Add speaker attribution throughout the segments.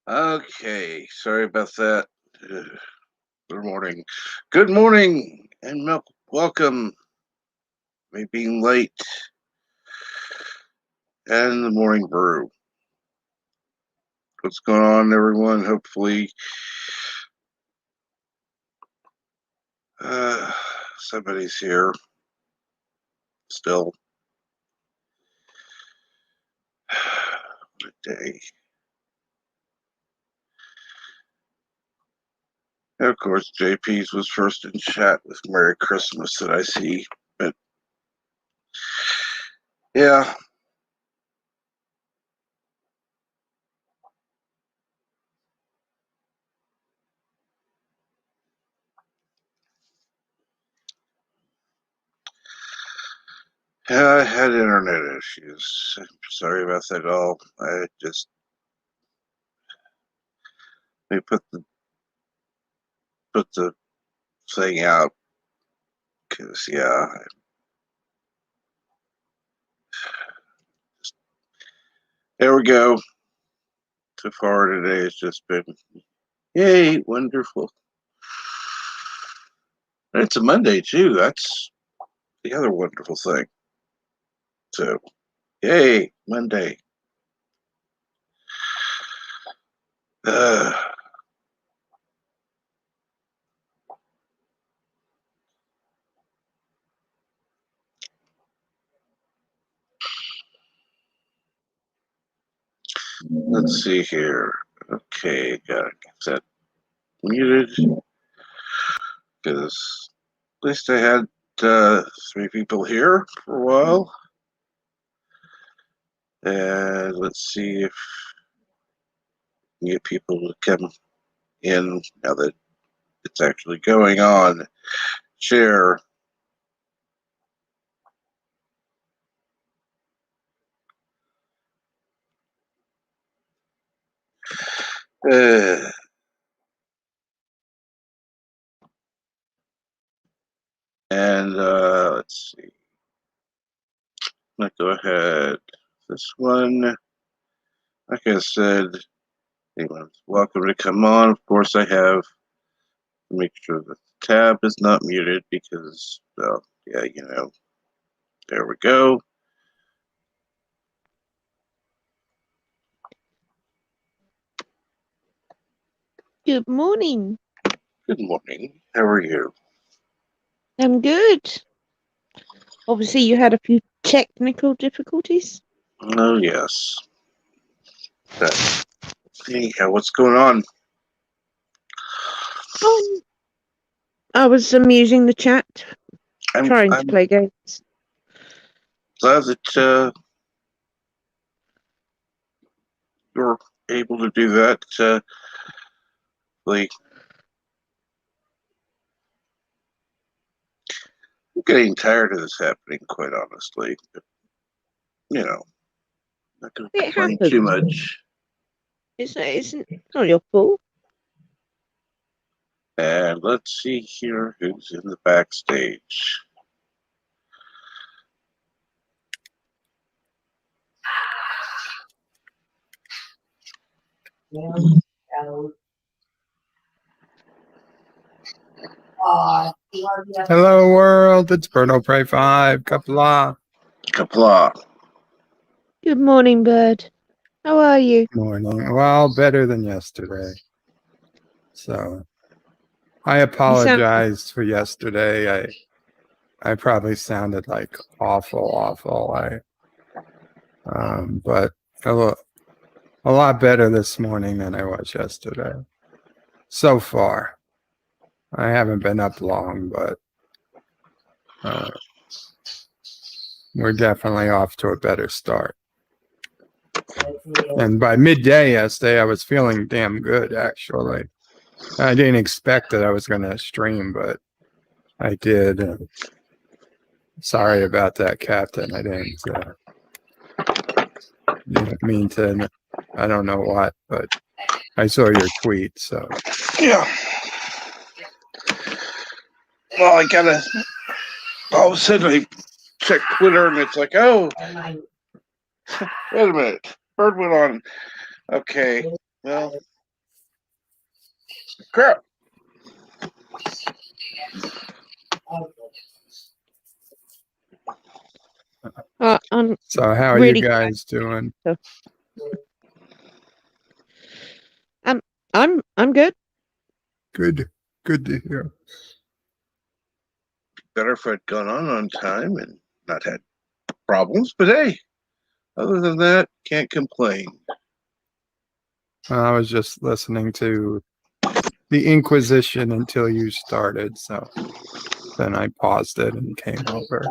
Speaker 1: Okay, sorry about that. Good morning. Good morning and welcome. Me being late and the morning brew. What's going on, everyone? Hopefully, somebody's here still. What a day. And of course, JP's was first in chat with Merry Christmas that I see. But yeah. Yeah, I had internet issues. I'm sorry about that all. I just they put the thing out because there we go. So far today has just been yay, wonderful. And it's a Monday too. That's the other wonderful thing. So yay, Monday. Uh, let's see here. Okay, gotta get that muted because at least I had 3 people here for a while. And let's see if we can get people to come in now that it's actually going on. Share. Uh, and let's see. Let's go ahead. This one, like I said, anyone's welcome to come on. Of course, I have to make sure that the tab is not muted because, well, yeah, there we go.
Speaker 2: Good morning.
Speaker 1: Good morning. How are you?
Speaker 2: I'm good. Obviously, you had a few technical difficulties.
Speaker 1: Oh, yes. But, anyhow, what's going on?
Speaker 2: I was amusing the chat,
Speaker 1: I'm
Speaker 2: trying to play games.
Speaker 1: glad that you're able to do that. Like, I'm getting tired of this happening, quite honestly. But, not going to
Speaker 2: It
Speaker 1: complain
Speaker 2: happens.
Speaker 1: too much.
Speaker 2: It's not your fault.
Speaker 1: And let's see here who's in the backstage.
Speaker 3: Hello, world. It's Bruno Prey 5. Kapla.
Speaker 1: Kapla.
Speaker 2: Good morning, Bird. How are you?
Speaker 3: Morning. Well, better than yesterday. So, I apologize for yesterday. I probably sounded like awful. But a lot better this morning than I was yesterday. So far, I haven't been up long, but we're definitely off to a better start. And by midday yesterday, I was feeling damn good, actually. I didn't expect that I was going to stream, but I did. Sorry about that, Captain. I didn't mean to. I don't know what, but I saw your tweet, so.
Speaker 1: Yeah. Well, I gotta. All of a sudden, I check Twitter and it's like, oh, wait a minute. Bird went on. Okay. Well, Crap.
Speaker 2: I'm
Speaker 3: So how are
Speaker 2: really
Speaker 3: you guys doing?
Speaker 2: I'm good.
Speaker 3: Good. Good to hear.
Speaker 1: Better if I'd gone on time and not had problems. But hey, other than that, can't complain.
Speaker 3: I was just listening to the Inquisition until you started, so then I paused it and came over.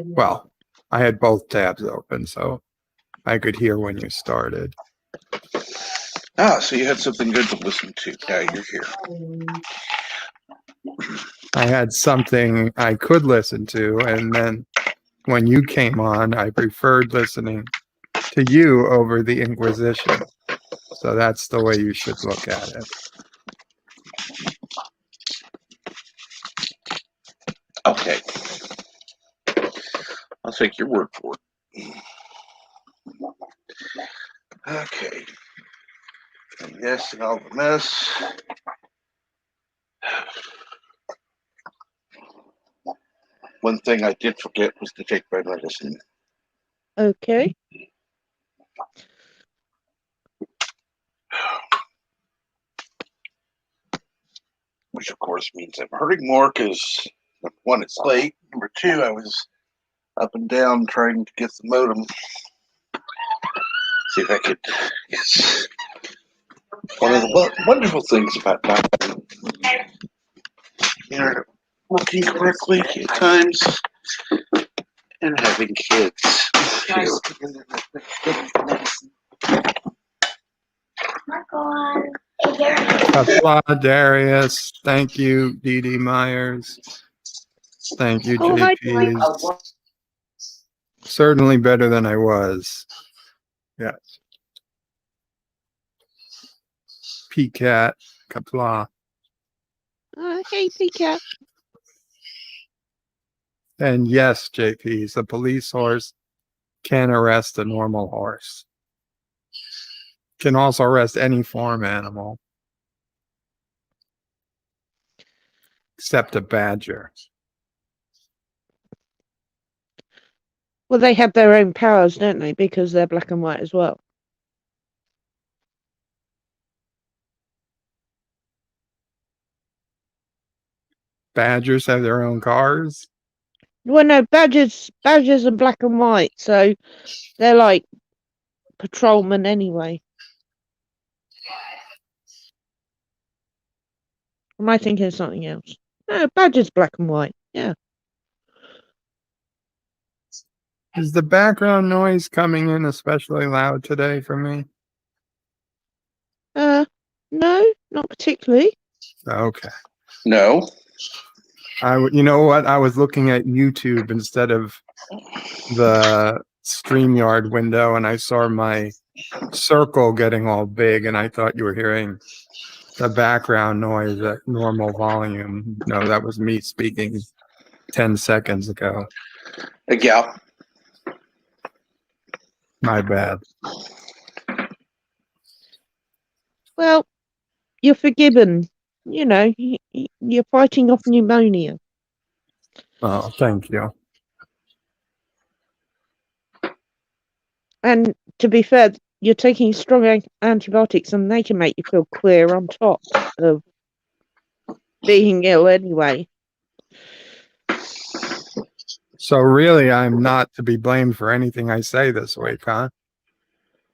Speaker 3: Well, I had both tabs open, so I could hear when you started.
Speaker 1: Ah, so you had something good to listen to. Now you're here.
Speaker 3: I had something I could listen to, and then when you came on, I preferred listening to you over the Inquisition. So that's the way you should look at it.
Speaker 1: Okay. I'll take your word for it. Okay. And yes, and all the mess. One thing I did forget was to take my medicine.
Speaker 2: Okay.
Speaker 1: Which, of course, means I'm hurting more because, number one, it's late. Number two, I was up and down trying to get the modem. See if I could. Yes. One of the wonderful things about not having internet working correctly at times and having kids.
Speaker 3: Applaud Darius. Thank you, Dee Dee Myers. Thank you,
Speaker 2: Oh, hi.
Speaker 3: JPs. Certainly better than I was. Yes. PCAT. Kapla.
Speaker 2: Hey, Pika.
Speaker 3: And yes, JPs, a police horse can arrest a normal horse. Can also arrest any farm animal. Except a badger.
Speaker 2: Well, they have their own powers, don't they? Because they're black and white as well.
Speaker 3: Badgers have their own cars.
Speaker 2: Well, no, badgers are black and white, so they're like patrolmen anyway. Am I thinking of something else? No, badger's black and white. Yeah.
Speaker 3: Is the background noise coming in especially loud today for me?
Speaker 2: No, not particularly.
Speaker 3: Okay.
Speaker 1: No.
Speaker 3: You know what? I was looking at YouTube instead of the StreamYard window, and I saw my circle getting all big, and I thought you were hearing the background noise at normal volume. No, that was me speaking 10 seconds ago.
Speaker 1: Yeah.
Speaker 3: My bad.
Speaker 2: Well, you're forgiven. You know, you're fighting off pneumonia.
Speaker 3: Oh, thank you.
Speaker 2: And to be fair, you're taking strong antibiotics and they can make you feel queer on top of being ill anyway.
Speaker 3: So really, I'm not to be blamed for anything I say this week, huh?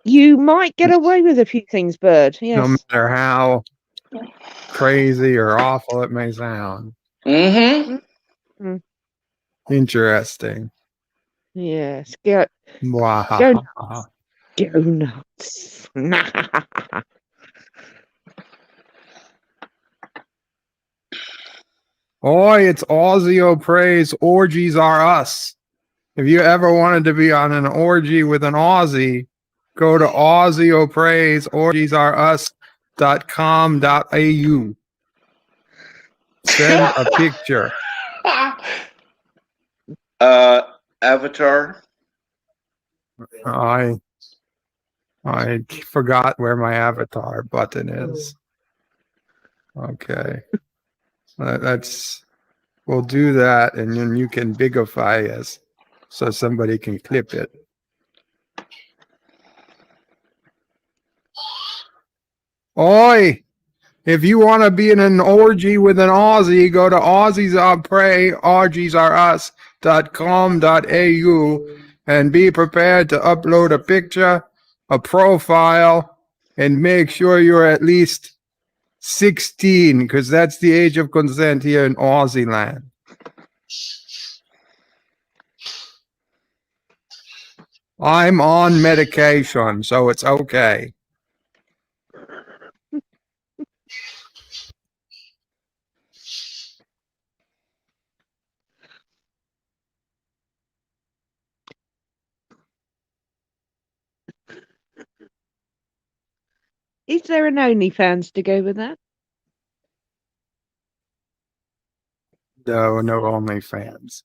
Speaker 2: You might get away with a few things, Bird. Yes.
Speaker 3: No matter how crazy or awful it may sound.
Speaker 1: Mm-hmm.
Speaker 2: Mm.
Speaker 3: Interesting.
Speaker 2: Yes. Go
Speaker 3: Wow.
Speaker 2: nuts.
Speaker 3: Oi, it's Aussie Praise. Orgies are us. If you ever wanted to be on an orgy with an Aussie, go to Aussie Praise, orgiesareus.com.au. Send a picture.
Speaker 1: Avatar.
Speaker 3: I forgot where my avatar button is. Okay. We'll do that, and then you can bigify us so somebody can clip it. Oi! If you want to be in an orgy with an Aussie, go to Aussies Are Prey, orgiesarus.com.au, and be prepared to upload a picture, a profile, and make sure you're at least 16, because that's the age of consent here in Aussie land. I'm on medication, so it's okay.
Speaker 2: Is there an OnlyFans to go with that?
Speaker 3: No OnlyFans.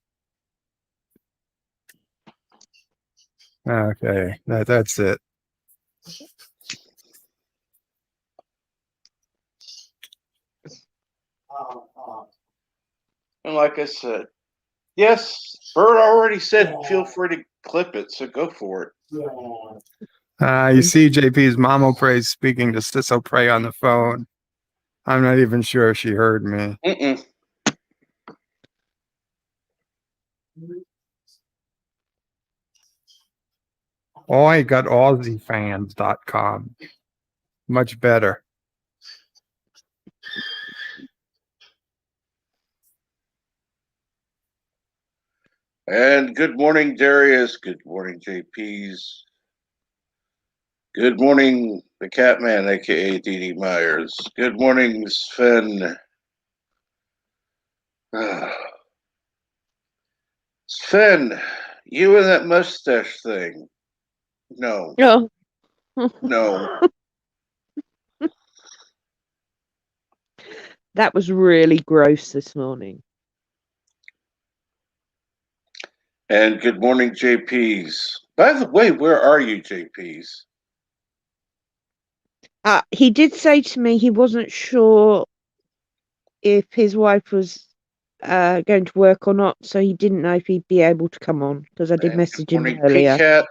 Speaker 3: Okay, that's it.
Speaker 1: And like I said, yes, Bert already said feel free to clip it, so go for it.
Speaker 3: You see JP's Mama Prey speaking to Sisso Prey on the phone. I'm not even sure if she heard me.
Speaker 1: Mm-mm.
Speaker 3: Oh, I got AussieFans.com. Much better.
Speaker 1: And good morning, Darius. Good morning, JP's. Good morning, the Catman, aka Dee Myers. Good morning, Sven. Sven, you and that mustache thing. No,
Speaker 2: Oh,
Speaker 1: no.
Speaker 2: that was really gross this morning.
Speaker 1: And good morning, JP's. By the way, where are you, JP's?
Speaker 2: He did say to me he wasn't sure if his wife was going to work or not, so he didn't know if he'd be able to come on because I did
Speaker 1: And
Speaker 2: message
Speaker 1: good
Speaker 2: him
Speaker 1: morning,
Speaker 2: earlier.
Speaker 1: P-Cat.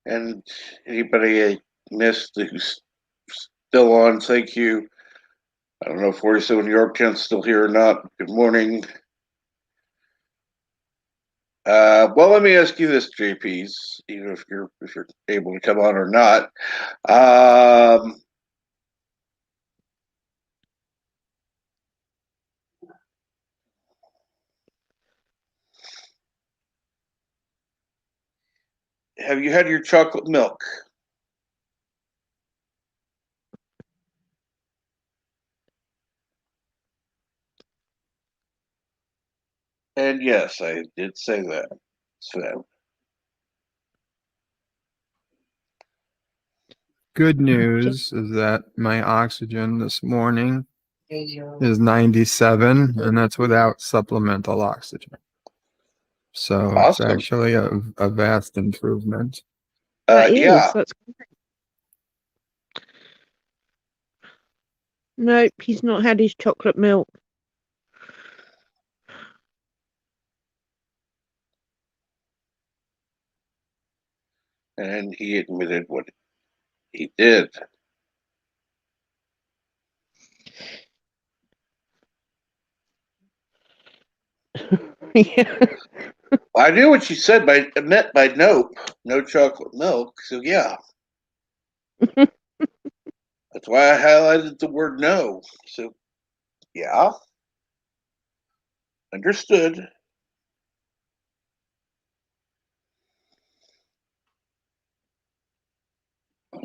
Speaker 1: And anybody I missed who's still on, thank you. I don't know if 47 Yorktown's still here or not. Good morning. Well, let me ask you this, JP's, even if you're able to come on or not. Have you had your chocolate milk? And yes, I did say that, Sven.
Speaker 3: Good news is that my oxygen this morning is 97, and that's without supplemental oxygen. So it's
Speaker 1: Awesome.
Speaker 3: actually a vast improvement.
Speaker 2: That is.
Speaker 1: Yeah.
Speaker 2: That's great. Nope, he's not had his chocolate milk.
Speaker 1: And he admitted what he did.
Speaker 2: Yeah.
Speaker 1: I knew what she said meant by nope, no chocolate milk. So yeah, that's why I highlighted the word no. So yeah, understood.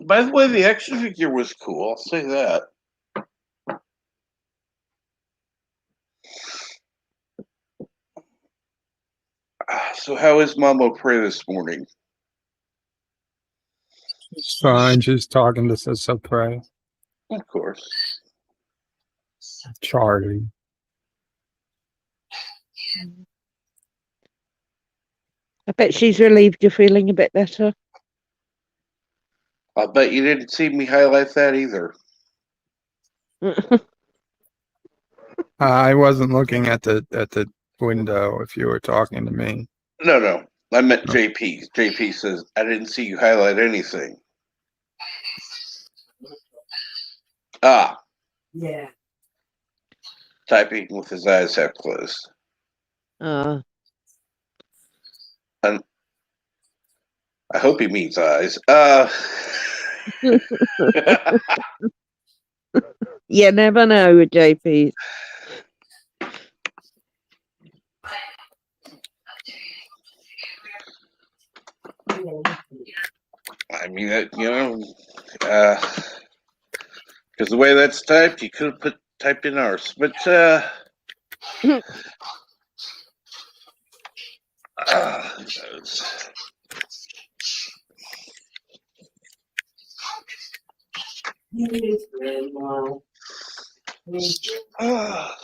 Speaker 1: By the way, the action figure was cool. I'll say that. So how is Mama Pray this morning?
Speaker 3: Fine, just talking to Sisso Prey.
Speaker 1: Of course.
Speaker 3: Charlie.
Speaker 2: I bet she's relieved you're feeling a bit better.
Speaker 1: I'll bet you didn't see me highlight that either.
Speaker 3: I wasn't looking at the window if you were talking to me.
Speaker 1: No. I meant
Speaker 3: Oh.
Speaker 1: JP. JP says, I didn't see you highlight anything. Ah.
Speaker 4: Yeah.
Speaker 1: Typing with his eyes half closed.
Speaker 2: Uh,
Speaker 1: And I hope he means eyes.
Speaker 2: you never know with JP.
Speaker 1: I mean, because the way that's typed, you could have typed in ours. But, who knows?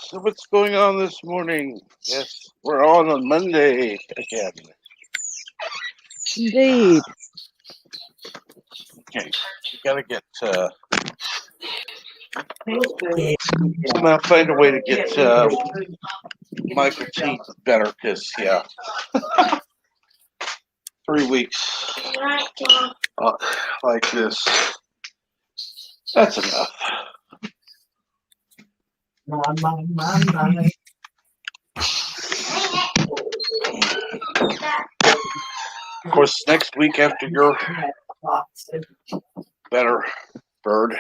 Speaker 1: So what's going on this morning? Yes, we're on Monday again.
Speaker 2: Indeed.
Speaker 1: Okay, we gotta get somehow find a way to get Michael T better, because 3 weeks like this, that's enough. Of course, next week after you're better, Bird.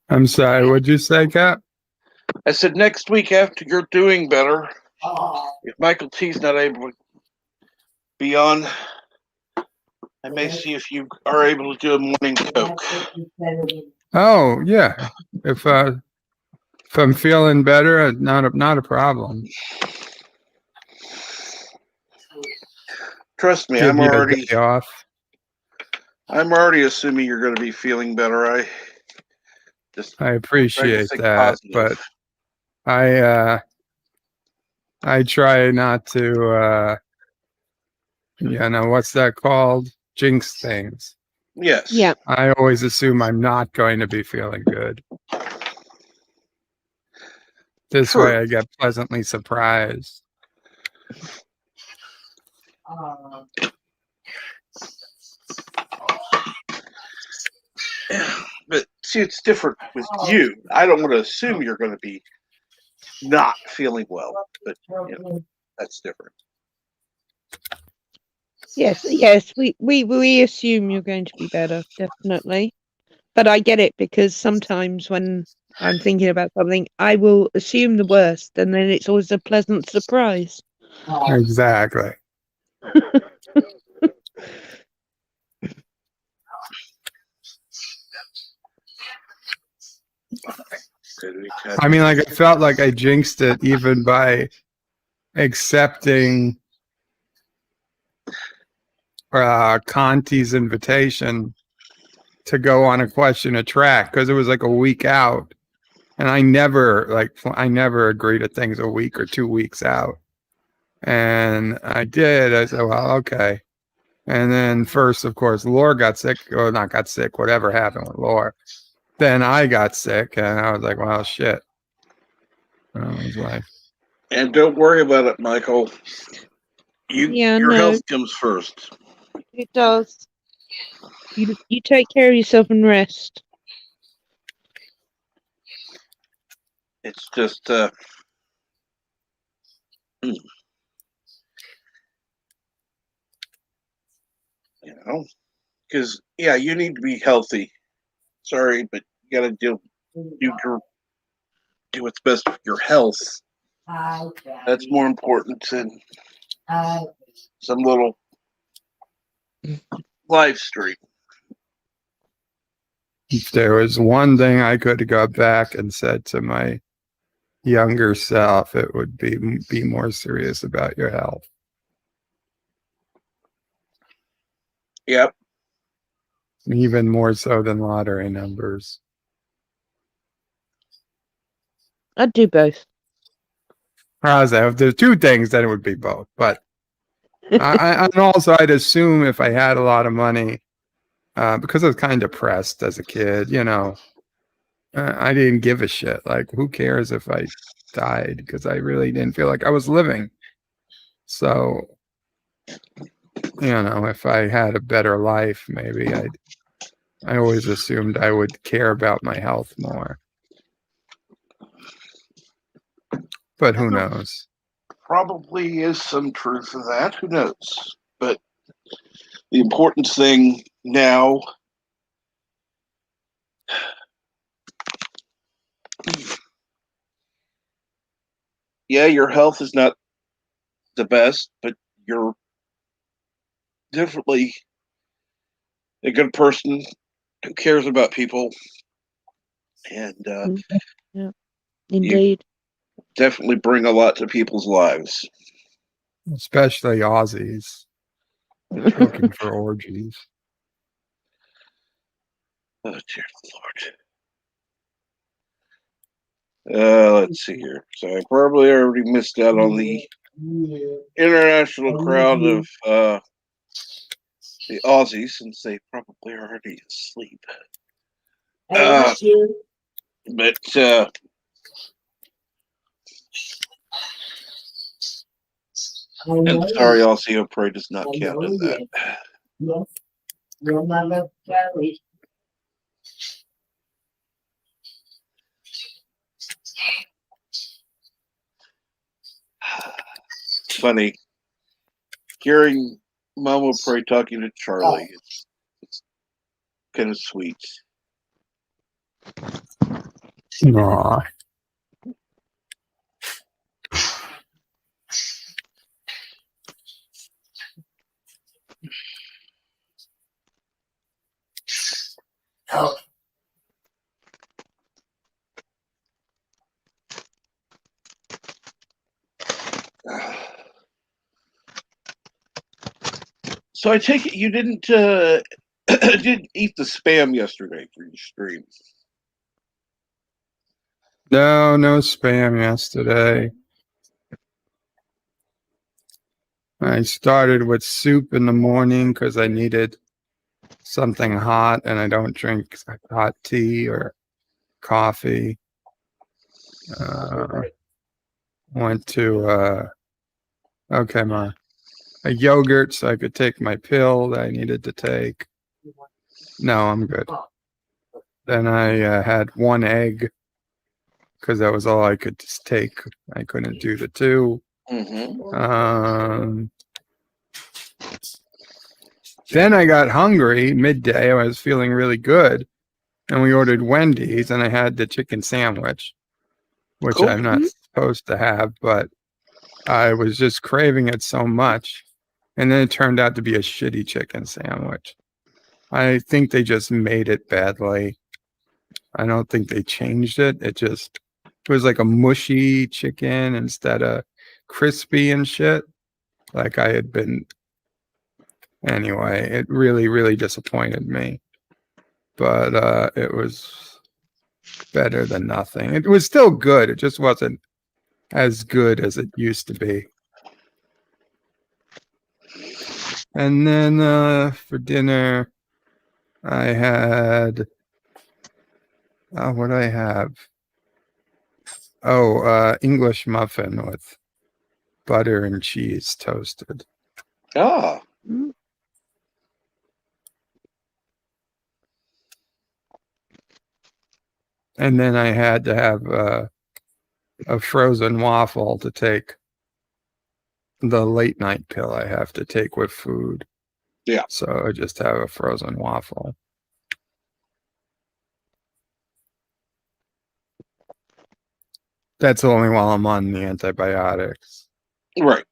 Speaker 3: I'm sorry, what'd you say, Cap?
Speaker 1: I said next week after you're doing better, if Michael T's not able to be on, I may see if you are able to do a morning Coke.
Speaker 3: Oh yeah, if I'm feeling better, not a problem.
Speaker 1: Trust me,
Speaker 3: Give
Speaker 1: I'm
Speaker 3: you a
Speaker 1: already
Speaker 3: day off.
Speaker 1: assuming you're going to be feeling better. I
Speaker 3: appreciate
Speaker 1: think
Speaker 3: that,
Speaker 1: positive.
Speaker 3: but I try not to what's that called? Jinx things.
Speaker 1: Yes.
Speaker 2: Yeah.
Speaker 3: I always assume I'm not going to be feeling good. This
Speaker 1: True.
Speaker 3: way I get pleasantly surprised.
Speaker 1: But see, it's different with you. I don't want to assume you're going to be not feeling well, but that's different.
Speaker 2: Yes. We assume you're going to be better, definitely. But I get it, because sometimes when I'm thinking about something, I will assume the worst, and then it's always a pleasant surprise.
Speaker 3: Exactly. I mean, like, I felt like I jinxed it even by accepting Conti's invitation to go on a question of track, because it was like a week out, and I never agree to things a week or 2 weeks out, and I did. I said, well, okay. And then first, of course, Laura got sick, or not got sick, whatever happened with Laura. Then I got sick, and I was like, well, shit. I was like,
Speaker 1: and don't worry about it, Michael. Your health comes first.
Speaker 2: It does. You take care of yourself and rest.
Speaker 1: It's just because you need to be healthy. Sorry, but you got to do what's best for your health. That's more important than some little live stream.
Speaker 3: if there was one thing I could have got back and said to my younger self, it would be more serious about your health.
Speaker 1: Yep.
Speaker 3: Even more so than lottery numbers.
Speaker 2: I'd do both.
Speaker 3: If there's two things, then it would be both. But and also, I'd assume if I had a lot of money, because I was kind of depressed as a kid, I didn't give a shit. Like, who cares if I died? Because I really didn't feel like I was living. So, if I had a better life, maybe I always assumed I would care about my health more. But who knows?
Speaker 1: Probably is some truth to that. Who knows? But the important thing now, yeah, your health is not the best, but you're definitely a good person who cares about people, and
Speaker 2: Yeah, indeed.
Speaker 1: definitely bring a lot to people's lives.
Speaker 3: Especially Aussies looking for orgies.
Speaker 1: Oh, dear Lord. Let's see here. So I probably already missed out on the international crowd of the Aussies, since they probably are already asleep. But and sorry, Aussie Parade does not count as that. It's funny hearing Mama Prey talking to Charlie. It's kind of sweet.
Speaker 3: Aw.
Speaker 1: So I take it you didn't didn't eat the spam yesterday for your stream.
Speaker 3: No spam yesterday. I started with soup in the morning because I needed something hot, and I don't drink hot tea or coffee. Went to okay, Ma, a yogurt so I could take my pill that I needed to take. No, I'm good. Then I had one egg because that was all I could just take. I couldn't do the two.
Speaker 1: Mm-hmm.
Speaker 3: Then I got hungry midday. I was feeling really good, and we ordered Wendy's, and I had the chicken sandwich, which
Speaker 1: Cool.
Speaker 3: I'm not supposed to have, but I was just craving it so much. And then it turned out to be a shitty chicken sandwich. I think they just made it badly. I don't think they changed it. It was like a mushy chicken instead of crispy and shit. Like I had been. Anyway, it really, really disappointed me. But it was better than nothing. It was still good. It just wasn't as good as it used to be. And then for dinner, I had what did I have? Oh, English muffin with butter and cheese toasted.
Speaker 1: Ah.
Speaker 3: And then I had to have a frozen waffle to take the late night pill I have to take with food.
Speaker 1: Yeah.
Speaker 3: So I just have a frozen waffle. That's only while I'm on the antibiotics.
Speaker 1: Right.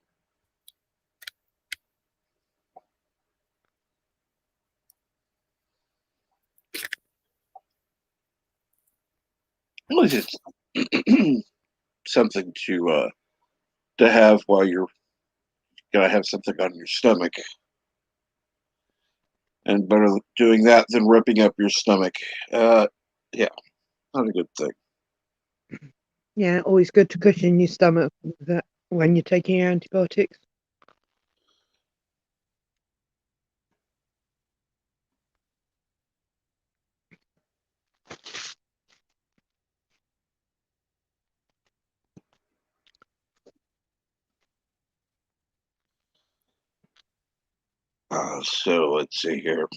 Speaker 1: Well, it's something to have while you're gonna have something on your stomach, and better doing that than ripping up your stomach. Yeah, not a good thing.
Speaker 2: Yeah, always good to cushion your stomach with that when you're taking your antibiotics.
Speaker 1: So let's see here.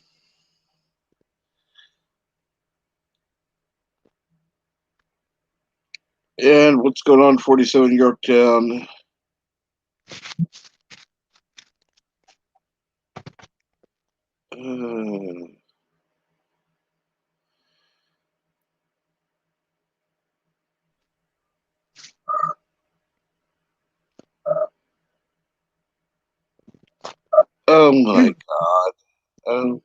Speaker 1: And what's going on, 47 Yorktown? Oh my God. Oh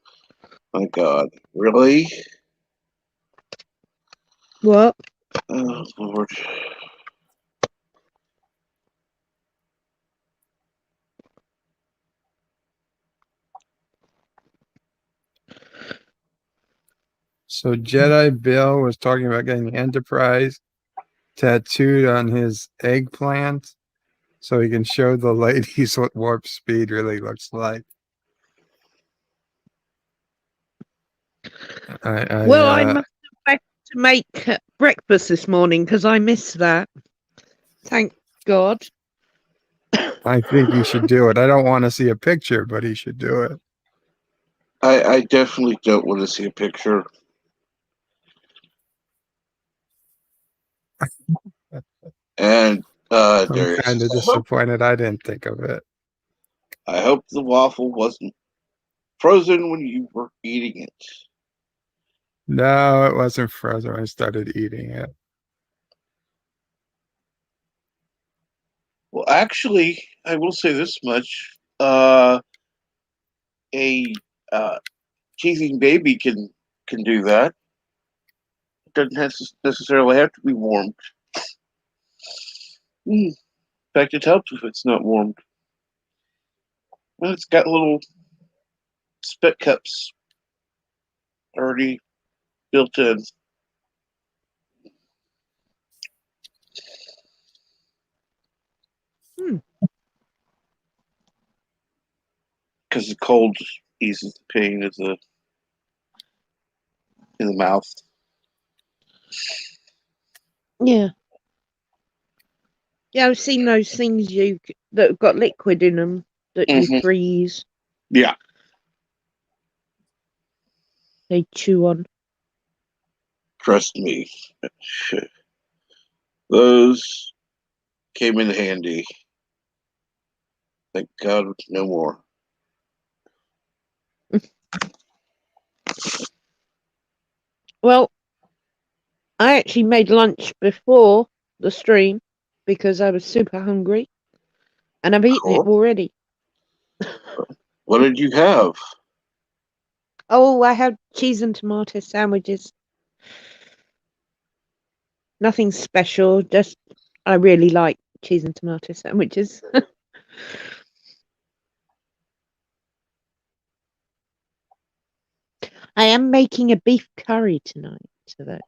Speaker 1: my God. Really?
Speaker 2: What?
Speaker 1: Oh, Lord.
Speaker 3: So Jedi Bill was talking about getting Enterprise tattooed on his eggplant so he can show the ladies what warp speed really looks like.
Speaker 2: Well, I must have left to make breakfast this morning because I missed that. Thank God.
Speaker 3: I think he should do it. I don't want to see a picture, but he should do it.
Speaker 1: I definitely don't want to see a picture. And
Speaker 3: I'm
Speaker 1: Darius,
Speaker 3: kind of disappointed I didn't think of it.
Speaker 1: I hope the waffle wasn't frozen when you were eating it.
Speaker 3: No, it wasn't frozen when I started eating it.
Speaker 1: Well, actually, I will say this much: a teething baby can do that. It doesn't necessarily have to be warmed. In fact, it helps if it's not warmed. Well, it's got little spit cups already built in. Because the cold eases the pain of the in the mouth.
Speaker 2: Yeah. Yeah, I've seen those things that have got liquid in them that you
Speaker 1: Mhm.
Speaker 2: freeze.
Speaker 1: Yeah.
Speaker 2: They chew on.
Speaker 1: Trust me. Those came in handy. Thank God, no more.
Speaker 2: Well, I actually made lunch before the stream because I was super hungry, and I've eaten it
Speaker 1: Cool.
Speaker 2: already.
Speaker 1: What did you have?
Speaker 2: Oh, I had cheese and tomato sandwiches. Nothing special, just I really like cheese and tomato sandwiches. I am making a beef curry tonight, so that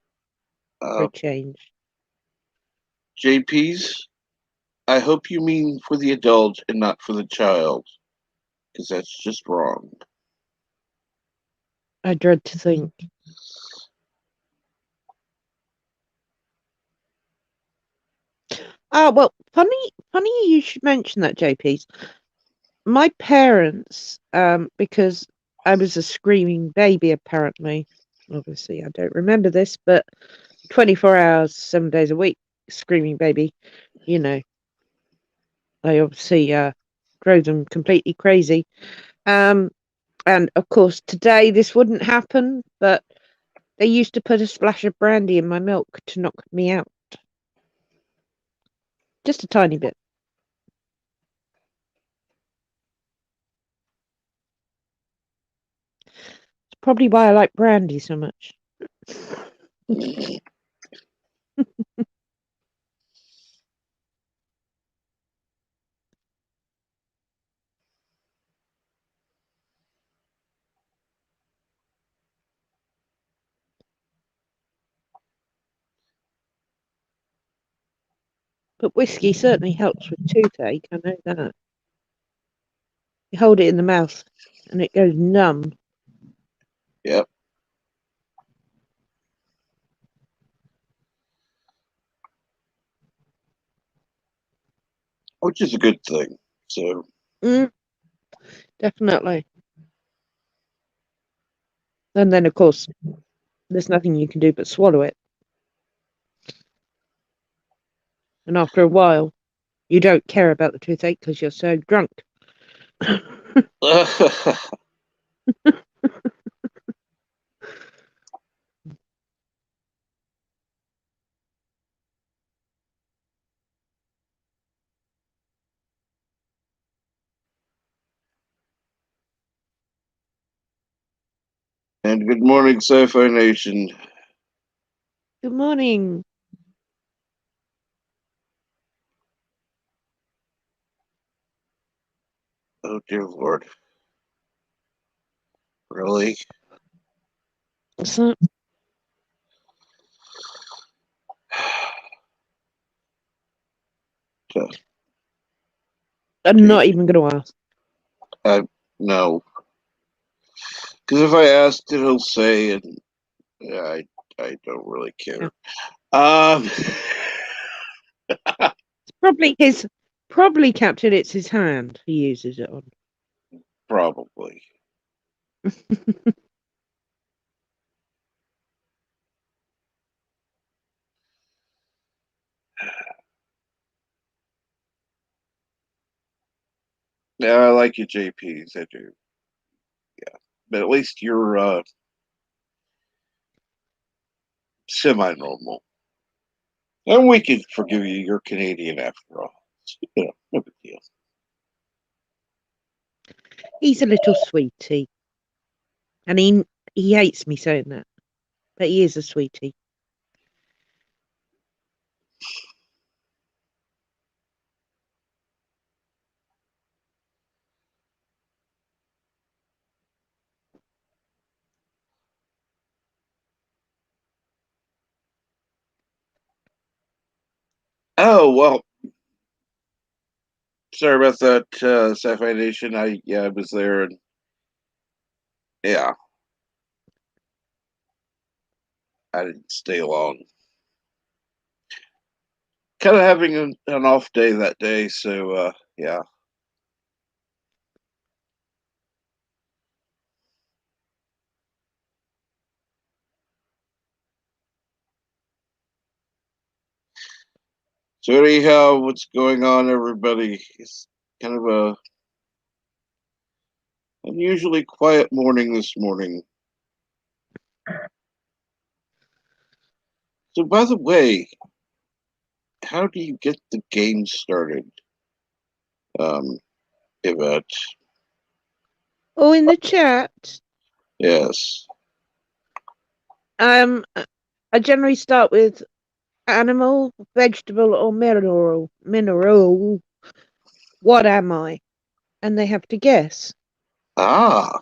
Speaker 2: for a change.
Speaker 1: JP's? I hope you mean for the adult and not for the child, because that's just wrong.
Speaker 2: I dread to think. Ah, well, funny you should mention that, JP's. My parents, because I was a screaming baby, apparently. Obviously, I don't remember this, but 24 hours, 7 days a week, screaming baby. You know, I obviously drove them completely crazy. And of course, today this wouldn't happen, but they used to put a splash of brandy in my milk to knock me out. Just a tiny bit. It's probably why I like brandy so much. But whiskey certainly helps with toothache. I know that. You hold it in the mouth and it goes numb.
Speaker 1: Yep. Which is a good thing. So,
Speaker 2: Mm, definitely. And then, of course, there's nothing you can do but swallow it. And after a while, you don't care about the toothache because you're so drunk.
Speaker 1: And good morning, Sci-Fi Nation.
Speaker 2: Good morning.
Speaker 1: Oh, dear Lord. Really?
Speaker 2: So, I'm not even going to ask.
Speaker 1: No. Because if I ask it, he'll say, and I don't really care.
Speaker 2: Yeah. Probably Captain, it's his hand he uses it on.
Speaker 1: Probably. Yeah, I like you, JPs. I do. Yeah. But at least you're semi-normal. And we can forgive you. You're Canadian after all. So, no big deal.
Speaker 2: He's a little sweetie. And he hates me saying that. But he is a sweetie.
Speaker 1: Oh, well. Sorry about that, Sci-Fi Nation. I was there, and yeah, I didn't stay long. Kind of having an off day that day, so yeah. So anyhow, what's going on, everybody? It's kind of a unusually quiet morning this morning. So, by the way, how do you get the game started? Yvette.
Speaker 2: Oh, in the chat.
Speaker 1: Yes.
Speaker 2: I generally start with animal, vegetable, or mineral. Mineral. What am I? And they have to guess.
Speaker 1: Ah.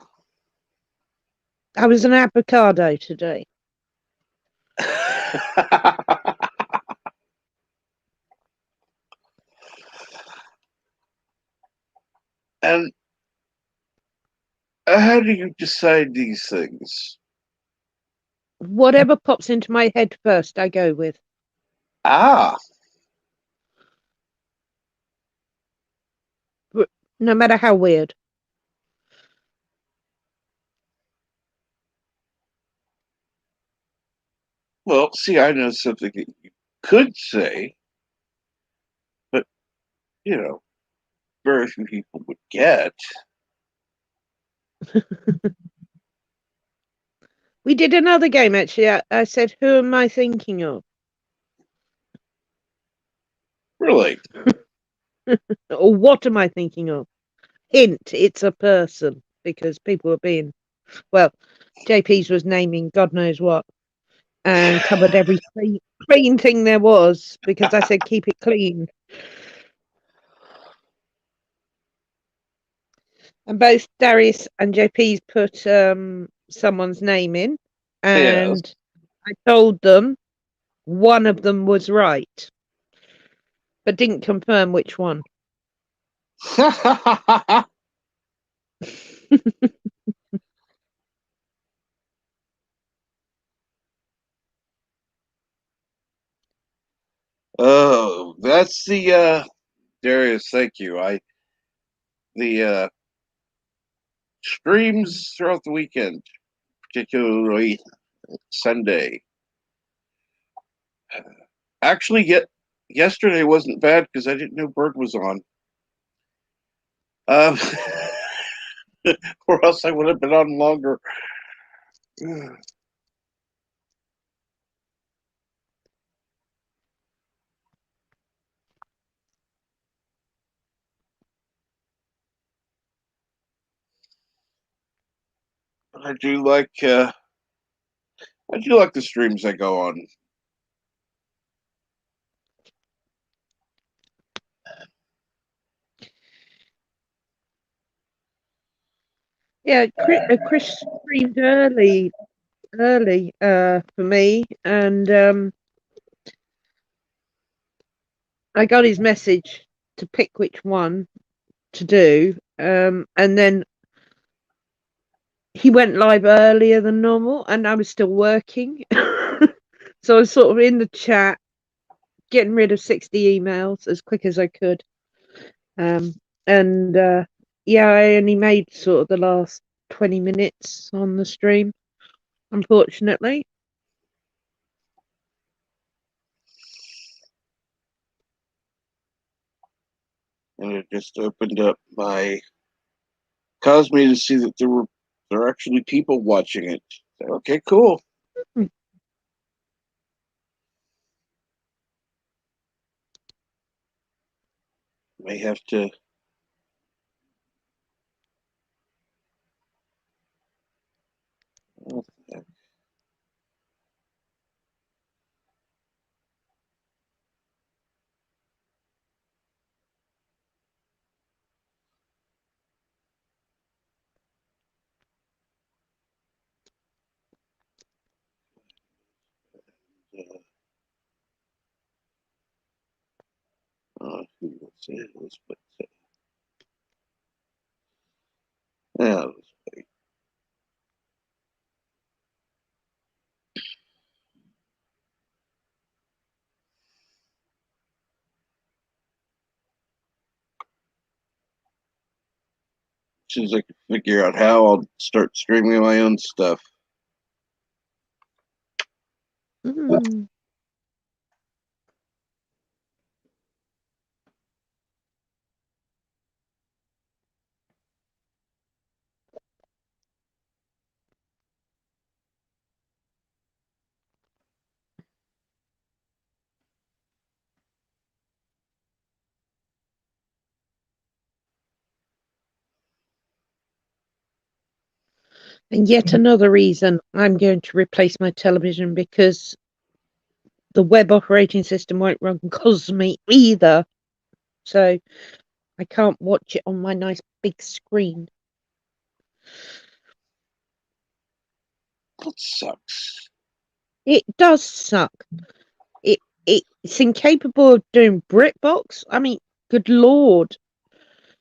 Speaker 2: I was an avocado today.
Speaker 1: And how do you decide these things?
Speaker 2: Whatever pops into my head first, I go with.
Speaker 1: Ah.
Speaker 2: No matter how weird.
Speaker 1: Well, see, I know something that you could say, but, very few people would get.
Speaker 2: We did another game, actually. I said, who am I thinking of?
Speaker 1: Really?
Speaker 2: Or what am I thinking of? Hint, it's a person. Because people were being... Well, JP's was naming God knows what. And covered every clean thing there was. Because I said, keep it clean. And both Darius and JP's put someone's name in. And
Speaker 1: Yes.
Speaker 2: I told them one of them was right. But didn't confirm which one.
Speaker 1: Oh, that's the Darius, thank you. The streams throughout the weekend particularly Sunday. Actually, yesterday wasn't bad because I didn't know Bird was on. Um, or else I would have been on longer. I do like the streams I go on.
Speaker 2: Yeah, Chris streamed early for me, and I got his message to pick which one to do, and then he went live earlier than normal, and I was still working, so I was sort of in the chat, getting rid of 60 emails as quick as I could, and yeah, I only made sort of the last 20 minutes on the stream, unfortunately.
Speaker 1: And it just opened up caused me to see that there are actually people watching it. So, okay, cool. May have to. What the heck? Who was it? Yeah, as soon as I can figure out how, I'll start streaming my own stuff.
Speaker 2: Mm. And yet another reason I'm going to replace my television, because the web operating system won't run Cosme either. So I can't watch it on my nice big screen.
Speaker 1: That sucks.
Speaker 2: It does suck. It's incapable of doing BritBox. I mean, good lord.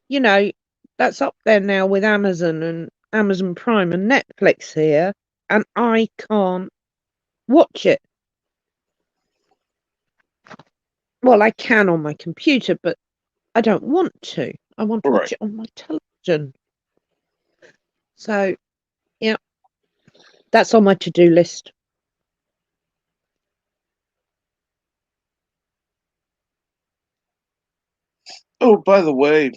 Speaker 2: You know, that's up there now with Amazon and Amazon Prime and Netflix here, and I can't watch it. Well, I can on my computer, but I don't want to. I want to watch it on my television. So, yeah, that's on my to-do list.
Speaker 1: Oh, by the way,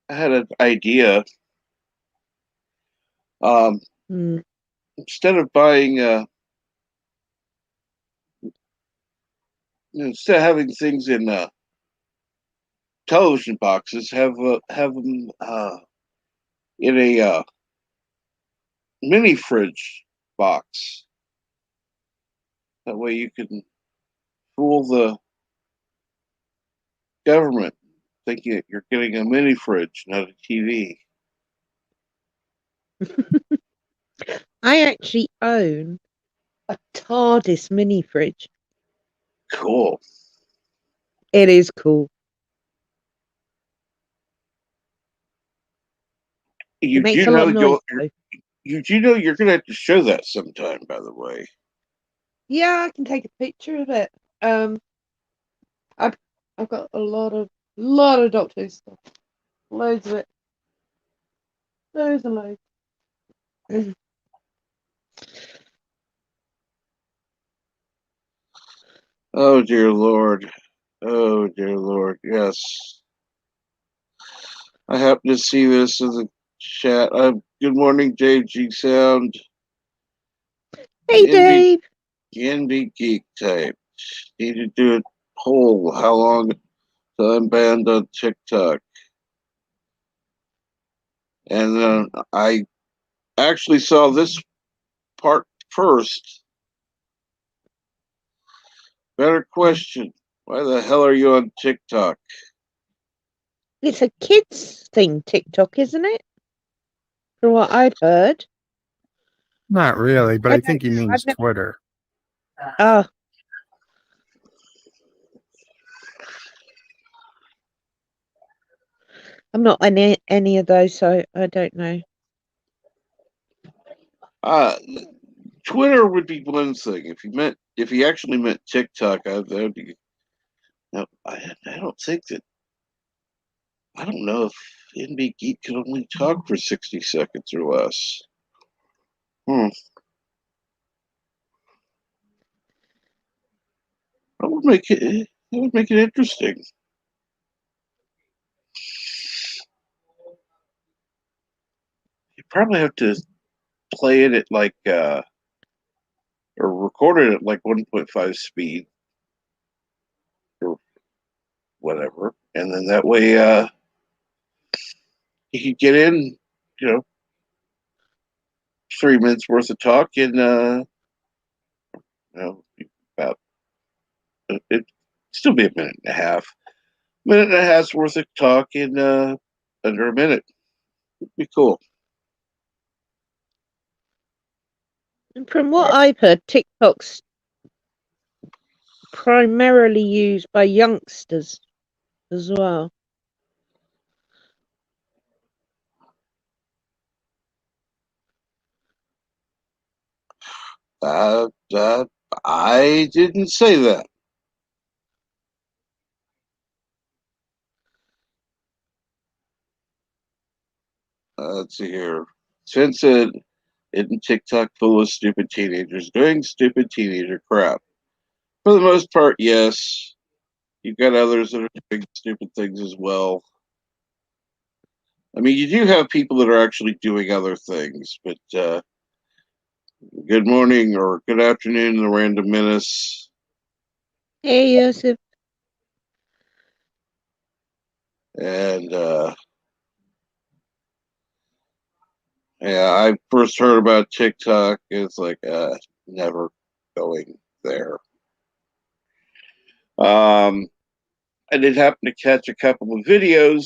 Speaker 1: I had an idea. Instead of buying, instead of having things in television boxes, have them in a mini fridge box. That way you can fool the government thinking that you're getting a mini fridge, not a TV.
Speaker 2: I actually own a TARDIS mini fridge.
Speaker 1: Cool.
Speaker 2: It is cool.
Speaker 1: You
Speaker 2: It makes
Speaker 1: do
Speaker 2: a
Speaker 1: know
Speaker 2: lot of noise, though.
Speaker 1: you do know you're gonna have to show that sometime, by the way.
Speaker 2: Yeah, I can take a picture of it. I've got a lot of Doctor Who stuff. Loads of it. Loads and loads.
Speaker 1: Oh dear Lord. Oh dear Lord. Yes. I happen to see this in the chat. Good morning, JG Sound.
Speaker 2: Hey,
Speaker 1: NB,
Speaker 2: Dave.
Speaker 1: NB Geek type. Need to do a poll. How long till I'm banned on TikTok? And then I actually saw this part first. Better question. Why the hell are you on TikTok?
Speaker 2: It's a kids thing, TikTok, isn't it? From what I've heard.
Speaker 3: Not really, but I think he
Speaker 2: I've
Speaker 3: means
Speaker 2: never.
Speaker 3: Twitter.
Speaker 2: Oh. I'm not on any of those, so I don't know.
Speaker 1: Twitter would be one thing. If he actually meant TikTok, that would be. No, I don't think that. I don't know if NB Geek can only talk for 60 seconds or less. That would make it. That would make it interesting. You probably have to play it at like or record it at like 1.5 speed or whatever, and then that way you could get in, 3 minutes worth of talk in about it still be a minute and a half's worth of talk in under a minute. It'd be cool.
Speaker 2: And from what I've heard, TikTok's primarily used by youngsters as well.
Speaker 1: I didn't say that. Let's see here. Chen said, "Isn't TikTok full of stupid teenagers doing stupid teenager crap?" For the most part, yes. You've got others that are doing stupid things as well. I mean, you do have people that are actually doing other things, but good morning or good afternoon, the Random Menace.
Speaker 2: Hey, Yosef.
Speaker 1: And yeah, I first heard about TikTok. It's like never going there. I did happen to catch a couple of videos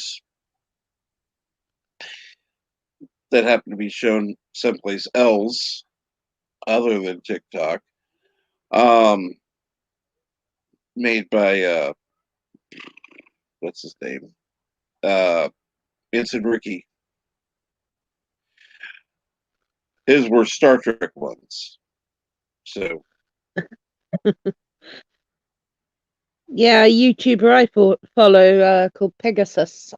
Speaker 1: that happened to be shown someplace else other than TikTok. Made by what's his name? Vincent Ricky. His were Star Trek ones. So
Speaker 2: Yeah, a YouTuber I follow called Pegasus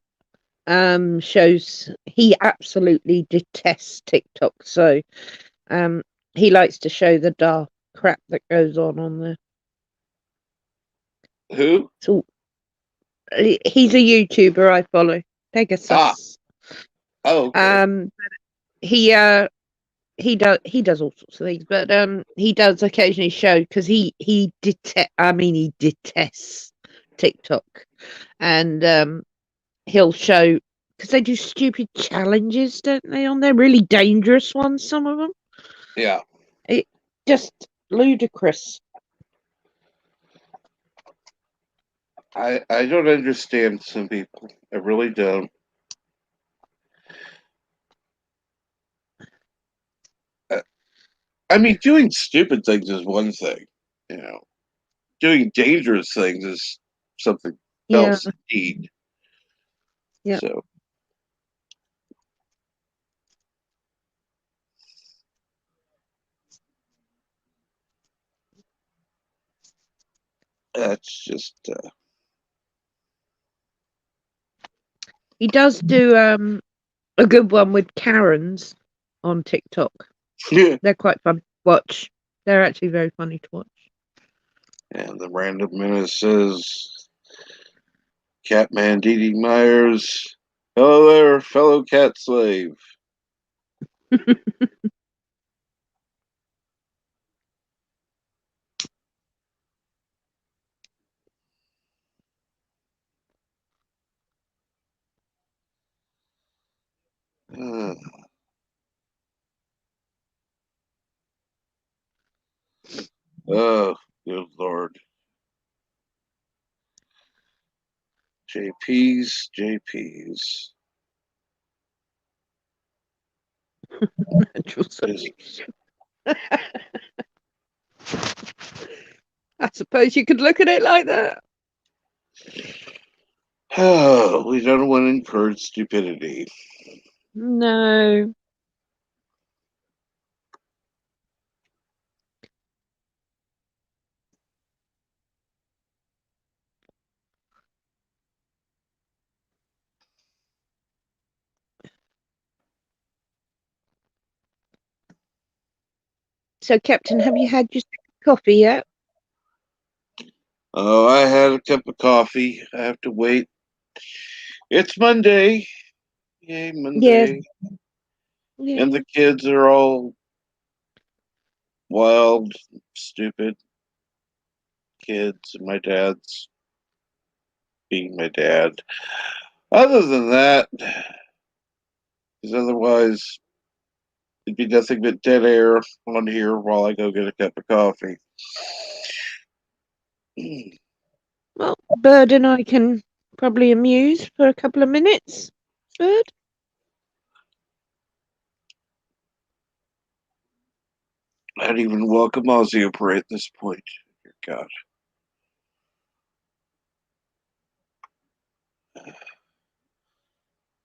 Speaker 2: shows he absolutely detests TikTok, so he likes to show the dark crap that goes on there.
Speaker 1: who?
Speaker 2: So he's a YouTuber I follow, Pegasus.
Speaker 1: Oh, okay.
Speaker 2: He does all sorts of things, but he does occasionally show because he detests TikTok, and he'll show because they do stupid challenges, don't they? On there, really dangerous ones. Some of them,
Speaker 1: Yeah.
Speaker 2: it just ludicrous.
Speaker 1: I don't understand some people. I really don't. I mean, doing stupid things is one thing, you know. Doing dangerous things is something
Speaker 2: Yeah,
Speaker 1: else indeed.
Speaker 2: yeah.
Speaker 1: So that's just
Speaker 2: He does do a good one with Karens on TikTok.
Speaker 1: yeah.
Speaker 2: They're quite fun to watch. They're actually very funny to watch.
Speaker 1: And the random menace says, Catman D.D. Myers, hello there, fellow cat slave. Uh, oh, good Lord. JP's.
Speaker 2: Natural selection. I suppose you could look at it like that.
Speaker 1: Oh, we don't want to encourage stupidity.
Speaker 2: No. So, Captain, have you had your coffee yet?
Speaker 1: Oh, I had a cup of coffee. I have to wait. It's Monday. Yay,
Speaker 2: Yes.
Speaker 1: Monday.
Speaker 2: Yeah.
Speaker 1: And the kids are all wild, stupid kids. And my dad's being my dad. Other than that, because otherwise it'd be nothing but dead air on here while I go get a cup of coffee.
Speaker 2: Well, Bird and I can probably amuse for a couple of minutes. Bird?
Speaker 1: I'd even welcome Ozzy Opera at this point. Dear God.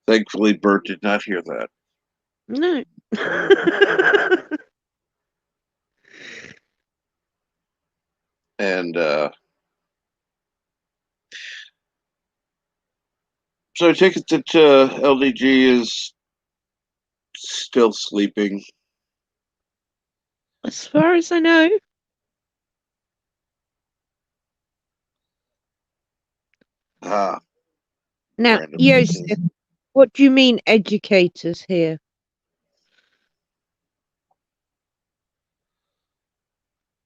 Speaker 1: Thankfully, Bert did not hear that.
Speaker 2: No.
Speaker 1: And so I take it that LDG is still sleeping.
Speaker 2: As far as I know.
Speaker 1: Ah,
Speaker 2: Now,
Speaker 1: random.
Speaker 2: Yosef, what do you mean educators here?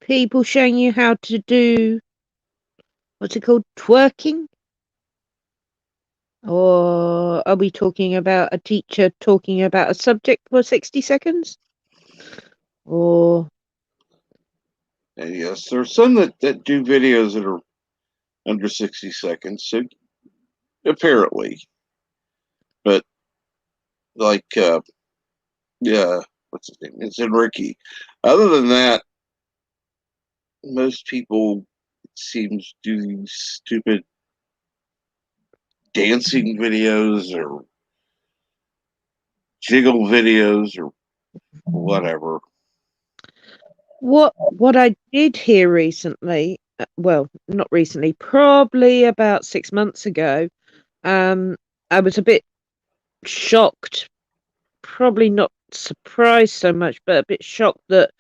Speaker 2: People showing you how to do, what's it called, twerking? Or are we talking about a teacher talking about a subject for 60 seconds? Or,
Speaker 1: And yes, there are some that do videos that are under 60 seconds, so apparently. But like, yeah, what's his name? It's Enrique. Other than that, most people, it seems, do these stupid dancing videos or jiggle videos or whatever.
Speaker 2: what I did hear recently, well, not recently, probably about 6 months ago, I was a bit shocked, probably not surprised so much, but a bit shocked that,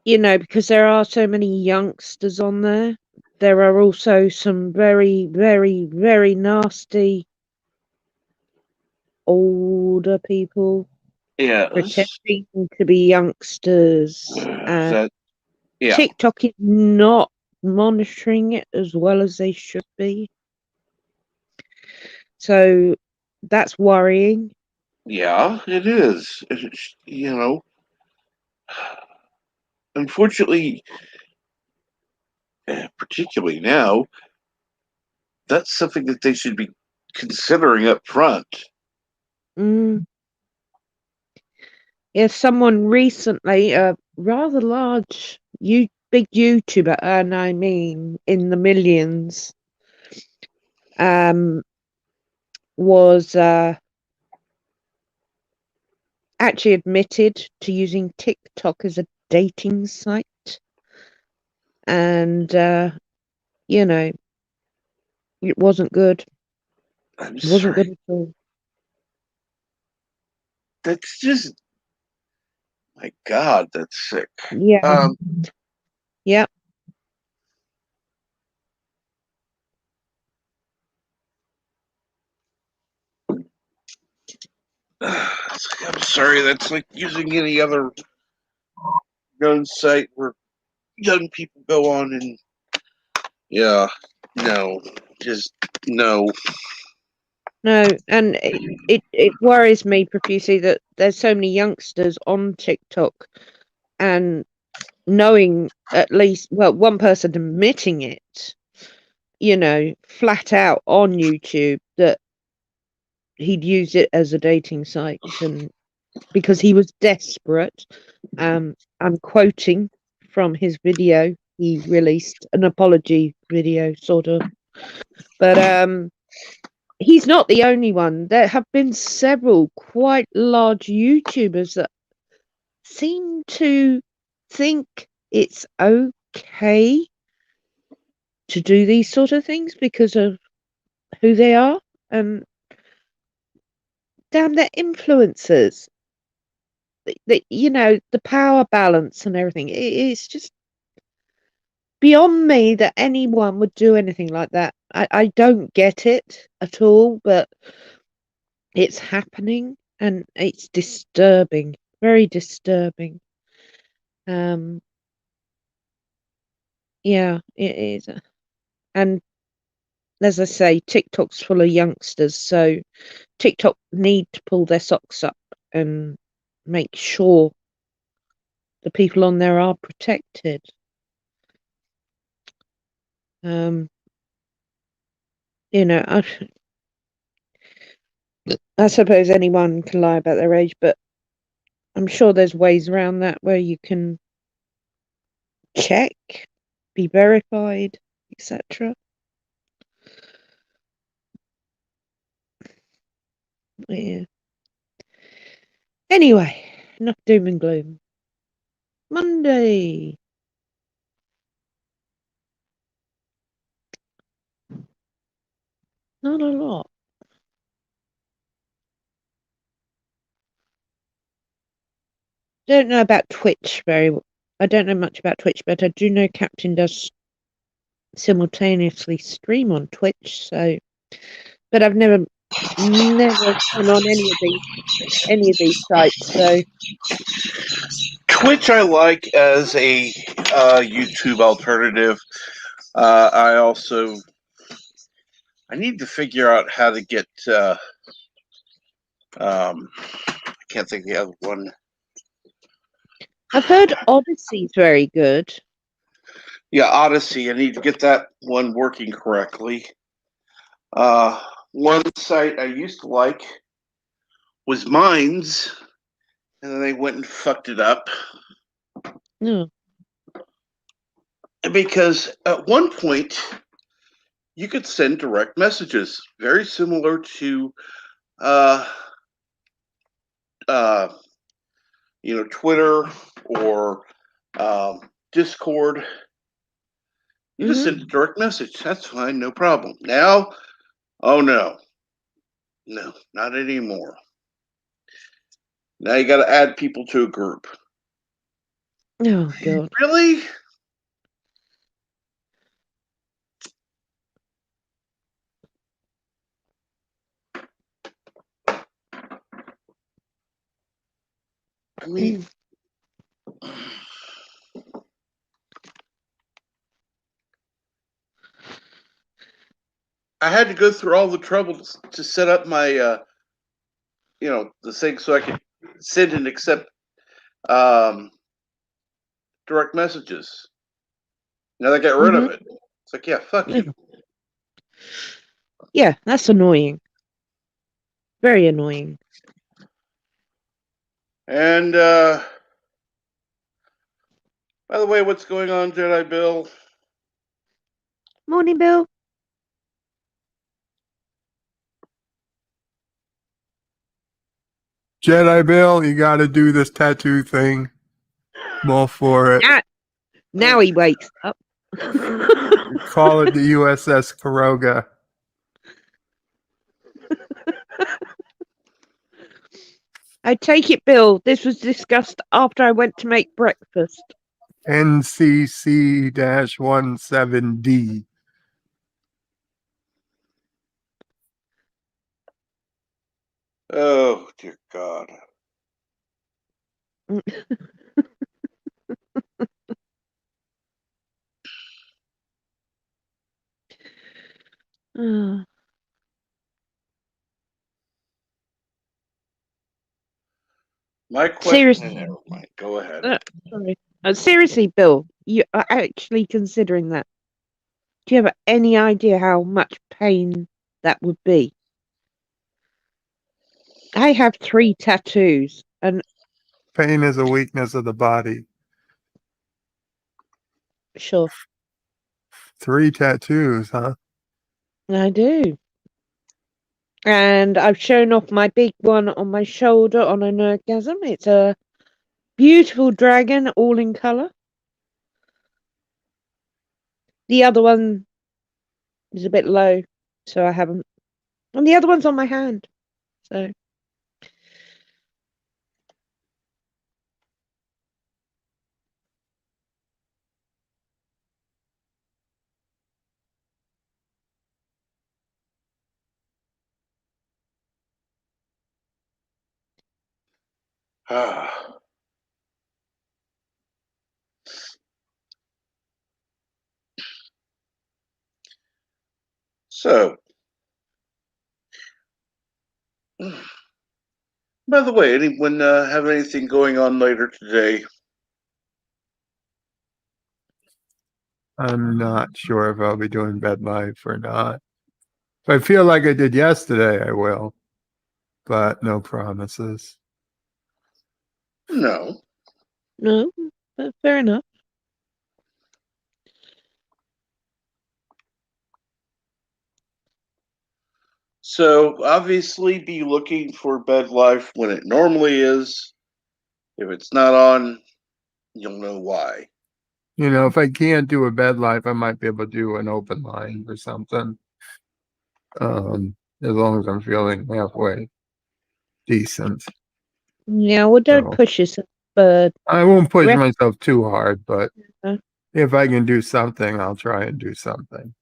Speaker 2: because there are so many youngsters on there, there are also some very, very, very nasty older people
Speaker 1: Yes.
Speaker 2: pretending to be youngsters. And
Speaker 1: That, yeah,
Speaker 2: TikTok is not monitoring it as well as they should be. So that's worrying.
Speaker 1: yeah, it is. Unfortunately, particularly now, that's something that they should be considering up front.
Speaker 2: Mm. Yeah, someone recently, a rather large, big YouTuber, and I mean in the millions, um, was actually admitted to using TikTok as a dating site, and it wasn't good.
Speaker 1: I'm
Speaker 2: It wasn't good
Speaker 1: sorry.
Speaker 2: at all.
Speaker 1: That's just, my God, that's sick.
Speaker 2: Yeah,
Speaker 1: Um,
Speaker 2: yeah.
Speaker 1: I'm sorry, that's like using any other gun site where young people go on and yeah, no, just no.
Speaker 2: No, and it worries me profusely that there's so many youngsters on TikTok, and knowing at least, well, one person admitting it, flat out on YouTube, that he'd used it as a dating site, and because he was desperate. I'm quoting from his video. He released an apology video, sort of, but he's not the only one. There have been several quite large YouTubers that seem to think it's okay to do these sort of things because of who they are. And damn, they're influencers. The power balance and everything. It's just beyond me that anyone would do anything like that. I don't get it at all, but it's happening and it's disturbing, very disturbing. Yeah, it is. And as I say, TikTok's full of youngsters, so TikTok need to pull their socks up and make sure the people on there are protected. I suppose anyone can lie about their age, but I'm sure there's ways around that where you can check, be verified, etc. Yeah. Anyway, enough doom and gloom. Monday. Not a lot. Don't know about Twitch very well. I don't know much about Twitch, but I do know Captain does simultaneously stream on Twitch, so but I've never gone on any of these sites, so
Speaker 1: Twitch I like as a YouTube alternative. I need to figure out how to get. I can't think of the other one.
Speaker 2: I've heard Odyssey's very good.
Speaker 1: Yeah, Odyssey. I need to get that one working correctly. One site I used to like was Minds, and then they went and fucked it up.
Speaker 2: No.
Speaker 1: Because at one point, you could send direct messages, very similar to, Twitter or Discord. You just send a direct message. That's fine, no problem. Now, oh no, not anymore. Now you got to add people to a group.
Speaker 2: Oh God.
Speaker 1: Really? I mean, I had to go through all the trouble to set up my, the thing so I could send and accept direct messages. Now they got rid of it. It's like, yeah, fuck you.
Speaker 2: Yeah, that's annoying. Very annoying.
Speaker 1: And by the way, what's going on, Jedi Bill?
Speaker 2: Morning, Bill.
Speaker 3: Jedi Bill, you got to do this tattoo thing. I'm all for it.
Speaker 2: Now he wakes up.
Speaker 3: Call it the USS Karoga.
Speaker 2: I take it, Bill, this was discussed after I went to make breakfast.
Speaker 3: NCC-17D.
Speaker 1: Oh, dear God.
Speaker 2: Ah,
Speaker 1: My question.
Speaker 2: seriously,
Speaker 1: Never mind. Go ahead.
Speaker 2: sorry. Seriously, Bill, you are actually considering that? Do you have any idea how much pain that would be? I have 3 tattoos, and
Speaker 3: Pain is a weakness of the body.
Speaker 2: sure,
Speaker 3: 3 tattoos, huh?
Speaker 2: I do. And I've shown off my big one on my shoulder on an orgasm. It's a beautiful dragon, all in colour. The other one is a bit low, so I haven't. And the other one's on my hand, so.
Speaker 1: So, by the way, anyone have anything going on later today?
Speaker 3: I'm not sure if I'll be doing bed life or not. If I feel like I did yesterday, I will, but no promises.
Speaker 1: No.
Speaker 2: No, but fair enough.
Speaker 1: So, obviously, be looking for bed life when it normally is. If it's not on, you'll know why.
Speaker 3: You know, if I can't do a bed life, I might be able to do an open line or something. As long as I'm feeling halfway decent.
Speaker 2: Yeah, well, don't
Speaker 3: So
Speaker 2: push yourself, but
Speaker 3: I won't push
Speaker 2: rest.
Speaker 3: myself too hard, but
Speaker 2: uh,
Speaker 3: if I can do something, I'll try and do something.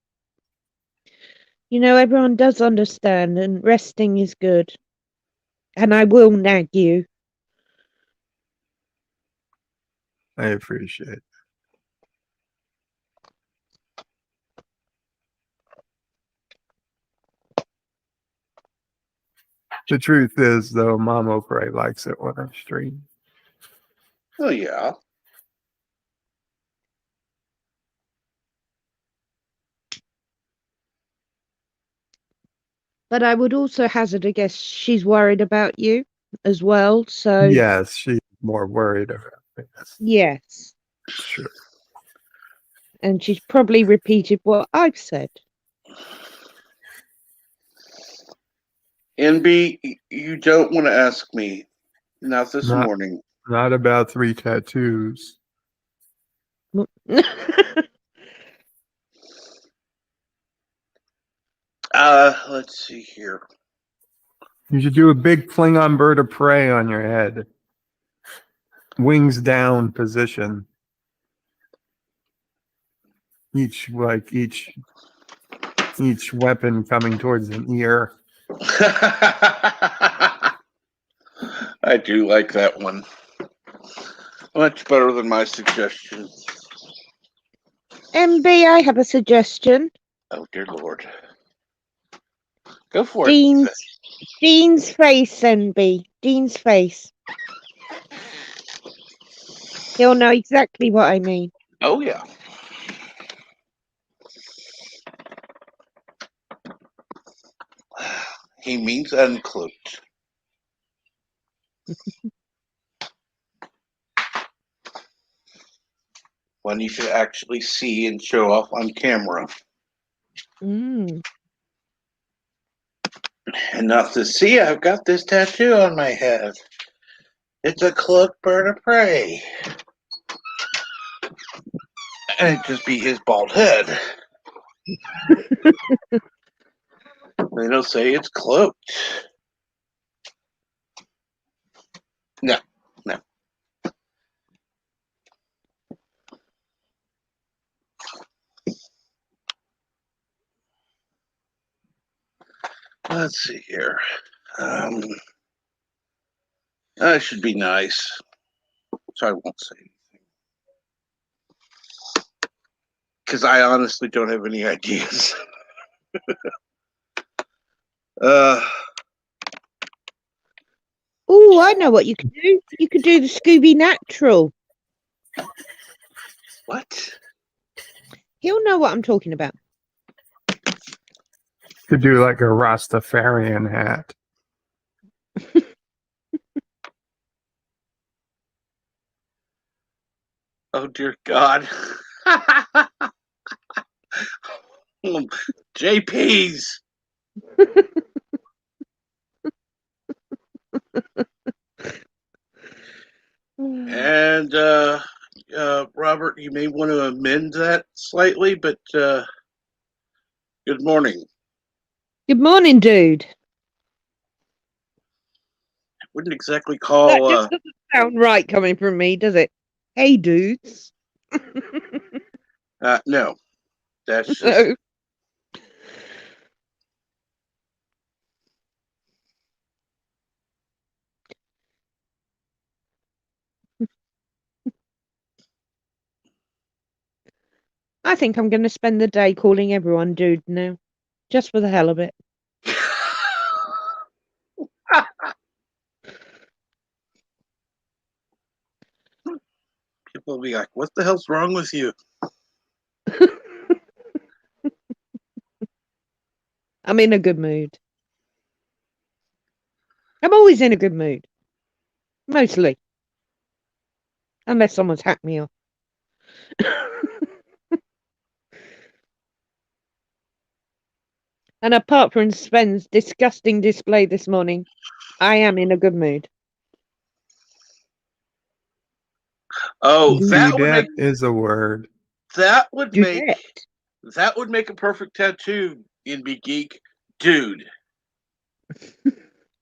Speaker 2: Everyone does understand, and resting is good. And I will nag you.
Speaker 3: I appreciate it. The truth is, though, Mom O'Prey likes it when I stream.
Speaker 1: Oh, yeah.
Speaker 2: But I would also hazard a guess she's worried about you as well. So,
Speaker 3: Yes, she's more worried about me.
Speaker 2: yes.
Speaker 3: That's true.
Speaker 2: And she's probably repeated what I've said.
Speaker 1: NB, you don't want to ask me. Not this
Speaker 3: Not
Speaker 1: morning.
Speaker 3: not about 3 tattoos.
Speaker 1: Let's see here.
Speaker 3: You should do a big Klingon bird of prey on your head. Wings down position. Each weapon coming towards an ear.
Speaker 1: I do like that one. Much better than my suggestion.
Speaker 2: MB, I have a suggestion.
Speaker 1: Oh, dear Lord. Go for it.
Speaker 2: Dean's face, MB. Dean's face. He'll know exactly what I mean.
Speaker 1: Oh, yeah. He means uncloaked. One you should actually see and show off on camera.
Speaker 2: Mm.
Speaker 1: And not to see, I've got this tattoo on my head. It's a cloaked bird of prey. And it'd just be his bald head. They don't say it's cloaked. No, no. Let's see here. That should be nice. So I won't say anything. Because I honestly don't have any ideas.
Speaker 2: Oh, I know what you could do. You could do the Scooby Natural.
Speaker 1: What?
Speaker 2: He'll know what I'm talking about.
Speaker 3: To do like a Rastafarian hat.
Speaker 1: Oh, dear God. JP's. And Robert, you may want to amend that slightly, but good morning.
Speaker 2: Good morning, dude.
Speaker 1: I wouldn't exactly
Speaker 2: That
Speaker 1: call.
Speaker 2: just doesn't sound right coming from me, does it? Hey, dudes.
Speaker 1: No, that's just.
Speaker 2: No. I think I'm going to spend the day calling everyone dude now, just for the hell of it.
Speaker 1: People will be like, "What the hell's wrong with you?"
Speaker 2: I'm in a good mood. I'm always in a good mood. Mostly. Unless someone's hacked me off. And apart from Sven's disgusting display this morning, I am in a good mood.
Speaker 1: Oh, that would
Speaker 3: Dudette
Speaker 1: make
Speaker 3: is a word.
Speaker 1: that would make
Speaker 2: Dudette.
Speaker 1: that would make a perfect tattoo in Be Geek, dude.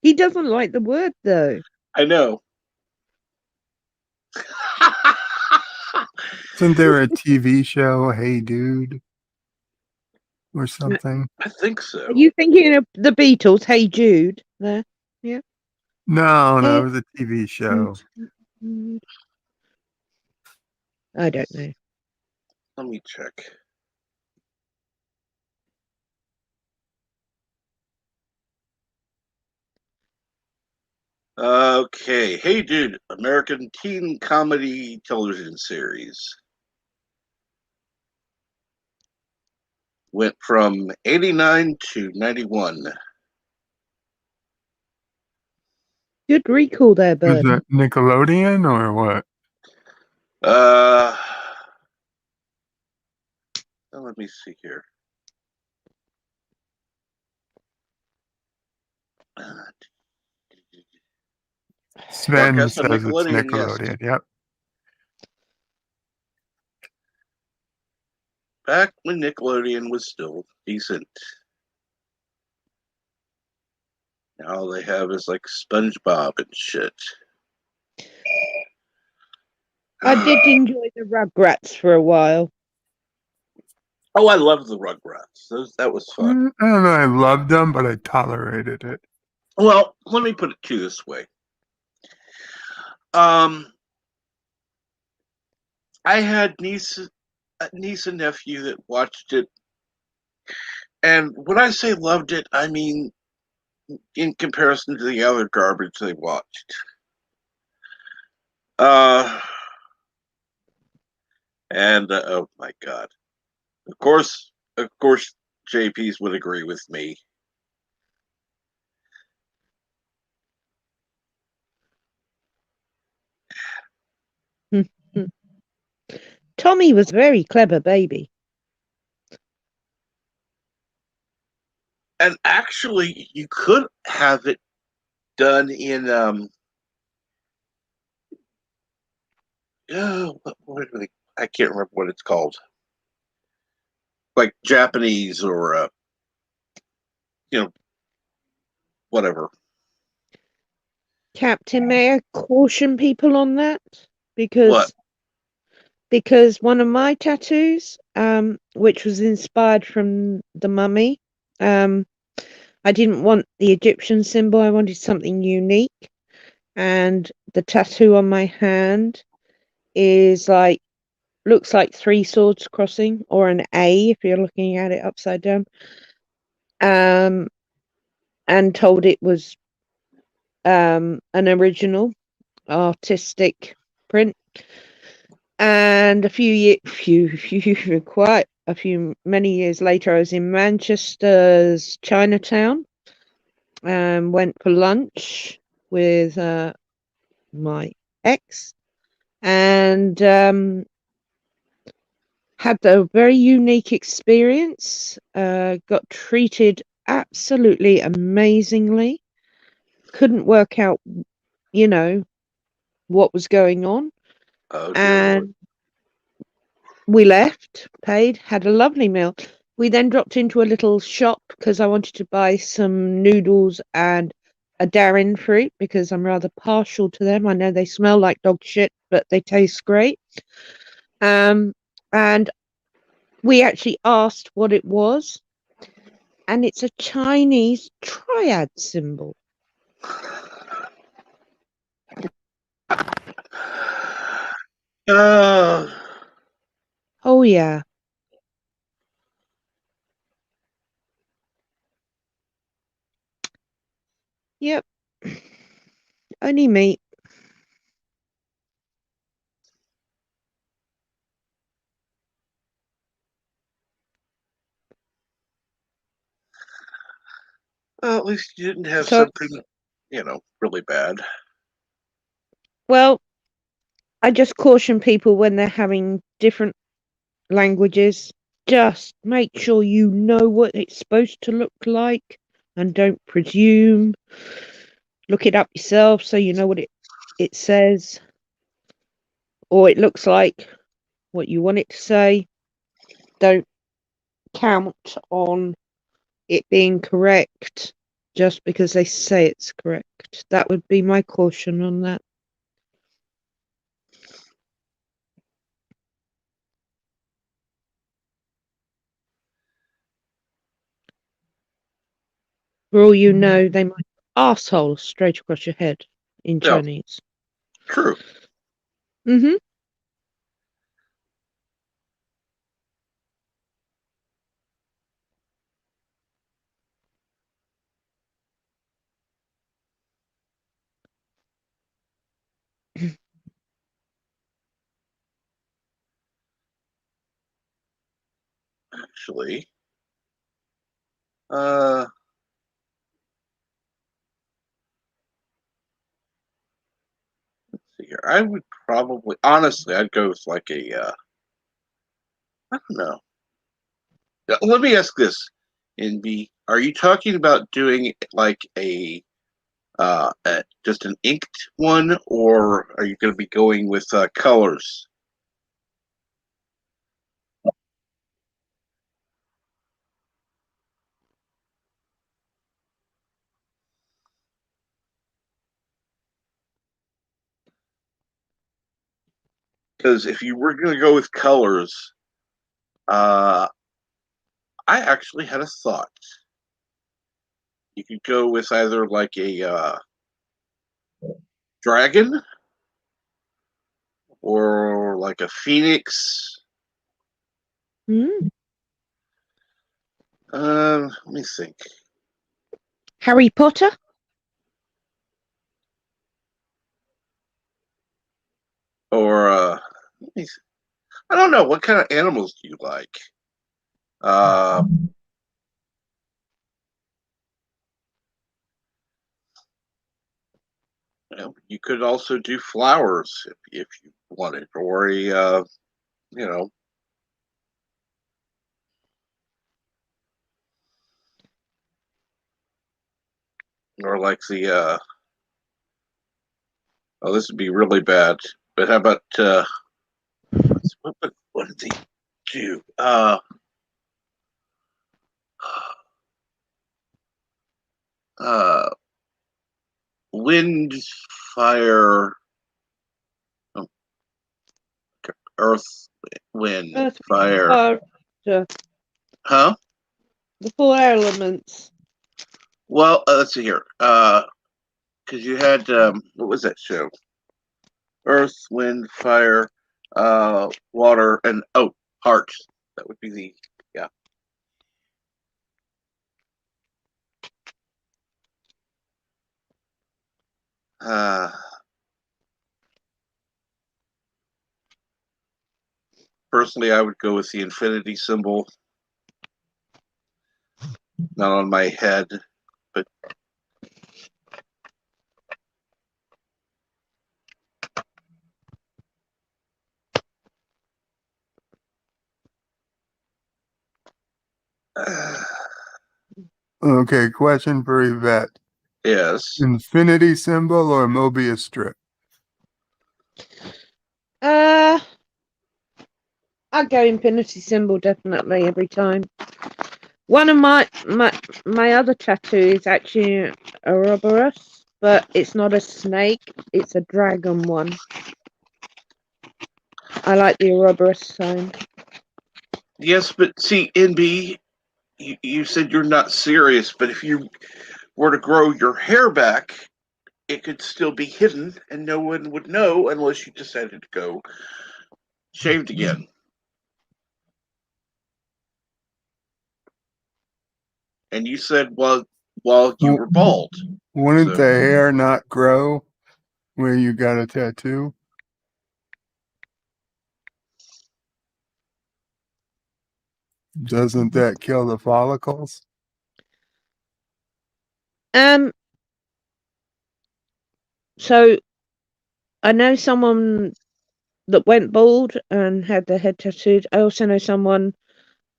Speaker 2: He doesn't like the word, though.
Speaker 1: I know.
Speaker 3: Isn't there a TV show, Hey Dude? Or something?
Speaker 1: I think so.
Speaker 2: Are you thinking of the Beatles? Hey, Jude. There. Yeah.
Speaker 3: No,
Speaker 2: Hey,
Speaker 3: it was a TV show.
Speaker 2: Jude. I don't know.
Speaker 1: Let me check. Okay. Hey, dude. American teen comedy television series. Went from 89 to 91.
Speaker 2: Good recall there,
Speaker 3: Is
Speaker 2: Bird.
Speaker 3: that Nickelodeon or what?
Speaker 1: Let me see here.
Speaker 3: Sven
Speaker 1: Broadcast on
Speaker 3: says it's
Speaker 1: Nickelodeon, yes.
Speaker 3: Nickelodeon. Yep.
Speaker 1: Back when Nickelodeon was still decent. Now all they have is like SpongeBob and shit.
Speaker 2: I did enjoy the Rugrats for a while.
Speaker 1: Oh, I love the Rugrats. That was fun.
Speaker 3: I don't know. I loved them, but I tolerated it.
Speaker 1: Well, let me put it to you this way. I had niece and nephew that watched it, and when I say loved it, I mean in comparison to the other garbage they watched. And oh my god, of course, JP's would agree with me.
Speaker 2: Tommy was a very clever baby.
Speaker 1: And actually, you could have it done in I can't remember what it's called, like Japanese or whatever.
Speaker 2: Captain, may I caution people on that?
Speaker 1: What?
Speaker 2: Because one of my tattoos, which was inspired from the mummy, I didn't want the Egyptian symbol. I wanted something unique. and the tattoo on my hand is like looks like three swords crossing, or an A if you're looking at it upside down. And told it was an original artistic print. And many years later, I was in Manchester's Chinatown and went for lunch with my ex, and had a very unique experience. Got treated absolutely amazingly. Couldn't work out, what was going on.
Speaker 1: Oh, dear Lord.
Speaker 2: And we left, paid, had a lovely meal. We then dropped into a little shop because I wanted to buy some noodles and a Darren fruit because I'm rather partial to them. I know they smell like dog shit, but they taste great. And we actually asked what it was, and it's a Chinese triad symbol. Oh, yeah. Yep. Only me.
Speaker 1: Well, at least you didn't have
Speaker 2: So,
Speaker 1: something, really bad.
Speaker 2: well, I just caution people when they're having different languages. Just make sure you know what it's supposed to look like and don't presume. Look it up yourself so you know what it says or it looks like, what you want it to say. Don't count on it being correct just because they say it's correct. That would be my caution on that. For all you know, they might arsehole straight across your head in
Speaker 1: Yeah.
Speaker 2: Chinese.
Speaker 1: True.
Speaker 2: Mm-hmm.
Speaker 1: Actually, let's see here. I would probably, honestly, I'd go with like a, I don't know. Let me ask this, NB. Are you talking about doing like just an inked one, or are you going to be going with colors? Because if you were going to go with colors, I actually had a thought. You could go with either like a dragon or like a phoenix.
Speaker 2: Mm.
Speaker 1: Let me think.
Speaker 2: Harry Potter?
Speaker 1: Or I don't know. What kind of animals do you like? Uh, you could also do flowers if you wanted, or a you know, or like the oh, this would be really bad. But how about what did they do? Uh, wind, fire, oh, earth, wind,
Speaker 2: Earth,
Speaker 1: fire.
Speaker 2: Water,
Speaker 1: Huh?
Speaker 2: the four elements.
Speaker 1: Well, let's see here. because you had what was that show? Earth, Wind, Fire, Water, and Heart. That would be the yeah. Personally, I would go with the infinity symbol. Not on my head, but
Speaker 3: Okay, question for Yvette.
Speaker 1: yes.
Speaker 3: Infinity symbol or Mobius strip?
Speaker 2: I'd go infinity symbol definitely every time. One of my other tattoo is actually a Ouroboros, but it's not a snake, it's a dragon one. I like the Ouroboros sign.
Speaker 1: Yes, but see, NB, you said you're not serious, but if you were to grow your hair back, it could still be hidden and no one would know unless you decided to go shaved again. And you said while you were bald.
Speaker 3: Wouldn't
Speaker 1: So-
Speaker 3: the hair not grow where you got a tattoo? Doesn't that kill the follicles?
Speaker 2: So I know someone that went bald and had their head tattooed. I also know someone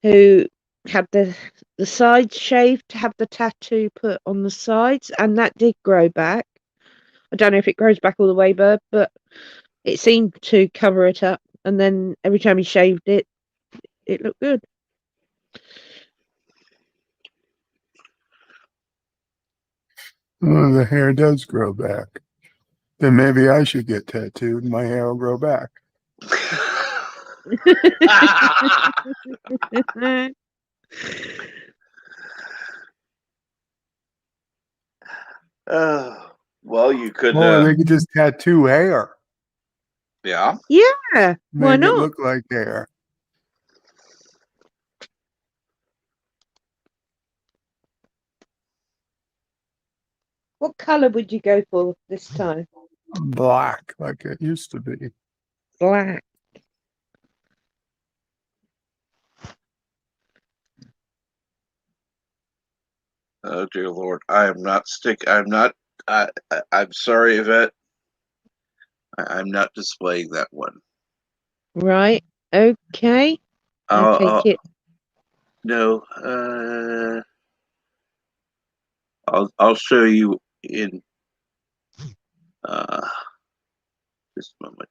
Speaker 2: who had the sides shaved to have the tattoo put on the sides, and that did grow back. I don't know if it grows back all the way, but it seemed to cover it up. And then every time he shaved it, it looked good.
Speaker 3: Oh, the hair does grow back. Then maybe I should get tattooed and my hair will grow back.
Speaker 1: Well, you could.
Speaker 3: Or they could just tattoo hair.
Speaker 1: Yeah.
Speaker 2: Yeah, why
Speaker 3: Make it
Speaker 2: not?
Speaker 3: look like hair.
Speaker 2: What colour would you go for this time?
Speaker 3: Black, like it used to be.
Speaker 2: Black.
Speaker 1: Oh dear Lord, I am not stick. I'm not. I'm sorry, Yvette. I'm not displaying that one.
Speaker 2: Right. Okay. I'll take it.
Speaker 1: No. I'll show you in this moment.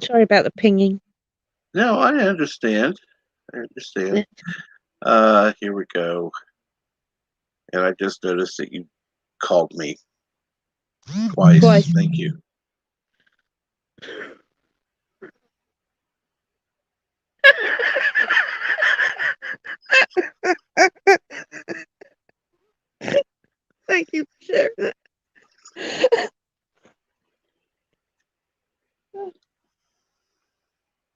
Speaker 2: Sorry about the pinging.
Speaker 1: No, I understand. I understand. Here we go. And I just noticed that you called me twice.
Speaker 2: Twice.
Speaker 1: Thank you.
Speaker 2: Thank you for sharing that.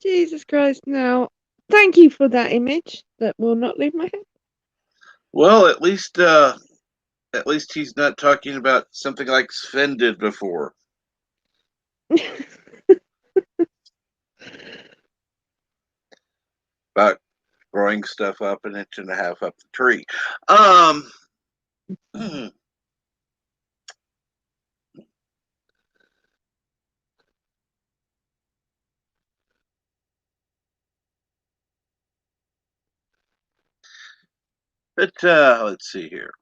Speaker 2: Jesus Christ, now. Thank you for that image that will not leave my
Speaker 1: Well, at least he's not talking about something like Sven did before.
Speaker 2: head.
Speaker 1: About growing stuff up an inch and a half up the tree. But let's see here.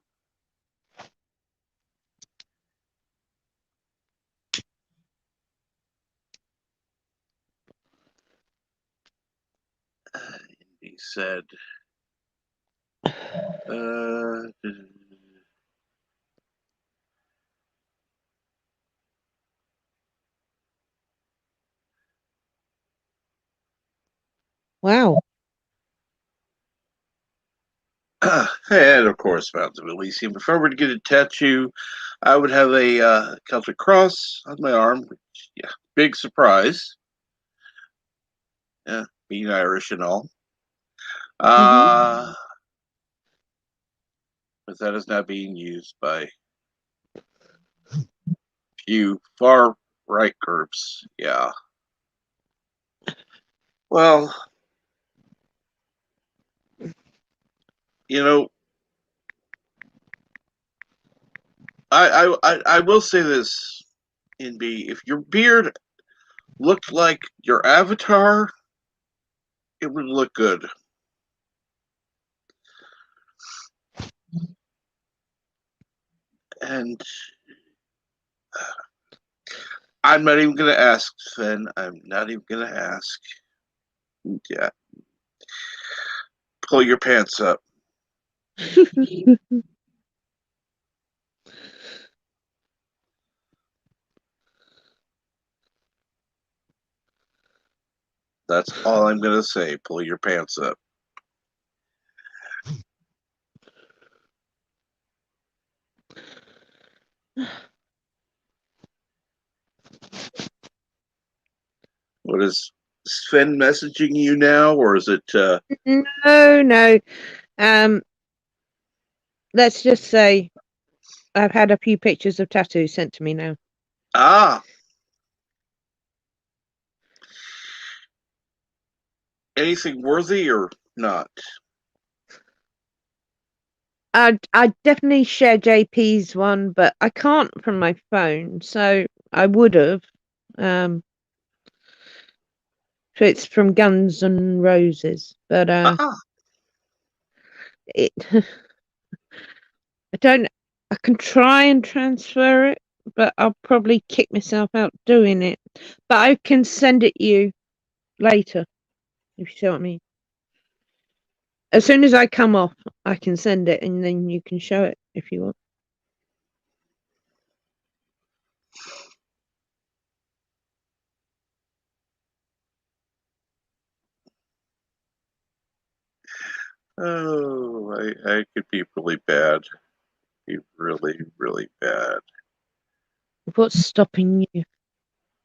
Speaker 1: He said,
Speaker 2: Wow.
Speaker 1: and of course, Fountains of Elysium. If I were to get a tattoo I would have a Celtic cross on my arm, which, yeah, big surprise. Yeah, being Irish and all.
Speaker 2: Mm-hmm.
Speaker 1: But that is not being used by few far right groups. Yeah. Well, you know, I will say this, NB, if your beard looked like your avatar, it would look good. And I'm not even going to ask, Sven. I'm not even going to ask. Yeah. Pull your pants up. That's all I'm going to say. Pull your pants up. What is Sven messaging you now, or is it?
Speaker 2: No. Let's just say I've had a few pictures of tattoos sent to me now.
Speaker 1: Ah. Anything worthy or not?
Speaker 2: I definitely share JP's one, but I can't from my phone, so I would have. So it's from Guns and Roses, but it I don't. I can try and transfer it, but I'll probably kick myself out doing it. But I can send it you later, if you see what I mean. As soon as I come off, I can send it, and then you can show it if you want.
Speaker 1: Oh, I could be really bad. Be really, really bad.
Speaker 2: What's stopping you?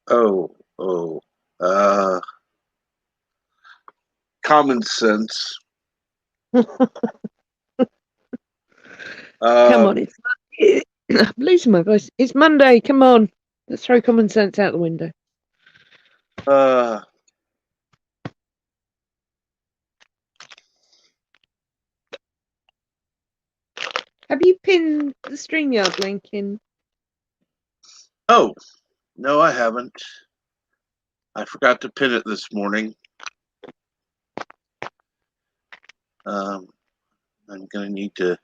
Speaker 1: Oh. Common sense.
Speaker 2: Come on, it's I'm losing my voice. It's Monday. Come on, let's throw common sense out the window. Have you pinned the StreamYard link in?
Speaker 1: Oh, no, I haven't. I forgot to pin it this morning. I'm gonna need to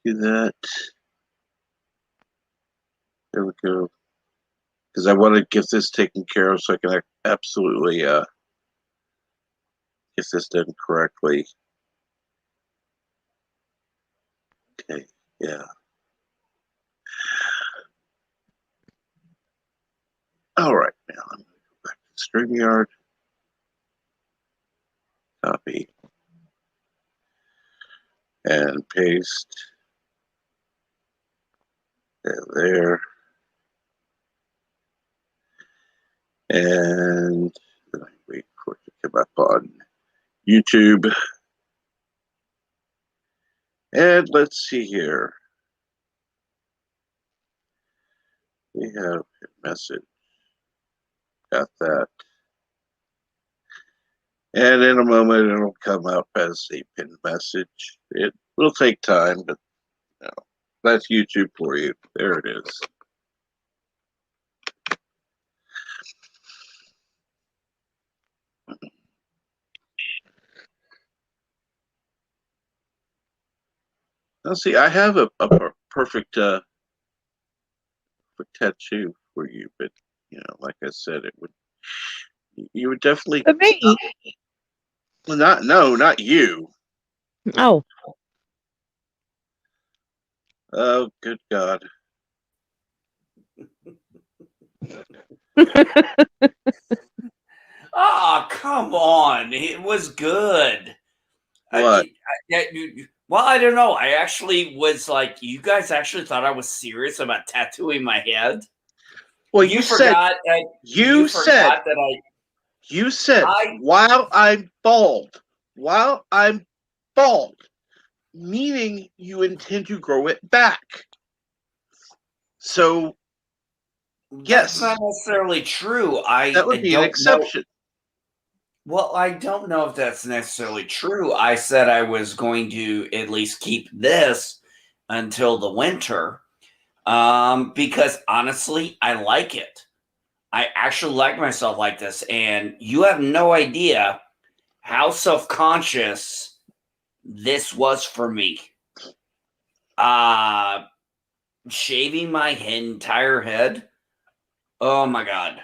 Speaker 1: do that. There we go. Because I want to get this taken care of so I can absolutely get this done correctly. Okay, yeah. All right, now I'm going to go back to StreamYard. Copy. And paste. There. And then I wait for it to come up on YouTube. And let's see here. We have a message. Got that. And in a moment, it'll come up as a pinned message. It will take time, but you know, that's YouTube for you. There it is. Now, see, I have a perfect tattoo for you, but you know, like I said, it would you would definitely
Speaker 2: For me?
Speaker 1: not you.
Speaker 2: Oh.
Speaker 1: Oh, good God.
Speaker 4: Oh, come on. It was good.
Speaker 1: What?
Speaker 4: Well, I don't know. I actually was like, you guys actually thought I was serious about tattooing my head.
Speaker 1: Well,
Speaker 4: you forgot.
Speaker 1: you
Speaker 4: forgot
Speaker 1: said
Speaker 4: that
Speaker 1: you said
Speaker 4: I
Speaker 1: while I'm bald, meaning you intend to grow it back. So
Speaker 4: That's
Speaker 1: yes,
Speaker 4: not necessarily true.
Speaker 1: that would be an
Speaker 4: don't
Speaker 1: exception.
Speaker 4: know. Well, I don't know if that's necessarily true. I said I was going to at least keep this until the winter, because honestly, I like it. I actually like myself like this, and you have no idea how self-conscious this was for me. Shaving my entire head. Oh my god,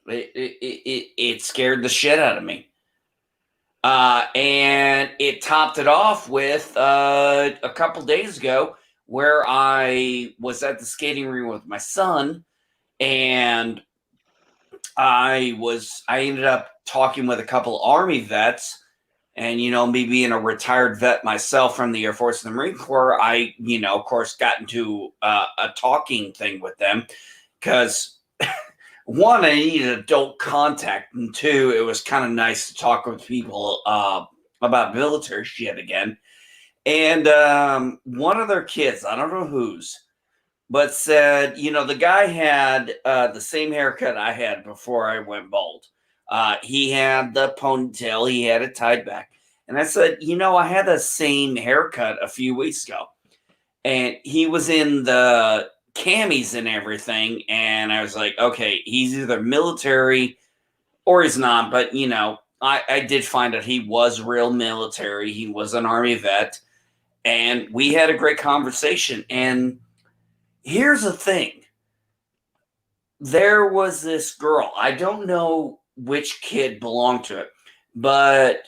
Speaker 4: it scared the shit out of me. And it topped it off with a couple days ago where I was at the skating rink with my son, and I ended up talking with a couple Army vets. And, me being a retired vet myself from the Air Force and the Marine Corps, I, of course, got into a talking thing with them because one, I needed adult contact, and two, it was kind of nice to talk with people about military shit again. And one of their kids, I don't know whose, but said, the guy had the same haircut I had before I went bald. He had the ponytail, he had it tied back. And I said, I had the same haircut a few weeks ago. And he was in the camis and everything. And I was like, okay, he's either military or he's not. But, I did find out he was real military. He was an Army vet. And we had a great conversation. And here's the thing. There was this girl. I don't know which kid belonged to it, but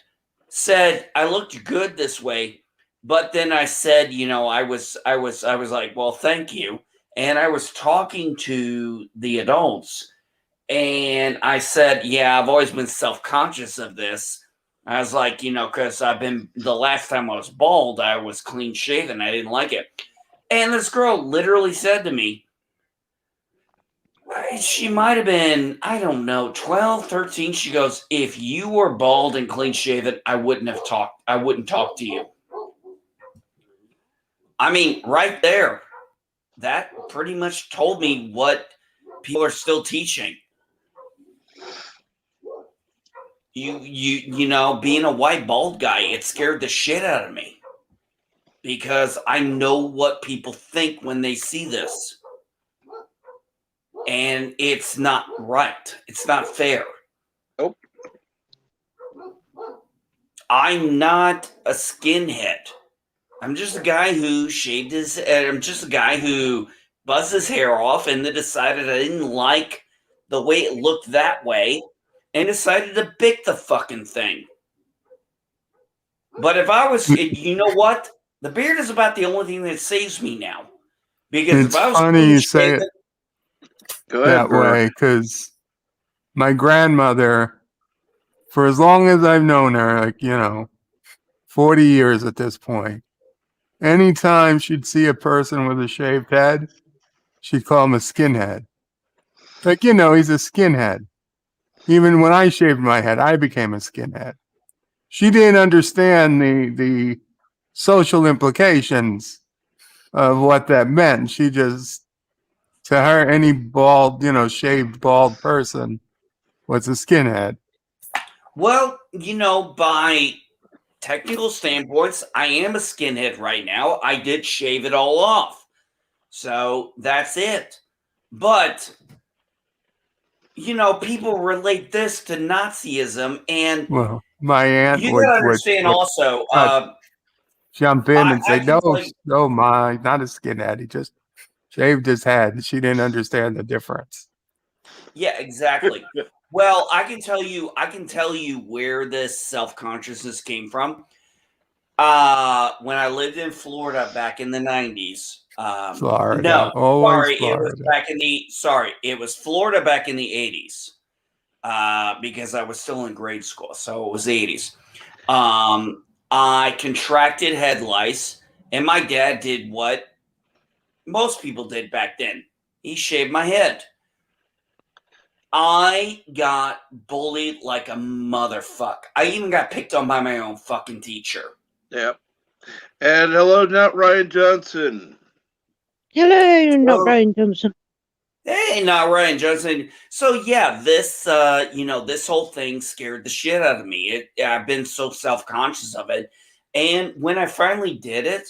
Speaker 4: said I looked good this way. But then I said, I was like, well, thank you. And I was talking to the adults, and I said, yeah, I've always been self-conscious of this. I was like, because the last time I was bald, I was clean shaven. I didn't like it. And this girl literally said to me, she might have been, I don't know, 12, 13. She goes, if you were bald and clean shaven, I wouldn't talk to you. I mean, right there, that pretty much told me what people are still teaching. Being a white bald guy, it scared the shit out of me because I know what people think when they see this. And it's not right. It's not fair.
Speaker 1: Nope.
Speaker 4: I'm not a skinhead. I'm just a guy who shaved his head. I'm just a guy who buzzed his hair off and then decided I didn't like the way it looked that way and decided to pick the fucking thing. But if I was, you know what? The beard is about the only thing that saves me now. Because
Speaker 3: It's
Speaker 4: if I was
Speaker 3: funny you say it
Speaker 1: Go ahead,
Speaker 3: that
Speaker 1: Burr.
Speaker 3: way, because my grandmother, for as long as I've known her, 40 years at this point, anytime she'd see a person with a shaved head, she'd call him a skinhead. He's a skinhead. Even when I shaved my head, I became a skinhead. She didn't understand the social implications of what that meant. She just, to her, any bald, shaved bald person was a skinhead.
Speaker 4: Well, by technical standpoints, I am a skinhead right now. I did shave it all off. So that's it. But, people relate this to Nazism. And
Speaker 3: Well, my aunt
Speaker 4: you
Speaker 3: would,
Speaker 4: got to understand also,
Speaker 3: jump in and
Speaker 4: I
Speaker 3: say,
Speaker 4: can
Speaker 3: no,
Speaker 4: tell you,
Speaker 3: no, not a skinhead. He just shaved his head. She didn't understand the difference.
Speaker 4: yeah, exactly. Well, I can tell you where this self-consciousness came from. When I lived in Florida back in the 90s.
Speaker 3: Florida.
Speaker 4: No,
Speaker 3: Always
Speaker 4: sorry,
Speaker 3: Florida.
Speaker 4: it was Florida back in the 80s. Because I was still in grade school, so it was the 80s. I contracted head lice, and my dad did what most people did back then. He shaved my head. I got bullied like a motherfucker. I even got picked on by my own fucking teacher.
Speaker 1: Yep. And hello, not Ryan Johnson.
Speaker 2: Hello, not Brian Johnson.
Speaker 4: Hey, not Ryan Johnson. So yeah, this this whole thing scared the shit out of me. I've been so self-conscious of it. And when I finally did it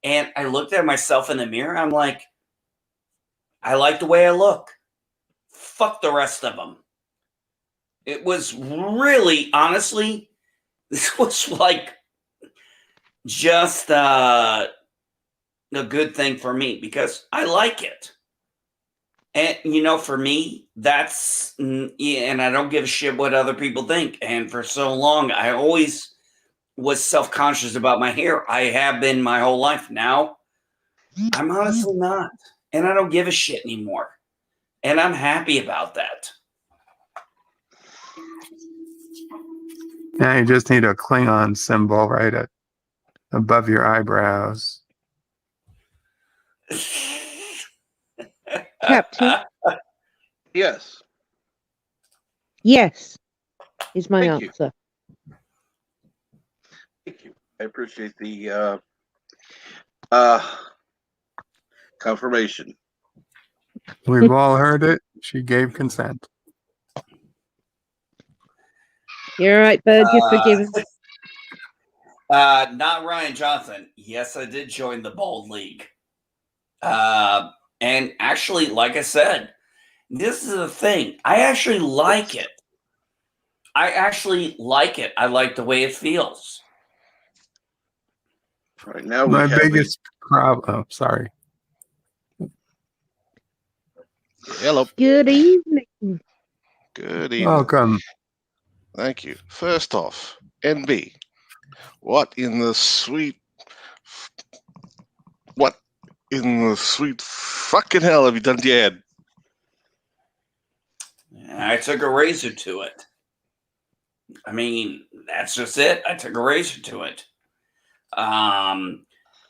Speaker 4: and I looked at myself in the mirror, I'm like, I like the way I look. Fuck the rest of them. It was really, honestly, this was like just a good thing for me because I like it. And for me, that's and I don't give a shit what other people think. And for so long, I always was self-conscious about my hair. I have been my whole life. Now, I'm honestly not. And I don't give a shit anymore. And I'm happy about that.
Speaker 3: Now you just need a Klingon symbol right above your eyebrows.
Speaker 2: Captain,
Speaker 1: Yes.
Speaker 2: yes, is my
Speaker 1: Thank you.
Speaker 2: answer.
Speaker 1: Thank you. I appreciate the confirmation.
Speaker 3: We've all heard it. She gave consent.
Speaker 2: You're right, Bird. You're forgiven.
Speaker 4: Not Ryan Johnson. Yes, I did join the Bold League. And actually, like I said, this is the thing. I actually like it. I like the way it feels.
Speaker 1: Right now, we
Speaker 3: My
Speaker 1: have
Speaker 3: biggest problem. Oh, sorry.
Speaker 5: Hello.
Speaker 2: Good evening.
Speaker 5: Good evening.
Speaker 3: Welcome.
Speaker 5: Thank you. First off, NB, what in the sweet fucking hell have you done to your head?
Speaker 4: I took a razor to it. I mean, that's just it. I took a razor to it. I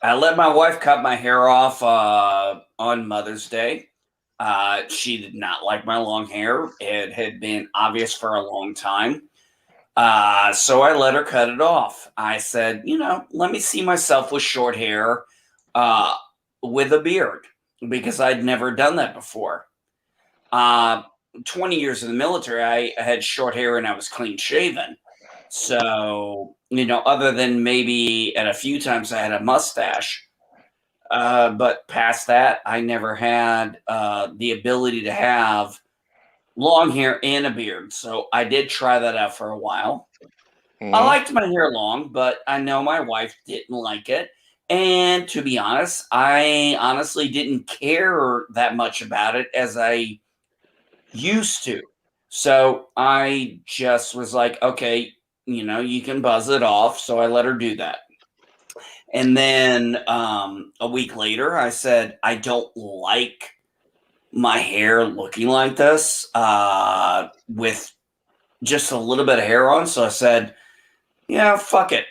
Speaker 4: let my wife cut my hair off on Mother's Day. She did not like my long hair. It had been obvious for a long time. So I let her cut it off. I said, let me see myself with short hair with a beard because I'd never done that before. 20 years in the military, I had short hair and I was clean shaven. So, other than maybe at a few times I had a mustache, but past that, I never had the ability to have long hair and a beard. So I did try that out for a while. I liked my hair long, but I know my wife didn't like it. And to be honest, I honestly didn't care that much about it as I used to. So I just was like, okay, you can buzz it off. So I let her do that. And then a week later, I said, I don't like my hair looking like this with just a little bit of hair on. So I said, yeah, fuck it.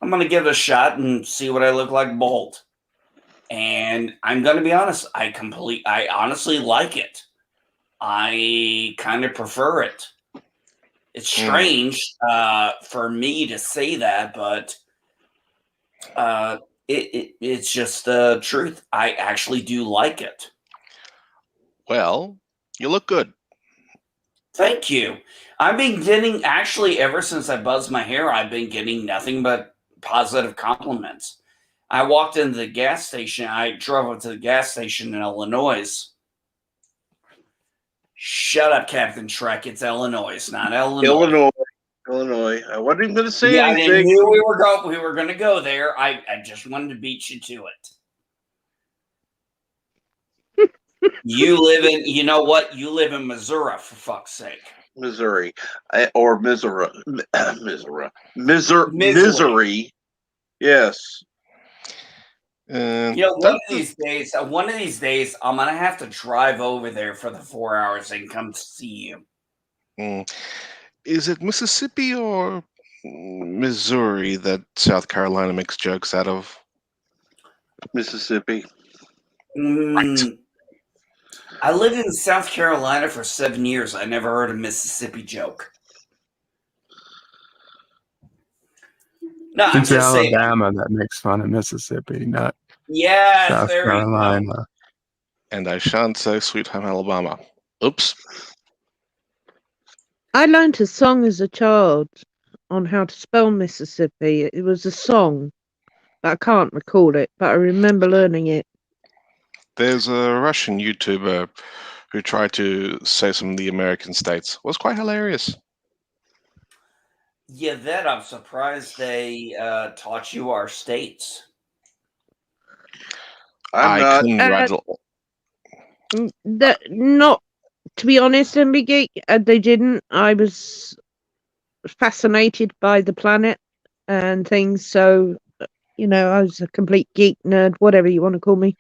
Speaker 4: I'm going to give it a shot and see what I look like bald. And I'm going to be honest, I honestly like it. I kind of prefer it. It's strange for me to say that, but it's just the truth. I actually do like it.
Speaker 5: Well, you look good.
Speaker 4: Thank you. I've been getting, actually, ever since I buzzed my hair, I've been getting nothing but positive compliments. I walked into the gas station. I drove up to the gas station in Illinois. Shut up, Captain Shrek. It's Illinois, not Illinois.
Speaker 1: Illinois. I wasn't even going to say
Speaker 4: Yeah, I
Speaker 1: anything.
Speaker 4: knew we were going to go there. I just wanted to beat you to it. You live in, you know what? You live in Missouri, for fuck's sake.
Speaker 1: Missouri. Misery. Yes.
Speaker 5: And
Speaker 4: One of these days, I'm going to have to drive over there for the 4 hours and come see you.
Speaker 5: Is it Mississippi or Missouri that South Carolina makes jokes out of?
Speaker 1: Mississippi.
Speaker 4: I lived in South Carolina for 7 years. I never heard a Mississippi joke. No, I'm
Speaker 3: It's
Speaker 4: just saying.
Speaker 3: Alabama that makes fun of Mississippi, not
Speaker 4: Yes,
Speaker 3: South
Speaker 4: there you go.
Speaker 3: Carolina.
Speaker 5: And I shan't say Sweet Home Alabama. Oops.
Speaker 2: I learned a song as a child on how to spell Mississippi. It was a song, but I can't recall it, but I remember learning it.
Speaker 5: There's a Russian YouTuber who tried to say some of the American states. It was quite hilarious.
Speaker 4: Yeah, that I'm surprised they taught you our states.
Speaker 1: I'm not.
Speaker 5: couldn't write
Speaker 2: Not, to be honest, MB Geek, they didn't. I was fascinated by the planet and things, so I was a complete geek nerd, whatever you want to call me,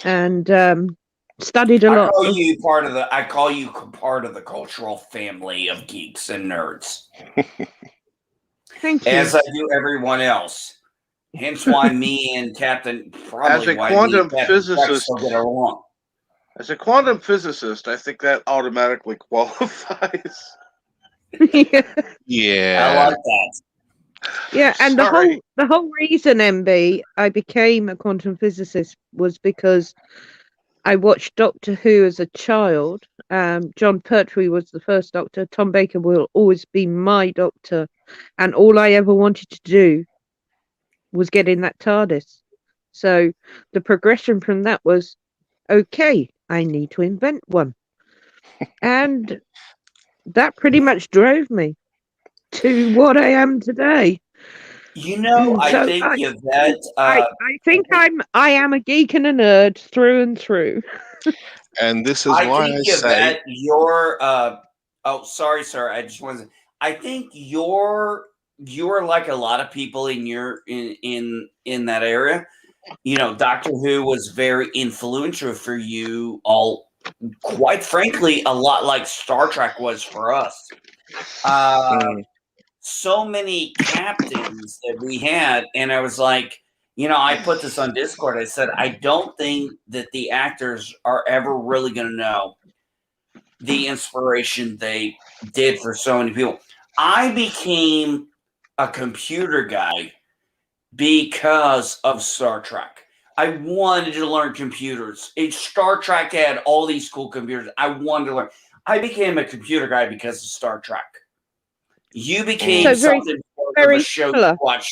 Speaker 2: and studied a lot.
Speaker 4: I call you part of the cultural family of geeks and nerds.
Speaker 2: Thank you.
Speaker 4: As I do everyone else. Hence why me and Captain
Speaker 1: As a quantum physicist,
Speaker 4: still get along.
Speaker 1: As a quantum physicist, I think that automatically qualifies.
Speaker 5: Yeah.
Speaker 4: I like that.
Speaker 2: Yeah, and
Speaker 1: Sorry.
Speaker 2: the whole reason, MB, I became a quantum physicist was because I watched Doctor Who as a child. John Pertwee was the first Doctor. Tom Baker will always be my Doctor, and all I ever wanted to do was get in that TARDIS. So the progression from that was, okay, I need to invent one, and that pretty much drove me to what I am today.
Speaker 4: I think
Speaker 2: I am a geek and a nerd through and through.
Speaker 5: And this is why I say
Speaker 4: you're sorry, sir. I just wanted to, I think you're like a lot of people in that area. Doctor Who was very influential for you all, quite frankly, a lot like Star Trek was for us. So many captains that we had, and I was like, I put this on Discord. I said, I don't think that the actors are ever really going to know the inspiration they did for so many people. I became a computer guy because of Star Trek. I wanted to learn computers. Star Trek had all these cool computers. I wanted to learn. I became a computer guy because of Star Trek. You became something of a show to watch.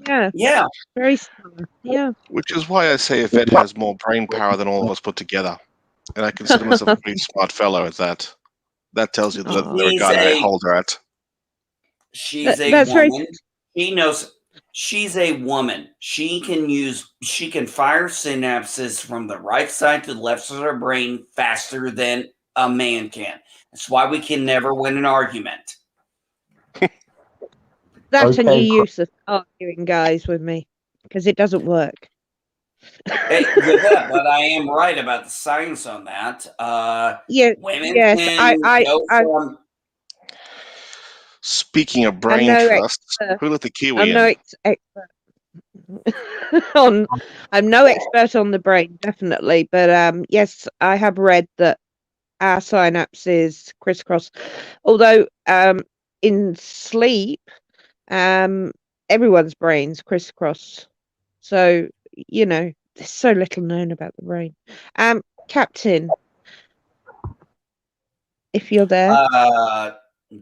Speaker 2: Yeah, very similar. Yeah,
Speaker 5: which is why I say if Ed has more brain power than all of us put together, and I consider myself a pretty smart fellow at that. That tells you the regard I hold her at.
Speaker 4: She's a woman. She knows. She's a woman. She can fire synapses from the right side to the left side of her brain faster than a man can. That's why we can never win an argument.
Speaker 2: That's a new use of arguing, guys, with me, because it doesn't work.
Speaker 4: Yeah, but I am right about the science on that. Women can
Speaker 5: Speaking of brain trust, who let the Kiwi in?
Speaker 2: I'm no expert on the brain, definitely, but yes, I have read that our synapses crisscross. Although in sleep, everyone's brains crisscross. So there's so little known about the brain. Captain, if you're there.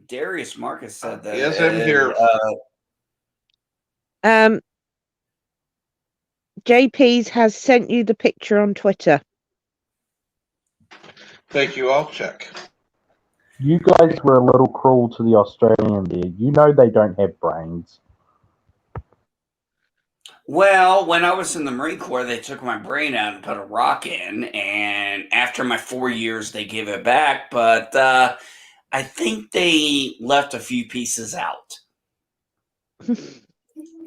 Speaker 4: Darius Marcus said that.
Speaker 1: Yes, I'm here.
Speaker 2: JP's has sent you the picture on Twitter.
Speaker 1: Thank you. I'll check.
Speaker 6: You guys were a little cruel to the Australian there. You know they don't have brains.
Speaker 4: Well, when I was in the Marine Corps, they took my brain out and put a rock in, and after my 4 years, they gave it back. But I think they left a few pieces out.
Speaker 3: You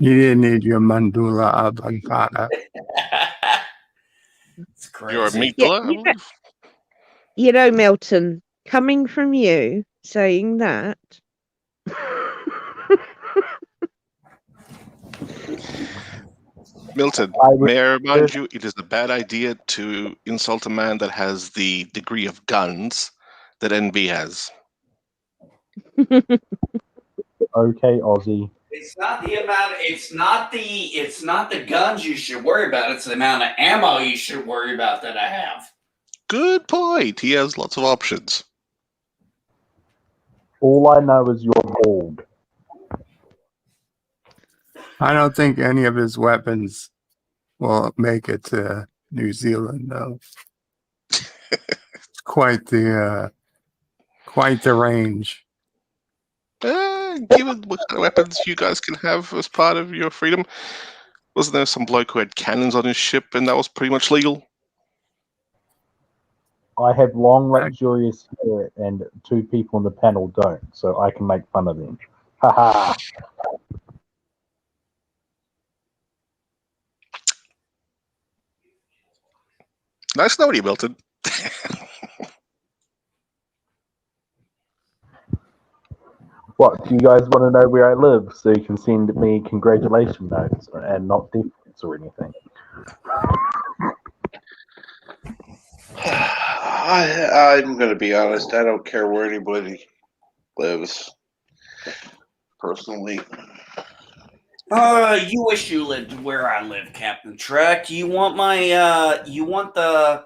Speaker 3: didn't need your mandula oblongata.
Speaker 4: It's crazy.
Speaker 5: Your amygdala?
Speaker 2: Milton, coming from you saying that.
Speaker 5: Milton,
Speaker 6: I would-
Speaker 5: may I remind you, it is a bad idea to insult a man that has the degree of guns that NB has.
Speaker 6: Okay, Aussie.
Speaker 4: It's not the amount. It's not the guns you should worry about. It's the amount of ammo you should worry about that I have.
Speaker 5: Good point. He has lots of options.
Speaker 6: All I know is you're bald.
Speaker 3: I don't think any of his weapons will make it to New Zealand, though. It's quite the range.
Speaker 5: Given what kind of weapons you guys can have as part of your freedom, wasn't there some bloke who had cannons on his ship and that was pretty much legal?
Speaker 6: I have long, luxurious hair, and 2 people on the panel don't, so I can make fun of them. Haha.
Speaker 5: Nice knowing you, Milton.
Speaker 6: What, do you guys want to know where I live so you can send me congratulation notes and not death threats or anything?
Speaker 1: I'm going to be honest. I don't care where anybody lives. Personally.
Speaker 4: You wish you lived where I live, Captain Trek. You want my you want the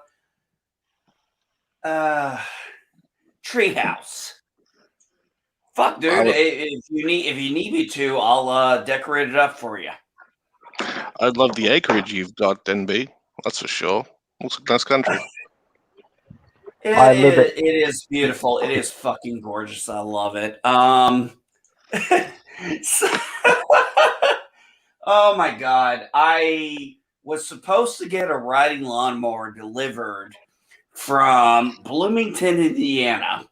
Speaker 4: treehouse. Fuck, dude. If you need me to, I'll decorate it up for you.
Speaker 5: I'd love the acreage you've got, NB. That's for sure. Looks like a nice country.
Speaker 4: It is beautiful. It is fucking gorgeous. I love it. Oh my god. I was supposed to get a riding lawnmower delivered from Bloomington, Indiana.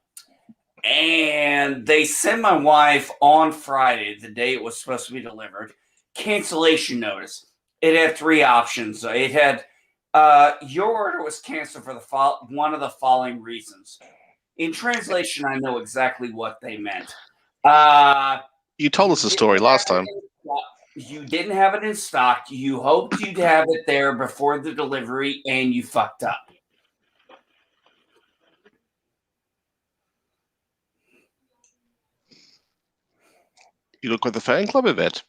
Speaker 4: And they sent my wife on Friday, the day it was supposed to be delivered, cancellation notice. It had 3 options. It had your order was canceled for one of the following reasons. In translation, I know exactly what they meant.
Speaker 5: You told us the story last time.
Speaker 4: You didn't have it in stock. You hoped you'd have it there before the delivery, and you fucked up.
Speaker 5: You look like the fan club event.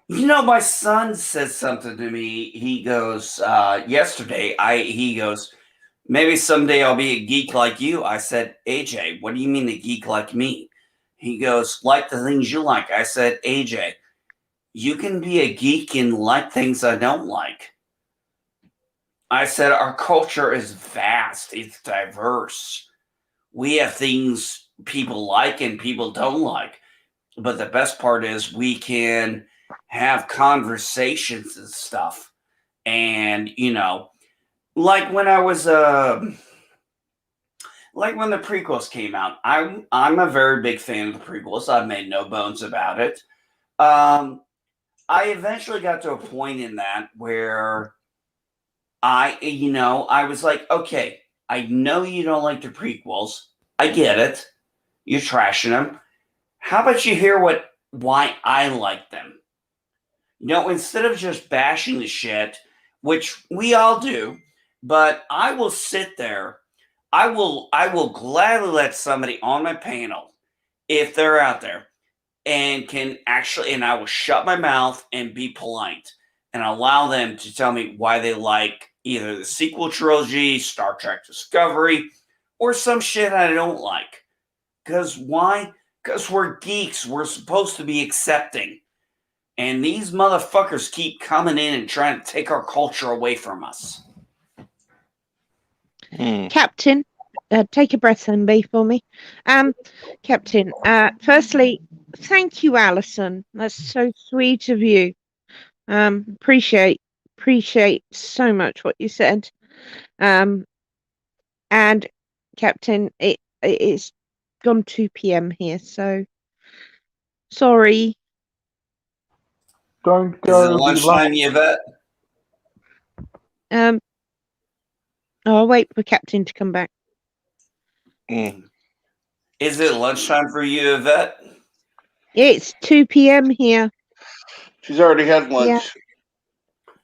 Speaker 4: You know, my son said something to me. He goes, yesterday, he goes, maybe someday I'll be a geek like you. I said, AJ, what do you mean a geek like me? He goes, like the things you like. I said, AJ, you can be a geek and like things I don't like. I said, our culture is vast. It's diverse. We have things people like and people don't like. But the best part is we can have conversations and stuff. And, you know, like when I was like when the prequels came out, I'm a very big fan of the prequels. I've made no bones about it. I eventually got to a point in that where I was like, okay, I know you don't like the prequels. I get it. You're trashing them. How about you hear why I like them? You know, instead of just bashing the shit, which we all do, but I will sit there. I will gladly let somebody on my panel, if they're out there, and I will shut my mouth and be polite and allow them to tell me why they like either the sequel trilogy, Star Trek Discovery, or some shit I don't like. Because why? Because we're geeks. We're supposed to be accepting. And these motherfuckers keep coming in and trying to take our culture away from us.
Speaker 2: Captain, take a breath, MB, for me. Captain, firstly, thank you, Alison. That's so sweet of you. Appreciate so much what you said. And Captain, it's gone 2 p.m. here, so sorry.
Speaker 6: Don't
Speaker 4: Is
Speaker 6: go.
Speaker 4: it lunchtime, Yvette?
Speaker 2: I'll wait for Captain to come back.
Speaker 4: Is it lunchtime for you, Yvette?
Speaker 2: It's 2 p.m. here.
Speaker 1: She's already had lunch.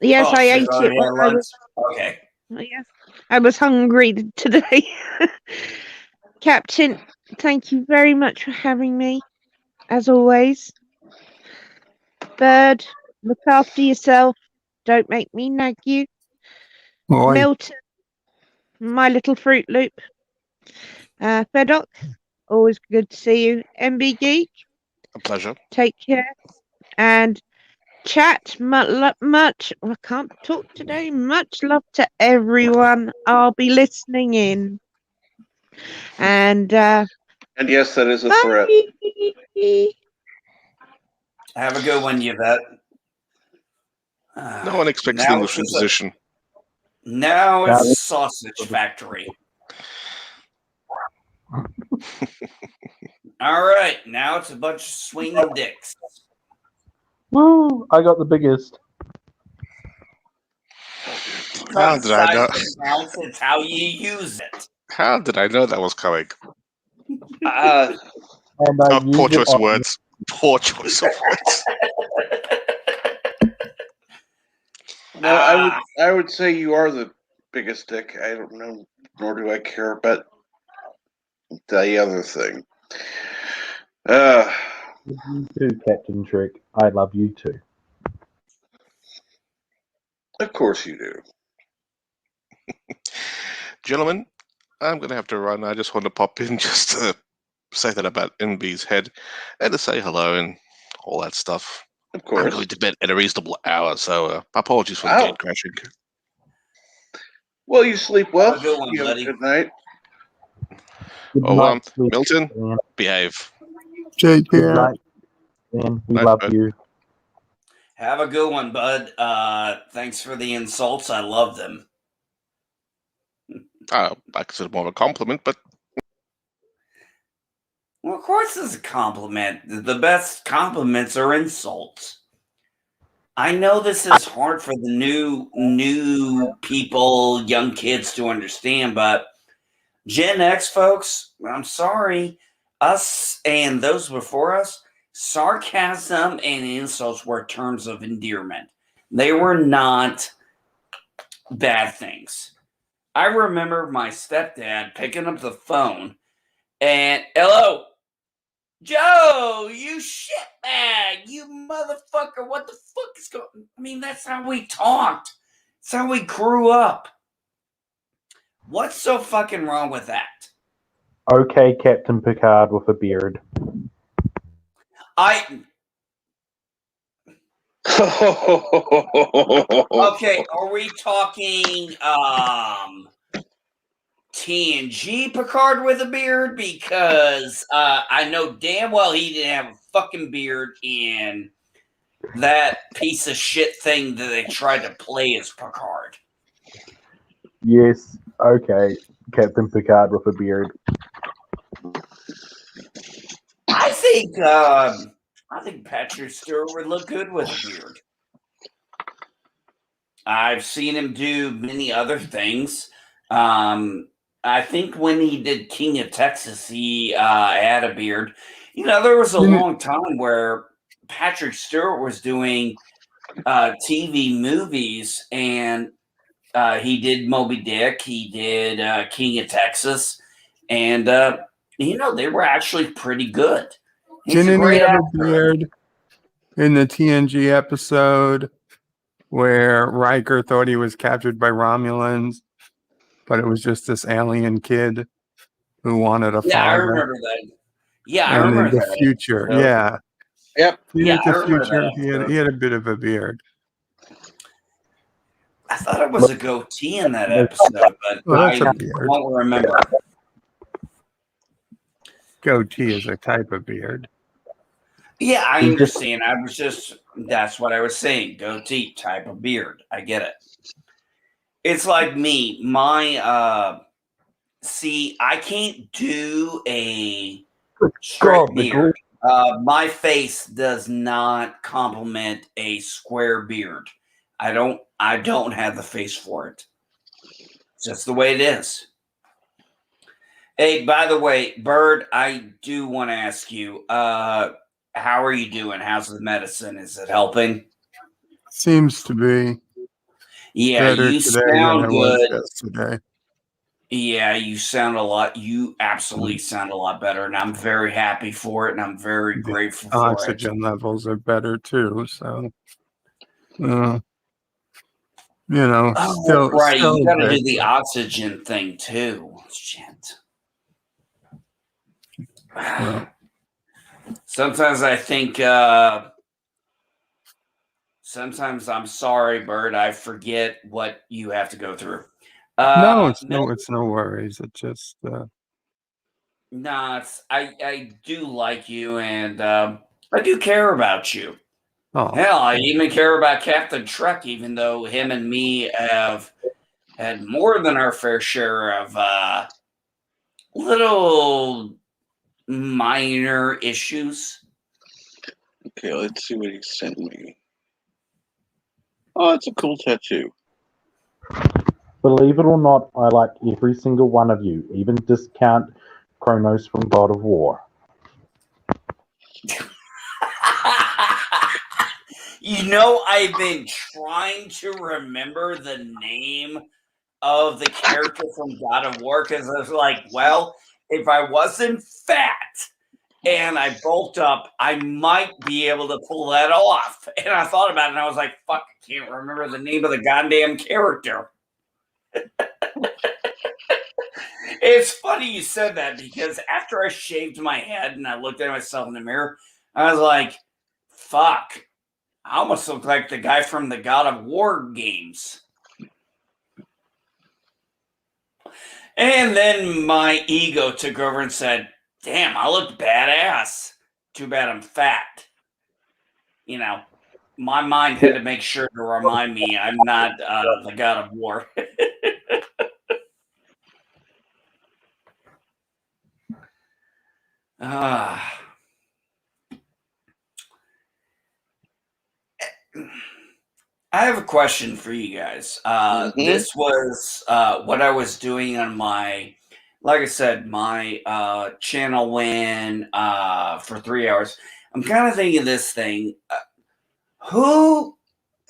Speaker 2: Yes,
Speaker 4: Oh,
Speaker 2: I
Speaker 4: she's
Speaker 2: ate
Speaker 4: already
Speaker 2: it
Speaker 4: had
Speaker 2: while I
Speaker 4: lunch?
Speaker 2: was.
Speaker 4: Okay.
Speaker 2: Yes, I was hungry today. Captain, thank you very much for having me, as always. Bird, look after yourself. Don't make me nag you.
Speaker 3: Oi.
Speaker 2: Milton, my little Fruit Loop. Fedoc, always good to see you. MB Geek,
Speaker 5: A pleasure.
Speaker 2: take care. And chat, much, I can't talk today. Much love to everyone. I'll be listening in. And
Speaker 1: And yes, that is a
Speaker 2: bye.
Speaker 1: threat.
Speaker 4: Have a good one, Yvette.
Speaker 5: No one expects an
Speaker 4: Now
Speaker 5: English
Speaker 4: it's a-
Speaker 5: imposition.
Speaker 4: Now it's a sausage factory. All right, now it's a bunch of swinging dicks.
Speaker 6: Woo! I got the biggest.
Speaker 5: How
Speaker 4: Not
Speaker 5: did I know?
Speaker 4: size that counts, it's how you use it.
Speaker 5: How did I know that was coming?
Speaker 1: Uh,
Speaker 6: And I
Speaker 5: Oh,
Speaker 6: use
Speaker 5: poor
Speaker 6: it
Speaker 5: choice of
Speaker 6: on-
Speaker 5: words. Poor choice of words.
Speaker 1: no, I would say you are the biggest dick. I don't know, nor do I care about the other thing.
Speaker 6: You too, Captain Trick. I love you too.
Speaker 1: Of course you do.
Speaker 5: Gentlemen, I'm going to have to run. I just want to pop in just to say that about NB's head and to say hello and all that stuff.
Speaker 1: Of
Speaker 5: I'm
Speaker 1: course.
Speaker 5: going to bed at a reasonable hour, so apologies for the
Speaker 1: Wow.
Speaker 5: gate crashing.
Speaker 1: Well, you sleep well.
Speaker 4: Have a good one,
Speaker 1: You have a
Speaker 4: buddy.
Speaker 1: good night.
Speaker 6: Good
Speaker 5: Oh,
Speaker 6: night, sweet
Speaker 5: Milton,
Speaker 6: man.
Speaker 5: behave.
Speaker 3: Take
Speaker 6: Good
Speaker 3: care.
Speaker 6: night, man. We
Speaker 5: Night,
Speaker 6: love
Speaker 5: bud.
Speaker 6: you.
Speaker 4: Have a good one, bud. Thanks for the insults. I love them.
Speaker 5: I consider more of a compliment, but
Speaker 4: Well, of course it's a compliment. The best compliments are insults. I know this is hard for the new people, young kids to understand, but Gen X folks, I'm sorry, us and those before us, sarcasm and insults were terms of endearment. They were not bad things. I remember my stepdad picking up the phone and, hello, Joe, you shitbag, you motherfucker, what the fuck is going on? I mean, that's how we talked. That's how we grew up. What's so fucking wrong with that?
Speaker 6: Okay, Captain Picard with a beard.
Speaker 4: Okay, are we talking TNG Picard with a beard? Because I know damn well he didn't have a fucking beard in that piece of shit thing that they tried to play as Picard.
Speaker 6: Yes, okay, Captain Picard with a beard.
Speaker 4: I think Patrick Stewart would look good with a beard. I've seen him do many other things. I think when he did King of Texas, he had a beard. You know, there was a long time where Patrick Stewart was doing TV movies, and he did Moby Dick, he did King of Texas, and you know, they were actually pretty good. He's a
Speaker 3: Didn't he
Speaker 4: great
Speaker 3: have a
Speaker 4: actor.
Speaker 3: beard in the TNG episode where Riker thought he was captured by Romulans, but it was just this alien kid who wanted a
Speaker 4: Yeah, I
Speaker 3: father?
Speaker 4: remember that. Yeah, I
Speaker 3: And in
Speaker 4: remember
Speaker 3: the
Speaker 4: that.
Speaker 3: future,
Speaker 4: episode.
Speaker 3: yeah.
Speaker 1: Yep.
Speaker 4: Yeah,
Speaker 3: In
Speaker 4: I
Speaker 3: the
Speaker 4: remember
Speaker 3: future,
Speaker 4: that
Speaker 3: he had a bit of a beard.
Speaker 4: I thought it was a goatee in that episode, but
Speaker 3: Well, that's
Speaker 4: I
Speaker 3: a beard.
Speaker 4: won't remember.
Speaker 3: Goatee is a type of beard.
Speaker 4: Yeah, I
Speaker 6: He just-
Speaker 4: understand. That's what I was saying. Goatee type of beard. I get it. It's like me. See, I can't do a straight
Speaker 6: God,
Speaker 4: beard. My face does not complement a square beard. I don't have the face for it. It's just the way it is. Hey, by the way, Bird, I do want to ask you, how are you doing? How's the medicine? Is it helping?
Speaker 3: Seems to be
Speaker 4: Yeah,
Speaker 3: better
Speaker 4: you
Speaker 3: today than
Speaker 4: sound
Speaker 3: it was
Speaker 4: good.
Speaker 3: yesterday.
Speaker 4: Yeah, you sound a lot. You absolutely sound a lot better, and I'm very happy for it, and I'm very
Speaker 3: The
Speaker 4: grateful for it.
Speaker 3: oxygen levels are better too. So, you know,
Speaker 4: Oh, right.
Speaker 3: still
Speaker 4: You
Speaker 3: a
Speaker 4: got to
Speaker 3: bit.
Speaker 4: do the oxygen thing too. Shit.
Speaker 3: Well,
Speaker 4: Sometimes I think. Sometimes I'm sorry, Bird. I forget what you have to go through.
Speaker 3: no,
Speaker 4: Mil-
Speaker 3: it's no worries. It just,
Speaker 4: Nah, I do like you, and I do care about you.
Speaker 3: oh,
Speaker 4: Hell, I even care about Captain Truck, even though him and me have had more than our fair share of little minor issues.
Speaker 1: Okay, let's see what he sent me. Oh, it's a cool tattoo.
Speaker 6: Believe it or not, I like every single one of you, even discount Kronos from God of War.
Speaker 4: You know, I've been trying to remember the name of the character from God of War because I was like, well, if I wasn't fat and I bulked up, I might be able to pull that off. And I thought about it and I was like, fuck, I can't remember the name of the goddamn character. It's funny you said that because after I shaved my head and I looked at myself in the mirror, I was like, fuck, I almost look like the guy from the God of War games. And then my ego took over and said, damn, I look badass. Too bad I'm fat. You know, my mind had to make sure to remind me I'm not the God of War. Ah. I have a question for you guys. This was what I was doing on my, like I said, my channel when for 3 hours. I'm kind of thinking this thing.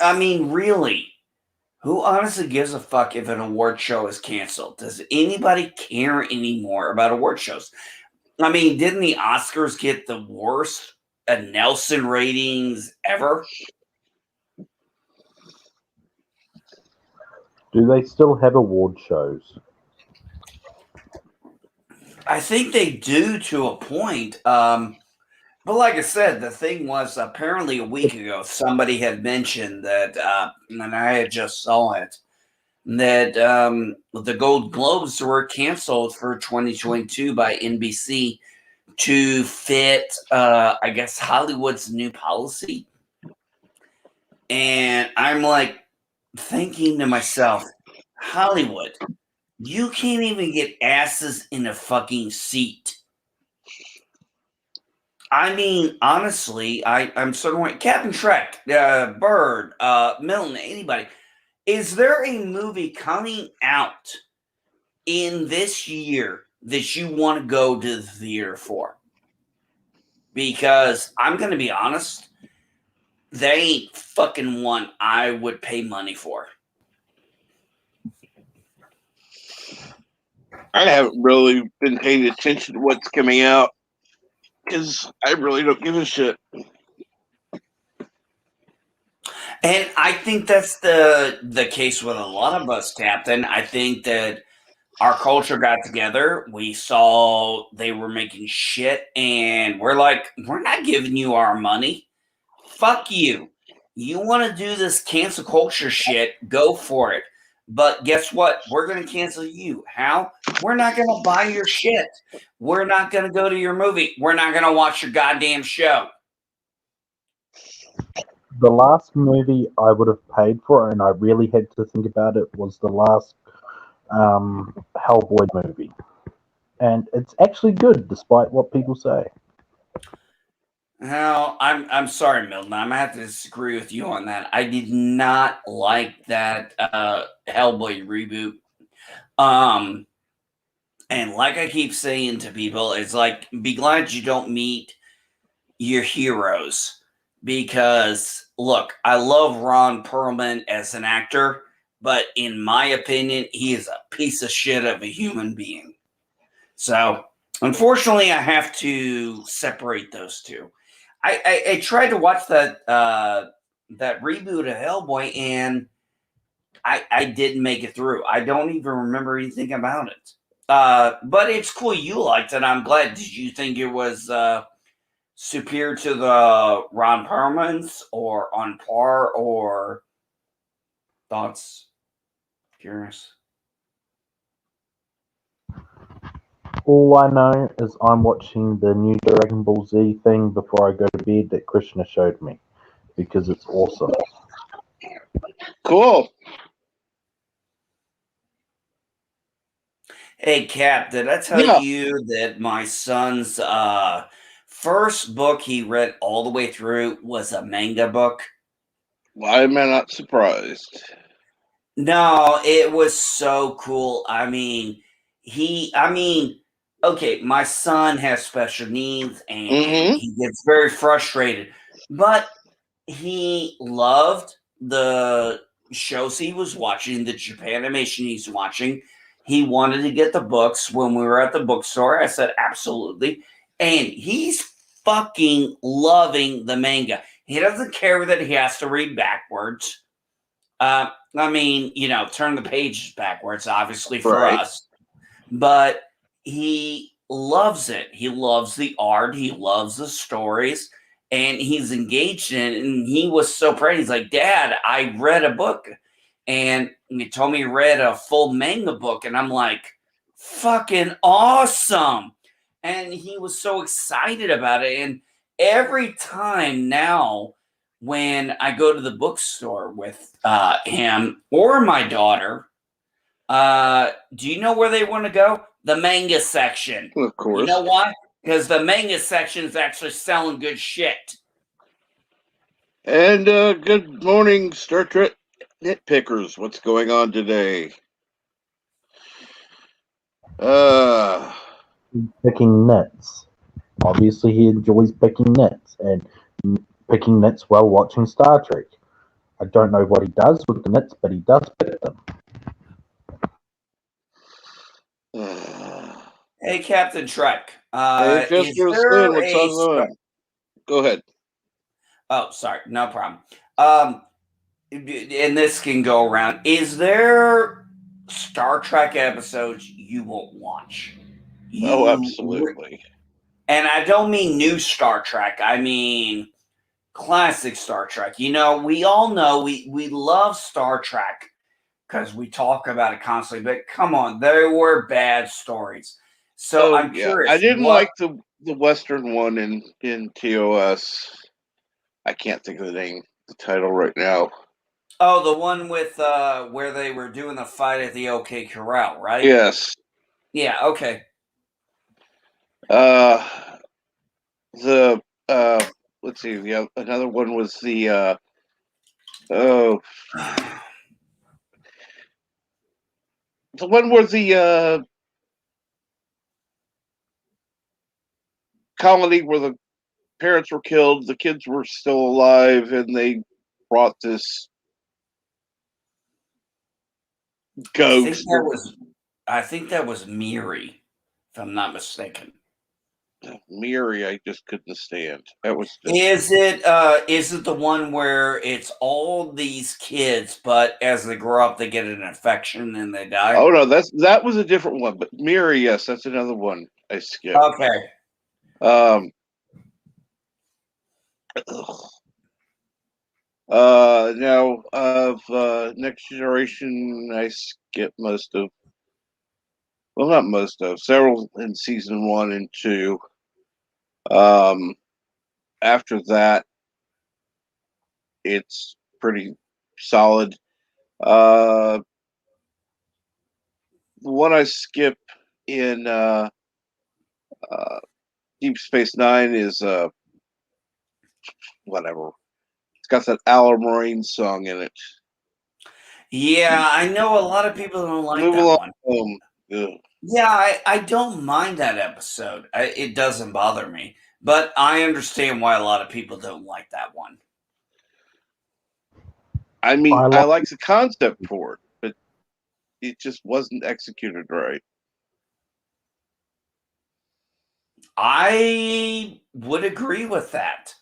Speaker 4: Really, who honestly gives a fuck if an award show is canceled? Does anybody care anymore about award shows? I mean, didn't the Oscars get the worst Nelson ratings ever?
Speaker 6: Do they still have award shows?
Speaker 4: I think they do to a point. But like I said, the thing was apparently a week ago, somebody had mentioned that, and I had just saw it, that the Gold Globes were canceled for 2022 by NBC to fit, I guess, Hollywood's new policy. And I'm like thinking to myself, Hollywood, you can't even get asses in a fucking seat. I mean, honestly, I'm sort of like Captain Trek, Bird, Milton, anybody. Is there a movie coming out in this year that you want to go to the theater for? Because I'm going to be honest, they ain't fucking one I would pay money for.
Speaker 1: I haven't really been paying attention to what's coming out because I really don't give a shit.
Speaker 4: And I think that's the case with a lot of us, Captain. I think that our culture got together. We saw they were making shit, and we're like, we're not giving you our money. Fuck you. You want to do this cancel culture shit? Go for it. But guess what? We're going to cancel you. How? We're not going to buy your shit. We're not going to go to your movie. We're not going to watch your goddamn show.
Speaker 6: The last movie I would have paid for, and I really had to think about it, was the last Hellboy movie. And it's actually good, despite what people say.
Speaker 4: Well, I'm sorry, Milton. I'm gonna have to disagree with you on that. I did not like that Hellboy reboot. And like I keep saying to people, it's like be glad you don't meet your heroes. Because, look, I love Ron Perlman as an actor, but in my opinion, he is a piece of shit of a human being. So, unfortunately, I have to separate those two. I tried to watch that reboot of Hellboy, and I didn't make it through. I don't even remember anything about it. But it's cool you liked it. I'm glad. Did you think it was superior to the Ron Perlman's, or on par, or thoughts? Curious.
Speaker 6: All I know is I'm watching the new Dragon Ball Z thing before I go to bed that Krishna showed me because it's awesome.
Speaker 1: Cool.
Speaker 4: Hey, Cap, did I tell
Speaker 1: Yeah.
Speaker 4: you that my son's first book he read all the way through was a manga book?
Speaker 1: Why am I not surprised?
Speaker 4: No, it was so cool. Okay, my son has special needs and
Speaker 1: Mm-hmm.
Speaker 4: he gets very frustrated, but he loved the shows he was watching, the Japan animation he's watching. He wanted to get the books when we were at the bookstore. I said, absolutely. And he's fucking loving the manga. He doesn't care that he has to read backwards. Turn the pages backwards, obviously, for
Speaker 1: Right.
Speaker 4: us. But he loves it. He loves the art. He loves the stories. And he's engaged in it. And he was so proud. He's like, Dad, I read a book. And he told me he read a full manga book. And I'm like, fucking awesome. And he was so excited about it. And every time now, when I go to the bookstore with him or my daughter, do you know where they want to go? The manga section.
Speaker 1: Of course.
Speaker 4: You know why? Because the manga section is actually selling good shit.
Speaker 1: And good morning, Star Trek nitpickers. What's going on today?
Speaker 6: Picking nits. Obviously, he enjoys picking nits and picking nits while watching Star Trek. I don't know what he does with the nits, but he does pick them.
Speaker 4: Hey, Captain Trek.
Speaker 1: Hey, just
Speaker 4: Is
Speaker 1: was
Speaker 4: there
Speaker 1: saying what's
Speaker 4: a
Speaker 1: on. Go ahead.
Speaker 4: Oh, sorry, no problem. And this can go around. Is there Star Trek episodes you won't watch?
Speaker 1: Oh, absolutely.
Speaker 4: And I don't mean new Star Trek. I mean classic Star Trek. You know, we all know we love Star Trek because we talk about it constantly. But come on, there were bad stories. So I'm curious.
Speaker 1: I didn't like the Western one in TOS. I can't think of the title right now.
Speaker 4: Oh, the one with where they were doing the fight at the OK Corral, right?
Speaker 1: Yes.
Speaker 4: Yeah. Okay.
Speaker 1: The let's see. Yeah, another one was the the one where the colony where the parents were killed, the kids were still alive, and they brought this ghost.
Speaker 4: I think that was Miri, if I'm not mistaken.
Speaker 1: Miri, I just couldn't stand. That was just...
Speaker 4: Is it the one where it's all these kids, but as they grow up, they get an infection and they die?
Speaker 1: Oh no, that was a different one. But Miri, yes, that's another one I skipped.
Speaker 4: Okay.
Speaker 1: Now of Next Generation, I skipped most of. Well, not most of. Several in season 1 and 2. After that, it's pretty solid. The one I skip in Deep Space Nine is whatever. It's got that Alan Marine song in it.
Speaker 4: Yeah, I know a lot of people don't like
Speaker 1: Move
Speaker 4: that
Speaker 1: along.
Speaker 4: one. Yeah, I don't mind that episode. It doesn't bother me. But I understand why a lot of people don't like that one.
Speaker 1: I mean,
Speaker 6: I
Speaker 1: I
Speaker 6: like-
Speaker 1: like the concept for it, but it just wasn't executed right.
Speaker 4: I would agree with that.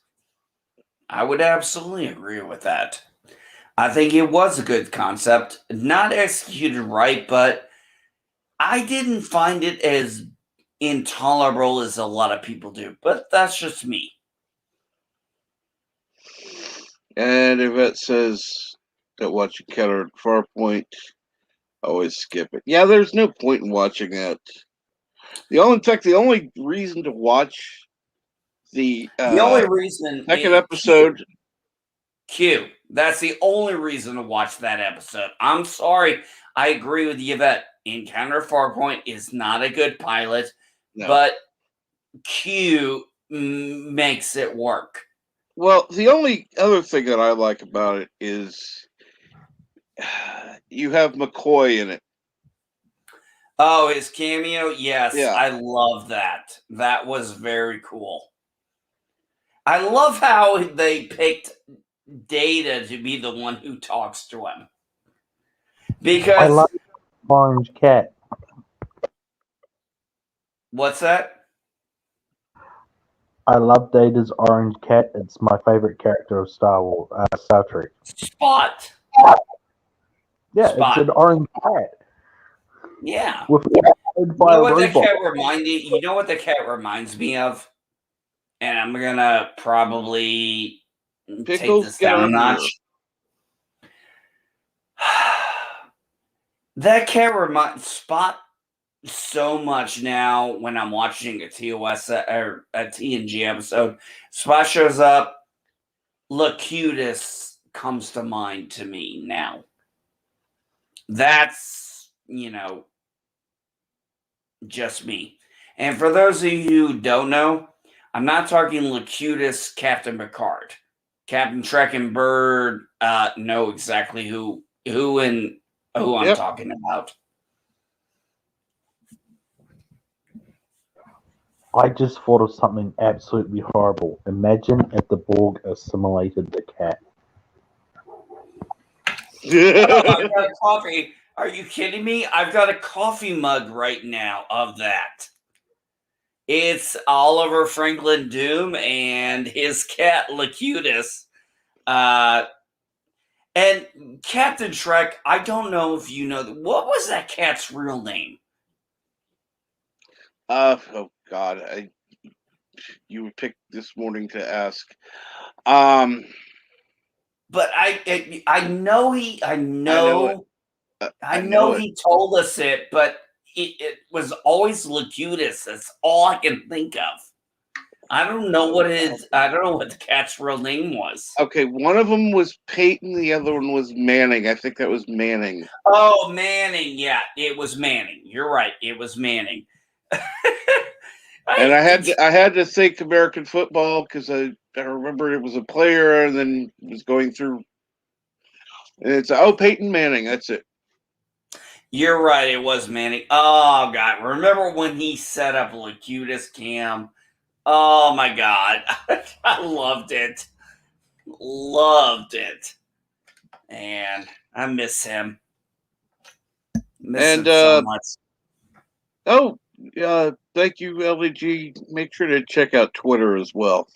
Speaker 4: I would absolutely agree with that. I think it was a good concept, not executed right, but I didn't find it as intolerable as a lot of people do. But that's just me.
Speaker 1: And Yvette says that watching Keller at Farpoint, always skip it. Yeah, there's no point in watching that. The only reason to watch the
Speaker 4: The only reason
Speaker 1: second episode.
Speaker 4: Q. That's the only reason to watch that episode. I'm sorry. I agree with Yvette. Encounter Farpoint is not a good pilot,
Speaker 1: No.
Speaker 4: but Q makes it work.
Speaker 1: Well, the only other thing that I like about it is you have McCoy in it.
Speaker 4: Oh, his cameo? Yes,
Speaker 1: Yeah.
Speaker 4: I love that. That was very cool. I love how they picked Data to be the one who talks to him. Because
Speaker 6: I love Orange Cat.
Speaker 4: what's that?
Speaker 6: I love Data's Orange Cat. It's my favorite character of Star Trek.
Speaker 4: Spot.
Speaker 6: Yeah,
Speaker 4: Spot.
Speaker 6: it's an orange cat.
Speaker 4: Yeah.
Speaker 6: With
Speaker 4: You
Speaker 6: by
Speaker 4: know
Speaker 6: a
Speaker 4: what that
Speaker 6: robot.
Speaker 4: cat You know what the cat reminds me of? And I'm gonna probably take
Speaker 1: Pickles,
Speaker 4: this
Speaker 1: get
Speaker 4: down a
Speaker 1: on
Speaker 4: notch. That cat reminds Spot so much now when I'm watching a TOS or a TNG episode. Spot shows up. Locutus comes to mind to me now. That's, just me. And for those of you who don't know, I'm not talking Locutus Captain Picard. Captain Trek and Bird know exactly who I'm
Speaker 1: Yep.
Speaker 4: talking about.
Speaker 6: I just thought of something absolutely horrible. Imagine if the Borg assimilated the cat.
Speaker 4: Oh, I've got a coffee. Are you kidding me? I've got a coffee mug right now of that. It's Oliver Franklin Doom and his cat Locutus. And Captain Trek, I don't know if you know, what was that cat's real name?
Speaker 1: Oh God, you were picked this morning to ask.
Speaker 4: But I know he told us it, but it was always Locutus. That's all I can think of. I don't know what the cat's real name was.
Speaker 1: Okay, one of them was Peyton, the other one was Manning. I think that was Manning.
Speaker 4: Oh, Manning. Yeah, it was Manning. You're right. It was Manning.
Speaker 1: And I had to think American football because I remember it was a player and then was going through. And it's Peyton Manning. That's it.
Speaker 4: You're right. It was Manning. Oh God! Remember when he set up Locutus Cam? Oh my God! I loved it. Loved it. And I miss him. Miss him so much.
Speaker 1: Oh, thank you, LDG. Make sure to check out Twitter as well.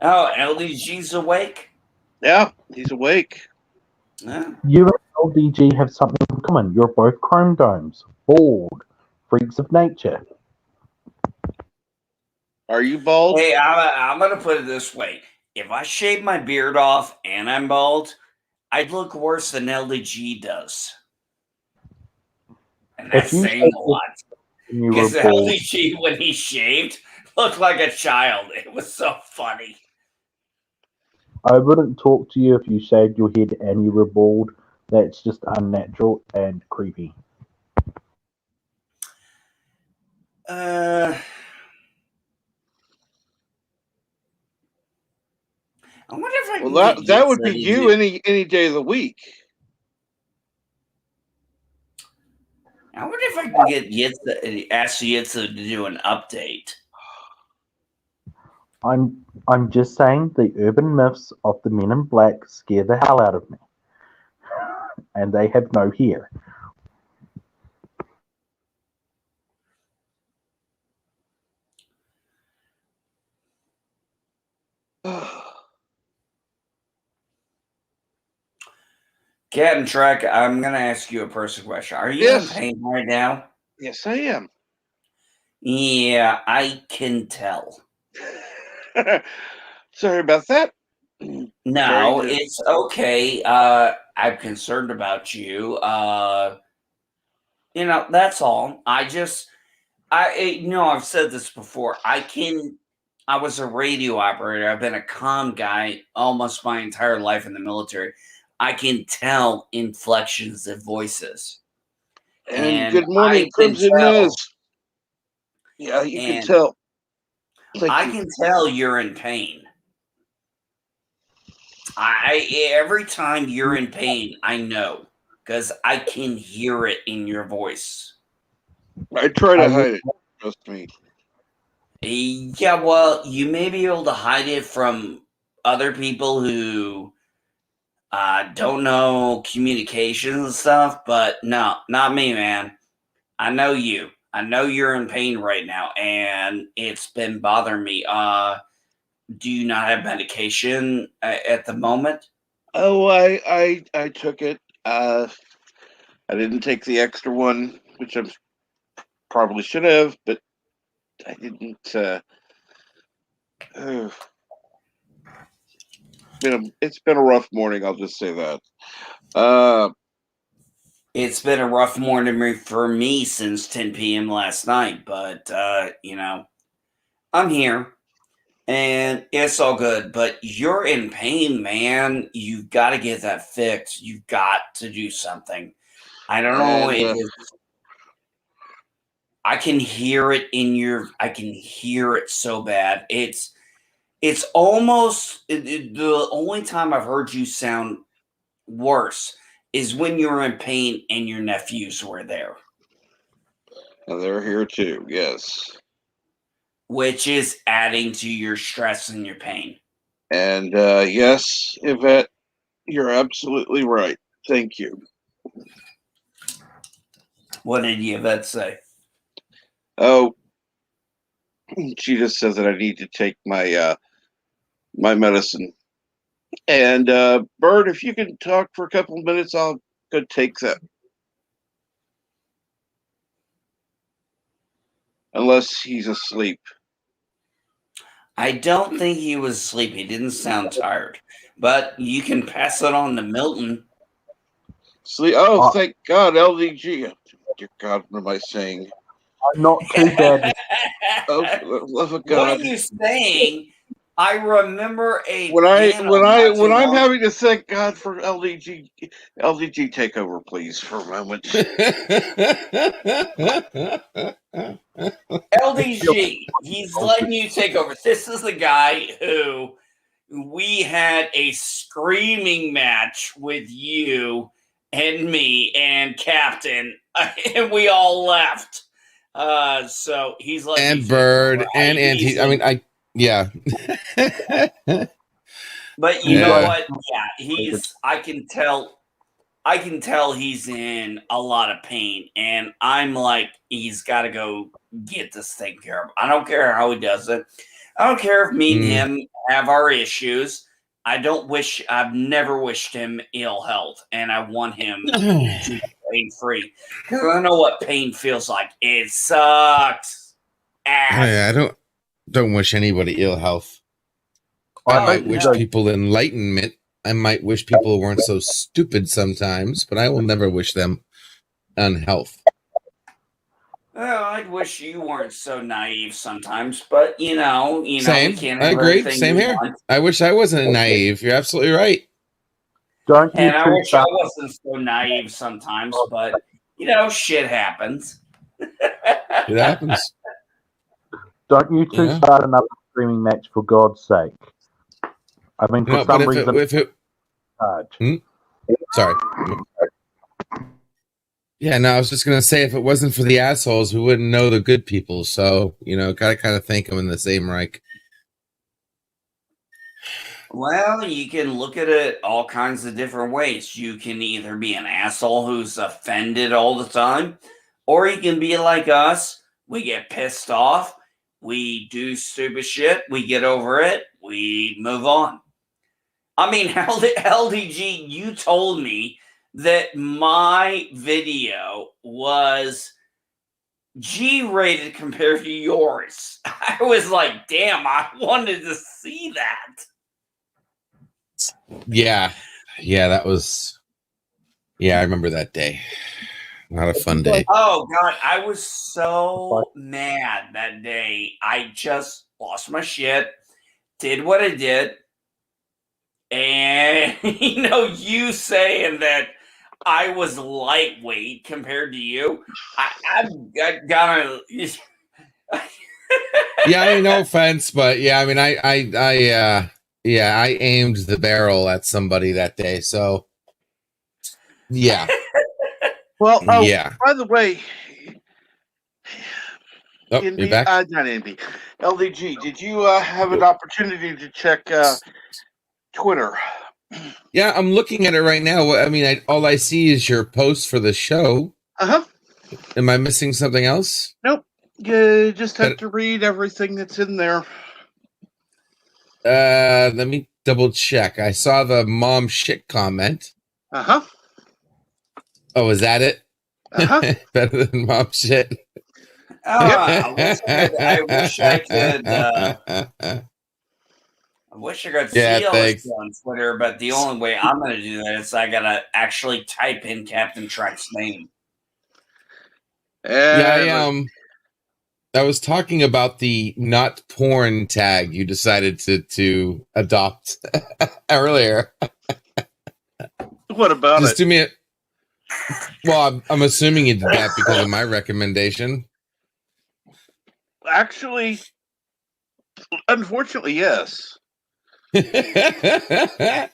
Speaker 4: Oh, LDG's awake?
Speaker 1: Yeah, he's awake.
Speaker 4: Yeah.
Speaker 6: You and LDG have something in common. You're both chrome domes. Bald. Freaks of nature.
Speaker 1: Are you bald?
Speaker 4: Hey, I'm going to put it this way. If I shave my beard off and I'm bald, I'd look worse than LDG does. And that's saying a lot. Because LDG, when he shaved, looked like a child. It was so funny.
Speaker 6: I wouldn't talk to you if you shaved your head and you were bald. That's just unnatural and creepy.
Speaker 4: I wonder if I can
Speaker 1: that would be you any day of the week.
Speaker 4: I wonder if I can get ask Yitza to do an update.
Speaker 6: I'm just saying the urban myths of the men in black scare the hell out of me. And they have no hair.
Speaker 4: Captain Trek, I'm going to ask you a personal question. Are you
Speaker 1: Yes.
Speaker 4: in pain right now?
Speaker 1: Yes, I am.
Speaker 4: Yeah, I can tell.
Speaker 1: Sorry about that.
Speaker 4: No,
Speaker 1: Trying to-
Speaker 4: it's okay. I'm concerned about you. That's all. I've said this before. I was a radio operator. I've been a comm guy almost my entire life in the military. I can tell inflections of voices.
Speaker 1: And
Speaker 4: And
Speaker 1: good morning,
Speaker 4: I can
Speaker 1: Crimson
Speaker 4: tell,
Speaker 1: Nose. Yeah, you can
Speaker 4: and
Speaker 1: tell. Thank
Speaker 4: I
Speaker 1: you.
Speaker 4: can tell you're in pain. Every time you're in pain, I know because I can hear it in your voice.
Speaker 1: I try to
Speaker 6: I-
Speaker 1: hide it. Trust me.
Speaker 4: Yeah, well, you may be able to hide it from other people who don't know communications and stuff, but no, not me, man. I know you. I know you're in pain right now, and it's been bothering me. Do you not have medication at the moment?
Speaker 1: Oh, I took it. I didn't take the extra one, which I probably should have, but I didn't. It's been a rough morning. I'll just say that.
Speaker 4: It's been a rough morning for me since 10 p.m. last night, but I'm here and it's all good. But you're in pain, man. You've got to get that fixed. You've got to do something. I don't know.
Speaker 1: And
Speaker 4: I can hear it I can hear it so bad. It's almost the only time I've heard you sound worse is when you were in pain and your nephews were there.
Speaker 1: and they're here too. Yes.
Speaker 4: Which is adding to your stress and your pain.
Speaker 1: And yes, Yvette, you're absolutely right. Thank you.
Speaker 4: What did Yvette say?
Speaker 1: Oh, she just says that I need to take my medicine. And Bird, if you can talk for a couple of minutes, I'll go take that. Unless he's asleep.
Speaker 4: I don't think he was asleep. He didn't sound tired. But you can pass it on to Milton.
Speaker 1: Sleep. Oh, thank God, LDG. Dear God, what am I saying?
Speaker 6: I'm not too bad.
Speaker 1: Oh, for the love of
Speaker 4: What
Speaker 1: God.
Speaker 4: are you saying? I remember a
Speaker 1: When
Speaker 4: panel not too
Speaker 1: I'm
Speaker 4: long-
Speaker 1: having to thank God for LDG take over, please, for a moment.
Speaker 4: LDG. He's letting you take over. This is the guy who we had a screaming match with you and me and Captain, and we all left. So he's letting you
Speaker 7: and
Speaker 4: take
Speaker 7: Bird
Speaker 4: over.
Speaker 7: and
Speaker 4: He's
Speaker 7: Anti. Yeah.
Speaker 4: But you
Speaker 7: Yeah.
Speaker 4: know what? Yeah, I can tell he's in a lot of pain, and I'm like, he's got to go get this taken care of. I don't care how he does it. I don't care if me and him have our issues. I've never wished him ill health, and I want him to be pain free because I know what pain feels like. It sucks. Ass.
Speaker 7: I don't wish anybody ill health. I might wish
Speaker 4: no.
Speaker 7: people enlightenment. I might wish people weren't so stupid sometimes, but I will never wish them unhealth.
Speaker 4: Well, I'd wish you weren't so naive sometimes, but
Speaker 7: Same.
Speaker 4: we can't
Speaker 7: I
Speaker 4: have
Speaker 7: agree.
Speaker 4: everything
Speaker 7: Same
Speaker 4: we
Speaker 7: here.
Speaker 4: want.
Speaker 7: I wish I wasn't naive. You're absolutely right.
Speaker 6: Don't you
Speaker 4: And I
Speaker 6: two
Speaker 4: wish I
Speaker 6: start
Speaker 4: wasn't so naive sometimes, but shit happens.
Speaker 7: It happens.
Speaker 6: Don't you two
Speaker 7: Yeah.
Speaker 6: start another streaming match for God's sake? I mean, for
Speaker 7: No,
Speaker 6: some
Speaker 7: but
Speaker 6: reason,
Speaker 7: if it
Speaker 6: hard.
Speaker 7: sorry. Yeah, no, I was just gonna say if it wasn't for the assholes, we wouldn't know the good people. So, gotta kind of thank them in the same rank.
Speaker 4: Well, you can look at it all kinds of different ways. You can either be an asshole who's offended all the time, or you can be like us. We get pissed off. We do stupid shit. We get over it. We move on. I mean, LDG, you told me that my video was G-rated compared to yours. I was like, damn, I wanted to see that.
Speaker 7: Yeah, that was. Yeah, I remember that day. Not a fun day.
Speaker 4: Oh god, I was so mad that day. I just lost my shit, did what I did, and you saying that I was lightweight compared to you. I gotta.
Speaker 7: Yeah, I mean, no offense, but yeah, I mean, I aimed the barrel at somebody that day, so yeah.
Speaker 1: Well,
Speaker 7: Yeah.
Speaker 1: by the way,
Speaker 7: Oh, you're back?
Speaker 1: not NB, LDG, did you have an opportunity to check Twitter?
Speaker 7: Yeah, I'm looking at it right now. I mean, all I see is your post for the show.
Speaker 1: Uh-huh.
Speaker 7: Am I missing something else?
Speaker 1: Nope. You just have to read everything that's in there.
Speaker 7: Let me double check. I saw the mom shit comment.
Speaker 1: Uh-huh.
Speaker 7: Oh, is that it?
Speaker 1: Uh-huh.
Speaker 7: Better than mom shit.
Speaker 4: I wish I could. I wish I could see all this on Twitter, but the only way I'm going to do that is I got to actually type in Captain Trent's name.
Speaker 7: Yeah, I was talking about the NOTPorn tag you decided to adopt earlier.
Speaker 1: What about
Speaker 7: Just
Speaker 1: it?
Speaker 7: do me a. Well, I'm assuming you did that because of my recommendation.
Speaker 1: Actually, unfortunately, yes.
Speaker 7: The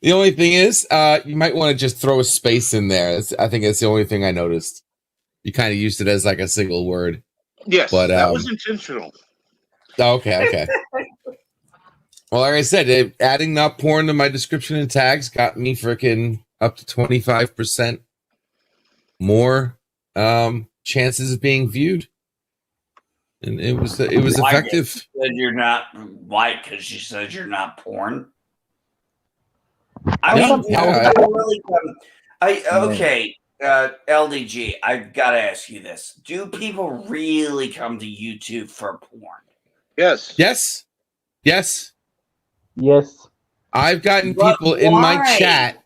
Speaker 7: only thing is, you might want to just throw a space in there. I think that's the only thing I noticed. You kind of used it as like a single word.
Speaker 1: Yes,
Speaker 7: but
Speaker 1: that was intentional.
Speaker 7: Okay. Well, like I said, adding NOTPorn to my description and tags got me freaking up to 25% more chances of being viewed, and it was effective.
Speaker 4: You're not white because you said you're not porn. Okay, LDG. I've got to ask you this: do people really come to YouTube for porn?
Speaker 1: Yes.
Speaker 7: I've gotten people in my chat.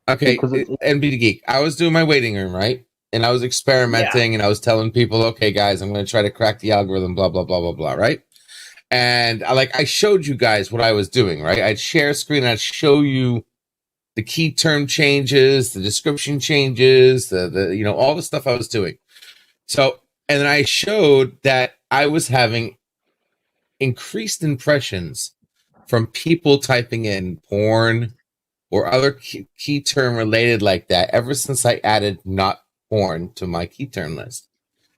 Speaker 7: Okay, NBD Geek. I was doing my waiting room, right? And I was experimenting and I was telling people, okay, guys, I'm going to try to crack the algorithm, blah, blah, blah, blah, blah, right? And I showed you guys what I was doing, right? I'd share screen and I'd show you the key term changes, the description changes, the all the stuff I was doing. So, and then I showed that I was having increased impressions from people typing in porn or other key term related like that ever since I added NOTPorn to my key term list.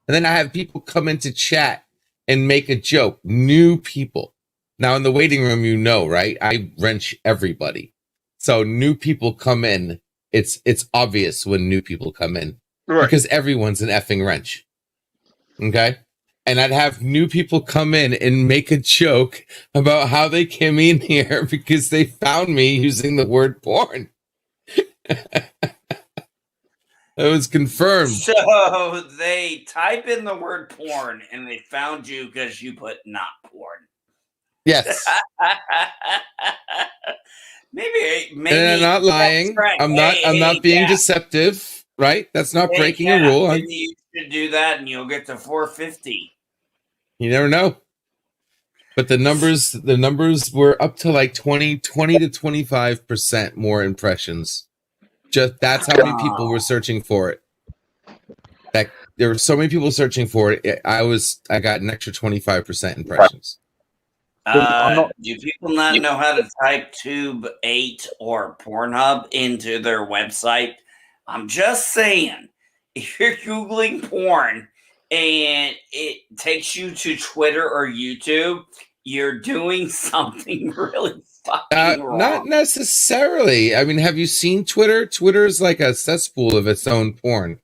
Speaker 7: And then I have people come into chat and make a joke. New people. Now in the waiting room, right? I wrench everybody. So new people come in. It's obvious when new people come in. Right. Because everyone's an effing wrench. Okay? And I'd have new people come in and make a joke about how they came in here because they found me using the word porn. It was confirmed.
Speaker 4: So they type in the word porn and they found you because you put not porn.
Speaker 7: Yes.
Speaker 4: maybe.
Speaker 7: And I'm not lying. Right. I'm not being deceptive, right? That's not breaking a rule.
Speaker 4: Maybe you should do that and you'll get to 450.
Speaker 7: You never know. But the numbers were up to like 20 to 25% more impressions. Just that's how many people were searching for it. That there were so many people searching for it. I got an extra 25% impressions.
Speaker 4: Do people not know how to type Tube 8 or Pornhub into their website? I'm just saying, if you're Googling porn and it takes you to Twitter or YouTube, you're doing something really fucking wrong.
Speaker 7: Not necessarily. I mean, have you seen Twitter? Twitter is like a cesspool of its own porn.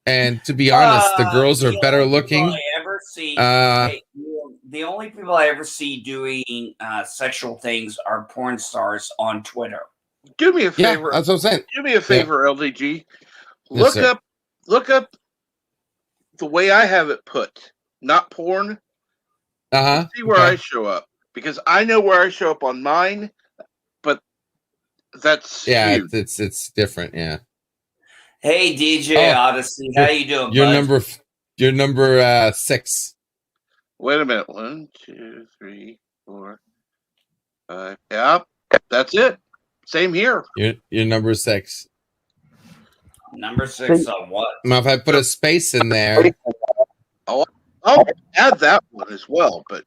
Speaker 7: And to be honest, the girls are better looking.
Speaker 4: I ever see, the only people I ever see doing sexual things are porn stars on Twitter.
Speaker 1: Do me a favor.
Speaker 7: Yeah, that's what I'm saying.
Speaker 1: Do me a favor, LDG.
Speaker 7: Yes,
Speaker 1: Look up the way I have it put. Not porn. See where I show up. Because I know where I show up on mine, but that's huge.
Speaker 7: it's different, yeah.
Speaker 4: Hey DJ Odyssey, how you doing, bud?
Speaker 7: You're number 6.
Speaker 1: Wait a minute. 1, 2, 3, 4, 5. Yep, that's it. Same here.
Speaker 7: You're number 6.
Speaker 4: Number 6 on what?
Speaker 7: Now, if I put a space in there,
Speaker 1: I'll add that one as well. But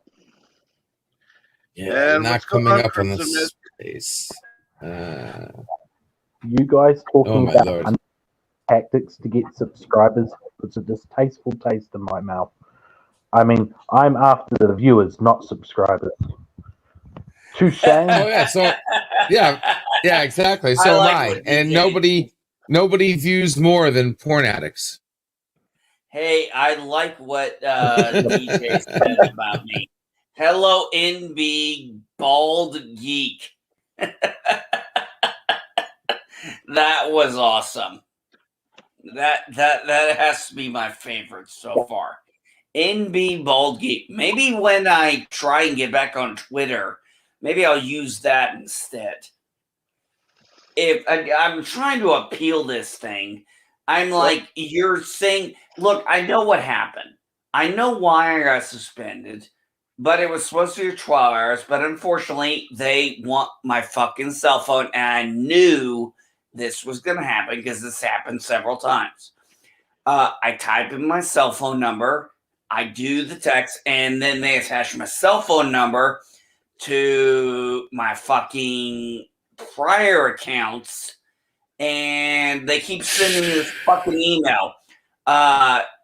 Speaker 7: yeah, not coming up on the space.
Speaker 6: You guys talking about tactics to get subscribers? It's a distasteful taste in my mouth. I mean, I'm after the viewers, not subscribers. Touche.
Speaker 7: Yeah, exactly. So am I. And nobody views more than porn addicts.
Speaker 4: Hey, I like what DJ said about me. Hello, NB Bald Geek. That was awesome. That has to be my favorite so far. NB Bald Geek. Maybe when I try and get back on Twitter, maybe I'll use that instead. If I'm trying to appeal this thing, I'm like, you're saying, look, I know what happened. I know why I got suspended, but it was supposed to be 12 hours. But unfortunately, they want my fucking cell phone, and I knew this was going to happen because this happened several times. I type in my cell phone number, I do the text, and then they attach my cell phone number to my fucking prior accounts, and they keep sending me this fucking email.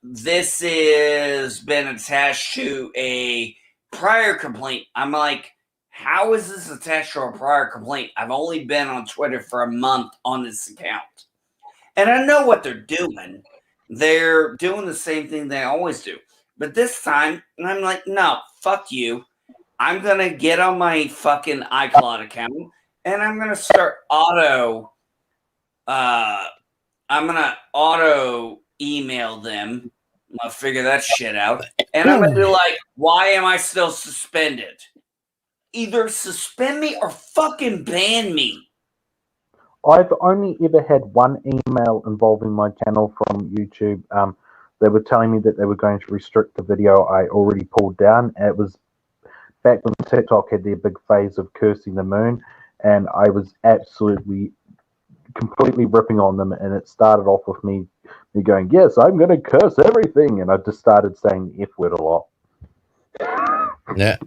Speaker 4: This has been attached to a prior complaint. I'm like, how is this attached to a prior complaint? I've only been on Twitter for a month on this account. And I know what they're doing. They're doing the same thing they always do. But this time, I'm like, no, fuck you. I'm going to get on my fucking iCloud account, and I'm going to start auto email them. I'll figure that shit out. And I'm going to be like, why am I still suspended? Either suspend me or fucking ban me.
Speaker 6: I've only ever had one email involving my channel from YouTube. They were telling me that they were going to restrict the video I already pulled down. It was back when TikTok had their big phase of cursing the moon, and I was absolutely completely ripping on them, and it started off with me going, yes, I'm going to curse everything, and I just started saying the F word a lot.
Speaker 7: Yeah.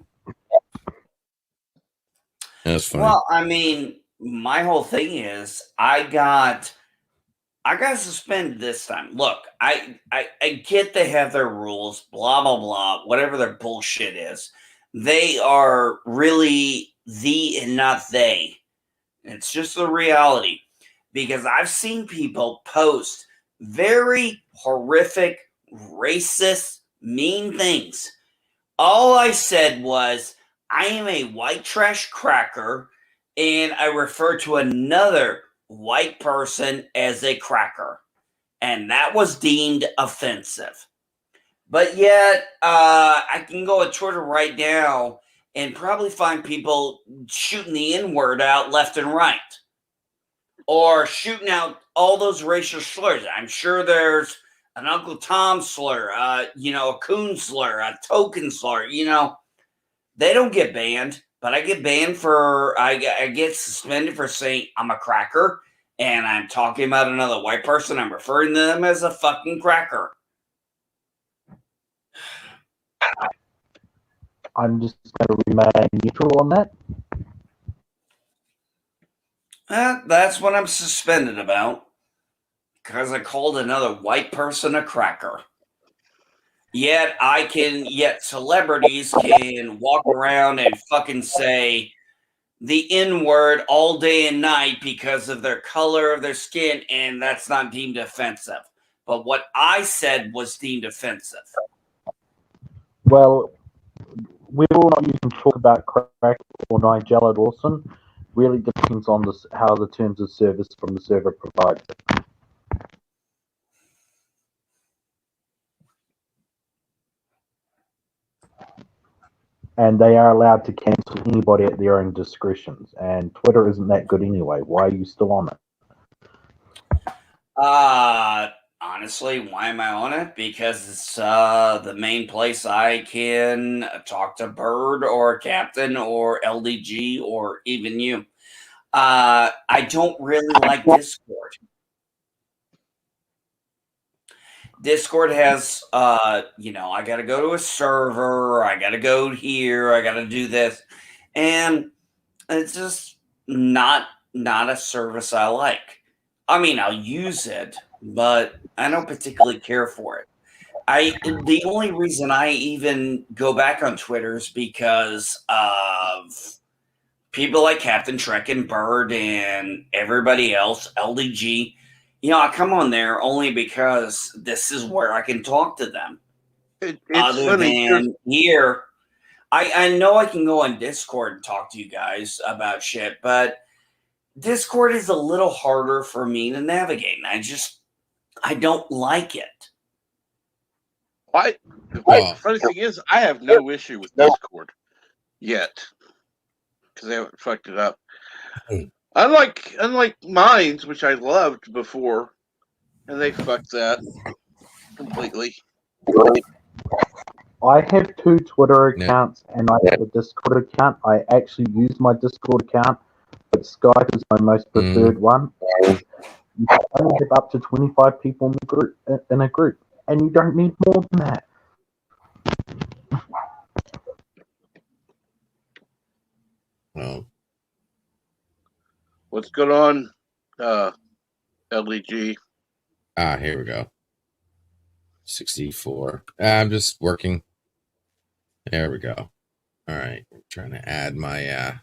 Speaker 7: That's funny.
Speaker 4: Well, I mean, my whole thing is I got suspended this time. Look, I get they have their rules, blah, blah, blah, whatever their bullshit is. They are really the and not they. It's just the reality. Because I've seen people post very horrific, racist, mean things. All I said was, I am a white trash cracker, and I refer to another white person as a cracker. And that was deemed offensive. But yet, I can go on Twitter right now and probably find people shooting the N-word out left and right. Or shooting out all those racial slurs. I'm sure there's an Uncle Tom slur, a coon slur, a token slur, They don't get banned, but I get banned I get suspended for saying I'm a cracker, and I'm talking about another white person. I'm referring to them as a fucking cracker.
Speaker 6: I'm just going to remain neutral on that.
Speaker 4: That's what I'm suspended about. Because I called another white person a cracker. Yet celebrities can walk around and fucking say, the N-word all day and night because of their color of their skin, and that's not deemed offensive. But what I said was deemed offensive.
Speaker 6: Well, whether or not you can talk about crack or Nigella Dawson really depends on how the terms of service from the server provides it. And they are allowed to cancel anybody at their own discretions. And Twitter isn't that good anyway. Why are you still on it?
Speaker 4: Honestly, why am I on it? Because it's the main place I can talk to Bird or Captain or LDG or even you. I don't really like Discord. Discord has, I got to go to a server. I got to go here. I got to do this, and it's just not a service I like. I mean, I'll use it, but I don't particularly care for it. The only reason I even go back on Twitter is because of people like Captain Trek and Bird and everybody else, LDG. I come on there only because this is where I can talk to them.
Speaker 1: It's
Speaker 4: Other
Speaker 1: funny.
Speaker 4: than here, I know I can go on Discord and talk to you guys about shit, but Discord is a little harder for me to navigate. And I don't like it.
Speaker 1: Funny thing is, I have no issue with Discord yet because they haven't fucked it up. Unlike Minds, which I loved before, and they fucked that completely.
Speaker 6: I have 2 Twitter accounts and I have a Discord account. I actually use my Discord account, but Skype is my most preferred one. You can only have up to 25 people in a group, and you don't need more than that.
Speaker 7: Well,
Speaker 1: what's going on, LDG?
Speaker 7: Here we go. 64. I'm just working. There we go. All right. I'm trying to add my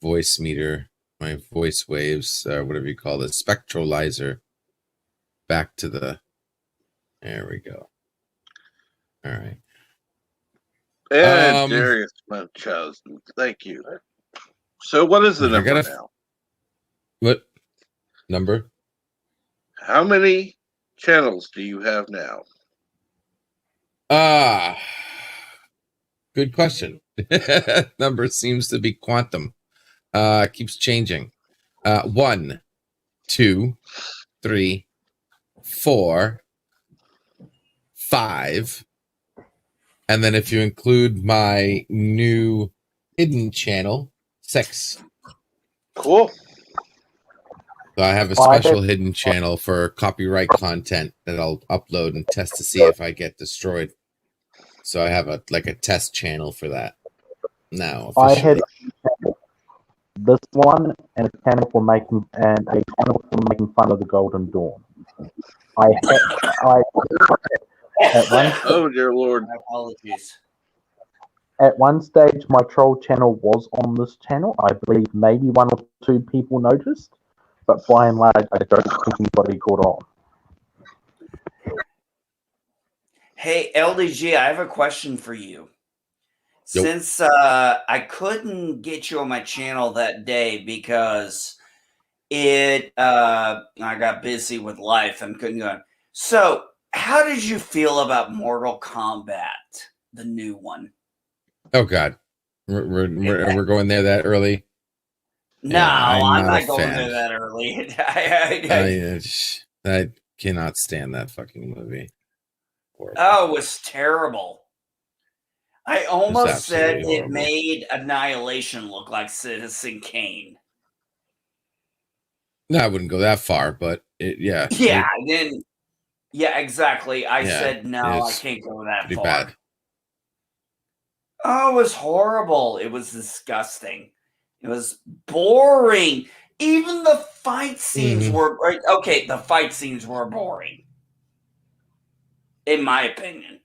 Speaker 7: voice meter, my voice waves, whatever you call it, spectralizer, back to the. There we go. All right.
Speaker 1: And Darius Munchausen. Thank you. So, what is the number now?
Speaker 7: What number?
Speaker 1: How many channels do you have now?
Speaker 7: Good question. Number seems to be quantum. Keeps changing. 1, 2, 3, 4, 5. And then if you include my new hidden channel, 6.
Speaker 1: Cool.
Speaker 7: So I have a special hidden channel for copyright content that I'll upload and test to see if I get destroyed. So I have a test channel for that now. Officially.
Speaker 6: I had this one and a channel for making fun of the Golden Dawn.
Speaker 1: Oh dear Lord!
Speaker 4: My apologies.
Speaker 6: At one stage, my troll channel was on this channel. I believe maybe 1 or 2 people noticed, but by and large, I don't think anybody caught on.
Speaker 4: Hey, LDG, I have a question for you.
Speaker 7: Yep.
Speaker 4: Since I couldn't get you on my channel that day because I got busy with life and couldn't go on. So, how did you feel about Mortal Kombat, the new one?
Speaker 7: Oh God, we're going there that early?
Speaker 4: No,
Speaker 7: yeah,
Speaker 4: I'm not going there that early.
Speaker 7: I cannot stand that fucking movie. Horrible.
Speaker 4: Oh, it was terrible. I almost said
Speaker 7: horrible.
Speaker 4: It made Annihilation look like Citizen Kane.
Speaker 7: No, I wouldn't go that far, but yeah.
Speaker 4: Yeah, exactly. I said, no, I can't go that far. Bad. Oh, it was horrible. It was disgusting. It was boring. Even the fight scenes were... Okay, the fight scenes were boring. In my opinion.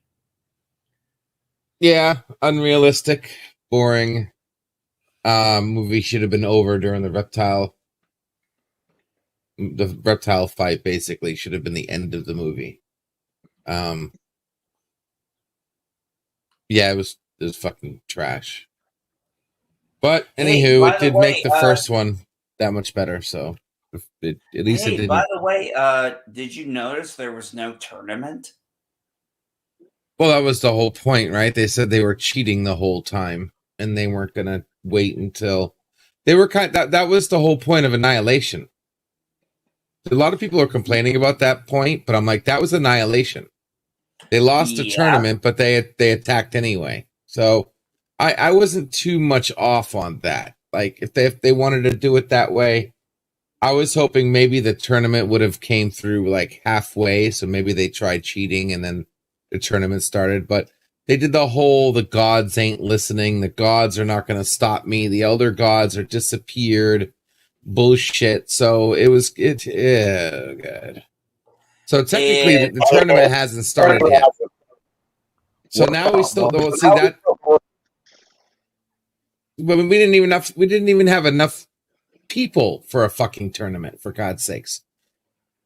Speaker 7: Yeah, unrealistic, boring. Movie should have been over during the reptile. The reptile fight basically should have been the end of the movie. Yeah, it was fucking trash. But anywho, it did make the first one that much better. So at least it didn't.
Speaker 4: By the way, did you notice there was no tournament?
Speaker 7: Well, that was the whole point, right? They said they were cheating the whole time, and they weren't gonna wait until they were that was the whole point of Annihilation. A lot of people are complaining about that point, but I'm like, that was Annihilation. They lost the tournament, but they attacked anyway. So I wasn't too much off on that. Like if they wanted to do it that way, I was hoping maybe the tournament would have came through like halfway. So maybe they tried cheating and then the tournament started. But they did the gods ain't listening. The gods are not going to stop me. The elder gods are disappeared. Bullshit. So yeah, good. So technically, the tournament hasn't started yet. So now we still don't see that. But we didn't even have enough people for a fucking tournament, for God's sakes.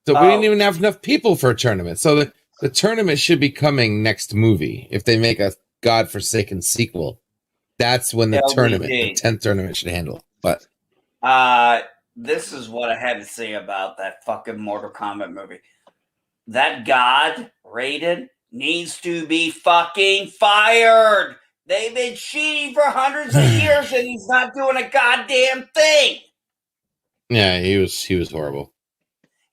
Speaker 7: So we didn't even have enough people for a tournament. So the tournament should be coming next movie. If they make a godforsaken sequel, that's when the tournament, the 10th tournament, should handle. But
Speaker 4: this is what I had to say about that fucking Mortal Kombat movie. That god, Raiden, needs to be fucking fired. They've been cheating for hundreds of years and he's not doing a goddamn thing.
Speaker 7: Yeah, he was horrible.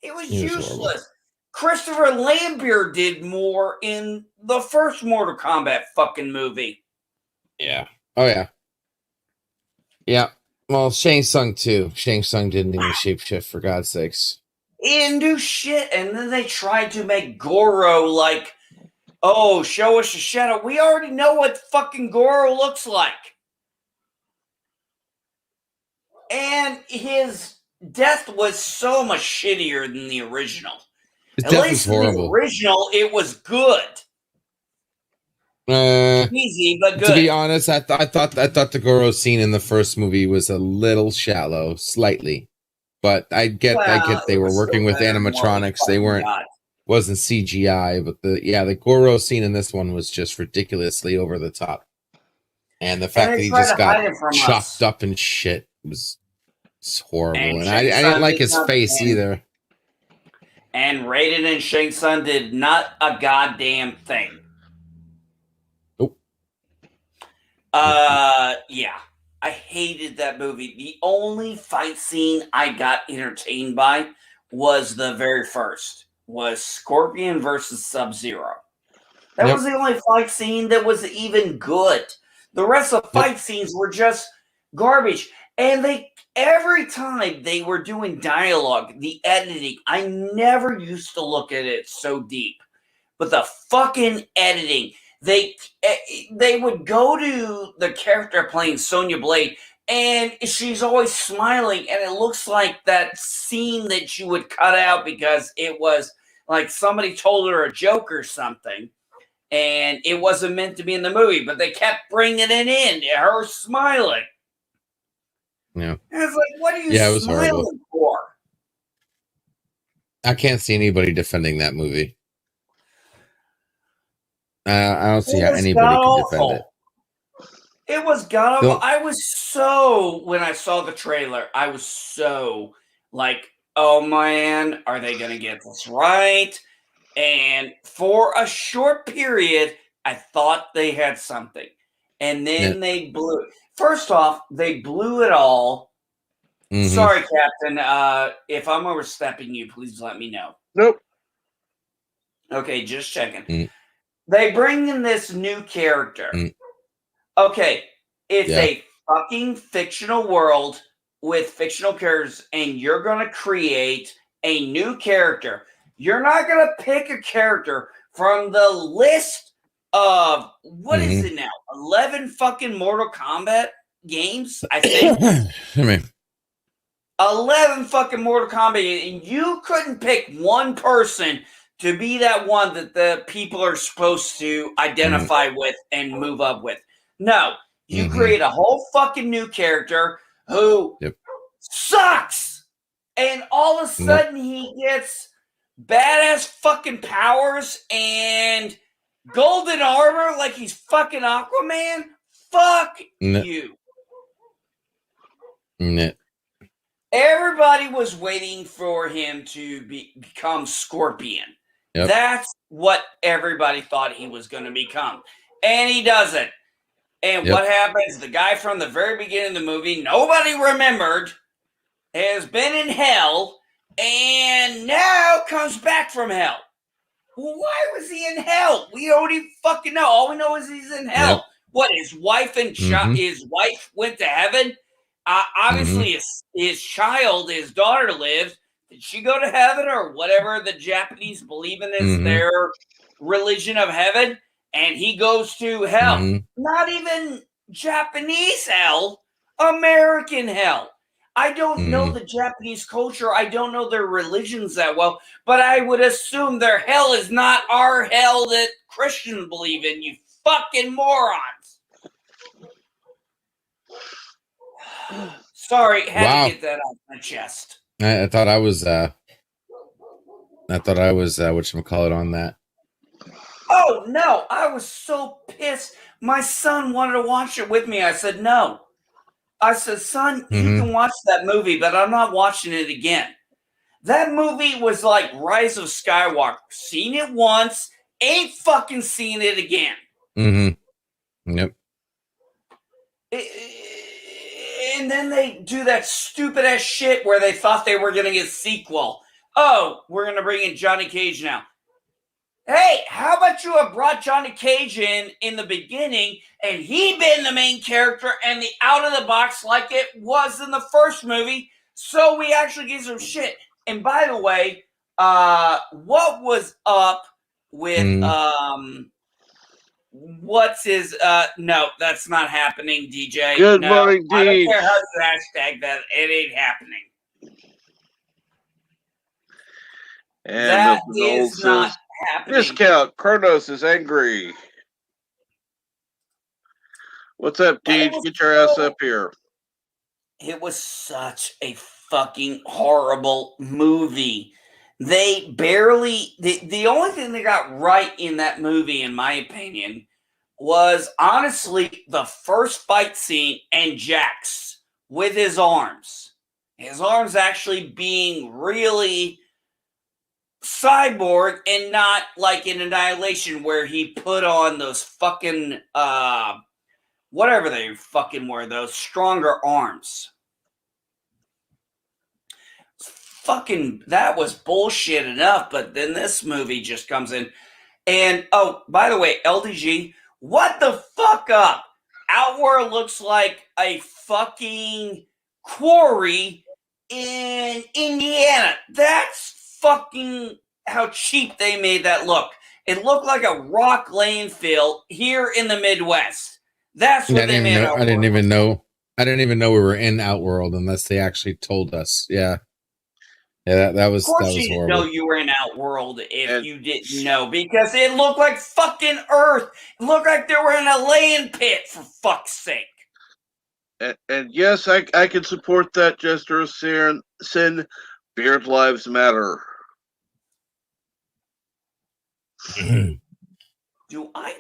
Speaker 4: It was useless. Christopher Lambert did more in the first Mortal Kombat fucking movie.
Speaker 7: Yeah. Oh, yeah. Yeah. Well, Shang Tsung, too. Shang Tsung didn't even shapeshift, for God's sakes.
Speaker 4: He didn't do shit. And then they tried to make Goro like, oh, show us a shadow. We already know what fucking Goro looks like. And his death was so much shittier than the original.
Speaker 7: His
Speaker 4: At
Speaker 7: death
Speaker 4: least
Speaker 7: was horrible.
Speaker 4: In the original, it was good. Easy, but good.
Speaker 7: To be honest, I thought the Goro scene in the first movie was a little shallow, slightly. But I get they were working with animatronics. They wasn't CGI, but the Goro scene in this one was just ridiculously over the top. And the fact that he just got chopped up and shit was horrible. And I didn't like his face either.
Speaker 4: And Raiden and Shang Tsung did not a goddamn thing.
Speaker 7: Nope.
Speaker 4: Yeah. I hated that movie. The only fight scene I got entertained by was the very first. Was Scorpion versus Sub-Zero. That was the only fight scene that was even good. The rest of the fight scenes were just garbage. And every time they were doing dialogue, the editing, I never used to look at it so deep. But the fucking editing, they would go to the character playing Sonya Blade, and she's always smiling, and it looks like that scene that you would cut out because it was like somebody told her a joke or something, and it wasn't meant to be in the movie, but they kept bringing it in, her smiling.
Speaker 7: Yeah.
Speaker 4: And it's like, what are you smiling for?
Speaker 7: I can't see anybody defending that movie. I don't see how anybody can defend it.
Speaker 4: It was god awful. When I saw the trailer, I was so like, oh man, are they going to get this right? And for a short period, I thought they had something. And then they blew it. First off, they blew it all. Mm-hmm. Sorry, Captain. If I'm overstepping you, please let me know.
Speaker 1: Nope.
Speaker 4: Okay, just checking. Mm. They bring in this new character. Mm. Okay, it's a fucking fictional world with fictional characters, and you're going to create a new character. You're not going to pick a character from the list of, what is it now? 11 fucking Mortal Kombat games, I think. 11 fucking Mortal Kombat, and you couldn't pick one person to be that one that the people are supposed to identify with and move up with. No, You create a whole fucking new character who sucks. And all of a sudden he gets badass fucking powers and golden armor like he's fucking Aquaman. Fuck you. Everybody was waiting for him to become Scorpion. That's what everybody thought he was going to become. And he doesn't. And what happens? The guy from the very beginning of the movie, nobody remembered, has been in hell and now comes back from hell. Well, why was he in hell? We don't even fucking know. All we know is he's in hell. What, his wife and his wife went to heaven? Obviously, his child, his daughter lived. Did she go to heaven or whatever the Japanese believe in is their religion of heaven? And he goes to hell. Not even Japanese hell, American hell. I don't know the Japanese culture. I don't know their religions that well, but I would assume their hell is not our hell that Christians believe in, you fucking morons. Sorry, had to get that off my chest.
Speaker 7: I thought I was whatchamacallit on that.
Speaker 4: Oh no, I was so pissed. My son wanted to watch it with me. I said no. I said, son, you can watch that movie, but I'm not watching it again. That movie was like Rise of Skywalker. Seen it once, ain't fucking seen it again.
Speaker 7: Yep.
Speaker 4: And then they do that stupid ass shit where they thought they were going to get a sequel. Oh, we're going to bring in Johnny Cage now. Hey, how about you have brought Johnny Cage in the beginning and he been the main character and the out of the box like it was in the first movie, so we actually get some shit. And by the way, what was up with what's his no, that's not happening, DJ.
Speaker 1: Good morning,
Speaker 4: I don't
Speaker 1: DJ.
Speaker 4: care how you hashtag that, it ain't happening.
Speaker 1: And
Speaker 4: that
Speaker 1: Mr. Gold
Speaker 4: is not
Speaker 1: says,
Speaker 4: happening.
Speaker 1: discount. Kronos is angry. What's up, Deej? Get your ass up here.
Speaker 4: It was such a fucking horrible movie. They barely... The only thing they got right in that movie, in my opinion, was honestly the first fight scene and Jax with his arms. His arms actually being really cyborg and not like in Annihilation where he put on those fucking whatever they fucking were, those stronger arms. Fucking, that was bullshit enough, but then this movie just comes in. And, oh, by the way, LDG, what the fuck up? Outworld looks like a fucking quarry in Indiana. That's fucking how cheap they made that look. It looked like a rock landfill here in the Midwest. That's what they made.
Speaker 7: I didn't even know we were in Outworld unless they actually told us. Yeah, that was horrible. Of course, you didn't
Speaker 4: know you were in Outworld if you didn't know, because it looked like fucking Earth. It looked like they were in a land pit, for fuck's sake.
Speaker 1: And yes, I can support that, Jester Sin. Beard lives matter.
Speaker 7: I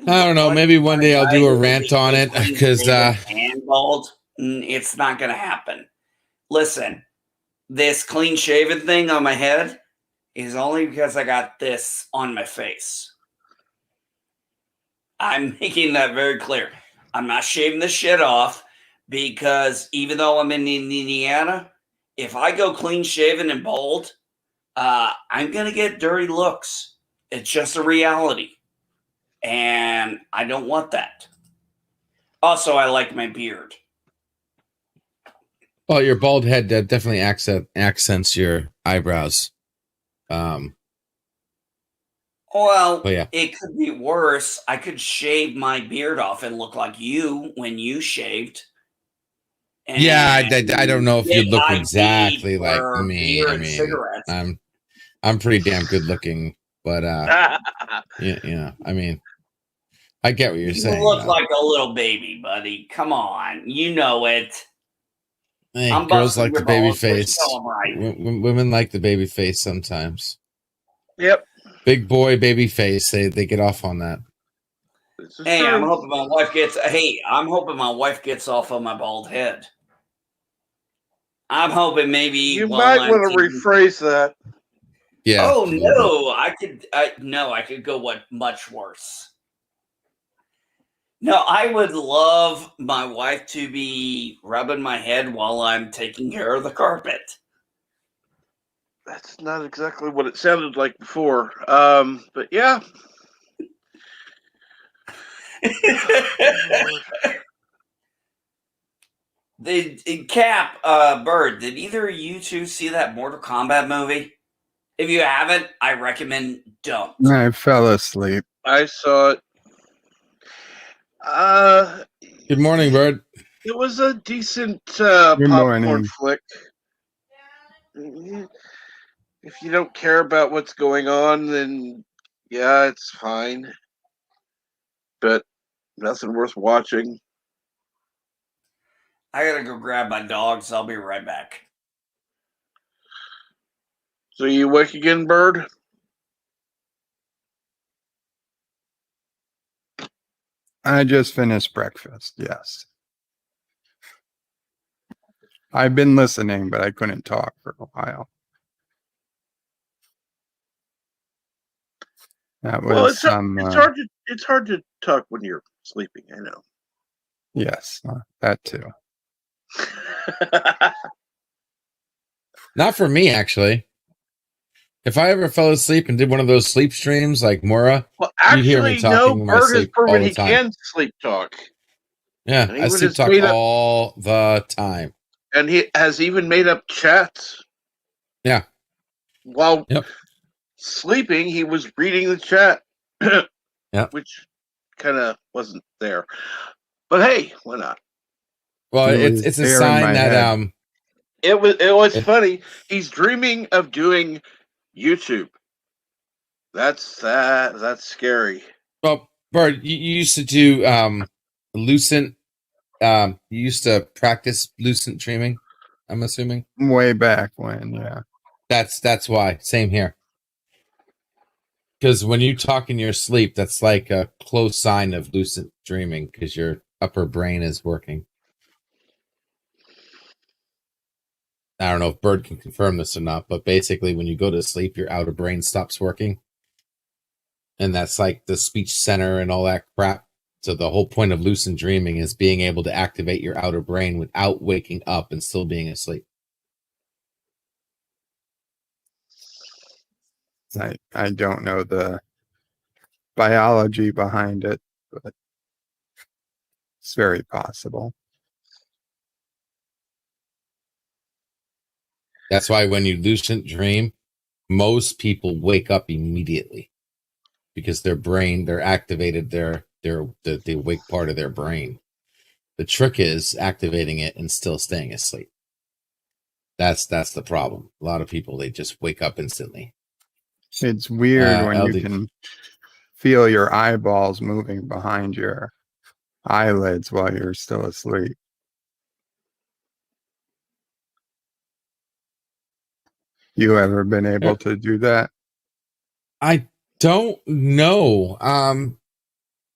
Speaker 7: don't know. Maybe one day I'll do a rant on it because
Speaker 4: it's not going to happen. Listen, this clean shaven thing on my head is only because I got this on my face. I'm making that very clear. I'm not shaving this shit off because even though I'm in Indiana, if I go clean shaven and bald, I'm going to get dirty looks. It's just a reality. And I don't want that. Also, I like my beard.
Speaker 7: Well, your bald head definitely accents your eyebrows.
Speaker 4: Well,
Speaker 7: yeah.
Speaker 4: It could be worse. I could shave my beard off and look like you when you shaved.
Speaker 7: And yeah, I don't know if you look exactly like me. I mean, I'm pretty damn good looking, but yeah, I mean, I get what you're
Speaker 4: You
Speaker 7: saying.
Speaker 4: look
Speaker 7: though.
Speaker 4: like a little baby, buddy. Come on. You know it.
Speaker 7: Hey,
Speaker 4: I'm
Speaker 7: girls
Speaker 4: busting
Speaker 7: like
Speaker 4: your
Speaker 7: the baby
Speaker 4: balls, but you
Speaker 7: face.
Speaker 4: know I'm right.
Speaker 7: Women like the baby face sometimes.
Speaker 1: Yep.
Speaker 7: Big boy baby face. They get off on that.
Speaker 1: This is
Speaker 4: Hey,
Speaker 1: true.
Speaker 4: I'm hoping my wife gets off of my bald head. I'm hoping maybe
Speaker 1: You
Speaker 4: while
Speaker 1: might
Speaker 4: I'm
Speaker 1: want to
Speaker 4: taking-
Speaker 1: rephrase that.
Speaker 7: Yeah.
Speaker 4: Oh
Speaker 7: a little
Speaker 4: no, I could go much worse. No, I would love my wife to be rubbing my head while I'm taking care of the carpet.
Speaker 1: That's not exactly what it sounded like before. But yeah.
Speaker 4: Cap, Bird, did either of you two see that Mortal Kombat movie? If you haven't, I recommend don't.
Speaker 3: I fell asleep.
Speaker 1: I saw it.
Speaker 7: Good morning, Bird.
Speaker 1: It was a decent
Speaker 3: Good
Speaker 1: popcorn
Speaker 3: morning.
Speaker 1: flick. If you don't care about what's going on, then yeah, it's fine. But nothing worth watching.
Speaker 4: I gotta go grab my dogs. I'll be right back.
Speaker 1: So you awake again, Bird?
Speaker 3: I just finished breakfast. Yes. I've been listening, but I couldn't talk for a while. That was
Speaker 1: Well, it's hard to talk when you're sleeping. I know.
Speaker 3: yes, that too.
Speaker 7: Not for me, actually. If I ever fell asleep and did one of those sleep streams like Mora,
Speaker 1: Well,
Speaker 7: you'd hear me
Speaker 1: actually,
Speaker 7: talking
Speaker 1: no.
Speaker 7: in my
Speaker 1: Bird has
Speaker 7: sleep all
Speaker 1: proven
Speaker 7: the
Speaker 1: he
Speaker 7: time.
Speaker 1: can sleep talk.
Speaker 7: Yeah,
Speaker 1: And he
Speaker 7: I
Speaker 1: would
Speaker 7: sleep
Speaker 1: just
Speaker 7: talk
Speaker 1: made up-
Speaker 7: all the time.
Speaker 1: And he has even made up chats.
Speaker 7: Yeah.
Speaker 1: While
Speaker 7: Yep.
Speaker 1: sleeping, he was reading the chat.
Speaker 7: Yeah.
Speaker 1: Which kind of wasn't there. But hey, why not?
Speaker 7: Well,
Speaker 3: It was
Speaker 7: it's a
Speaker 3: there in
Speaker 7: sign
Speaker 3: my
Speaker 7: that
Speaker 3: head.
Speaker 1: It was funny. He's dreaming of doing YouTube. That's scary.
Speaker 7: well, Bird, you used to do Lucent. You used to practice Lucent dreaming. I'm assuming
Speaker 3: Way back when, yeah.
Speaker 7: that's why. Same here. Because when you talk in your sleep, that's like a close sign of lucid dreaming because your upper brain is working. I don't know if Bird can confirm this or not, but basically when you go to sleep, your outer brain stops working. And that's like the speech center and all that crap. So the whole point of lucid dreaming is being able to activate your outer brain without waking up and still being asleep.
Speaker 3: I don't know the biology behind it, but it's very possible.
Speaker 7: That's why when you lucid dream, most people wake up immediately because their brain, they're activated the wake part of their brain. The trick is activating it and still staying asleep. That's the problem. A lot of people, they just wake up instantly.
Speaker 3: It's weird when
Speaker 7: LD.
Speaker 3: you can feel your eyeballs moving behind your eyelids while you're still asleep. You ever been able to do that?
Speaker 7: I don't know.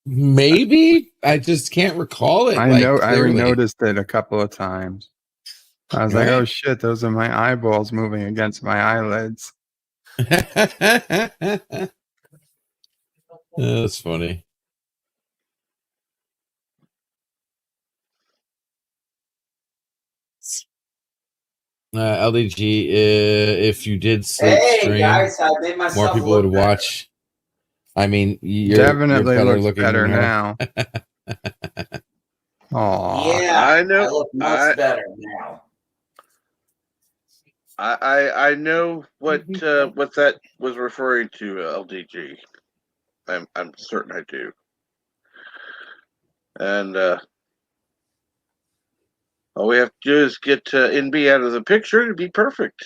Speaker 7: Maybe I just can't recall it.
Speaker 3: I know. I
Speaker 7: clearly.
Speaker 3: noticed it a couple of times. I was like,
Speaker 7: Right.
Speaker 3: "Oh shit, those are my eyeballs moving against my eyelids."
Speaker 7: That's funny. LDG, if you did sleep stream,
Speaker 4: guys, I made myself
Speaker 7: more people would watch. I mean, you're
Speaker 3: Definitely
Speaker 7: better
Speaker 3: looks
Speaker 7: looking
Speaker 3: better
Speaker 7: now.
Speaker 3: Aw,
Speaker 4: Yeah,
Speaker 1: I know.
Speaker 4: I look much better now.
Speaker 1: I know what that was referring to, LDG. I'm certain I do. And all we have to do is get NB out of the picture and it'd be perfect.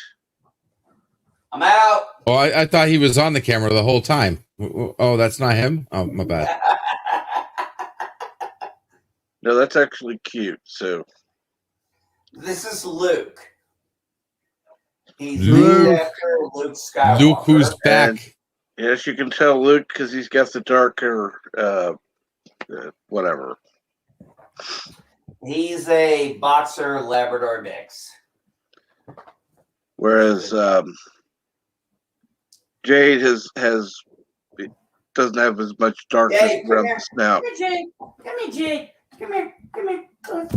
Speaker 4: I'm out.
Speaker 7: Oh, I thought he was on the camera the whole time. Oh, that's not him? Oh, my bad.
Speaker 1: No, that's actually cute. So
Speaker 4: This is Luke. He's
Speaker 7: Luke.
Speaker 4: named after Luke Skywalker.
Speaker 7: Luke, who's back?
Speaker 1: And yes, you can tell Luke because he's got the darker, whatever.
Speaker 4: He's a boxer Labrador mix.
Speaker 1: Whereas Jade doesn't have as much darkness around the snout.
Speaker 4: Come here, Jade. Come here.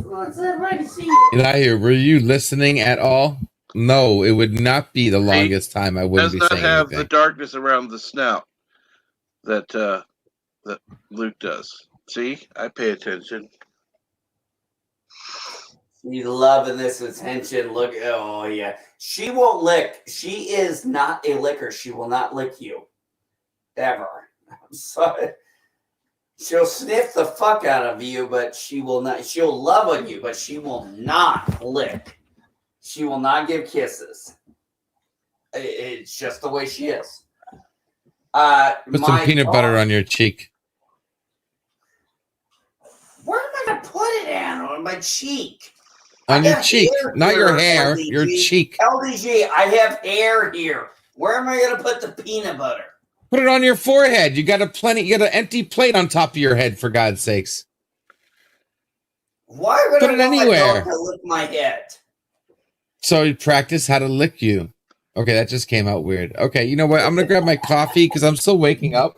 Speaker 4: Let's everybody see you.
Speaker 7: Elijah, were you listening at all? No, it would not be the longest time I wouldn't
Speaker 1: Does
Speaker 7: be
Speaker 1: not
Speaker 7: saying
Speaker 1: have
Speaker 7: anything.
Speaker 1: the darkness around the snout that Luke does. See, I pay attention.
Speaker 4: She's loving this attention. Look, oh yeah. She won't lick. She is not a licker. She will not lick you. Ever. I'm sorry. She'll sniff the fuck out of you, but she will not. She'll love on you, but she will not lick. She will not give kisses. It's just the way she is.
Speaker 7: Put some peanut butter on your cheek.
Speaker 4: Where am I going to put it on my cheek?
Speaker 7: On your cheek, not your hair,
Speaker 4: LDG.
Speaker 7: your cheek.
Speaker 4: LDG, I have hair here. Where am I going to put the peanut butter?
Speaker 7: Put it on your forehead. You got an empty plate on top of your head, for God's sakes.
Speaker 4: Why would
Speaker 7: Put
Speaker 4: I
Speaker 7: it
Speaker 4: want
Speaker 7: anywhere.
Speaker 4: my dog to lick my head?
Speaker 7: So you practice how to lick you. Okay, that just came out weird. Okay, you know what? I'm gonna grab my coffee because I'm still waking up.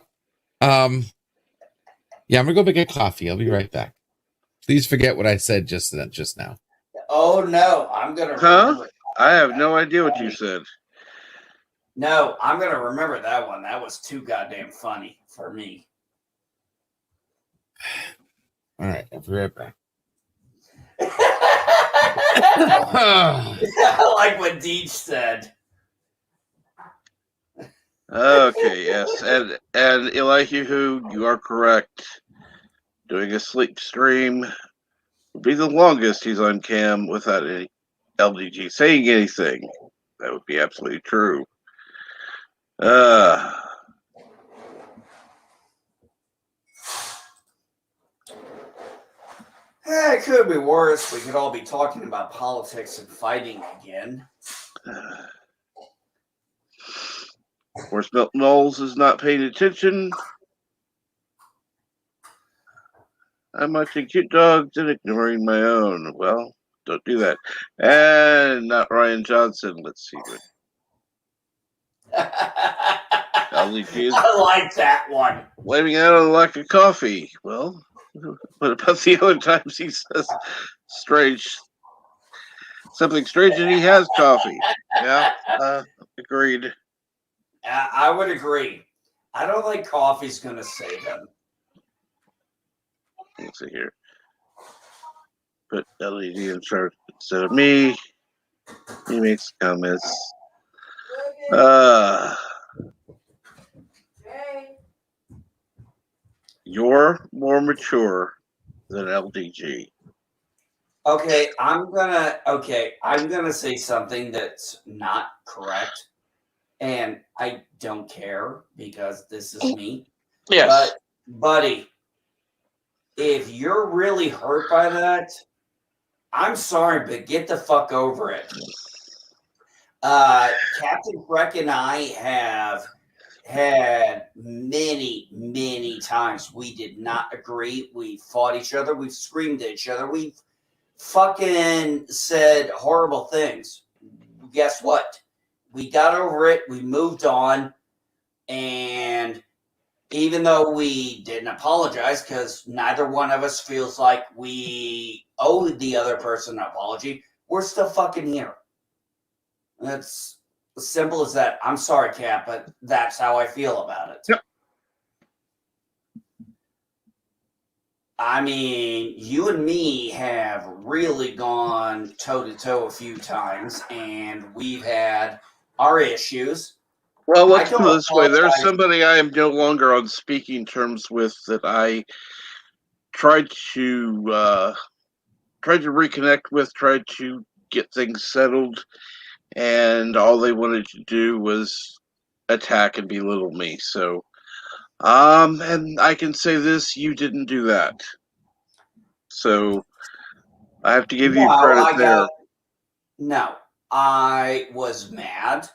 Speaker 7: Yeah, I'm gonna go get coffee. I'll be right back. Please forget what I said just now.
Speaker 4: Oh no, I'm gonna remember.
Speaker 1: I have no idea what you said.
Speaker 4: No, I'm gonna remember that one. That was too goddamn funny for me.
Speaker 7: All right, I'll be right back.
Speaker 4: I like what Deej said.
Speaker 1: Okay, yes, and Elihu, you are correct. Doing a sleep stream would be the longest he's on cam without any LDG saying anything. That would be absolutely true.
Speaker 4: It could be worse. We could all be talking about politics and fighting again.
Speaker 1: Of course, Milton Knowles is not paying attention. I'm watching cute dogs and ignoring my own. Well, don't do that. And not Ryan Johnson. Let's see what.
Speaker 4: I like that one.
Speaker 1: Blaming out on the lack of coffee. Well, what about the other times he says something strange and he has coffee? Yeah, agreed.
Speaker 4: I would agree. I don't think coffee's going to save him.
Speaker 1: Let's see here. Put LED in charge instead of me. He makes comments. You're more mature than LDG.
Speaker 4: Okay, I'm gonna say something that's not correct, and I don't care because this is me.
Speaker 1: Yes.
Speaker 4: But, buddy, if you're really hurt by that, I'm sorry, but get the fuck over it. Captain Freck and I have had many times we did not agree. We fought each other. We've screamed at each other. We've fucking said horrible things. Guess what? We got over it. We moved on. And even though we didn't apologize, because neither one of us feels like we owe the other person an apology, we're still fucking here. That's as simple as that. I'm sorry, Cap, but that's how I feel about it.
Speaker 1: Yep.
Speaker 4: I mean, you and me have really gone toe-to-toe a few times, and we've had our issues.
Speaker 1: Well, let's put it this way. There's somebody I am no longer on speaking terms with that I tried to reconnect with, tried to get things settled, and all they wanted to do was attack and belittle me. So, and I can say this, you didn't do that. So I have to give you
Speaker 4: No,
Speaker 1: credit
Speaker 4: I
Speaker 1: there.
Speaker 4: got no. I was mad,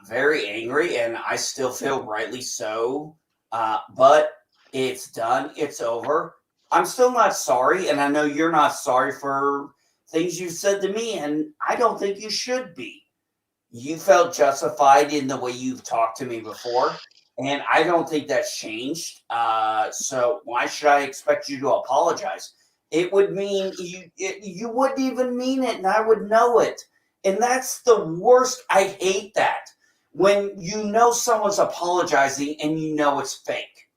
Speaker 4: very angry, and I still feel rightly so. But it's done. It's over. I'm still not sorry, and I know you're not sorry for things you said to me, and I don't think you should be. You felt justified in the way you've talked to me before, and I don't think that's changed. So why should I expect you to apologize? It would mean you wouldn't even mean it, and I would know it. And that's the worst. I hate that when you know someone's apologizing and you know it's fake.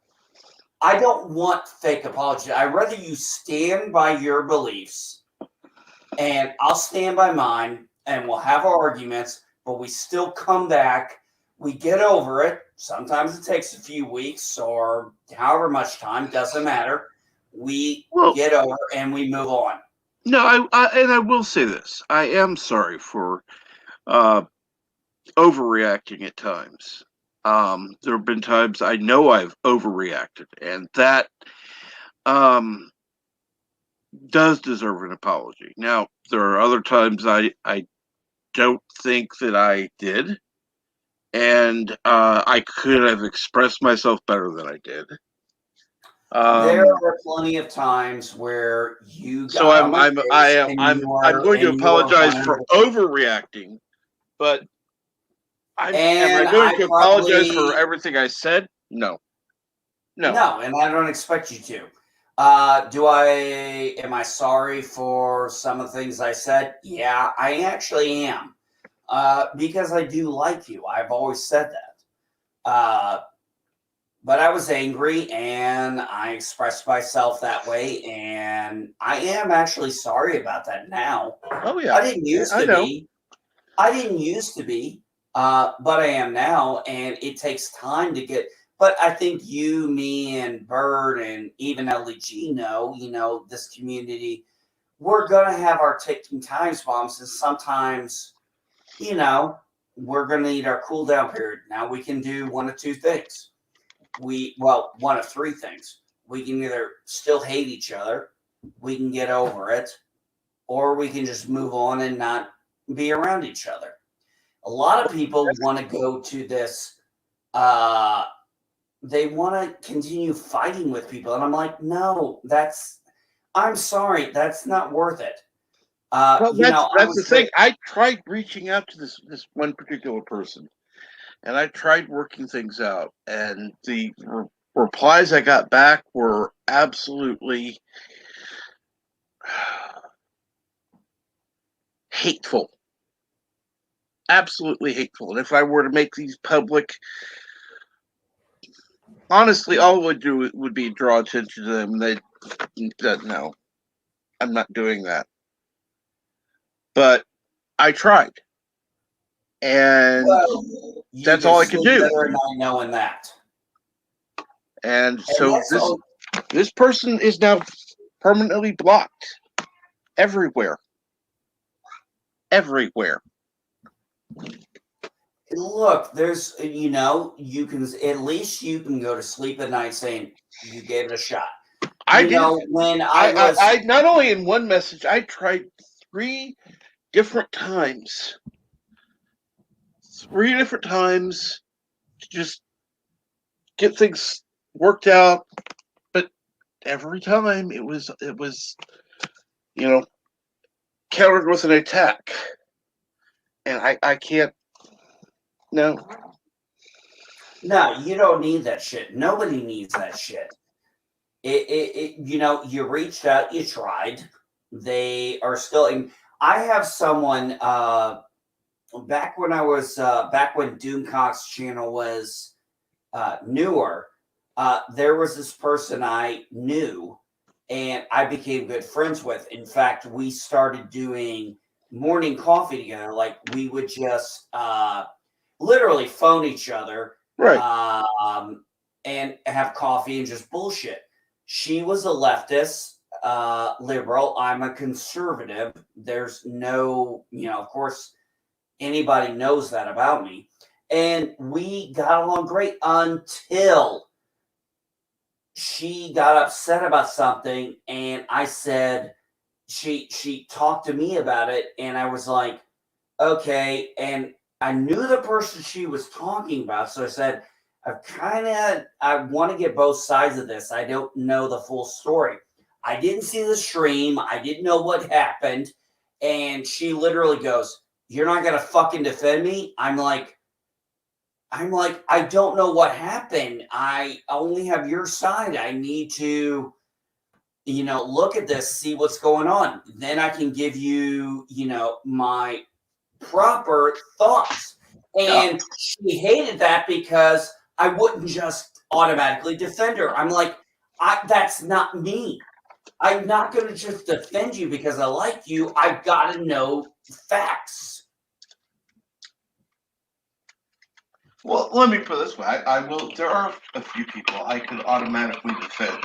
Speaker 4: I don't want fake apology. I'd rather you stand by your beliefs, and I'll stand by mine, and we'll have our arguments, but we still come back. We get over it. Sometimes it takes a few weeks or however much time, doesn't matter. We get over and we move on.
Speaker 1: No, I will say this. I am sorry for overreacting at times. There have been times I know I've overreacted, and that does deserve an apology. Now, there are other times I don't think that I did, and I could have expressed myself better than I did.
Speaker 4: There are plenty of times where you
Speaker 1: So
Speaker 4: got
Speaker 1: I'm going to apologize for overreacting, but am I going to apologize for everything I said? No.
Speaker 4: No, and I don't expect you to. Am I sorry for some of the things I said? Yeah, I actually am. Because I do like you. I've always said that. But I was angry and I expressed myself that way, and I am actually sorry about that now.
Speaker 1: Oh yeah.
Speaker 4: I didn't used to be. I didn't used to be, but I am now, and it takes time to get. But I think you, me, and Bird, and even LEG know, this community, we're gonna have our ticking time bombs, and sometimes, we're gonna need our cool down period. Now we can do one of two things. One of three things. We can either still hate each other, we can get over it, or we can just move on and not be around each other. A lot of people want to go to this, they want to continue fighting with people. And I'm like, no, I'm sorry, that's not worth it.
Speaker 1: Well, that's the thing. I tried reaching out to this one particular person, and I tried working things out, and the replies I got back were absolutely hateful. Absolutely hateful. And if I were to make these public, honestly, all it would do would be draw attention to them. No, I'm not doing that. But I tried, and that's all I could do.
Speaker 4: Better not knowing that.
Speaker 1: And so this person is now permanently blocked everywhere. Everywhere.
Speaker 4: Look, there's, you can at least you can go to sleep at night saying you gave it a shot.
Speaker 1: I did.
Speaker 4: When
Speaker 1: I not only in one message, I tried 3 different times. 3 different times to just get things worked out, but every time it was countered with an attack, and I can't. No,
Speaker 4: you don't need that shit. Nobody needs that shit. You reached out, you tried. They are still. I have someone back when Doomcock's channel was newer. There was this person I knew, and I became good friends with. In fact, we started doing morning coffee together. Like we would just literally phone each other,
Speaker 1: right?
Speaker 4: And have coffee and just bullshit. She was a leftist, liberal. I'm a conservative. There's no, of course, anybody knows that about me. And we got along great until she got upset about something, and I said she talked to me about it, and I was like, okay, and I knew the person she was talking about, so I said, I want to get both sides of this. I don't know the full story. I didn't see the stream. I didn't know what happened. And she literally goes, "You're not going to fucking defend me?" I'm like, I don't know what happened. I only have your side. I need to, look at this, see what's going on. Then I can give you, my proper thoughts. And she hated that because I wouldn't just automatically defend her. I'm like, that's not me. I'm not going to just defend you because I like you. I've got to know facts.
Speaker 1: Well, let me put it this way. I will. There are a few people I could automatically defend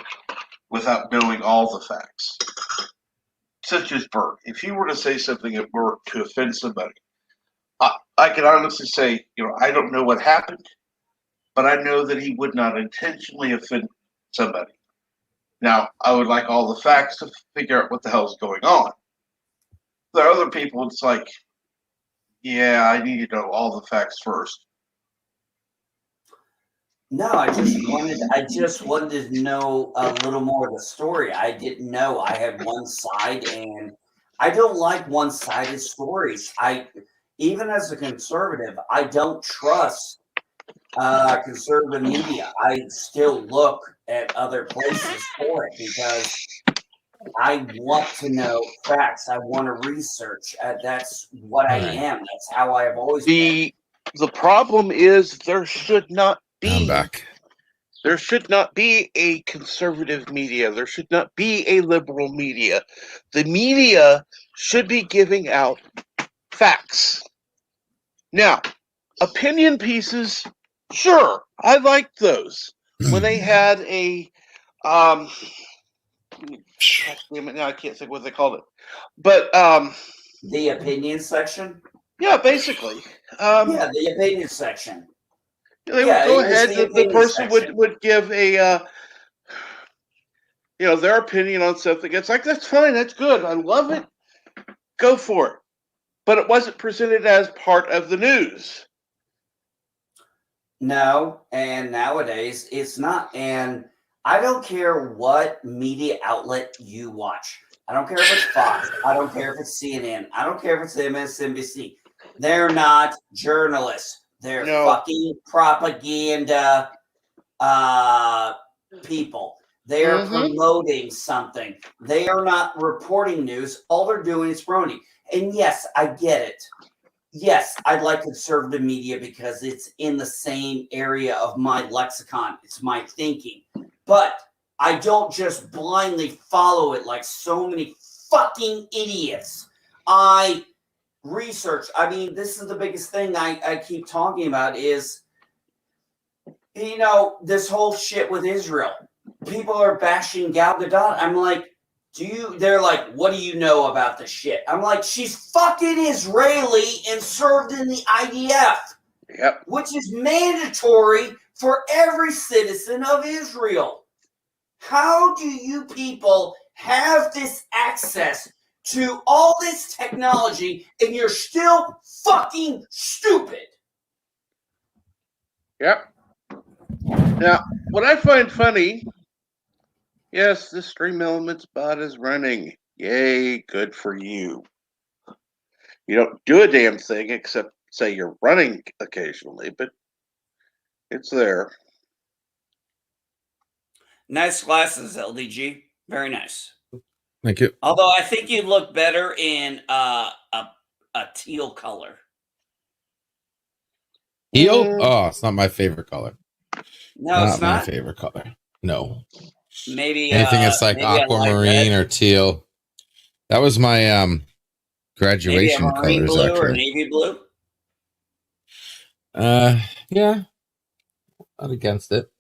Speaker 1: without knowing all the facts. Such as Bert. If he were to say something at work to offend somebody, I can honestly say, I don't know what happened, but I know that he would not intentionally offend somebody. Now, I would like all the facts to figure out what the hell's going on. There are other people, it's like, yeah, I need to know all the facts first.
Speaker 4: No, I just wanted to know a little more of the story. I didn't know I had one side, and I don't like one-sided stories. Even as a conservative, I don't trust conservative media. I still look at other places for it because I want to know facts. I want to research. That's what I am. That's how I have always been.
Speaker 1: The problem is there should not
Speaker 7: I'm
Speaker 1: be.
Speaker 7: back.
Speaker 1: There should not be a conservative media. There should not be a liberal media. The media should be giving out facts. Now, opinion pieces, sure, I liked those. When they had a gosh damn it, now I can't think what they called it. But
Speaker 4: the opinion section?
Speaker 1: Yeah, basically.
Speaker 4: Yeah, the opinion section.
Speaker 1: They would go ahead. The person would give a their opinion on something. It's like, that's fine, that's good, I love it. Go for it. But it wasn't presented as part of the news.
Speaker 4: No, and nowadays it's not. And I don't care what media outlet you watch. I don't care if it's Fox. I don't care if it's CNN. I don't care if it's MSNBC. They're not journalists. They're fucking propaganda people. They are promoting something. They are not reporting news. All they're doing is promoting. And yes, I get it. Yes, I'd like conservative media because it's in the same area of my lexicon. It's my thinking. But I don't just blindly follow it like so many fucking idiots. I research. I mean, this is the biggest thing I keep talking about is, this whole shit with Israel. People are bashing Gal Gadot. I'm like, they're like, what do you know about the shit? I'm like, she's fucking Israeli and served in the IDF.
Speaker 1: Yep.
Speaker 4: Which is mandatory for every citizen of Israel. How do you people have this access to all this technology and you're still fucking stupid?
Speaker 1: Yep. Now, what I find funny, yes, the Stream Elements bot is running. Yay, good for you. You don't do a damn thing except say you're running occasionally, but it's there.
Speaker 4: Nice glasses, LDG. Very nice.
Speaker 7: Thank you.
Speaker 4: Although I think you'd look better in a teal color.
Speaker 7: Teal? Oh, it's not my favorite color.
Speaker 4: No, it's not
Speaker 7: my favorite color. No.
Speaker 4: Maybe
Speaker 7: anything that's like aquamarine or teal. That was my graduation colors,
Speaker 4: blue
Speaker 7: actually.
Speaker 4: Or navy blue.
Speaker 7: Yeah, not against it.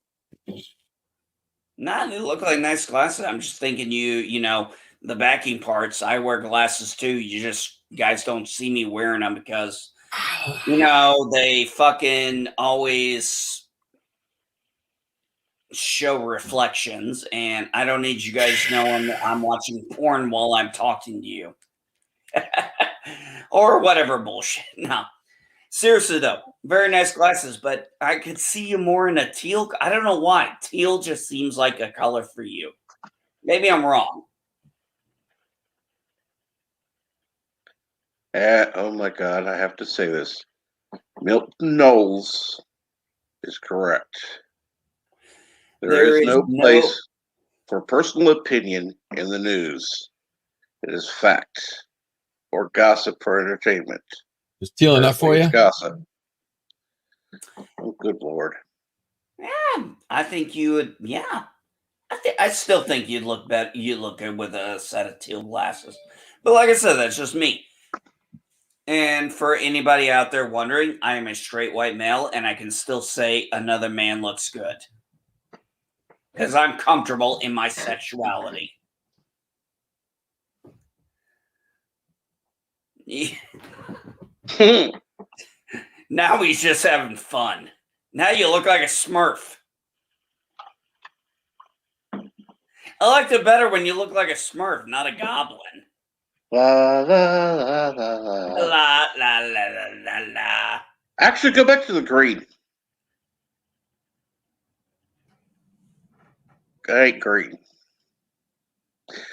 Speaker 4: Nah, they look like nice glasses. I'm just thinking the backing parts. I wear glasses too. Guys don't see me wearing them because they fucking always show reflections, and I don't need you guys knowing that I'm watching porn while I'm talking to you. Or whatever bullshit. No. Seriously, though, very nice glasses, but I could see you more in a teal. I don't know why. Teal just seems like a color for you. Maybe I'm wrong.
Speaker 1: Oh my God, I have to say this. Milton Knowles is correct. There is no place for personal opinion in the news. It is fact or gossip for entertainment.
Speaker 7: Is teal enough for you?
Speaker 1: It's gossip. Oh, good Lord.
Speaker 4: Yeah, I think you would. Yeah, I still think you'd look better. You look good with a set of teal glasses. But like I said, that's just me. And for anybody out there wondering, I am a straight white male, and I can still say another man looks good because I'm comfortable in my sexuality. Now he's just having fun. Now you look like a Smurf. I liked it better when you look like a Smurf, not a goblin.
Speaker 1: La la la la la.
Speaker 4: La la la la la la.
Speaker 1: Actually, go back to the green. I hate green.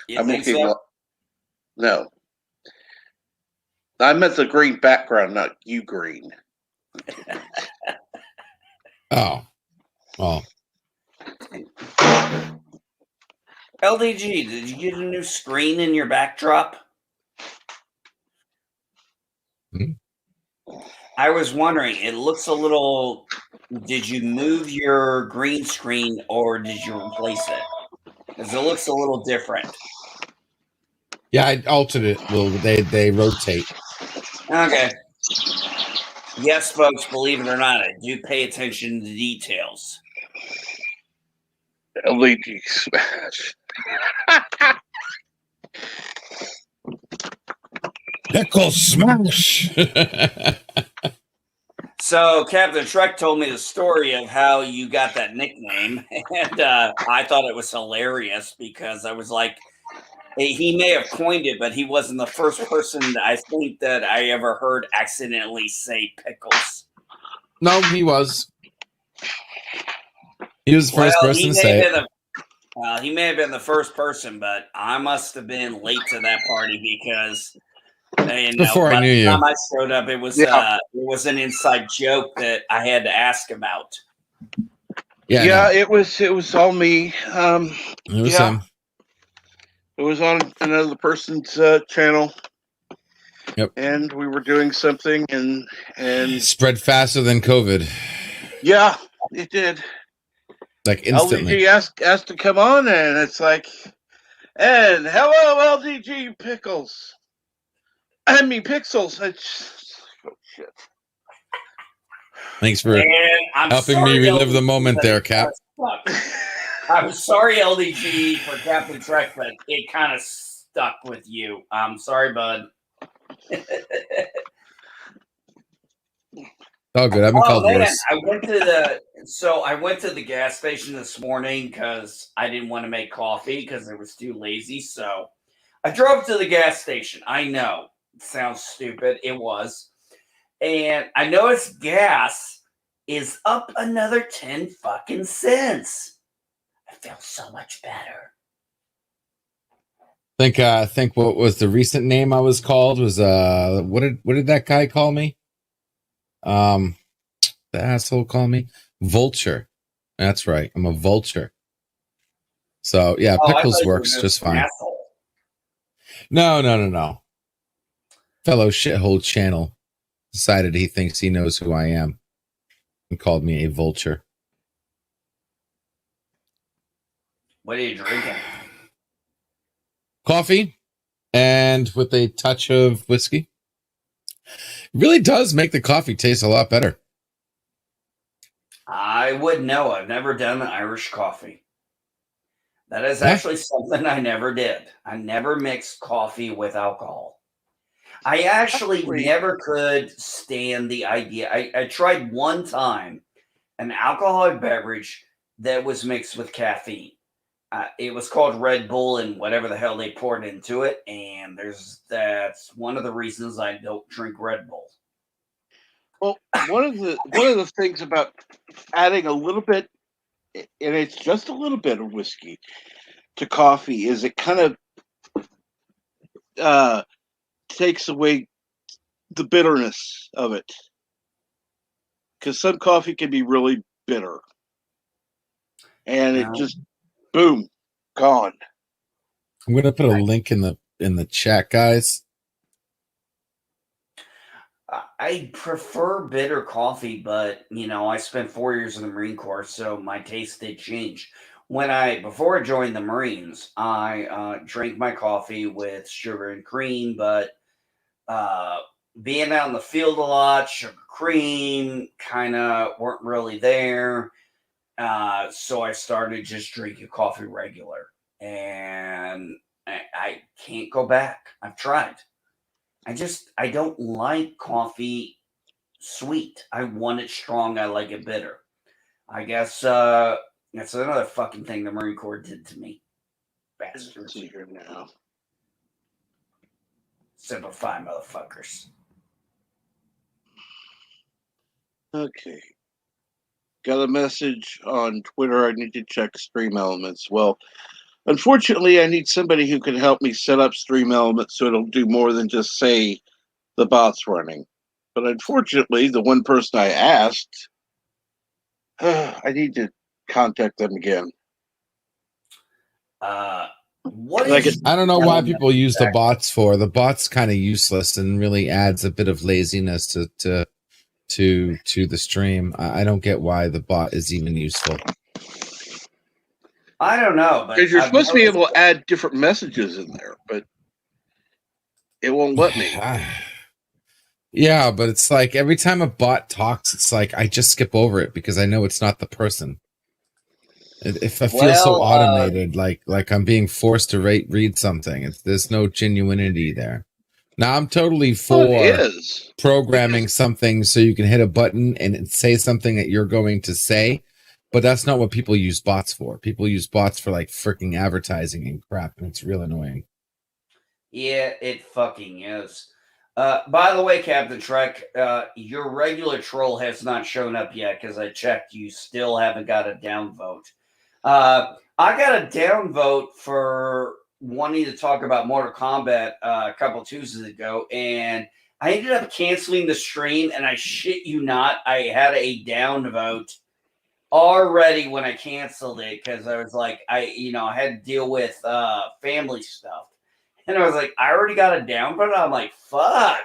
Speaker 4: You think so?
Speaker 1: No. I meant the green background, not you green.
Speaker 7: Oh. Well.
Speaker 4: LDG, did you get a new screen in your backdrop?
Speaker 7: Hmm?
Speaker 4: I was wondering, it looks a little... Did you move your green screen or did you replace it? Because it looks a little different.
Speaker 7: Yeah, I altered it. Well, they rotate.
Speaker 4: Okay. Yes, folks, believe it or not, I do pay attention to the details.
Speaker 1: LED smash.
Speaker 7: Pickle smash.
Speaker 4: So Captain Trek told me the story of how you got that nickname, and I thought it was hilarious because I was like, he may have coined it, but he wasn't the first person that I think that I ever heard accidentally say pickles.
Speaker 7: No, he was. He was the first person to say it.
Speaker 4: He may have been the first person, but I must have been late to that party because
Speaker 7: Before I knew you.
Speaker 4: By the time I showed up, it was an inside joke that I had to ask about.
Speaker 1: Yeah, it was all me.
Speaker 7: It was him.
Speaker 1: It was on another person's channel.
Speaker 7: Yep.
Speaker 1: And we were doing something and
Speaker 7: spread faster than COVID.
Speaker 1: Yeah, it did.
Speaker 7: Like instantly.
Speaker 1: LDG asked to come on, and it's like, and hello, LDG Pickles. I mean, Pixels. Oh, shit.
Speaker 7: Thanks for helping me relive the moment there, Cap.
Speaker 4: I'm sorry, LDG, for Captain Trek, but it kind of stuck with you. I'm sorry, bud.
Speaker 7: Oh, good. I've been called worse.
Speaker 4: I went to the gas station this morning because I didn't want to make coffee because I was too lazy. So I drove to the gas station. I know it sounds stupid. It was, and I noticed gas is up another 10 fucking cents. I feel so much better.
Speaker 7: I think what was the recent name I was called was what did that guy call me? The asshole call me vulture. That's right. I'm a vulture. So yeah, pickles works just fine. No. Fellow shithole channel decided he thinks he knows who I am and called me a vulture.
Speaker 4: What are you drinking?
Speaker 7: Coffee and with a touch of whiskey. It really does make the coffee taste a lot better.
Speaker 4: I would know. I've never done Irish coffee. That is actually something I never did. I never mixed coffee with alcohol. I actually never could stand the idea. I tried one time an alcoholic beverage that was mixed with caffeine. It was called Red Bull and whatever the hell they poured into it. And that's one of the reasons I don't drink Red Bull.
Speaker 1: Well, one of the things about adding a little bit, and it's just a little bit of whiskey to coffee, is it kind of takes away the bitterness of it. Because some coffee can be really bitter. And it just, boom, gone.
Speaker 7: I'm gonna put a link in the chat, guys.
Speaker 4: I prefer bitter coffee, but I spent 4 years in the Marine Corps, so my taste did change. Before I joined the Marines, I drank my coffee with sugar and cream, but being out in the field a lot, sugar cream kind of weren't really there. So I started just drinking coffee regular, and I can't go back. I've tried. I don't like coffee sweet. I want it strong. I like it bitter. I guess that's another fucking thing the Marine Corps did to me. Bastards.
Speaker 1: Let's see here now.
Speaker 4: Simplify, motherfuckers.
Speaker 1: Okay. Got a message on Twitter. I need to check Stream Elements. Well, unfortunately, I need somebody who can help me set up Stream Elements so it'll do more than just say the bot's running. But unfortunately, the one person I asked, I need to contact them again.
Speaker 7: I don't know why people use the bots for. The bot's kind of useless and really adds a bit of laziness to the stream. I don't get why the bot is even useful.
Speaker 4: I don't know,
Speaker 1: because you're supposed to be able to add different messages in there, but it won't let me.
Speaker 7: Yeah, but it's like every time a bot talks, it's like I just skip over it because I know it's not the person. If I feel so automated, like I'm being forced to read something, there's no genuinity there. Now I'm totally for programming something so you can hit a button and say something that you're going to say, but that's not what people use bots for. People use bots for like freaking advertising and crap, and it's real annoying.
Speaker 4: Yeah, it fucking is. By the way, Captain Trek, your regular troll has not shown up yet because I checked. You still haven't got a downvote. I got a downvote for wanting to talk about Mortal Kombat a couple Tuesdays ago, and I ended up canceling the stream, and I shit you not, I had a downvote already when I canceled it because I was like, I had to deal with family stuff. And I was like, I already got a downvote. I'm like, fuck.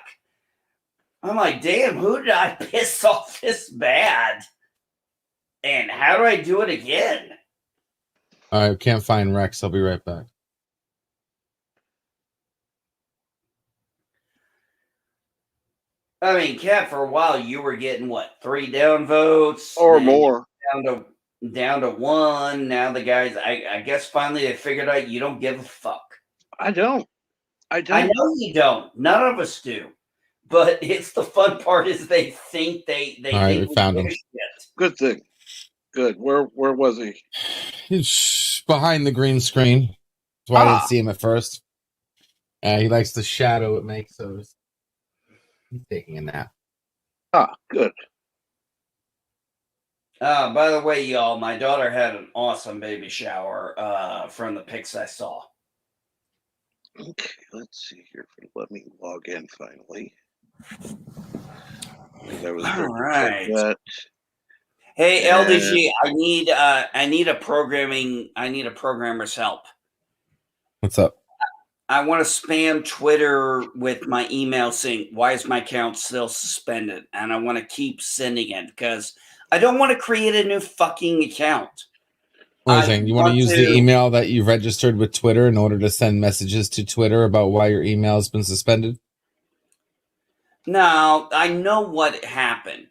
Speaker 4: I'm like, damn, who did I piss off this bad? And how do I do it again?
Speaker 7: All right, can't find Rex. I'll be right back.
Speaker 4: I mean, Kat, for a while you were getting what, 3 downvotes
Speaker 1: or more,
Speaker 4: down to 1. Now the guys, I guess finally they figured out you don't give a fuck.
Speaker 1: I don't.
Speaker 4: I know you don't. None of us do. But it's the fun part is they think they
Speaker 7: all right, we found him.
Speaker 1: Good thing. Good. Where was he?
Speaker 7: He's behind the green screen. That's why I didn't see him at first. He likes the shadow it makes, so he's taking a nap.
Speaker 1: Good.
Speaker 4: By the way, y'all, my daughter had an awesome baby shower from the pics I saw.
Speaker 1: Okay, let's see here. Let me log in finally. All right.
Speaker 4: Hey, LDG, I need a programmer's help.
Speaker 7: What's up?
Speaker 4: I want to spam Twitter with my email saying, why is my account still suspended? And I want to keep sending it because I don't want to create a new fucking account.
Speaker 7: What are you saying? You want to use the email that you registered with Twitter in order to send messages to Twitter about why your email has been suspended?
Speaker 4: No, I know what happened.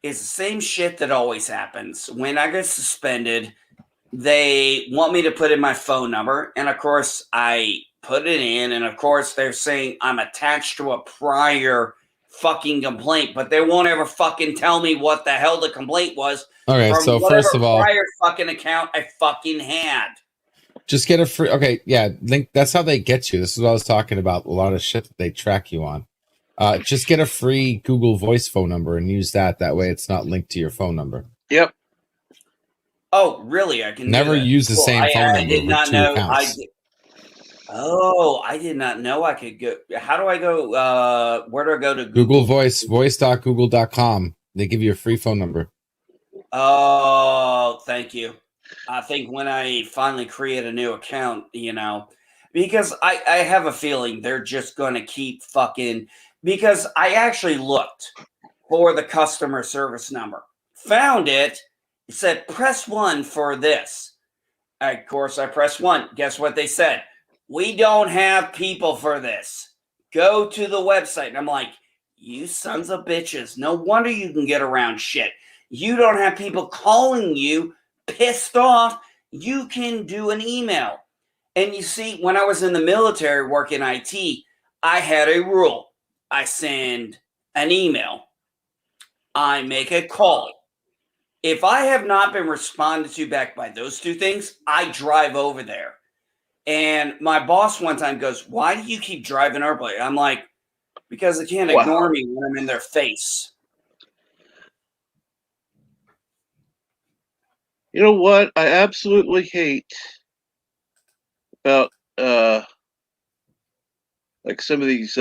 Speaker 4: It's the same shit that always happens. When I get suspended, they want me to put in my phone number. And of course, I put it in. And of course, they're saying I'm attached to a prior fucking complaint, but they won't ever fucking tell me what the hell the complaint was.
Speaker 7: Okay,
Speaker 4: from
Speaker 7: so
Speaker 4: whatever
Speaker 7: first of all,
Speaker 4: prior fucking account I fucking had.
Speaker 7: just get a free. Okay, yeah, link. That's how they get you. This is what I was talking about. A lot of shit that they track you on. Just get a free Google Voice phone number and use that. That way, it's not linked to your phone number.
Speaker 1: Yep.
Speaker 4: Oh, really? I can
Speaker 7: never
Speaker 4: do that.
Speaker 7: use the same phone number.
Speaker 4: I did not
Speaker 7: two
Speaker 4: know.
Speaker 7: accounts.
Speaker 4: I did not know I could go. How do I go? Where do I go to
Speaker 7: Google Voice, voice.google.com. They give you a free phone number.
Speaker 4: Oh, thank you. I think when I finally create a new account, because I have a feeling they're just going to keep fucking. Because I actually looked for the customer service number, found it. It said press 1 for this. Of course, I pressed 1. Guess what they said? We don't have people for this. Go to the website. And I'm like, you sons of bitches. No wonder you can get around shit. You don't have people calling you pissed off. You can do an email. And you see, when I was in the military working IT, I had a rule. I send an email. I make a call. If I have not been responded to back by those two things, I drive over there. And my boss one time goes, why do you keep driving over there? I'm like, because they can't ignore me when I'm in their face.
Speaker 1: You know what I absolutely hate about like some of these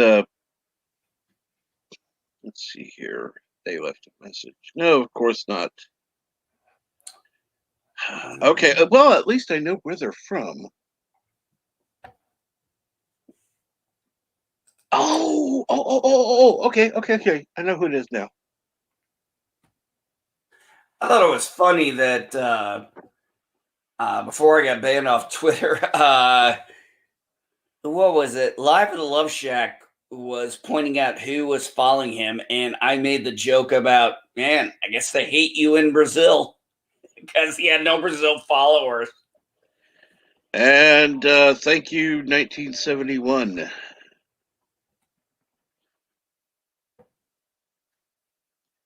Speaker 1: let's see here. They left a message. No, of course not. Okay, well, at least I know where they're from. Oh, okay. I know who it is now.
Speaker 4: I thought it was funny that before I got banned off Twitter, what was it? Live at the Love Shack was pointing out who was following him, and I made the joke about, man, I guess they hate you in Brazil because he had no Brazil followers.
Speaker 1: And thank you, 1971.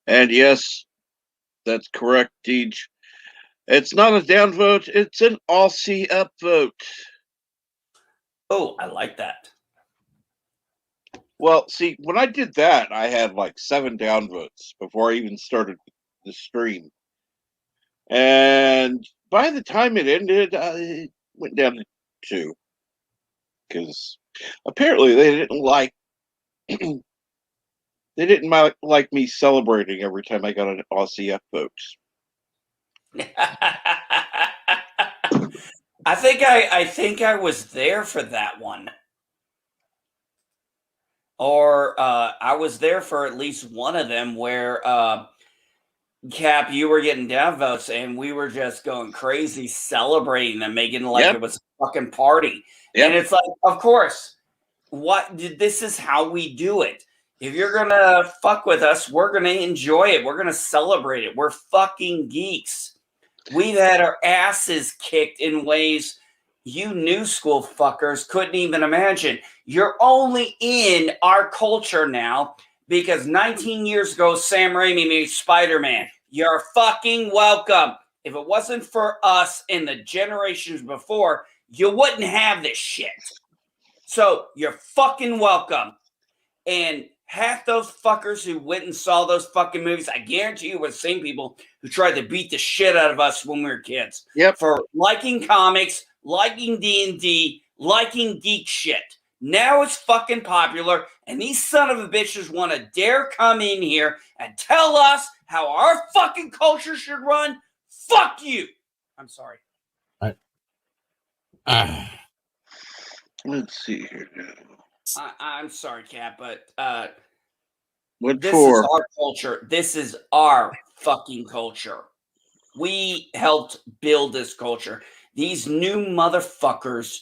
Speaker 1: And yes, that's correct, Deej. It's not a downvote, it's an Aussie upvote.
Speaker 4: Oh, I like that.
Speaker 1: Well, see, when I did that, I had like 7 downvotes before I even started the stream. And by the time it ended, it went down to 2. Because apparently they didn't like like me celebrating every time I got an Aussie upvote.
Speaker 4: I think I was there for that one. Or I was there for at least one of them where Cap, you were getting downvotes and we were just going crazy celebrating and making like it was a fucking party. Yep. And it's like, of course, this is how we do it. If you're gonna fuck with us, we're gonna enjoy it. We're gonna celebrate it. We're fucking geeks. We've had our asses kicked in ways you new school fuckers couldn't even imagine. You're only in our culture now because 19 years ago, Sam Raimi made Spider-Man. You're fucking welcome. If it wasn't for us and the generations before, you wouldn't have this shit. So you're fucking welcome. And half those fuckers who went and saw those fucking movies, I guarantee you were the same people who tried to beat the shit out of us when we were kids.
Speaker 1: Yep.
Speaker 4: For liking comics, liking D&D, liking geek shit. Now it's fucking popular, and these son of a bitches want to dare come in here and tell us how our fucking culture should run. Fuck you. I'm sorry.
Speaker 1: Let's see here now.
Speaker 4: I'm sorry, Kat, but
Speaker 1: this
Speaker 4: is our culture. This is our fucking culture. We helped build this culture. These new motherfuckers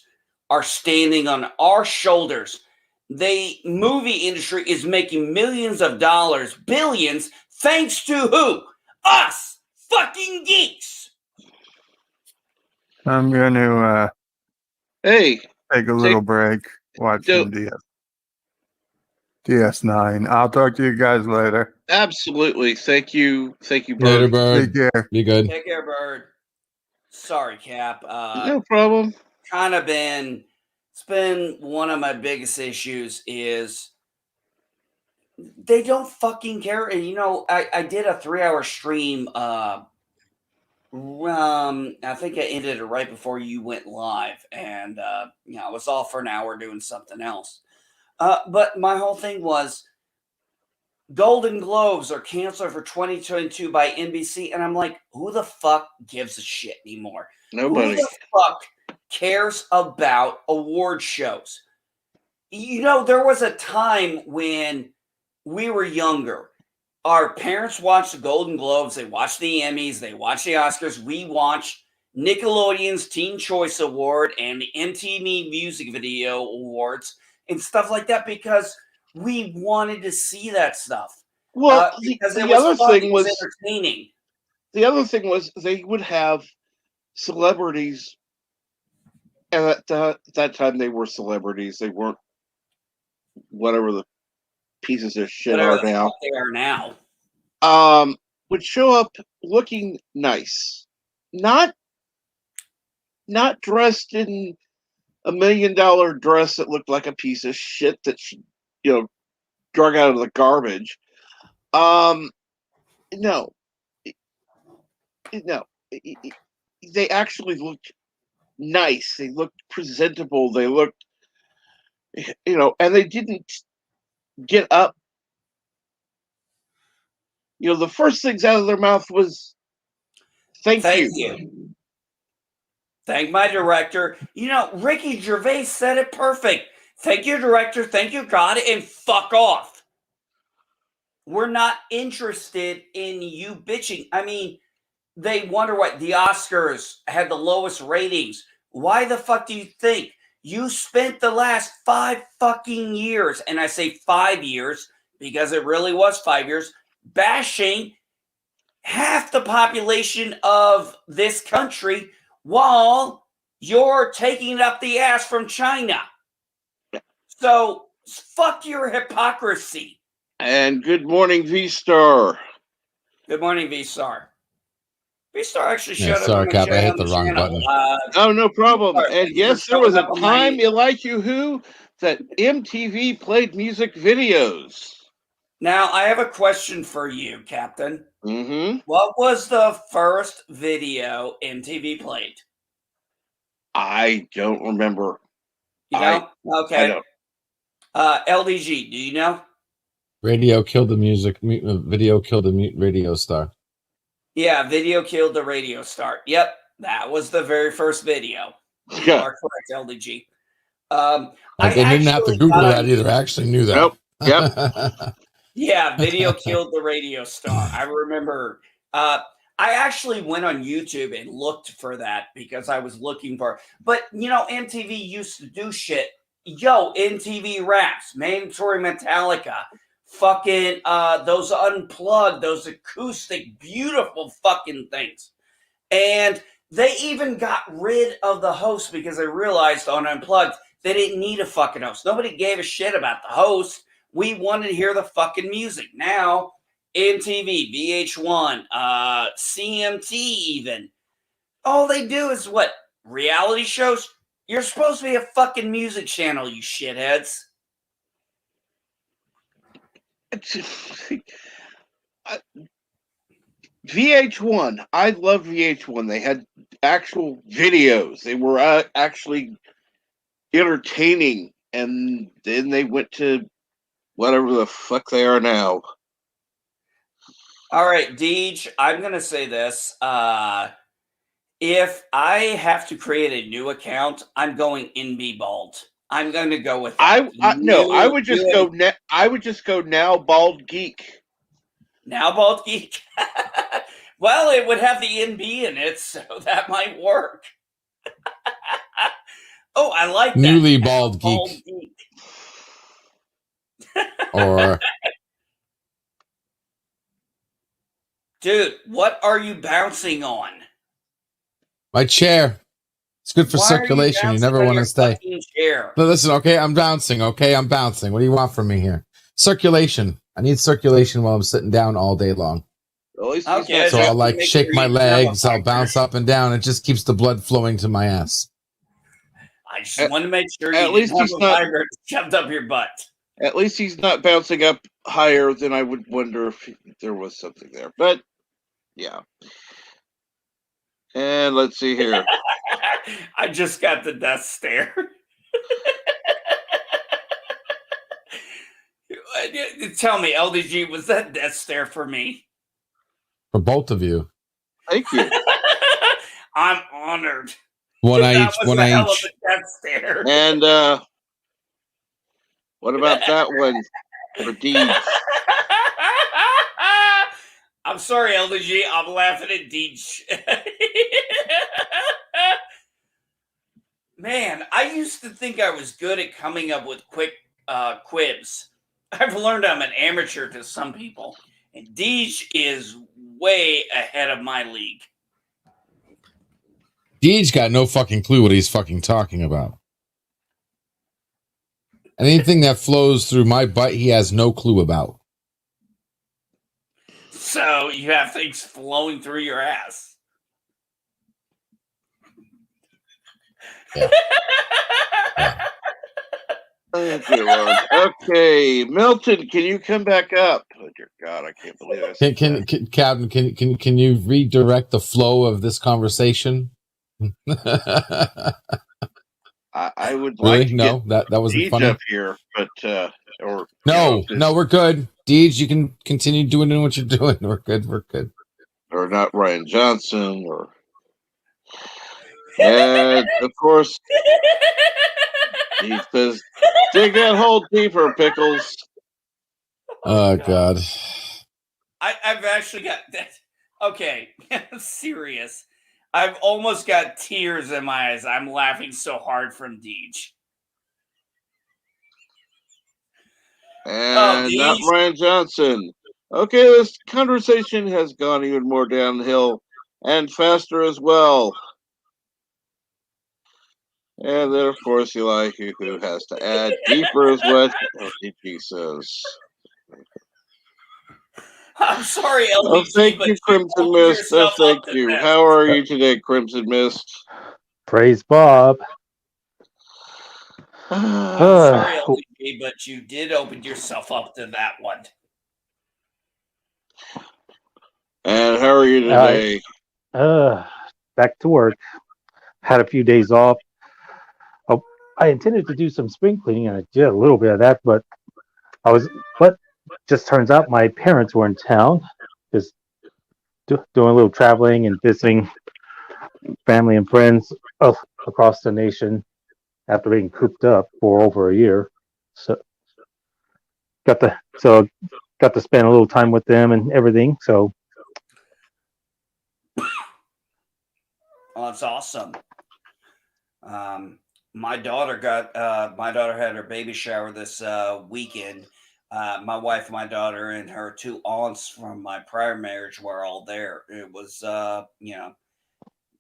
Speaker 4: are standing on our shoulders. The movie industry is making millions of dollars, billions, thanks to who? Us fucking geeks.
Speaker 3: I'm going to
Speaker 1: take
Speaker 3: a little break, watch some DS. DS9. I'll talk to you guys later.
Speaker 1: Absolutely. Thank you,
Speaker 7: Later,
Speaker 1: Bird.
Speaker 7: Bird.
Speaker 3: Take care.
Speaker 7: Be good.
Speaker 4: Take care, Bird. Sorry, Cap.
Speaker 1: No problem.
Speaker 4: Kind of been. It's been one of my biggest issues is they don't fucking care. And I did a 3-hour stream. I think I ended it right before you went live, and I was off for an hour doing something else. But my whole thing was Golden Globes are canceled for 2022 by NBC, and I'm like, who the fuck gives a shit anymore?
Speaker 1: Nobody.
Speaker 4: Who the fuck cares about award shows? There was a time when we were younger. Our parents watched the Golden Globes, they watched the Emmys, they watched the Oscars. We watched Nickelodeon's Teen Choice Award and the MTV Music Video Awards and stuff like that because we wanted to see that stuff.
Speaker 1: Well,
Speaker 4: because
Speaker 1: the
Speaker 4: it was
Speaker 1: other
Speaker 4: fun,
Speaker 1: thing
Speaker 4: it was
Speaker 1: was
Speaker 4: entertaining.
Speaker 1: the other thing was they would have celebrities, and at that time they were celebrities. They weren't whatever the pieces of shit
Speaker 4: Whatever
Speaker 1: are
Speaker 4: the
Speaker 1: now.
Speaker 4: fuck they are now.
Speaker 1: Would show up looking nice, not dressed in $1 million dress that looked like a piece of shit that she, drug out of the garbage. No, they actually looked nice. They looked presentable. They looked, and they didn't get up. The first things out of their mouth was, thank you.
Speaker 4: Thank my director. Ricky Gervais said it perfect. Thank you, director. Thank you, God, and fuck off. We're not interested in you bitching. I mean, they wonder why the Oscars had the lowest ratings. Why the fuck do you think? You spent the last 5 fucking years, and I say 5 years because it really was 5 years, bashing half the population of this country while you're taking it up the ass from China. So fuck your hypocrisy.
Speaker 1: And good morning, V-Star.
Speaker 4: Good morning, V-Star. V-Star actually
Speaker 7: Yeah,
Speaker 4: showed
Speaker 7: sorry,
Speaker 4: up
Speaker 7: Cap. I hit
Speaker 4: on
Speaker 7: the wrong
Speaker 4: channel.
Speaker 7: button.
Speaker 1: Oh, no problem.
Speaker 4: V-Star,
Speaker 1: And
Speaker 4: thank you
Speaker 1: yes,
Speaker 4: for
Speaker 1: there was a
Speaker 4: showing up on my-
Speaker 1: time, you like you who, that MTV played music videos.
Speaker 4: Now, I have a question for you, Captain.
Speaker 1: Mm-hmm.
Speaker 4: What was the first video MTV played?
Speaker 1: I don't remember.
Speaker 4: You know? Okay.
Speaker 1: I don't.
Speaker 4: LDG, do you know?
Speaker 7: Radio killed the music. Video killed the radio star.
Speaker 4: Yeah, video killed the radio star. Yep, that was the very first video. You
Speaker 1: Yeah.
Speaker 4: are correct, LDG.
Speaker 7: I didn't have to Google that either. I actually knew that.
Speaker 1: Nope. Yep.
Speaker 4: Yeah, video killed the radio star. I remember. I actually went on YouTube and looked for that because I was looking for. But MTV used to do shit. MTV Raps, Mandatory Metallica, fucking those unplugged, those acoustic, beautiful fucking things. And they even got rid of the host because they realized on Unplugged they didn't need a fucking host. Nobody gave a shit about the host. We wanted to hear the fucking music. Now, MTV, VH1, CMT even, all they do is what? Reality shows? You're supposed to be a fucking music channel, you shitheads.
Speaker 1: VH1. I love VH1. They had actual videos. They were actually entertaining. And then they went to whatever the fuck they are now.
Speaker 4: All right, Deej, I'm going to say this. If I have to create a new account, I'm going NB Bald. I'm going to go with that.
Speaker 1: I would just go. I would just go now Bald Geek.
Speaker 4: Now Bald Geek. Well, it would have the NB in it, so that might work. Oh, I like that.
Speaker 7: Newly Bald Geek. Or
Speaker 4: dude, what are you bouncing on?
Speaker 7: my chair. It's good for circulation. You never want to stay.
Speaker 4: Chair?
Speaker 7: But listen, okay, I'm bouncing. Okay, I'm bouncing. What do you want from me here? Circulation. I need circulation while I'm sitting down all day long.
Speaker 1: At least
Speaker 4: Okay,
Speaker 7: So I'll like
Speaker 4: make
Speaker 7: shake
Speaker 4: sure
Speaker 7: my
Speaker 4: you have
Speaker 7: legs,
Speaker 4: a
Speaker 7: I'll bounce up and down. It just keeps the blood flowing to my ass.
Speaker 4: I just want to make sure
Speaker 1: at
Speaker 4: you
Speaker 1: least
Speaker 4: didn't have
Speaker 1: he's
Speaker 4: a
Speaker 1: not-
Speaker 4: vibrator shoved up your butt.
Speaker 1: At least he's not bouncing up higher than I would wonder if there was something there. But yeah. And let's see here.
Speaker 4: I just got the death stare. Tell me, LDG, was that death stare for me?
Speaker 7: For both of you.
Speaker 1: Thank you.
Speaker 4: I'm honored.
Speaker 7: One eye
Speaker 4: That
Speaker 7: each.
Speaker 4: was
Speaker 7: One
Speaker 4: a
Speaker 7: eye
Speaker 4: hell of
Speaker 7: each.
Speaker 4: a death stare.
Speaker 1: And what about that one for Deeds?
Speaker 4: I'm sorry, LDG. I'm laughing at Deej. Man, I used to think I was good at coming up with quick quibs. I've learned I'm an amateur to some people. And Deej is way ahead of my league.
Speaker 7: Deej got no fucking clue what he's fucking talking about. Anything that flows through my butt, he has no clue about.
Speaker 4: So you have things flowing through your ass.
Speaker 7: Yeah. Yeah.
Speaker 1: Oh, dear Lord. Okay, Milton, can you come back up? Oh dear God, I can't believe this.
Speaker 7: Captain, can you redirect the flow of this conversation?
Speaker 1: I would
Speaker 7: Really?
Speaker 1: like to
Speaker 7: No,
Speaker 1: get
Speaker 7: that wasn't
Speaker 1: Deej
Speaker 7: funny.
Speaker 1: up here, but or
Speaker 7: No, we're good. Deej, you can continue doing what you're doing. We're good.
Speaker 1: or not Ryan Johnson, or and of course he says, "Dig that hole deeper, Pickles."
Speaker 7: Oh God.
Speaker 4: I've actually got that. Okay, serious. I've almost got tears in my eyes. I'm laughing so hard from Deej.
Speaker 1: And not Ryan Johnson. Okay, this conversation has gone even more downhill and faster as well. And then, of course, Eli who has to add deeper is what LTG says.
Speaker 4: I'm sorry, LDG,
Speaker 1: Oh, thank
Speaker 4: but
Speaker 1: you, Crimson
Speaker 4: opened
Speaker 1: Mist. Oh,
Speaker 4: yourself
Speaker 1: thank
Speaker 4: up to
Speaker 1: you.
Speaker 4: this.
Speaker 1: How are you today, Crimson Mist?
Speaker 6: Praise Bob.
Speaker 4: Sorry, LDG, but you did open yourself up to that one.
Speaker 1: And how are you today?
Speaker 6: Back to work. Had a few days off. Oh, I intended to do some spring cleaning, and I did a little bit of that, but just turns out my parents were in town, just doing a little traveling and visiting family and friends across the nation after being cooped up for over a year. So got to spend a little time with them and everything. So
Speaker 4: that's awesome. My daughter had her baby shower this weekend. My wife, my daughter, and her two aunts from my prior marriage were all there. It was,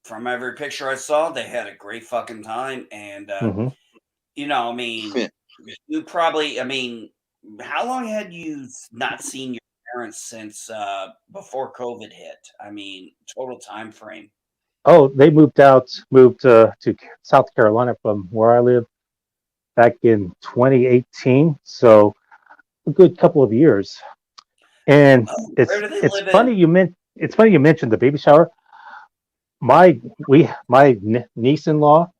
Speaker 4: from every picture I saw, they had a great fucking time. And, I mean, you probably, how long had you not seen your parents since before COVID hit? I mean, total time frame.
Speaker 6: Oh, they moved to South Carolina from where I live back in 2018. So a good couple of years. And it's funny you mentioned the baby shower. My niece-in-law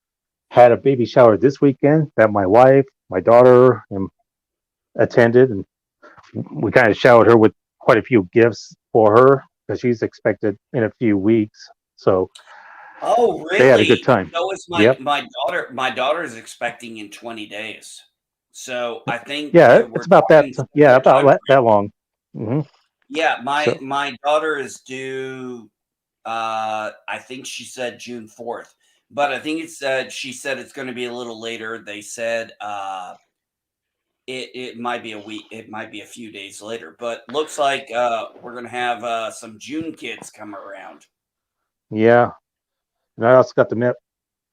Speaker 6: had a baby shower this weekend that my wife, my daughter, and attended, and we kind of showered her with quite a few gifts for her because she's expected in a few weeks. So
Speaker 4: oh, really?
Speaker 6: They had a good time.
Speaker 4: So is my daughter. My daughter is expecting in 20 days. So I think
Speaker 6: it's about that. Yeah, about that long. Mm-hmm.
Speaker 4: Yeah, my daughter is due. I think she said June 4th, but I think she said it's going to be a little later. They said it might be a week. It might be a few days later, but looks like we're going to have some June kids come around.
Speaker 6: Yeah, and I also got to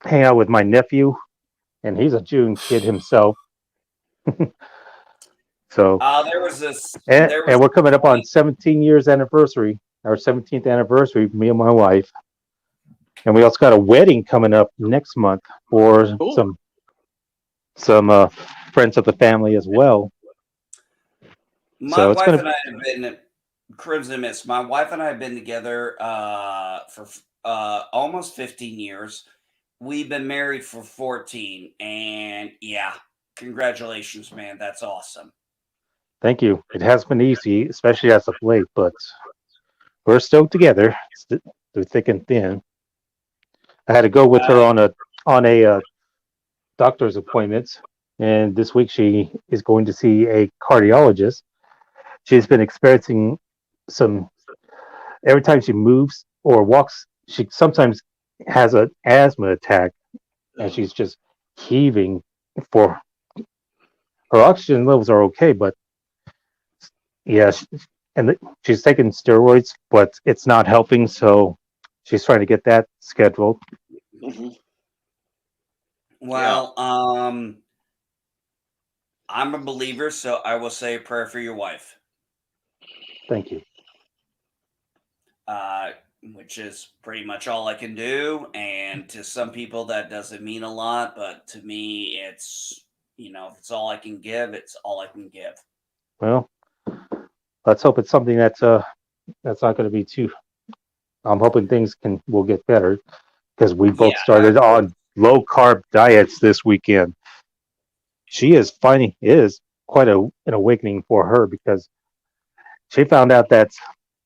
Speaker 6: hang out with my nephew, and he's a June kid himself. So,
Speaker 4: there was this.
Speaker 6: and
Speaker 4: There was
Speaker 6: we're coming up on
Speaker 4: point-
Speaker 6: 17 years anniversary, our 17th anniversary, me and my wife. And we also got a wedding coming up next month for
Speaker 1: Cool.
Speaker 6: some friends of the family as well.
Speaker 4: My
Speaker 6: So it's
Speaker 4: wife
Speaker 6: gonna
Speaker 4: and I have been Crimson Mist. My wife and I have been together for almost 15 years. We've been married for 14, and yeah, congratulations, man. That's awesome.
Speaker 6: Thank you. It has been easy, especially as of late, but we're still together through thick and thin. I had to go with her on a doctor's appointment, and this week she is going to see a cardiologist. She's been experiencing some every time she moves or walks, she sometimes has an asthma attack, and she's just heaving for her oxygen levels are okay, but yeah, she's taking steroids, but it's not helping, so she's trying to get that scheduled.
Speaker 1: Mhm.
Speaker 4: Well, I'm a believer, so I will say a prayer for your wife.
Speaker 6: Thank you.
Speaker 4: Which is pretty much all I can do. And to some people, that doesn't mean a lot, but to me, it's if it's all I can give, it's all I can give.
Speaker 6: Well, let's hope it's something that's not going to be too. I'm hoping things will get better because we both started on low carb diets this weekend. She is finding it is quite an awakening for her because she found out that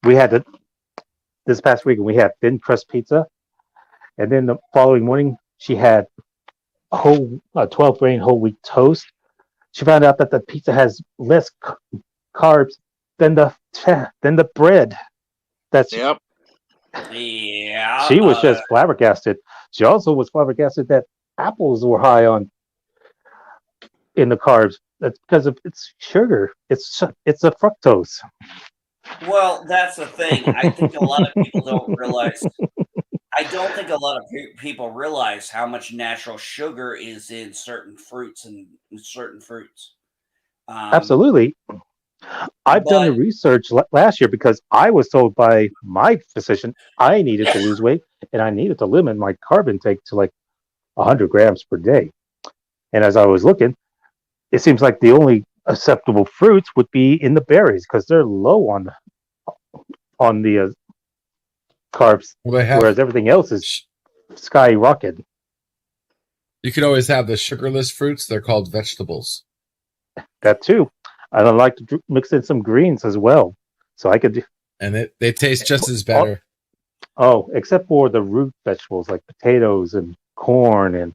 Speaker 6: we had this past weekend we had thin crust pizza, and then the following morning she had whole 12 grain whole wheat toast. She found out that the pizza has less carbs than the bread.
Speaker 1: Yep.
Speaker 4: Yeah.
Speaker 6: She was just flabbergasted. She also was flabbergasted that apples were high in the carbs. That's because of its sugar. It's a fructose.
Speaker 4: Well, that's the thing. I think a lot of people don't realize. I don't think a lot of people realize how much natural sugar is in certain fruits and certain fruits.
Speaker 6: Absolutely. I've done the research last year because I was told by my physician I needed to lose weight and I needed to limit my carb intake to like 100 grams per day. And as I was looking, it seems like the only acceptable fruits would be in the berries because they're low on the carbs, whereas everything else is skyrocketing.
Speaker 7: You can always have the sugarless fruits. They're called vegetables.
Speaker 6: That too. And I like to mix in some greens as well. So I could.
Speaker 7: And they taste just as better.
Speaker 6: Oh, except for the root vegetables like potatoes and corn. And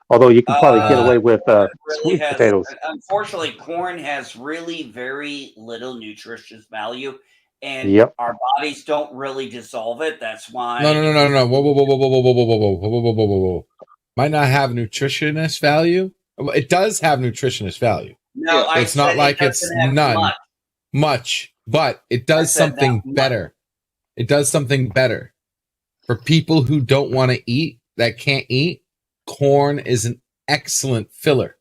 Speaker 6: although you can probably get away with sweet potatoes.
Speaker 4: Unfortunately, corn has really very little nutritious value. And our bodies don't really dissolve it. That's why.
Speaker 7: No. Whoa. Might not have nutritionist value. It does have nutritionist value.
Speaker 4: No,
Speaker 7: it's not like it's none much, but it does something better. It does something better for people who don't want to eat, that can't eat. Corn is an excellent filler.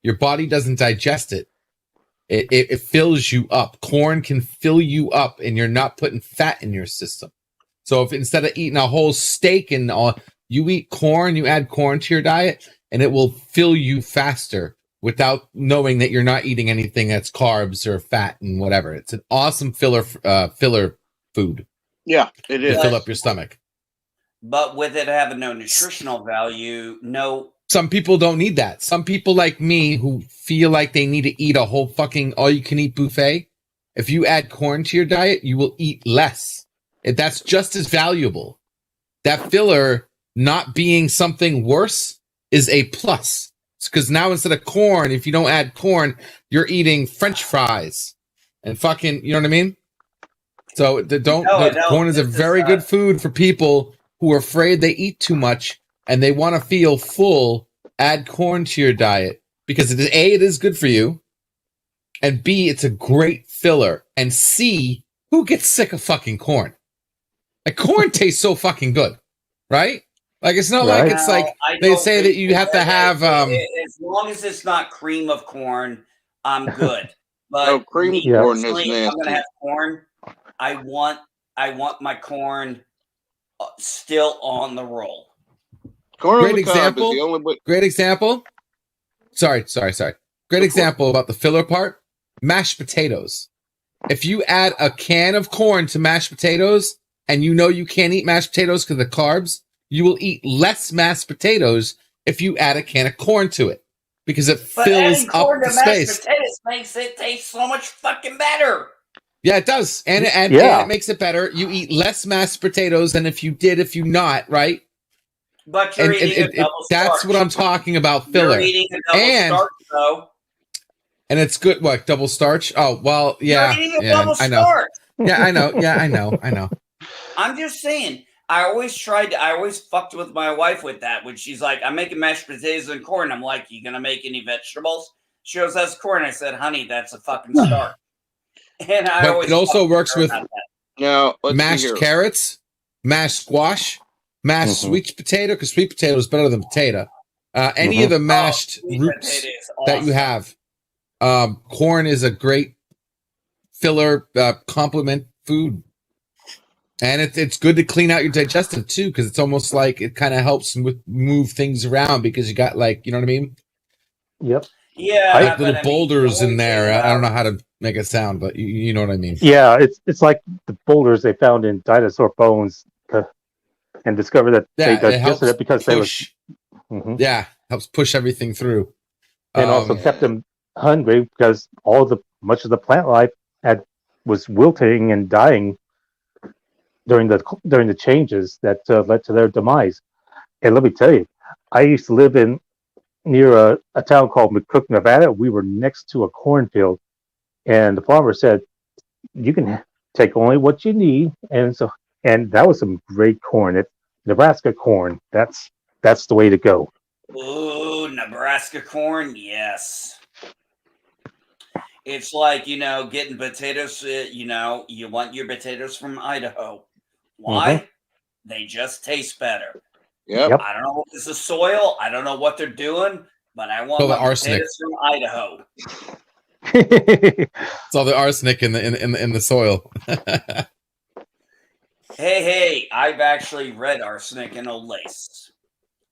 Speaker 7: Your body doesn't digest it. It fills you up. Corn can fill you up, and you're not putting fat in your system. So if instead of eating a whole steak and all, you eat corn, you add corn to your diet, and it will fill you faster without knowing that you're not eating anything that's carbs or fat and whatever. It's an awesome filler food.
Speaker 1: Yeah, it is.
Speaker 7: To fill up your stomach.
Speaker 4: But with it having no nutritional value, no.
Speaker 7: Some people don't need that. Some people like me who feel like they need to eat a whole fucking all-you-can-eat buffet. If you add corn to your diet, you will eat less. That's just as valuable. That filler not being something worse is a plus. Because now instead of corn, if you don't add corn, you're eating French fries and fucking, you know what I mean? So corn is a very good food for people who are afraid they eat too much and they want to feel full. Add corn to your diet because it is good for you, and B, it's a great filler, and C, who gets sick of fucking corn? Like, corn tastes so fucking good, right? Like, it's not like it's like they say that you have to have
Speaker 4: as long as it's not cream of corn, I'm good. But
Speaker 1: cream
Speaker 4: me
Speaker 1: corn is
Speaker 4: personally, if I'm gonna
Speaker 1: nasty.
Speaker 4: have corn, I want my corn still on the roll.
Speaker 1: Corn on
Speaker 7: Great
Speaker 1: the cob is
Speaker 7: example.
Speaker 1: the only way.
Speaker 7: Great example. Sorry. Great example about the filler part. Mashed potatoes. If you add a can of corn to mashed potatoes and you know you can't eat mashed potatoes because of the carbs, you will eat less mashed potatoes if you add a can of corn to it because it
Speaker 4: But
Speaker 7: fills
Speaker 4: adding
Speaker 7: up
Speaker 4: corn
Speaker 7: the
Speaker 4: to mashed
Speaker 7: space.
Speaker 4: potatoes makes it taste so much fucking better.
Speaker 7: Yeah, it does. And it makes it better. You eat less mashed potatoes than if you not, right?
Speaker 4: But you're eating a double starch.
Speaker 7: That's what I'm talking about, filler.
Speaker 4: You're eating a double starch, though.
Speaker 7: And it's good. What, double starch? Oh, well, yeah.
Speaker 4: You're eating a double starch.
Speaker 7: Yeah, I know. Yeah, I know.
Speaker 4: I'm just saying. I always fucked with my wife with that when she's like, I'm making mashed potatoes and corn. I'm like, you gonna make any vegetables? She goes, that's corn. I said, honey, that's a fucking starch. And
Speaker 7: but it also works with
Speaker 1: mashed
Speaker 7: carrots, mashed squash, mashed sweet potato, because sweet potato is better than potato. Any of the mashed roots that you have. Corn is a great filler complement food. And it's good to clean out your digestive too, because it's almost like it kind of helps move things around because you got you know what I mean?
Speaker 6: Yep.
Speaker 4: Yeah.
Speaker 7: Like little boulders in there. I don't know how to make it sound, but you know what I mean.
Speaker 6: Yeah, it's like the boulders they found in dinosaur bones and discovered that they digested it because they was
Speaker 7: helps push everything through.
Speaker 6: And also kept them hungry because much of the plant life was wilting and dying during the changes that led to their demise. And let me tell you, I used to live near a town called McCook, Nevada. We were next to a cornfield, and the farmer said, "You can take only what you need," and that was some great corn. Nebraska corn. That's the way to go.
Speaker 4: Ooh, Nebraska corn, yes. It's like, getting potatoes, you want your potatoes from Idaho. Why? They just taste better.
Speaker 1: Yep.
Speaker 4: I don't know what is the soil. I don't know what they're doing, but I want my potatoes from Idaho.
Speaker 7: It's all the arsenic in the soil.
Speaker 4: Hey, I've actually read arsenic in Old Lace.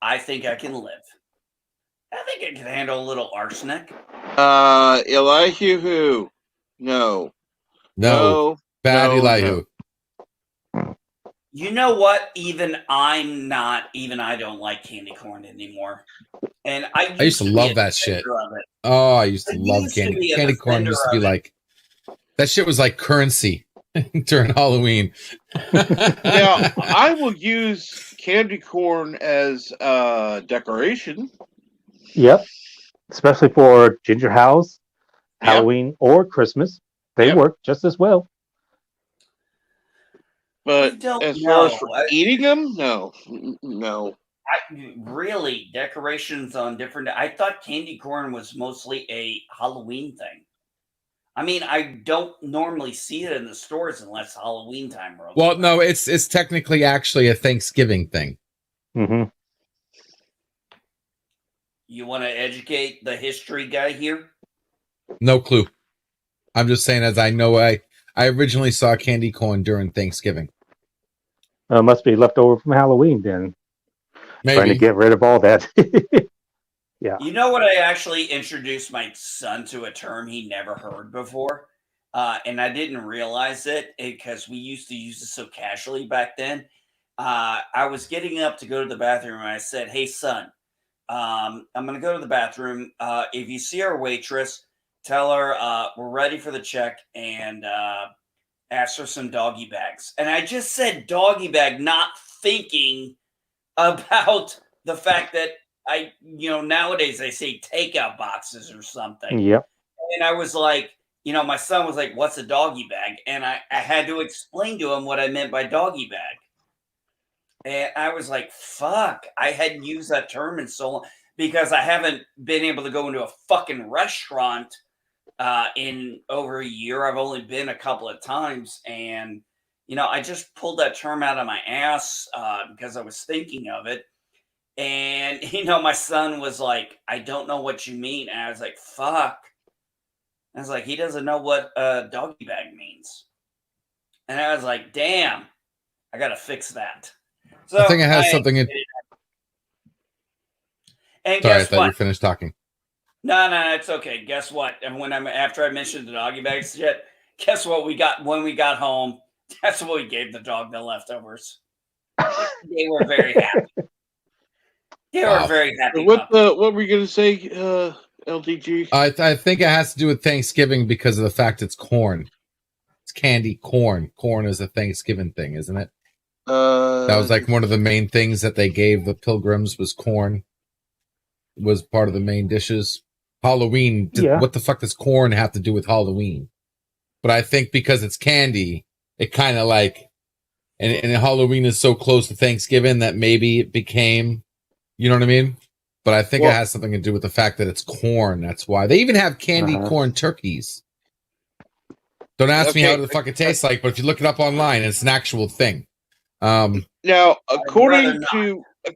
Speaker 4: I think I can live. I think I can handle a little arsenic.
Speaker 1: Elihu. No.
Speaker 7: Bad Elihu.
Speaker 4: No. You know what? Even I don't like candy corn anymore. And I
Speaker 7: used to love that shit. Oh, I used to love candy. Candy corn used to be like, that shit was like currency during Halloween.
Speaker 1: Now, I will use candy corn as decoration.
Speaker 6: Yep. Especially for ginger house, Halloween, or Christmas. They work just as well.
Speaker 1: But as far as for eating them, no.
Speaker 4: Really, decorations on different. I thought candy corn was mostly a Halloween thing. I mean, I don't normally see it in the stores unless Halloween time rolls.
Speaker 7: Well, no, it's technically actually a Thanksgiving thing.
Speaker 6: Mm-hmm.
Speaker 4: You want to educate the history guy here?
Speaker 7: No clue. I'm just saying, as I know, I originally saw candy corn during Thanksgiving.
Speaker 6: Must be left over from Halloween then.
Speaker 7: Maybe.
Speaker 6: Trying to get rid of all that. Yeah.
Speaker 4: You know what? I actually introduced my son to a term he never heard before. And I didn't realize it because we used to use it so casually back then. I was getting up to go to the bathroom and I said, hey, son, I'm going to go to the bathroom. If you see our waitress, tell her we're ready for the check and ask for some doggy bags. And I just said doggy bag, not thinking about the fact that nowadays they say takeout boxes or something.
Speaker 6: Yep.
Speaker 4: And I was like, my son was like, what's a doggy bag? And I had to explain to him what I meant by doggy bag. And I was like, fuck, I hadn't used that term in so long because I haven't been able to go into a fucking restaurant in over a year. I've only been a couple of times. And, I just pulled that term out of my ass because I was thinking of it. And, my son was like, I don't know what you mean. And I was like, fuck, I was like, he doesn't know what doggy bag means. And I was like, damn, I got to fix that. So
Speaker 7: I think it has something in.
Speaker 4: And
Speaker 7: Sorry, I
Speaker 4: guess
Speaker 7: thought you
Speaker 4: what?
Speaker 7: finished talking.
Speaker 4: No, it's okay. Guess what? And after I mentioned the doggy bag shit, guess what we got when we got home? That's what we gave the dog, the leftovers. They were very happy. They were very happy.
Speaker 1: What were you gonna say, LDG?
Speaker 7: I think it has to do with Thanksgiving because of the fact it's corn. It's candy corn. Corn is a Thanksgiving thing, isn't it? That was like one of the main things that they gave the pilgrims was corn. Was part of the main dishes. Halloween. What the fuck does corn have to do with Halloween? But I think because it's candy, it kind of like, and Halloween is so close to Thanksgiving that maybe it became, you know what I mean? But I think it has something to do with the fact that it's corn. That's why they even have candy corn turkeys. Don't ask me how the fuck it tastes like, but if you look it up online, it's an actual thing.
Speaker 1: Now, according to a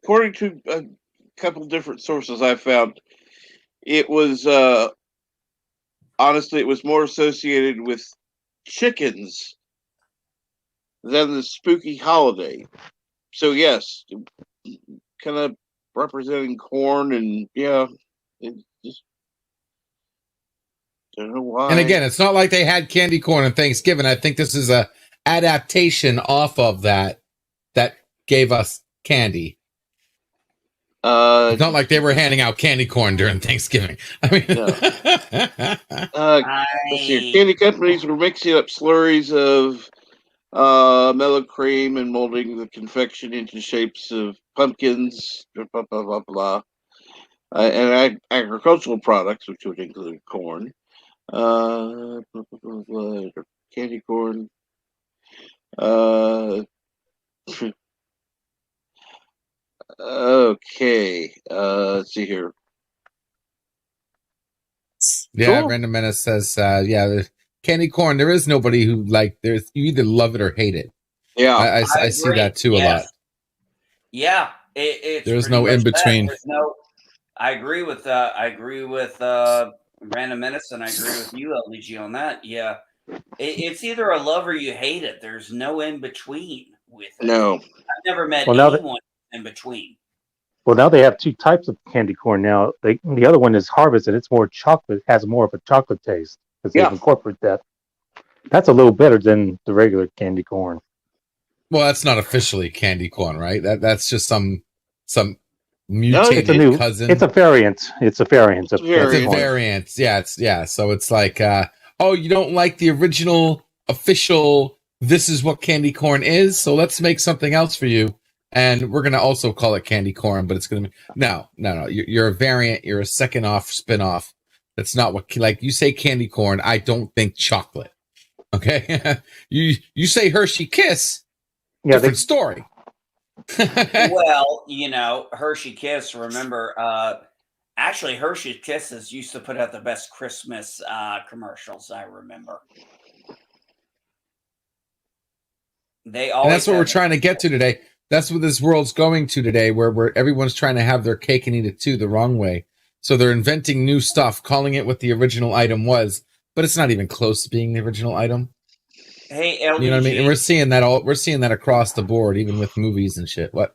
Speaker 1: couple different sources I found, it was honestly, it was more associated with chickens than the spooky holiday. So yes, kind of representing corn, and it just don't know why.
Speaker 7: And again, it's not like they had candy corn on Thanksgiving. I think this is a adaptation off of that gave us candy. It's not like they were handing out candy corn during Thanksgiving. I mean,
Speaker 1: let's see. Candy companies were mixing up slurries of mellow cream and molding the confection into shapes of pumpkins, blah blah blah blah, and agricultural products, which would include corn, candy corn. Okay. Let's see here.
Speaker 7: Yeah,
Speaker 1: Cool.
Speaker 7: Random Menace says, the candy corn. There is nobody who you either love it or hate it.
Speaker 1: Yeah,
Speaker 7: I see that too a lot.
Speaker 4: Yeah, it's
Speaker 7: there's no in between.
Speaker 4: I agree with Random Menace, and I agree with you, LDG, on that. Yeah, it's either a love or you hate it. There's no in between with it.
Speaker 1: No,
Speaker 4: I've never met anyone in between.
Speaker 6: Well, now they have two types of candy corn. Now the other one is harvested. It's more chocolate, has more of a chocolate taste because they've incorporated that. That's a little better than the regular candy corn.
Speaker 7: Well, that's not officially candy corn, right? That's just some mutated cousin.
Speaker 6: It's a variant. It's a variant.
Speaker 7: It's a variant. Yeah, So it's like, you don't like the original official. This is what candy corn is. So let's make something else for you, and we're gonna also call it candy corn. But it's gonna be no. You're a variant. You're a second off spin-off. That's not what you say candy corn. I don't think chocolate. Okay, you say Hershey Kiss.
Speaker 6: Yeah,
Speaker 7: different story.
Speaker 4: Well, Hershey Kiss, remember, actually Hershey Kisses used to put out the best Christmas commercials, I remember. And
Speaker 7: that's what we're trying to get to today. That's what this world's going to today, where everyone's trying to have their cake and eat it too the wrong way. So they're inventing new stuff, calling it what the original item was, but it's not even close to being the original item.
Speaker 4: Hey, LDG.
Speaker 7: You know what I mean? And we're seeing that across the board, even with movies and shit. What?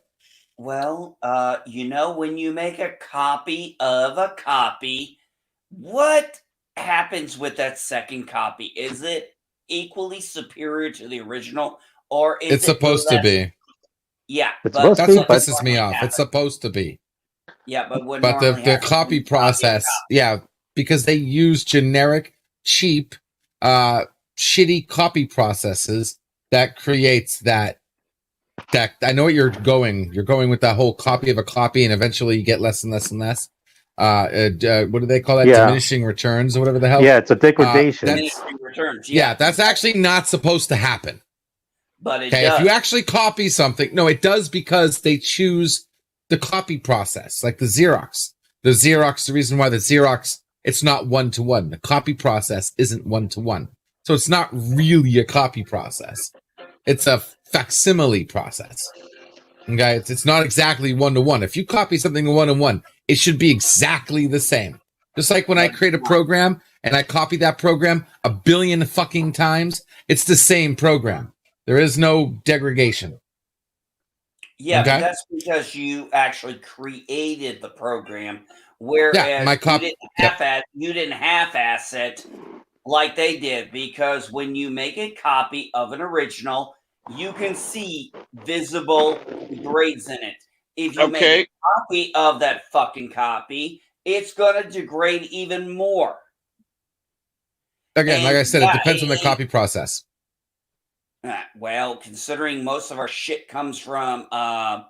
Speaker 4: Well, when you make a copy of a copy, what happens with that second copy? Is it equally superior to the original, or is
Speaker 7: it's supposed to be?
Speaker 4: Yeah,
Speaker 7: that's what pisses me off. It's supposed to be.
Speaker 4: Yeah, but
Speaker 7: the copy process, because they use generic, cheap, shitty copy processes that creates that I know what you're going with that whole copy of a copy, and eventually you get less and less and less. What do they call that? Diminishing returns or whatever the hell.
Speaker 6: Yeah, it's a degradation.
Speaker 4: Diminishing returns.
Speaker 7: Yeah, that's actually not supposed to happen.
Speaker 4: But it does.
Speaker 7: If you actually copy something, no, it does, because they choose the copy process, like the Xerox. The reason why the Xerox, it's not 1-to-1. The copy process isn't 1-to-1. So it's not really a copy process. It's a facsimile process. Okay, it's not exactly 1-to-1. If you copy something 1-to-1, it should be exactly the same. Just like when I create a program and I copy that program 1 billion fucking times, it's the same program. There is no degradation.
Speaker 4: Yeah,
Speaker 7: Okay?
Speaker 4: but that's because you actually created the program, whereas
Speaker 7: my
Speaker 4: you didn't half-ass it like they did. Because when you make a copy of an original, you can see visible degrades in it. If you make a copy of that fucking copy, it's going to degrade even more.
Speaker 7: Again, like I said, it depends on the copy process.
Speaker 4: Well, considering most of our shit comes from a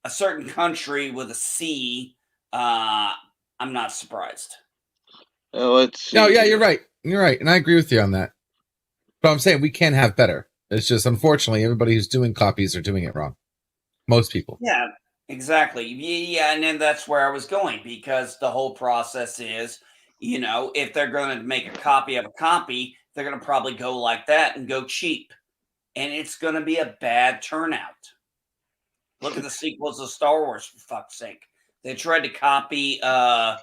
Speaker 4: certain country with a C, I'm not surprised.
Speaker 1: Let's see.
Speaker 7: No, yeah, you're right. You're right. And I agree with you on that. But I'm saying we can have better. It's just, unfortunately, everybody who's doing copies are doing it wrong. Most people.
Speaker 4: Yeah, exactly. Yeah, and then that's where I was going, because the whole process is, if they're going to make a copy of a copy, they're going to probably go like that and go cheap. And it's going to be a bad turnout. Look at the sequels of Star Wars, for fuck's sake. They tried to copy A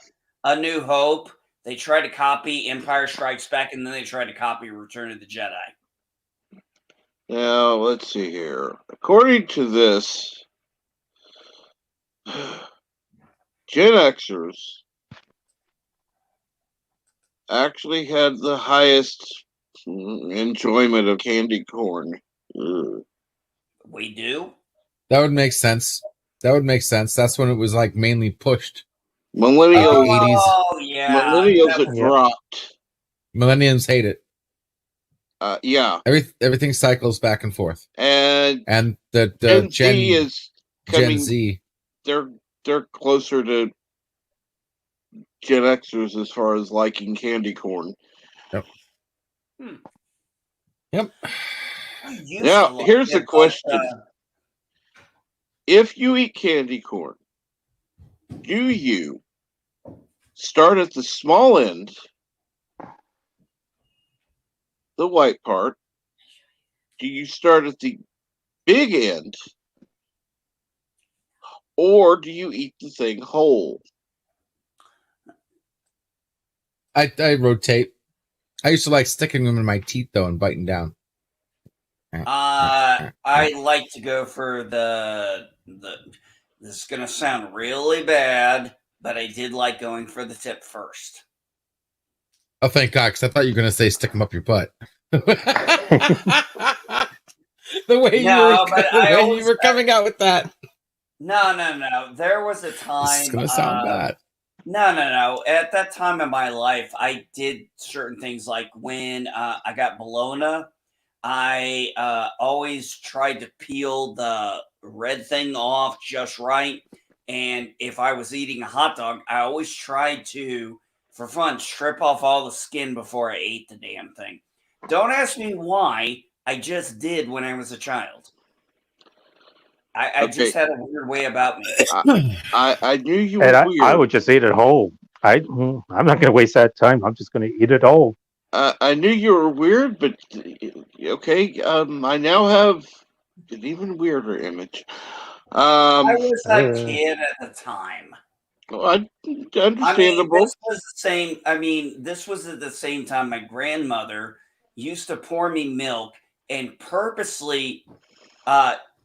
Speaker 4: New Hope. They tried to copy Empire Strikes Back, and then they tried to copy Return of the Jedi.
Speaker 1: Now, let's see here. According to this, Gen Xers actually had the highest enjoyment of candy corn. Ugh.
Speaker 4: We do?
Speaker 7: That would make sense. That's when it was like mainly pushed.
Speaker 1: Millennials,
Speaker 7: 80s.
Speaker 4: Oh, yeah.
Speaker 1: Millennials have dropped.
Speaker 7: Millennials hate it.
Speaker 1: Yeah.
Speaker 7: Everything cycles back and forth.
Speaker 1: And
Speaker 7: the
Speaker 1: Gen Z is coming.
Speaker 7: Gen Z.
Speaker 1: They're closer to Gen Xers as far as liking candy corn.
Speaker 7: Yep. Yep.
Speaker 1: Now, here's the question. If you eat candy corn, do you start at the small end, the white part? Do you start at the big end? Or do you eat the thing whole?
Speaker 7: I rotate. I used to like sticking them in my teeth, though, and biting down.
Speaker 4: I like to go for the this is going to sound really bad, but I did like going for the tip first.
Speaker 7: Oh, thank God, because I thought you were going to say stick them up your butt. The way you were coming out with that.
Speaker 4: No. There was a time.
Speaker 7: This is going to sound bad.
Speaker 4: No. At that time in my life, I did certain things, like when I got bologna, I always tried to peel the red thing off just right. And if I was eating a hot dog, I always tried to, for fun, strip off all the skin before I ate the damn thing. Don't ask me why. I just did when I was a child. I just had a weird way about me.
Speaker 1: I knew you were weird.
Speaker 6: I would just eat it whole. I'm not going to waste that time. I'm just going to eat it whole.
Speaker 1: I knew you were weird, but okay. I now have an even weirder image.
Speaker 4: I was a kid at the time.
Speaker 1: Understandable.
Speaker 4: This was at the same time my grandmother used to pour me milk, and purposely,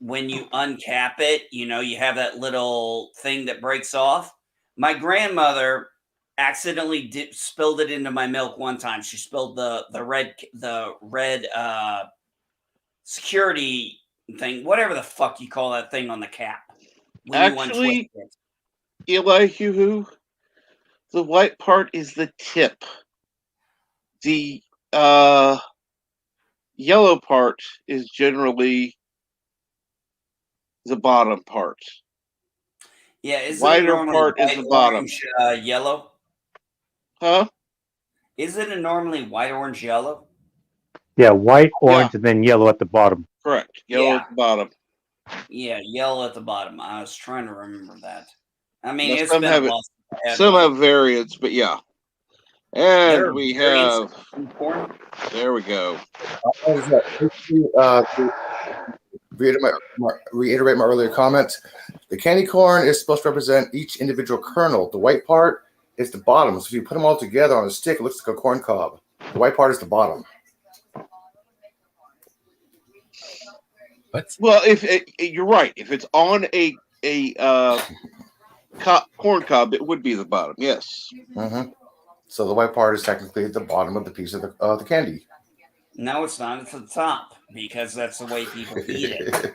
Speaker 4: when you uncap it, you have that little thing that breaks off. My grandmother accidentally spilled it into my milk one time. She spilled the red security thing, whatever the fuck you call that thing on the cap.
Speaker 1: Actually, Elihu, the white part is the tip. The yellow part is generally the bottom part.
Speaker 4: Yeah, is
Speaker 1: whiter part is the bottom.
Speaker 4: Orange, yellow?
Speaker 1: Huh?
Speaker 4: Isn't it normally white, orange, yellow?
Speaker 6: Yeah, white, orange, and then yellow at the bottom.
Speaker 1: Correct. Yellow at the bottom.
Speaker 4: Yeah, yellow at the bottom. I was trying to remember that. I mean,
Speaker 1: now,
Speaker 4: it's been a while.
Speaker 1: Some have variants, but yeah. And we have. There we go.
Speaker 8: Reiterate my earlier comments. The candy corn is supposed to represent each individual kernel. The white part It's the bottom. So if you put them all together on a stick, it looks like a corn cob. The white part is the bottom.
Speaker 7: What?
Speaker 1: Well, if you're right, if it's on a corn cob, it would be the bottom. Yes.
Speaker 8: Mm-hmm. So the white part is technically at the bottom of the piece of the candy.
Speaker 4: No, it's not. It's at the top because that's the way people eat it.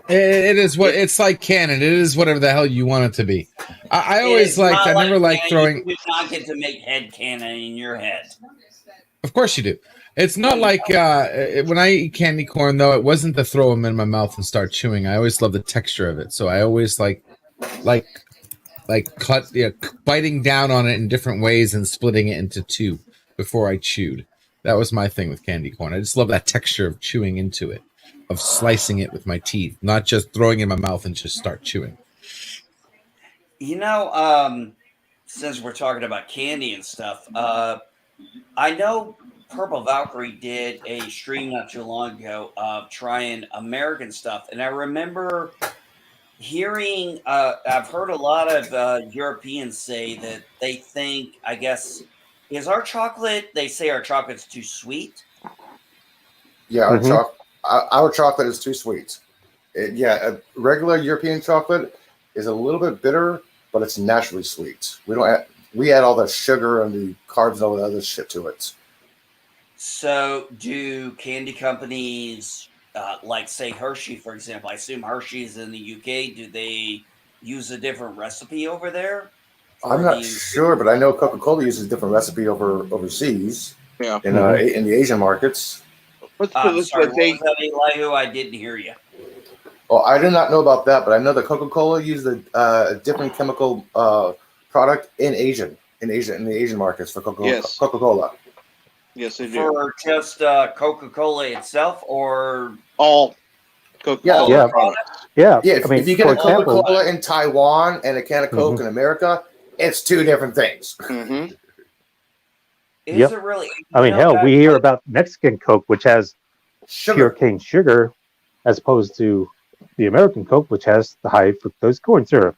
Speaker 7: It is what it's like canon. It is whatever the hell you want it to be. I always liked. I never liked throwing.
Speaker 4: You do not get to make head canon in your head.
Speaker 7: Of course you do. It's not like when I eat candy corn, though. It wasn't to throw them in my mouth and start chewing. I always love the texture of it, so I always like biting down on it in different ways and splitting it into two before I chewed. That was my thing with candy corn. I just love that texture of chewing into it, of slicing it with my teeth, not just throwing it in my mouth and just start chewing.
Speaker 4: You know, since we're talking about candy and stuff, I know Purple Valkyrie did a stream not too long ago of trying American stuff, and I remember hearing, I've heard a lot of Europeans say that they think, I guess, is our chocolate, they say our chocolate's too sweet.
Speaker 8: Yeah, our chocolate is too sweet. A regular European chocolate is a little bit bitter, but it's naturally sweet. We add all the sugar and the carbs and all the other shit to it.
Speaker 4: So do candy companies, like say Hershey, for example, I assume Hershey's in the UK, do they use a different recipe over there?
Speaker 8: I'm not sure, but I know Coca-Cola uses a different recipe overseas.
Speaker 1: Yeah.
Speaker 8: In the Asian markets.
Speaker 4: Sorry, what was that, Elihu? I didn't hear you.
Speaker 8: Oh, I did not know about that, but I know that Coca-Cola uses a different chemical product in the Asian markets for Coca-Cola.
Speaker 1: Yes, they do.
Speaker 4: For just Coca-Cola itself, or
Speaker 1: all Coca-Cola products?
Speaker 8: Yeah. If you get a Coca-Cola in Taiwan and a can of Coke in America, it's two different things.
Speaker 1: Mm-hmm.
Speaker 4: Is it really?
Speaker 6: I mean, hell, we hear about Mexican Coke, which has pure cane sugar, as opposed to the American Coke, which has the high fructose corn syrup.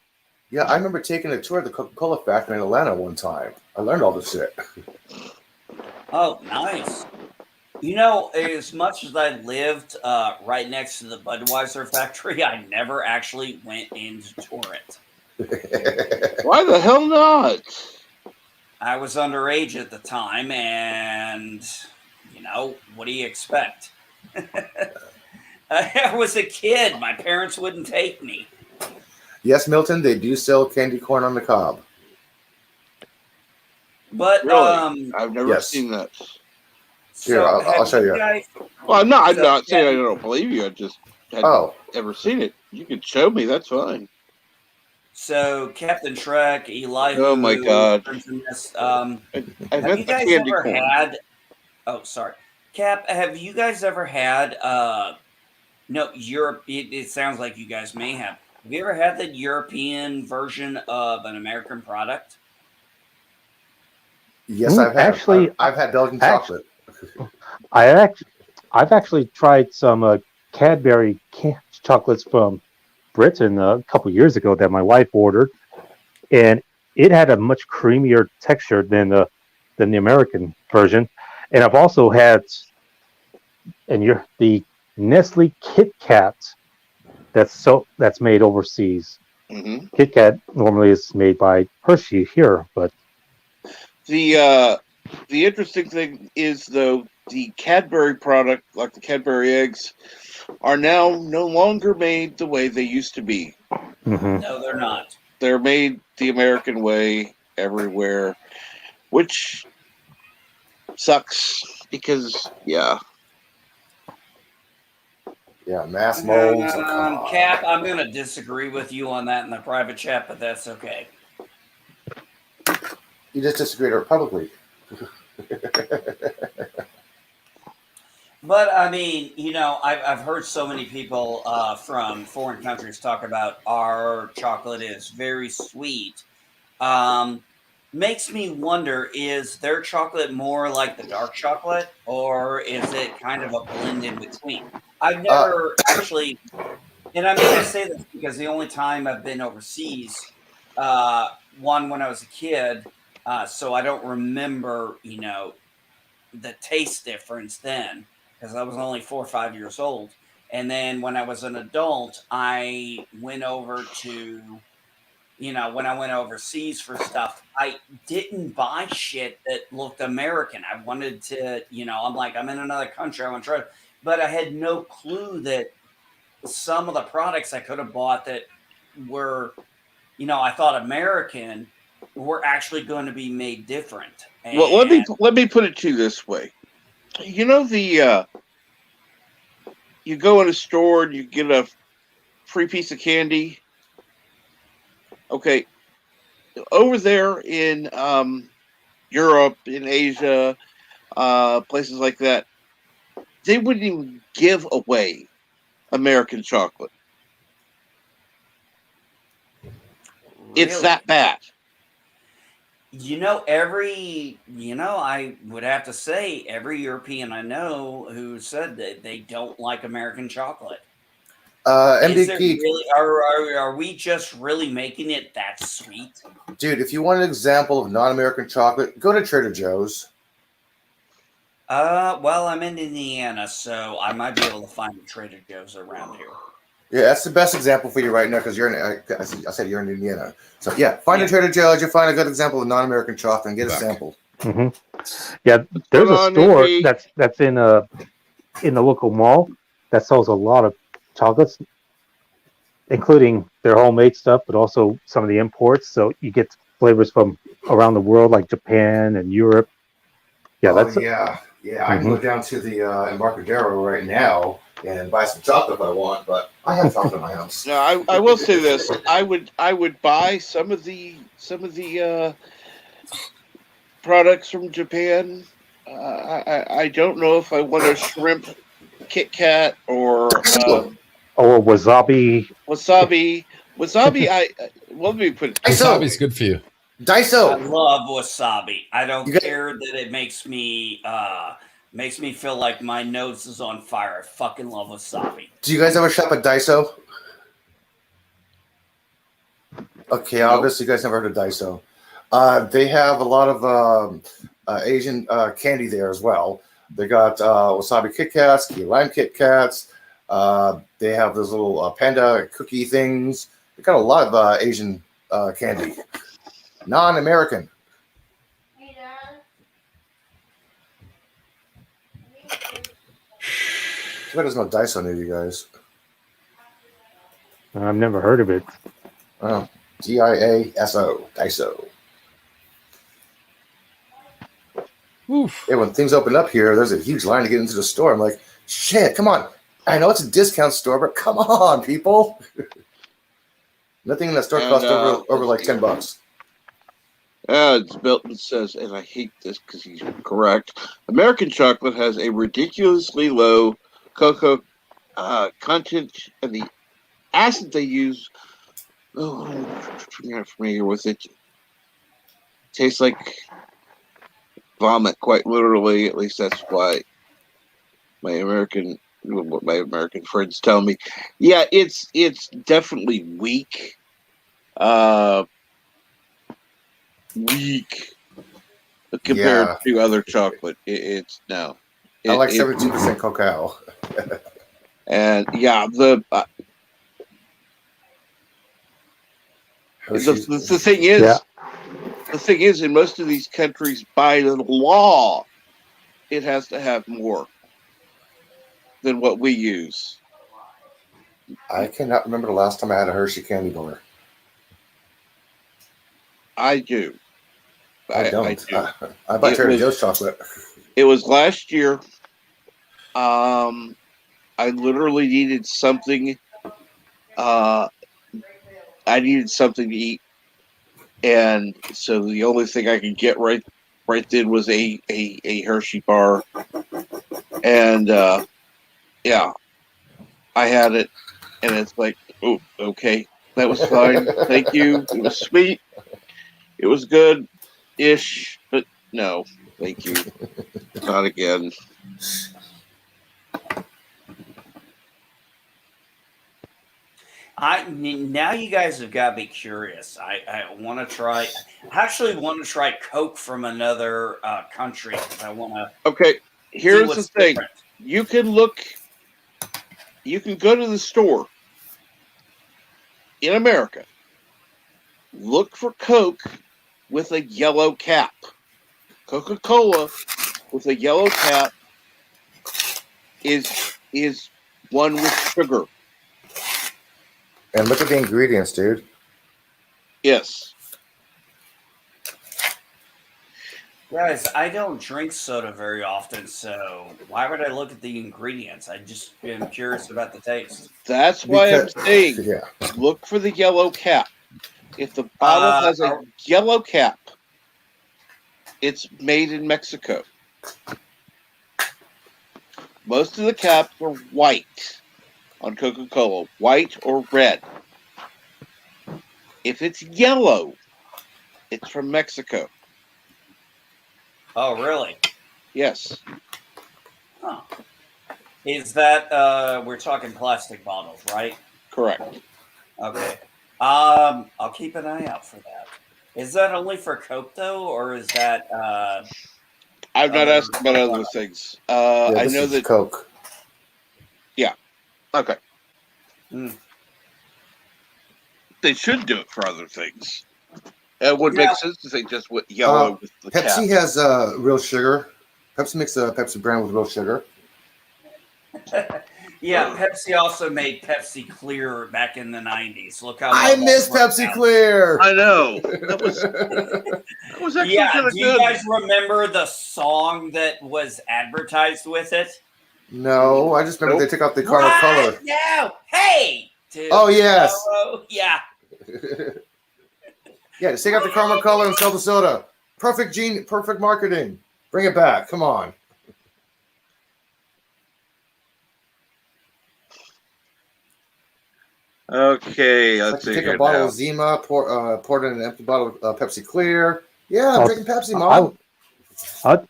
Speaker 8: Yeah, I remember taking a tour of the Coca-Cola factory in Atlanta one time. I learned all this shit.
Speaker 4: Oh, nice. You know, as much as I lived right next to the Budweiser factory, I never actually went in to tour it.
Speaker 1: Why the hell not?
Speaker 4: I was underage at the time, and, you know, what do you expect? I was a kid. My parents wouldn't take me.
Speaker 8: Yes, Milton, they do sell candy corn on the cob.
Speaker 4: But
Speaker 1: really? I've never seen that.
Speaker 8: Here, I'll show you.
Speaker 1: Well, I'm not saying I don't believe you. I just hadn't ever seen it. You can show me. That's fine.
Speaker 4: So, Captain Shrek, Elihu.
Speaker 1: Oh my God!
Speaker 4: Have
Speaker 1: you
Speaker 4: guys ever had? Oh, sorry, Cap. Have you guys ever had? No, Europe. It sounds like you guys may have. Have you ever had the European version of an American product?
Speaker 8: Yes, I've had. I've had Belgian chocolate.
Speaker 6: I've actually tried some Cadbury chocolates from Britain a couple years ago that my wife ordered, and it had a much creamier texture than the American version. And I've also had the Nestle Kit Kat that's made overseas.
Speaker 1: Mm-hmm.
Speaker 6: Kit Kat normally is made by Hershey here, but
Speaker 1: the interesting thing is, though, the Cadbury product, like the Cadbury eggs, are now no longer made the way they used to be.
Speaker 6: Mm-hmm.
Speaker 4: No, they're not.
Speaker 1: They're made the American way everywhere, which sucks because,
Speaker 8: mass molds.
Speaker 4: Cap, I'm going to disagree with you on that in the private chat, but that's okay.
Speaker 8: You just disagreed publicly.
Speaker 4: But I mean, you know, I've heard so many people from foreign countries talk about our chocolate is very sweet. Makes me wonder, is their chocolate more like the dark chocolate, or is it kind of a blend in between? I've never actually, and I'm going to say this because the only time I've been overseas, one when I was a kid, So I don't remember, the taste difference then because I was only 4 or 5 years old. And then when I was an adult, I went over to, when I went overseas for stuff, I didn't buy shit that looked American. I wanted to, I'm like, I'm in another country. I want to try it. But I had no clue that some of the products I could have bought that were, I thought American were actually going to be made different. And
Speaker 1: Well, let me put it to you this way. You know you go in a store and you get a free piece of candy. Okay, over there in Europe, in Asia, places like that, they wouldn't even give away American chocolate. It's
Speaker 4: really,
Speaker 1: that bad.
Speaker 4: I would have to say every European I know who said that they don't like American chocolate. Is
Speaker 8: MD
Speaker 4: there
Speaker 8: Geek,
Speaker 4: really, are we just really making it that sweet?
Speaker 8: dude, if you want an example of non-American chocolate, go to Trader Joe's.
Speaker 4: Well, I'm in Indiana, so I might be able to find a Trader Joe's around here.
Speaker 8: Yeah, that's the best example for you right now because you're in. I said you're in Indiana. So yeah, find a Trader Joe's. You'll find a good example of non-American chocolate and get a sample.
Speaker 6: Mm-hmm. Yeah, there's a store that's in the local mall that sells a lot of chocolates, including their homemade stuff, but also some of the imports. So you get flavors from around the world, like Japan and Europe. Yeah,
Speaker 8: I can go down to the Embarcadero right now and buy some chocolate if I want, but I have chocolate in my house.
Speaker 1: Now, I will say this: I would buy some of the products from Japan. I don't know if I want a shrimp Kit Kat or
Speaker 6: wasabi.
Speaker 1: Wasabi. Let me put it.
Speaker 7: Wasabi's good for you.
Speaker 8: Daiso.
Speaker 4: I love wasabi. I don't care that it makes me feel like my nose is on fire. I fucking love wasabi.
Speaker 8: Do you guys ever shop at Daiso? Okay, obviously you guys never heard of Daiso. They have a lot of Asian candy there as well. They got wasabi Kit Kats, key lime Kit Kats. They have those little panda cookie things. They got a lot of Asian candy, non-American. What is no Daiso near you guys?
Speaker 6: I've never heard of it.
Speaker 8: Oh, Diaso, Daiso.
Speaker 7: Oof.
Speaker 8: Yeah, when things open up here, there's a huge line to get into the store. I'm like, shit, come on. I know it's a discount store, but come on, people. Nothing in that store costs over like $10.
Speaker 1: Belton says, and I hate this because he's correct. American chocolate has a ridiculously low cocoa content, and the acid they use. Oh, I'm not familiar with it. Tastes like vomit, quite literally. At least that's why my American friends tell me. Yeah, it's definitely weak. Weak compared to other chocolate. It's no.
Speaker 8: I like 72% cacao.
Speaker 1: And yeah, the thing is, the thing is, in most of these countries, by the law, it has to have more than what we use.
Speaker 8: I cannot remember the last time I had a Hershey candy bar.
Speaker 1: I do.
Speaker 8: I don't. I buy Trader Joe's chocolate.
Speaker 1: It was last year. I literally needed something. I needed something to eat, and so the only thing I could get right then was a Hershey bar, and yeah, I had it, and it's like, oh, okay, that was fine, thank you. It was sweet, it was good-ish, but no, thank you, not again.
Speaker 4: Now you guys have got me curious. I want to try. I actually want to try Coke from another country because I want to.
Speaker 1: Okay, here's the thing.
Speaker 4: Different.
Speaker 1: You can look. You can go to the store in America. Look for Coke with a yellow cap. Coca-Cola with a yellow cap is one with sugar.
Speaker 8: And look at the ingredients, dude.
Speaker 1: Yes.
Speaker 4: Guys, I don't drink soda very often, so why would I look at the ingredients? I just am curious about the taste.
Speaker 1: That's why I'm saying look for the yellow cap. If the bottle has a yellow cap, it's made in Mexico. Most of the caps are white on Coca-Cola, white or red. If it's yellow, it's from Mexico.
Speaker 4: Oh, really?
Speaker 1: Yes.
Speaker 4: Huh. Is that we're talking plastic bottles, right?
Speaker 1: Correct.
Speaker 4: Okay. I'll keep an eye out for that. Is that only for Coke though, or is that
Speaker 1: I'm not asking about other things. I know that
Speaker 8: Coke.
Speaker 1: Yeah. Okay.
Speaker 4: Mm.
Speaker 1: They should do it for other things. It would make sense to say just with yellow with the
Speaker 8: Pepsi
Speaker 1: cap.
Speaker 8: has real sugar. Pepsi makes a Pepsi brand with real sugar.
Speaker 4: Yeah, Pepsi also made Pepsi Clear back in the 90s. Look how
Speaker 8: I miss Pepsi Clear.
Speaker 1: I know. That was actually kind of
Speaker 4: do
Speaker 1: good.
Speaker 4: you guys remember the song that was advertised with it?
Speaker 8: No, I just remember they took out the caramel color.
Speaker 4: No, hey.
Speaker 8: Oh yes.
Speaker 4: Yeah.
Speaker 8: Yeah, just take out the caramel color and sell the soda. Perfect marketing. Bring it back. Come on.
Speaker 1: Okay, let's see.
Speaker 8: Take
Speaker 1: here
Speaker 8: a bottle
Speaker 1: now.
Speaker 8: of Zima, pour it in an empty bottle of Pepsi Clear. Yeah, I'm drinking Pepsi, Mom.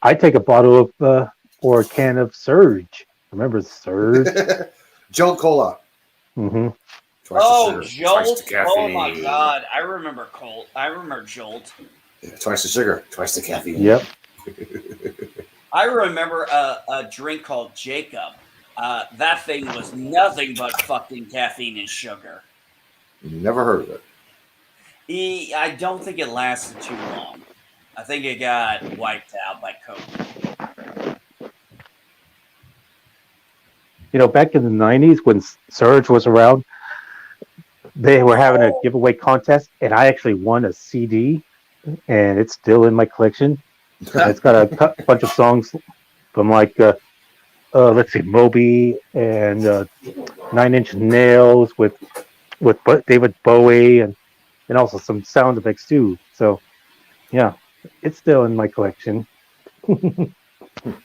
Speaker 6: I take a bottle of or a can of Surge. Remember Surge?
Speaker 8: Jolt Cola.
Speaker 6: Mm-hmm.
Speaker 4: Oh, Jolt! Oh my God, I remember Colt. I remember Jolt.
Speaker 8: Yeah, twice the sugar, twice the caffeine.
Speaker 6: Yep.
Speaker 4: I remember a drink called Jacob. That thing was nothing but fucking caffeine and sugar.
Speaker 8: Never heard of it.
Speaker 4: I don't think it lasted too long. I think it got wiped out by Coke.
Speaker 6: You know, back in the 90s when Surge was around, they were having a giveaway contest, and I actually won a CD, and it's still in my collection. It's got a bunch of songs from like, let's see, Moby and 9 Inch Nails with David Bowie and also some sound effects too. So, yeah, it's still in my collection.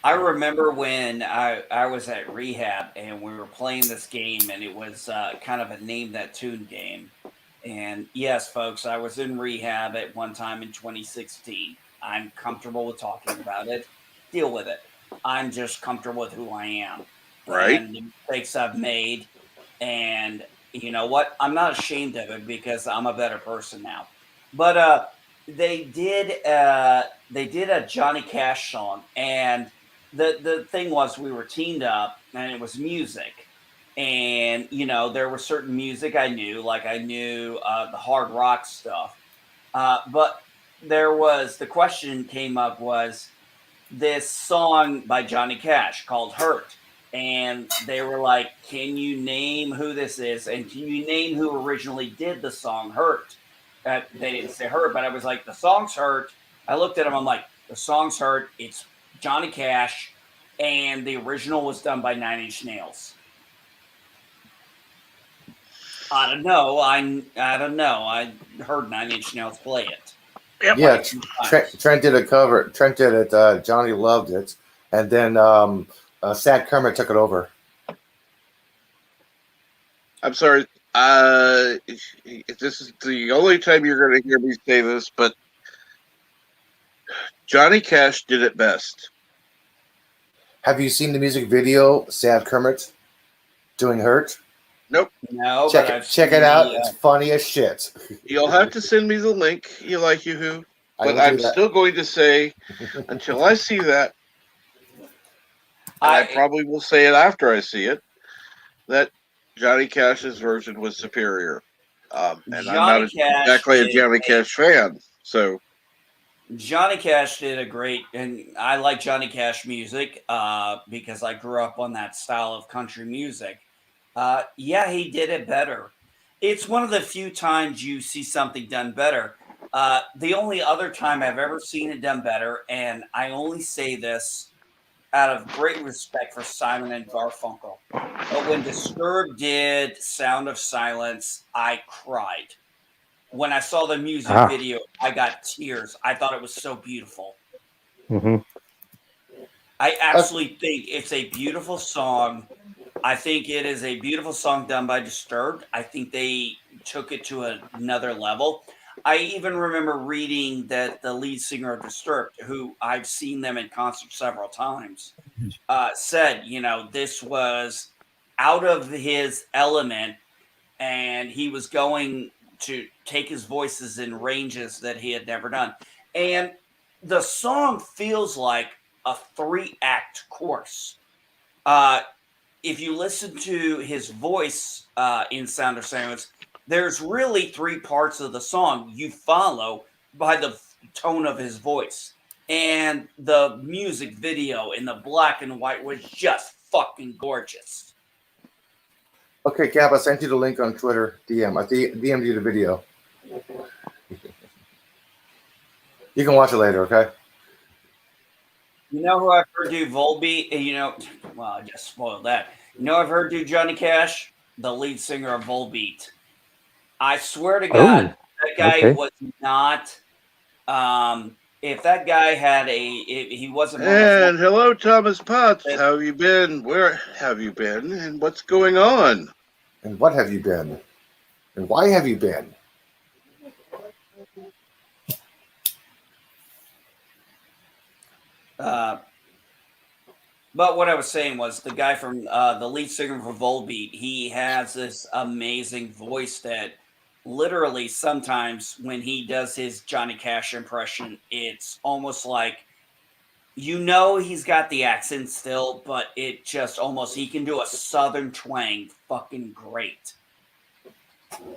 Speaker 4: I remember when I was at rehab and we were playing this game, and it was kind of a name that tune game. And yes, folks, I was in rehab at one time in 2016. I'm comfortable with talking about it. Deal with it. I'm just comfortable with who I am.
Speaker 1: Right.
Speaker 4: And the mistakes I've made. And you know what? I'm not ashamed of it because I'm a better person now. But they did a Johnny Cash song, and the thing was we were teamed up, and it was music. And you know, there was certain music I knew, like I knew the hard rock stuff. But there was the question came up was this song by Johnny Cash called "Hurt," and they were like, "Can you name who this is? And can you name who originally did the song "Hurt"?" They didn't say "Hurt," but I was like, "The song's Hurt." I looked at him. I'm like, "The song's Hurt. It's Johnny Cash, and the original was done by 9 Inch Nails." I don't know. I don't know. I heard 9 Inch Nails play it.
Speaker 1: Yep.
Speaker 8: Yeah, Trent did a cover. Trent did it. Johnny loved it, and then Sad Kermit took it over.
Speaker 1: I'm sorry. This is the only time you're going to hear me say this, but Johnny Cash did it best.
Speaker 8: Have you seen the music video, Sad Kermit doing "Hurt"?
Speaker 1: Nope.
Speaker 4: No,
Speaker 8: Check
Speaker 4: but
Speaker 8: it.
Speaker 4: I've
Speaker 8: Check
Speaker 4: seen
Speaker 8: it out.
Speaker 4: the,
Speaker 8: It's funny as shit.
Speaker 1: You'll have to send me the link, you like you who.
Speaker 8: I
Speaker 1: But
Speaker 8: will do
Speaker 1: I'm
Speaker 8: that.
Speaker 1: still going to say, until I see that, and I probably will say it after I see it, that Johnny Cash's version was superior. And I'm not
Speaker 4: Johnny Cash
Speaker 1: exactly a
Speaker 4: did
Speaker 1: Johnny Cash fan, so
Speaker 4: Johnny Cash did a great, and I like Johnny Cash music because I grew up on that style of country music. Yeah, he did it better. It's one of the few times you see something done better. The only other time I've ever seen it done better, and I only say this out of great respect for Simon and Garfunkel, but when Disturbed did Sound of Silence, I cried. When I saw the music video, I got tears. I thought it was so beautiful.
Speaker 6: Mm-hmm.
Speaker 4: I actually think it's a beautiful song. I think it is a beautiful song done by Disturbed. I think they took it to another level. I even remember reading that the lead singer of Disturbed, who I've seen them in concert several times, said, this was out of his element and he was going to take his voices in ranges that he had never done. And the song feels like a 3-act course. If you listen to his voice in Sound of Silence, there's really 3 parts of the song you follow by the tone of his voice. And the music video in the black and white was just fucking gorgeous.
Speaker 8: Okay, Cap, I sent you the link on Twitter. DM. I DM'd you the video. You can watch it later, okay?
Speaker 4: You know who I've heard do Volbeat? Well, I just spoiled that. I've heard do Johnny Cash, the lead singer of Volbeat. I swear to God, that guy was not. If that guy had if he wasn't one of the
Speaker 1: And hello, Thomas Potts. How have you been? Where have you been? And what's going on?
Speaker 8: And what have you been? And why have you been?
Speaker 4: But what I was saying was the guy from the lead singer for Volbeat, he has this amazing voice that literally sometimes when he does his Johnny Cash impression, it's almost like he's got the accent still, but it just almost he can do a southern twang fucking great.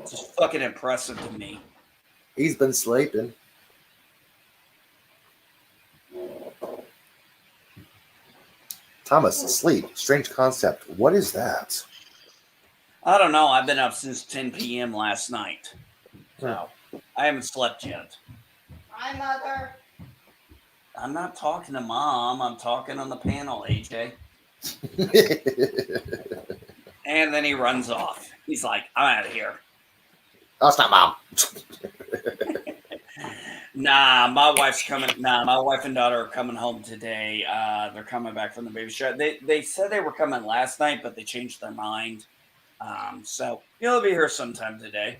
Speaker 4: It's just fucking impressive to me.
Speaker 8: He's been sleeping. Thomas, sleep. Strange concept. What is that?
Speaker 4: I don't know. I've been up since 10 p.m. last night. So I haven't slept yet.
Speaker 9: Hi, Mother.
Speaker 4: I'm not talking to Mom. I'm talking on the panel, AJ. And then he runs off. He's like, I'm out of here.
Speaker 8: That's not Mom.
Speaker 4: Nah, my wife's coming. Nah, my wife and daughter are coming home today. They're coming back from the baby shower. They said they were coming last night, but they changed their mind. So you'll be here sometime today,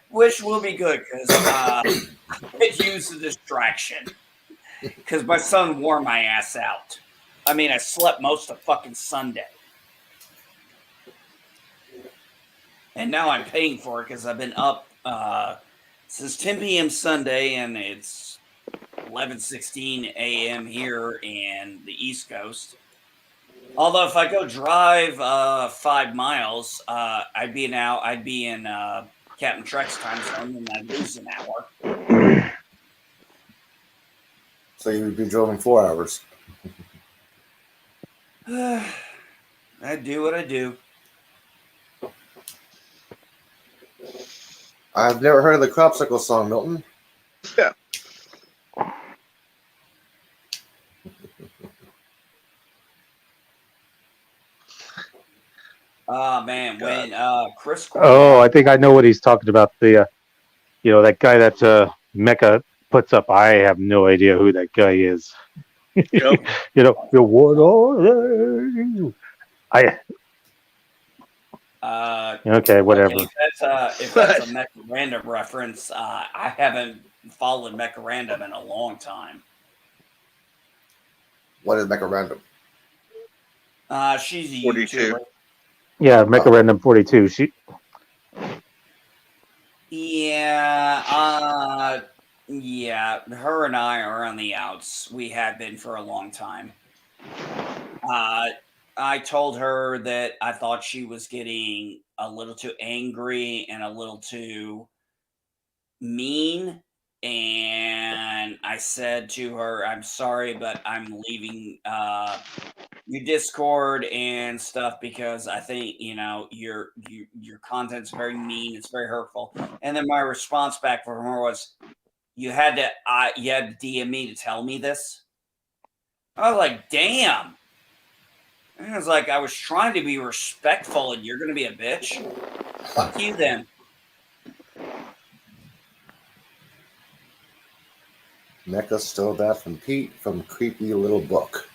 Speaker 4: which will be good because it used a distraction. Because my son wore my ass out. I mean, I slept most of fucking Sunday. And now I'm paying for it because I've been up since 10 p.m. Sunday, and it's 11:16 a.m. here in the East Coast. Although if I go drive 5 miles, I'd be in Captain Trek's time zone, and I'd lose an hour.
Speaker 8: So you would be driving 4 hours.
Speaker 4: I do what I do.
Speaker 8: I've never heard of the Cropsicle song, Milton.
Speaker 1: Yeah.
Speaker 4: Man, when Chris
Speaker 6: Oh, I think I know what he's talking about. The that guy that Mecca puts up. I have no idea who that guy is.
Speaker 1: Yep.
Speaker 6: What are they? Okay, whatever.
Speaker 4: Okay, if that's a Mecha Random reference, I haven't followed Mecha Random in a long time.
Speaker 8: What is Mecha Random?
Speaker 4: She's a
Speaker 1: 42.
Speaker 4: YouTuber.
Speaker 6: Yeah, Mecha Random 42.
Speaker 4: Yeah, yeah. Her and I are on the outs. We have been for a long time. I told her that I thought she was getting a little too angry and a little too mean. And I said to her, I'm sorry, but I'm leaving your Discord and stuff because I think your content's very mean, it's very hurtful. And then my response back from her was, you had to DM me to tell me this. I was like, damn. And it was like, I was trying to be respectful and you're gonna be a bitch. Fuck you then.
Speaker 8: Mecha stole that from Pete from Creepy Little Book.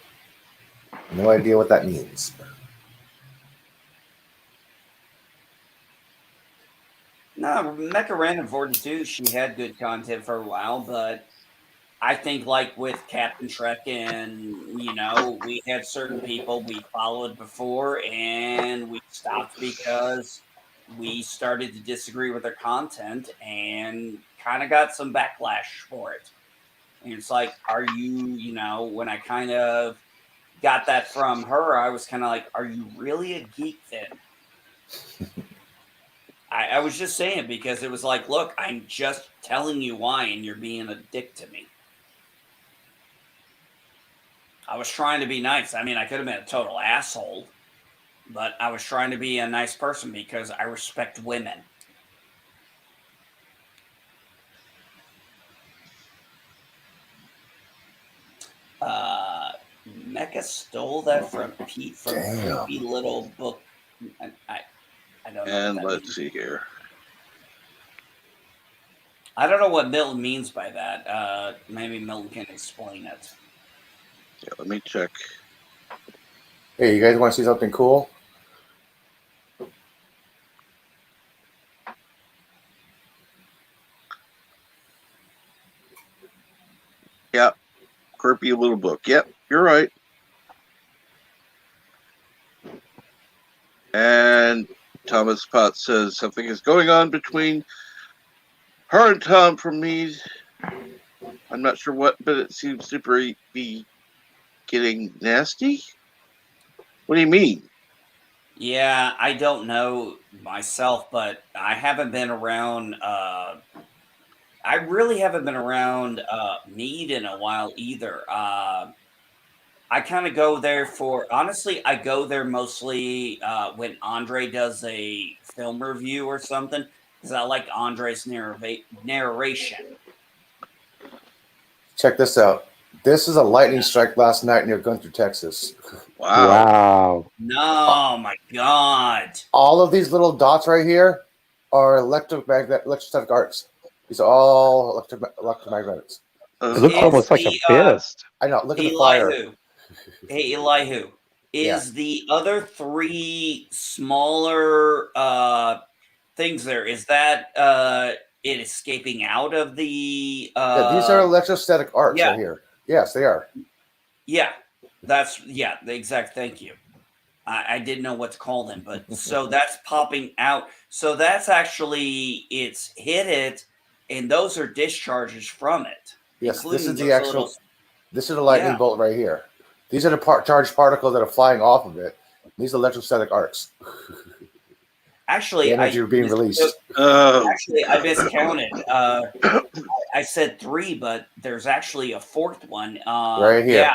Speaker 8: No idea what that means.
Speaker 4: No, Mecha Random 42, she had good content for a while, but I think like with Captain Trek and we had certain people we followed before and we stopped because we started to disagree with their content and kind of got some backlash for it. And it's like, are you, when I kind of got that from her, I was kind of like, are you really a geek then? I was just saying because it was like, look, I'm just telling you why, and you're being a dick to me. I was trying to be nice. I mean, I could have been a total asshole, but I was trying to be a nice person because I respect women. Mecha stole that from Pete from Creepy Little Book. I don't know.
Speaker 1: And
Speaker 4: what that
Speaker 1: let's
Speaker 4: means.
Speaker 1: see here.
Speaker 4: I don't know what Milton means by that. Maybe Milton can explain it.
Speaker 1: Yeah, let me check.
Speaker 8: Hey, you guys want to see something cool?
Speaker 1: Yep. Creepy Little Book. Yep, you're right. And Thomas Potts says something is going on between her and Tom from me. I'm not sure what, but it seems to be getting nasty. What do you mean?
Speaker 4: Yeah, I don't know myself, but I haven't been around. I really haven't been around mead in a while either. I kind of go there honestly, I go there mostly when Andre does a film review or something because I like Andre's narration.
Speaker 8: Check this out. This is a lightning strike last night near Gunther, Texas.
Speaker 6: Wow.
Speaker 4: No, my God.
Speaker 8: All of these little dots right here are electrostatic arcs. These are all electromagnets.
Speaker 6: It looks almost like a fist.
Speaker 8: I know. Look at the fire.
Speaker 4: Hey, Elihu. Is the other three smaller things there? Is that it escaping out of the?
Speaker 8: Yeah, these are electrostatic arcs right here. Yes, they are.
Speaker 4: Yeah, the exact. Thank you. I didn't know what to call them, but so that's popping out. So that's actually it's hit it, and those are discharges from it.
Speaker 8: Yes, this is the actual. This is a lightning bolt right here. These are the charged particles that are flying off of it. These are electrostatic arcs.
Speaker 4: Actually,
Speaker 8: the energy being released.
Speaker 4: Actually, I miscounted. I said 3, but there's actually a 4th one.
Speaker 8: Right here.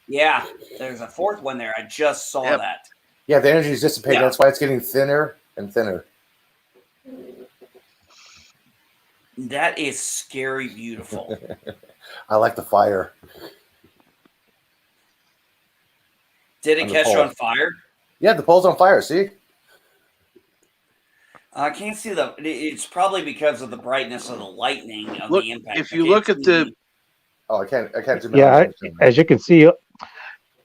Speaker 4: Yeah. There's a 4th one there. I just saw that.
Speaker 8: Yeah, the energy is dissipating. That's why it's getting thinner and thinner.
Speaker 4: That is scary beautiful.
Speaker 8: I like the fire.
Speaker 4: Did it catch on fire?
Speaker 8: Yeah, the pole's on fire. See?
Speaker 4: I can't see it's probably because of the brightness of the lightning of the impact.
Speaker 1: If you look at the...
Speaker 8: Oh, I can't zoom
Speaker 6: in. As you can see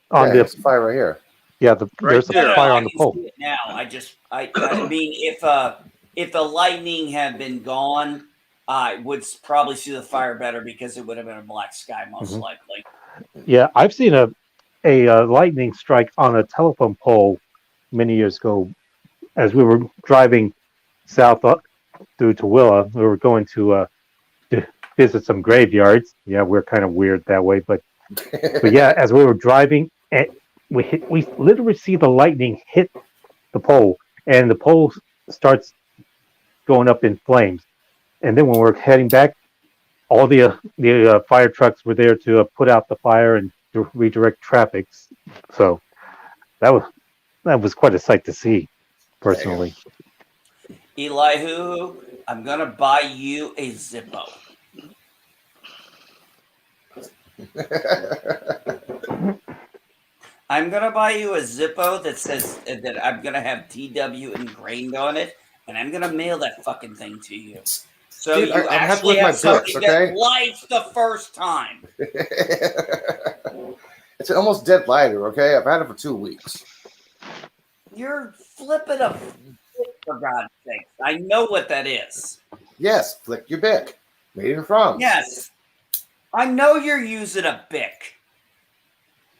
Speaker 6: on the
Speaker 8: fire right here.
Speaker 6: Yeah, there's a fire on the pole.
Speaker 4: See it now, I mean, if the lightning had been gone, I would probably see the fire better because it would have been a black sky most likely.
Speaker 6: Yeah, I've seen a lightning strike on a telephone pole many years ago
Speaker 10: as we were driving south up through Tooele, we were going to visit some graveyards. Yeah, we're kind of weird that way, but yeah, as we were driving, and we literally see the lightning hit the pole, and the pole starts going up in flames. And then when we're heading back, all the fire trucks were there to put out the fire and to redirect traffic. So that was quite a sight to see, personally.
Speaker 4: Elihu, I'm gonna buy you a Zippo. I'm gonna buy you a Zippo that says that I'm gonna have TW ingrained on it, and I'm gonna mail that fucking thing to you. So
Speaker 8: Dude,
Speaker 4: you
Speaker 8: I have
Speaker 4: actually
Speaker 8: with my
Speaker 4: have something
Speaker 8: bits, okay?
Speaker 4: that lights the first time.
Speaker 8: It's an almost dead lighter, okay? I've had it for 2 weeks.
Speaker 4: You're flipping a for God's sake. I know what that is.
Speaker 8: Yes, flick your bic. Made in France.
Speaker 4: Yes. I know you're using a Bic.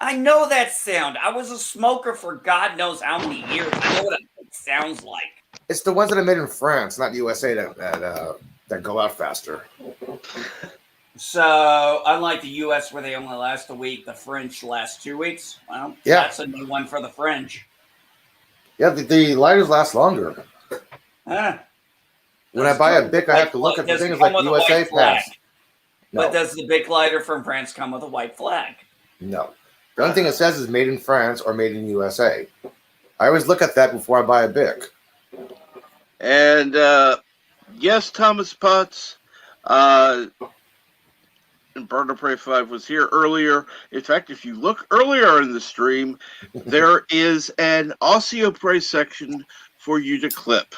Speaker 4: I know that sound. I was a smoker for God knows how many years. I know what a Bic sounds like.
Speaker 8: It's the ones that are made in France, not USA, that go out faster.
Speaker 4: So, unlike the U.S. where they only last a week, the French last 2 weeks. Well,
Speaker 8: Yeah.
Speaker 4: That's a new one for the French.
Speaker 8: Yeah, the lighters last longer. When I buy a Bic, I have to look at the things like USA Pass. No.
Speaker 4: But does the Bic lighter from France come with a white flag?
Speaker 8: No. The only thing it says is made in France or made in USA. I always look at that before I buy a Bic.
Speaker 1: And yes, Thomas Potts, and Bird of Prey 5 was here earlier. In fact, if you look earlier in the stream, there is an Osteopray section for you to clip.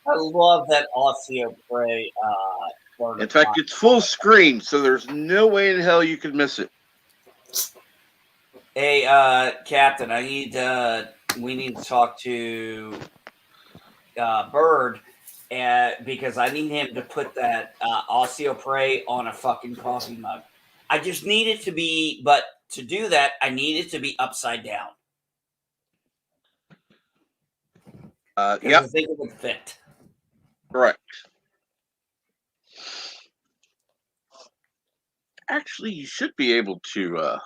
Speaker 4: I love that Osteopray.
Speaker 1: In fact, it's full screen, so there's no way in hell you can miss it.
Speaker 4: Hey, Captain, we need to talk to Bird, because I need him to put that Osteopray on a fucking coffee mug. I just need it to be, but to do that, I need it to be upside down.
Speaker 1: Yep.
Speaker 4: I think it would fit.
Speaker 1: Correct. Actually, you should be able to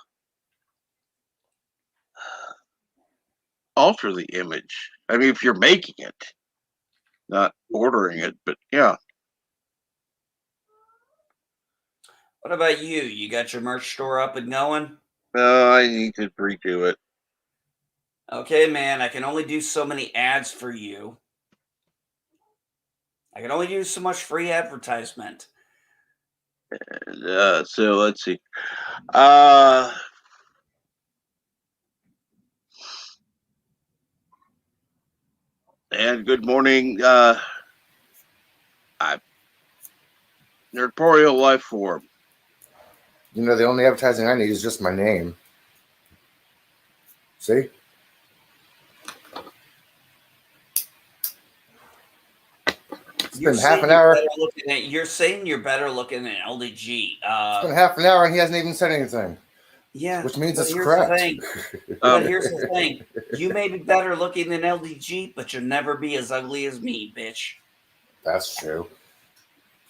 Speaker 1: alter the image. I mean, if you're making it, not ordering it, but yeah.
Speaker 4: What about you? You got your merch store up and going?
Speaker 1: No, I need to redo it.
Speaker 4: Okay, man, I can only do so many ads for you. I can only do so much free advertisement.
Speaker 1: And, so let's see. And good morning, Nerdporial Life Form.
Speaker 8: You know, the only advertising I need is just my name. See? It's been half an hour.
Speaker 4: You're saying you're better looking than LDG.
Speaker 8: It's been half an hour and he hasn't even said anything.
Speaker 4: Yeah.
Speaker 8: Which means it's
Speaker 4: here's
Speaker 8: correct.
Speaker 4: The thing. But here's the thing. You may be better looking than LDG, but you'll never be as ugly as me, bitch.
Speaker 8: That's true.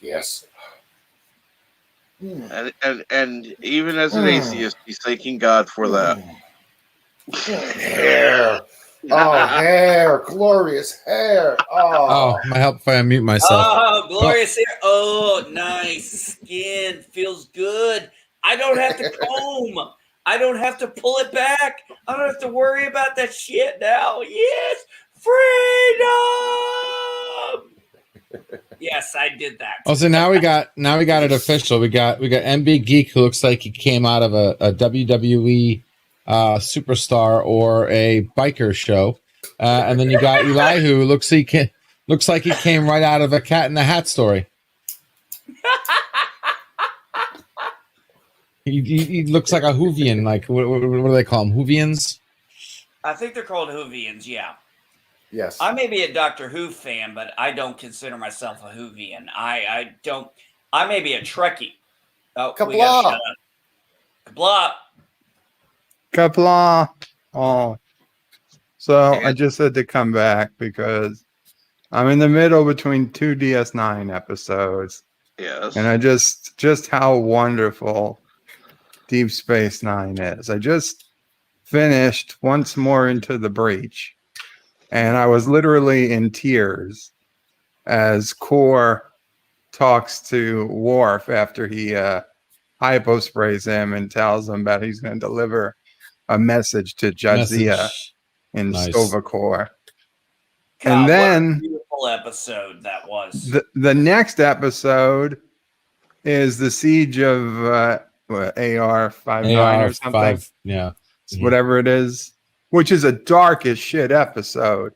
Speaker 8: Yes.
Speaker 1: And even as an atheist, he's thanking God for that.
Speaker 8: Hair. Oh, hair. Glorious hair.
Speaker 7: Oh, my help if I unmute myself.
Speaker 4: Oh, glorious hair. Oh, nice skin. Feels good. I don't have to comb. I don't have to pull it back. I don't have to worry about that shit now. Yes. Freedom. Yes, I did that.
Speaker 7: Oh, so now we got it official. We got MB Geek, who looks like he came out of a WWE superstar or a biker show, and then you got Eli, who looks like he came right out of a Cat in the Hat story. He looks like a Whovian. Like what do they call them? Whovians?
Speaker 4: I think they're called Whovians. Yeah.
Speaker 8: Yes.
Speaker 4: I may be a Doctor Who fan, but I don't consider myself a Whovian. I don't. I may be a Trekkie. Oh, we gotta shut up. Kablah.
Speaker 3: Kablah. Oh. So I just had to come back because I'm in the middle between 2 DS9 episodes.
Speaker 1: Yes.
Speaker 3: And I just how wonderful Deep Space Nine is. I just finished Once More Into the Breach, and I was literally in tears as Core talks to Worf after he hyposprays him and tells him that he's going to deliver a message to Jadzia in Stovacor. And then
Speaker 4: what a beautiful episode that was.
Speaker 3: the next episode is the siege of AR-59 or something.
Speaker 7: Yeah.
Speaker 3: Whatever it is, which is a dark as shit episode.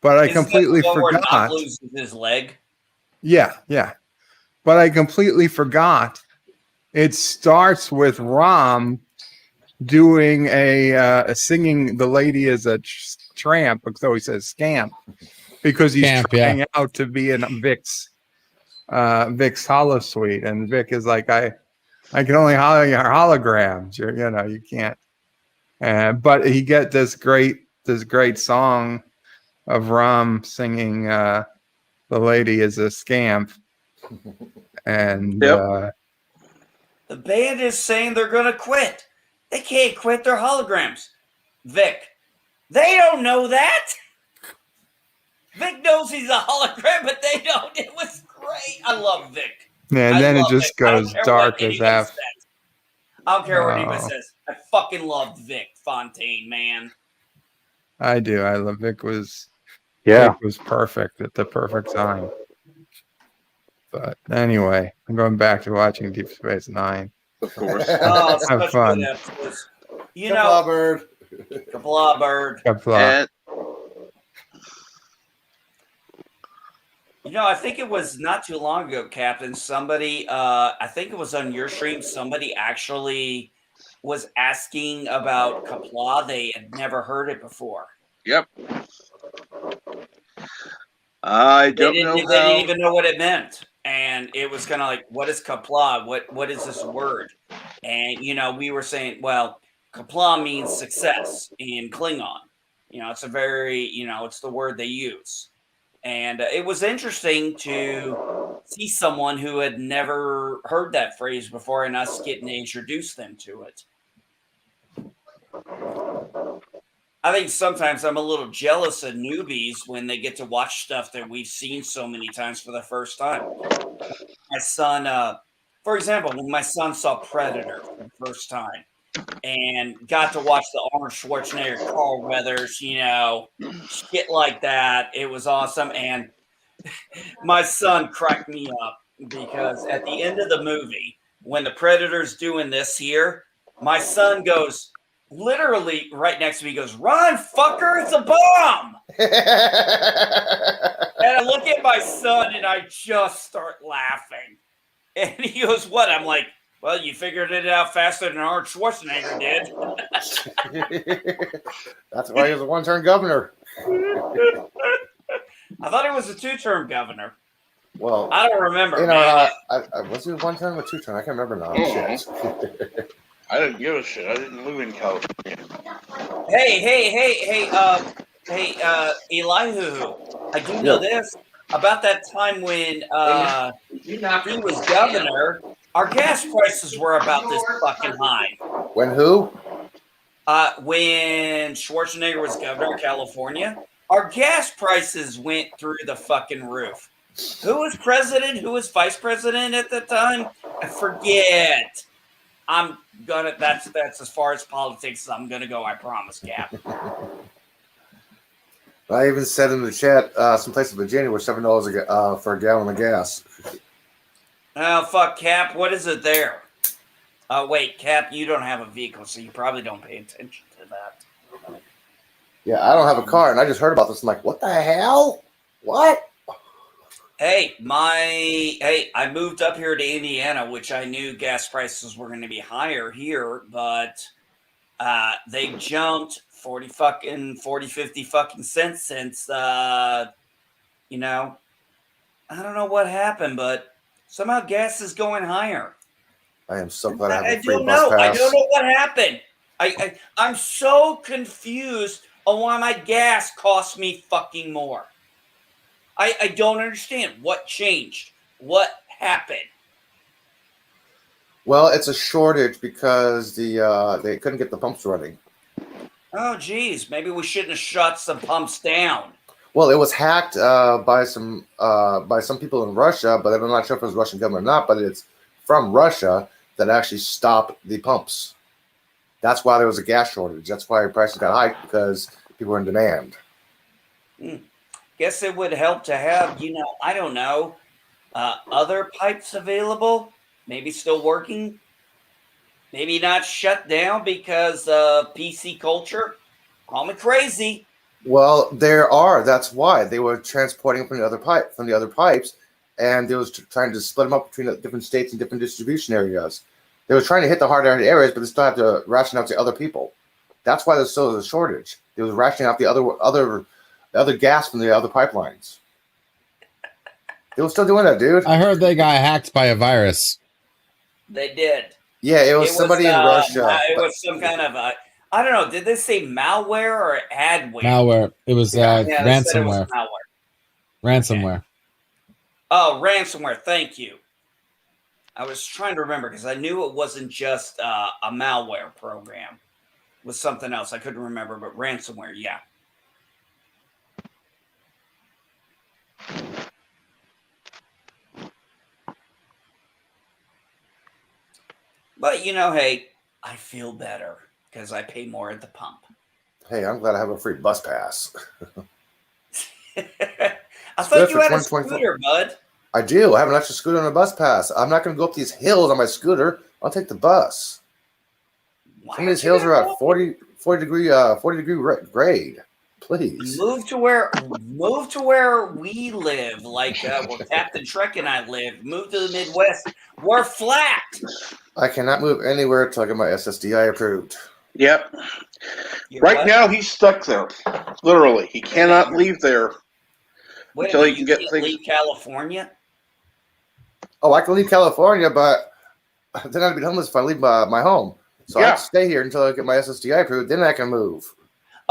Speaker 3: But I completely forgot.
Speaker 4: Doc loses his leg.
Speaker 3: Yeah. But I completely forgot. It starts with Rom doing a singing "The Lady is a Tramp," so he says "scamp" because he's trying out to be in Vic's holosuite, and Vic is like, I can only holler your holograms. You can't. But he get this great song of Rom singing "The Lady is a Scamp," and
Speaker 4: the band is saying they're going to quit. They can't quit their holograms. Vic, they don't know that. Vic knows he's a hologram, but they don't. It was great. I love Vic.
Speaker 3: Yeah, and then it just goes dark as F.
Speaker 4: I don't care what anybody says. I fucking loved Vic Fontaine, man.
Speaker 3: I do. I love Vic was perfect at the perfect time. But anyway, I'm going back to watching Deep Space Nine.
Speaker 1: Of course.
Speaker 3: Have fun.
Speaker 4: You know, Bird. You know, I think it was not too long ago, Captain. Somebody, I think it was on your stream, somebody actually was asking about Qapla'. They had never heard it before.
Speaker 1: Yep. I don't know.
Speaker 4: They didn't even know what it meant. And it was kind of like, what is Qapla'? What is this word? And, we were saying, well, Qapla' means success in Klingon. It's a very, it's the word they use. And it was interesting to see someone who had never heard that phrase before and us getting to introduce them to it. I think sometimes I'm a little jealous of newbies when they get to watch stuff that we've seen so many times for the first time. My son, for example, when my son saw Predator for the first time and got to watch the Arnold Schwarzenegger, Carl Weathers, shit like that, it was awesome. And my son cracked me up because at the end of the movie, when the Predator's doing this here, my son goes, literally right next to me, goes, "Run, fucker, it's a bomb!" And I look at my son and I just start laughing. And he goes, "What?" I'm like, "Well, you figured it out faster than Arnold Schwarzenegger did."
Speaker 8: That's why he was a one-term governor.
Speaker 4: I thought he was a two-term governor.
Speaker 8: Well,
Speaker 4: I don't remember.
Speaker 8: Was he one-term or two-term? I can't remember now. Shit.
Speaker 1: I didn't give a shit. I didn't live in California.
Speaker 4: Hey, Elihu, I do know this. About that time when he was governor, our gas prices were about this fucking high.
Speaker 8: When who?
Speaker 4: When Schwarzenegger was governor of California, our gas prices went through the fucking roof. Who was president? Who was vice president at the time? I forget. That's as far as politics as I'm gonna go, I promise, Cap.
Speaker 8: I even said in the chat, some place in Virginia was $7 for a gallon of gas.
Speaker 4: Oh, fuck, Cap. What is it there? Wait, Cap, you don't have a vehicle, so you probably don't pay attention to that.
Speaker 8: Yeah, I don't have a car, and I just heard about this. I'm like, what the hell? What?
Speaker 4: I moved up here to Indiana, which I knew gas prices were going to be higher here, but they jumped 50 fucking cents since, I don't know what happened, but somehow gas is going higher.
Speaker 8: I am so glad I have a free bus pass.
Speaker 4: I don't know what happened. I'm so confused Oh, why my gas costs me fucking more? I don't understand. What changed? What happened?
Speaker 8: Well, it's a shortage because they couldn't get the pumps running.
Speaker 4: Oh, geez. Maybe we shouldn't have shut some pumps down.
Speaker 8: Well, it was hacked by some people in Russia, but I'm not sure if it was Russian government or not. But it's from Russia that actually stopped the pumps. That's why there was a gas shortage. That's why prices got hiked, because people were in demand.
Speaker 4: Guess it would help to have, I don't know, other pipes available. Maybe still working. Maybe not shut down because of PC culture. Call me crazy.
Speaker 8: Well, there are. That's why they were transporting from the other pipes, and they was trying to split them up between the different states and different distribution areas. They were trying to hit the hard areas, but they still have to ration out to other people. That's why there's still a shortage. They was rationing out the other gas from the other pipelines. They were still doing that, dude.
Speaker 7: I heard they got hacked by a virus.
Speaker 4: They did.
Speaker 8: Yeah, it was somebody in Russia.
Speaker 4: It was some kind of I don't know. Did they say malware or adware?
Speaker 7: Malware. It was
Speaker 4: They said it was
Speaker 7: ransomware.
Speaker 4: malware.
Speaker 7: Ransomware.
Speaker 4: Okay. Oh, ransomware. Thank you. I was trying to remember because I knew it wasn't just a malware program. It was something else. I couldn't remember, but ransomware, yeah. But, hey, I feel better because I pay more at the pump.
Speaker 8: Hey, I'm glad I have a free bus pass.
Speaker 4: I thought you had a scooter, bud.
Speaker 8: I do. I have an extra scooter and a bus pass. I'm not going to go up these hills on my scooter. I'll take the bus. Some of these hills are at 40 degree grade. Please
Speaker 4: move to where we live, like where Captain Trek and I live. Move to the Midwest. We're flat.
Speaker 8: I cannot move anywhere until I get my SSDI approved.
Speaker 1: Yep. Right now, he's stuck there. Literally, he cannot leave there until he can get things.
Speaker 4: Leave California.
Speaker 8: Oh, I can leave California, but then I'd be homeless if I leave my home. So I have to stay here until I get my SSDI approved. Then I can move.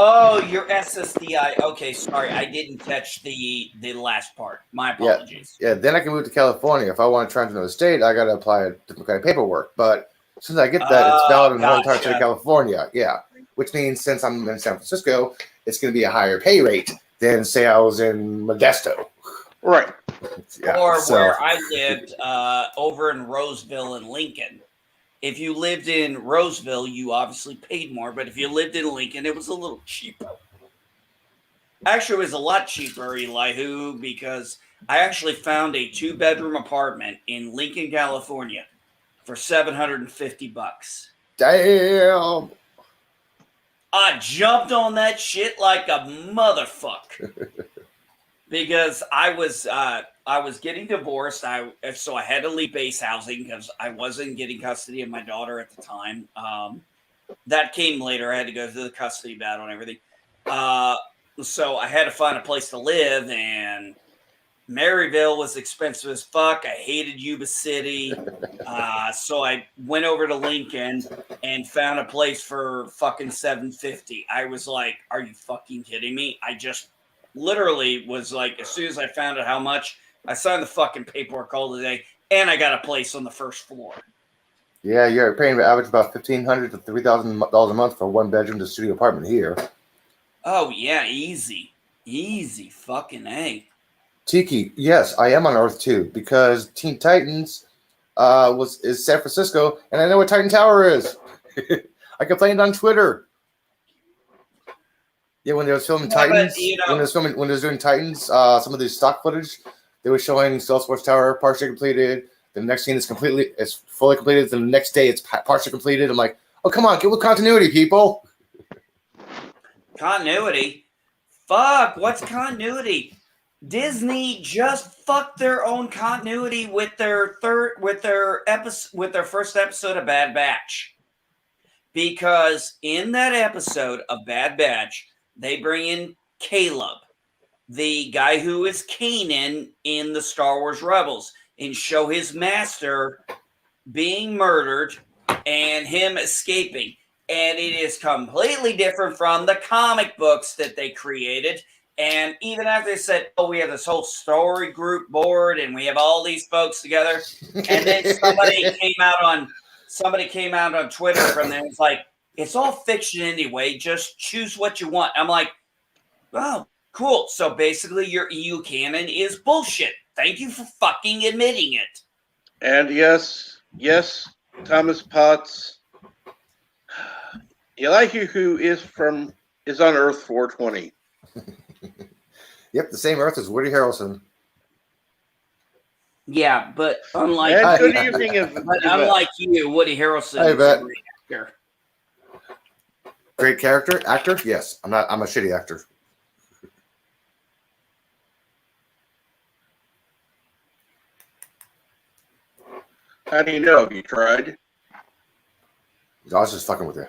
Speaker 4: Oh, your SSDI. Okay, sorry, I didn't catch the last part. My apologies.
Speaker 8: Yeah, then I can move to California. If I want to transfer to another state, I got to apply a different kind of paperwork. But since I get that, it's valid in the whole entire state of California. Yeah, which means since I'm in San Francisco, it's going to be a higher pay rate than say I was in Modesto.
Speaker 1: Right.
Speaker 4: Yeah, or where I lived over in Roseville and Lincoln. If you lived in Roseville, you obviously paid more. But if you lived in Lincoln, it was a little cheaper. Actually, it was a lot cheaper, Elihu, because I actually found a 2-bedroom apartment in Lincoln, California for $750.
Speaker 8: Damn.
Speaker 4: I jumped on that shit like a motherfucker. Because I was getting divorced, so I had to leave base housing because I wasn't getting custody of my daughter at the time. That came later. I had to go through the custody battle and everything. So I had to find a place to live, and Maryville was expensive as fuck. I hated Yuba City. So I went over to Lincoln and found a place for fucking $750. I was like, are you fucking kidding me? I just literally was like, as soon as I found out how much, I signed the fucking paperwork all today, and I got a place on the first floor.
Speaker 8: Yeah, you're paying the average about $1,500 to $3,000 a month for 1-bedroom to studio apartment here.
Speaker 4: Oh yeah, easy fucking A.
Speaker 8: Tiki, yes, I am on Earth too, because Teen Titans is San Francisco, and I know what Titan Tower is. I complained on Twitter. Yeah, when they was filming Titans, when they was doing Titans, some of the stock footage, they were showing Salesforce Tower partially completed. The next scene is fully completed. The next day, it's partially completed. I'm like, oh, come on, get with continuity, people.
Speaker 4: Continuity? Fuck, what's continuity? Disney just fucked their own continuity with their first episode of Bad Batch. Because in that episode of Bad Batch, they bring in Caleb, the guy who is Kanan in the Star Wars Rebels, and show his master being murdered and him escaping. and it is completely different from the comic books that they created. And even after they said, "Oh, we have this whole story group board, and we have all these folks together," and then somebody came out on Twitter from them. It's like, it's all fiction anyway. Just choose what you want. I'm like, oh, cool. So basically, your EU canon is bullshit. Thank you for fucking admitting it.
Speaker 1: And yes, Thomas Potts, Elihu, who is on Earth 420.
Speaker 8: Yep, the same Earth as Woody Harrelson.
Speaker 4: Yeah, but unlike unlike you, Woody Harrelson is a great actor.
Speaker 8: Great actor? Yes. I'm a shitty actor.
Speaker 1: How do you know? Have you tried?
Speaker 8: I was just fucking with you.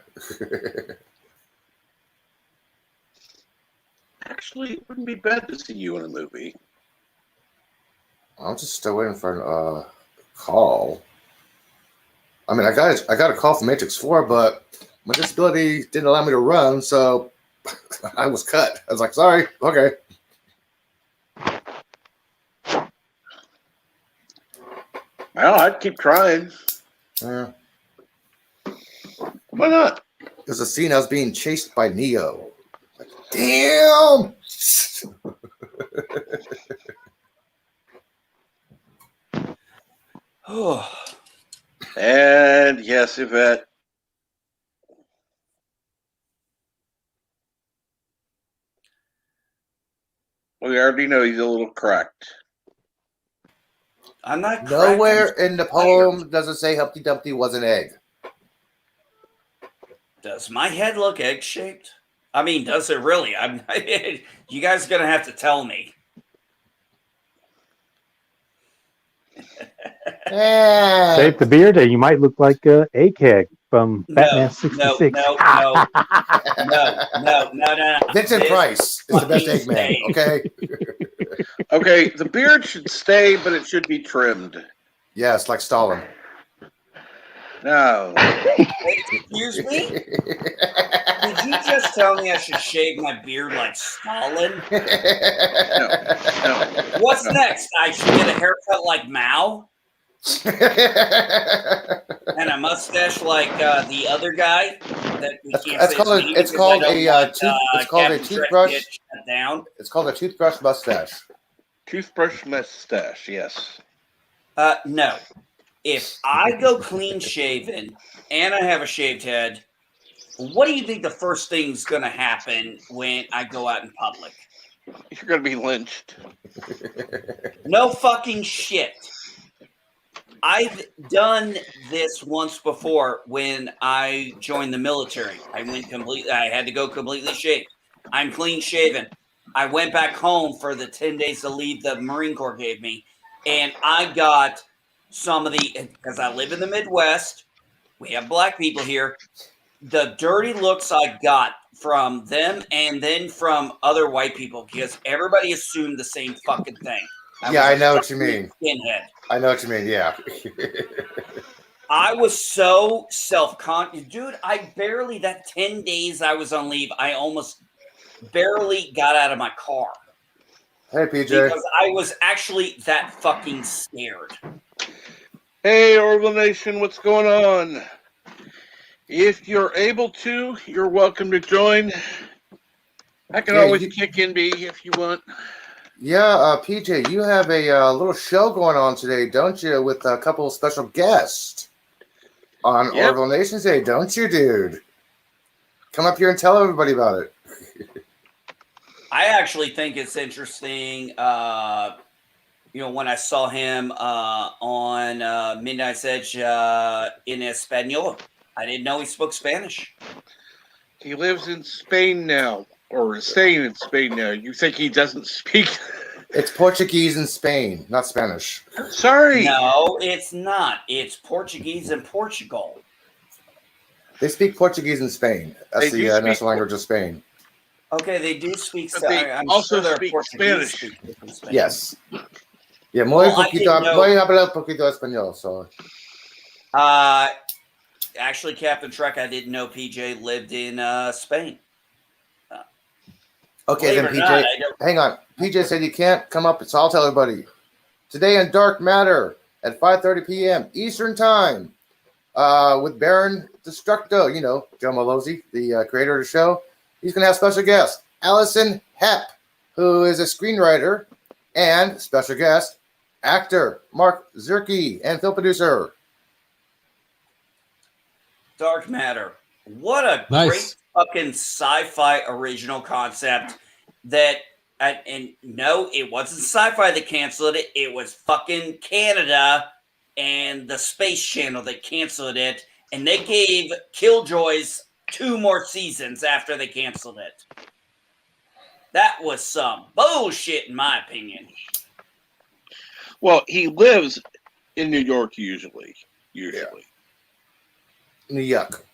Speaker 1: Actually, it wouldn't be bad to see you in a movie.
Speaker 8: I'm just still waiting for a call. I mean, I got a call from Matrix 4, but my disability didn't allow me to run, so I was cut. I was like, sorry, okay.
Speaker 1: Well, I'd keep trying.
Speaker 8: Yeah.
Speaker 1: Why not?
Speaker 8: There's a scene I was being chased by Neo. Like, damn!
Speaker 1: And yes, Yvette. We already know he's a little cracked.
Speaker 4: I'm not.
Speaker 8: Nowhere in the poem does it say Humpty Dumpty was an egg.
Speaker 4: Does my head look egg-shaped? I mean, does it really? You guys are gonna have to tell me.
Speaker 10: Save the beard, and you might look like Egghead from Batman 66.
Speaker 4: No.
Speaker 8: Vincent Price is the best Eggman, okay?
Speaker 1: Okay, the beard should stay, but it should be trimmed.
Speaker 8: Yes, like Stalin.
Speaker 1: No.
Speaker 4: Excuse me? Did you just tell me I should shave my beard like Stalin?
Speaker 1: No.
Speaker 4: What's next? I should get a haircut like Mao? And a mustache like the other guy that we can't say his name
Speaker 8: it's called a toothbrush.
Speaker 4: Down.
Speaker 8: It's called a toothbrush mustache.
Speaker 1: Toothbrush mustache, yes.
Speaker 4: No. If I go clean shaven and I have a shaved head, what do you think the first thing's going to happen when I go out in public?
Speaker 1: You're going to be lynched.
Speaker 4: No fucking shit. I've done this once before when I joined the military. I had to go completely shaved. I'm clean shaven. I went back home for the 10 days of leave the Marine Corps gave me, and I got some of because I live in the Midwest, we have black people here, the dirty looks I got from them and then from other white people because everybody assumed the same fucking thing.
Speaker 8: I know what you mean.
Speaker 4: Skinhead.
Speaker 8: I know what you mean, yeah.
Speaker 4: I was so self-conscious. Dude, that 10 days I was on leave, I almost barely got out of my car.
Speaker 8: Hey, PJ.
Speaker 4: Because I was actually that fucking scared.
Speaker 1: Hey, Orville Nation, what's going on? If you're able to, you're welcome to join. I can always kick in, B, if you want.
Speaker 8: Yeah, PJ, you have a little show going on today, don't you, with a couple of special guests on Orville Nation Day, don't you, dude? Come up here and tell everybody about it.
Speaker 4: I actually think it's interesting. When I saw him on Midnight's Edge in Espanol, I didn't know he spoke Spanish.
Speaker 1: He lives in Spain now, or is staying in Spain now. You think he doesn't speak?
Speaker 8: It's Portuguese in Spain, not Spanish.
Speaker 1: Sorry.
Speaker 4: No, it's not. It's Portuguese in Portugal.
Speaker 8: They speak Portuguese in Spain. That's the national language of Spain.
Speaker 4: Okay, they do speak.
Speaker 1: I'm also sure speak Spanish.
Speaker 8: Yes. Yeah, muy hablo poquito español, so.
Speaker 4: I actually, Captain Trek, I didn't know PJ lived in Spain.
Speaker 8: Okay, then
Speaker 4: Believe it or
Speaker 8: PJ,
Speaker 4: not, I don't-
Speaker 8: hang on. PJ said you can't come up, so I'll tell everybody. Today on Dark Matter at 5:30 p.m. Eastern Time, with Baron Destructo, you know, Joe Malozzi, the creator of the show. He's going to have special guest, Allison Hepp, who is a screenwriter, and special guest, actor Mark Zerke, and film producer.
Speaker 4: Dark Matter. What a great fucking sci-fi original concept that and no, it wasn't sci-fi that canceled it. It was fucking Canada and the Space Channel that canceled it, and they gave Killjoys 2 more seasons after they canceled it. That was some bullshit, in my opinion.
Speaker 1: Well, he lives in New York usually.
Speaker 8: New York.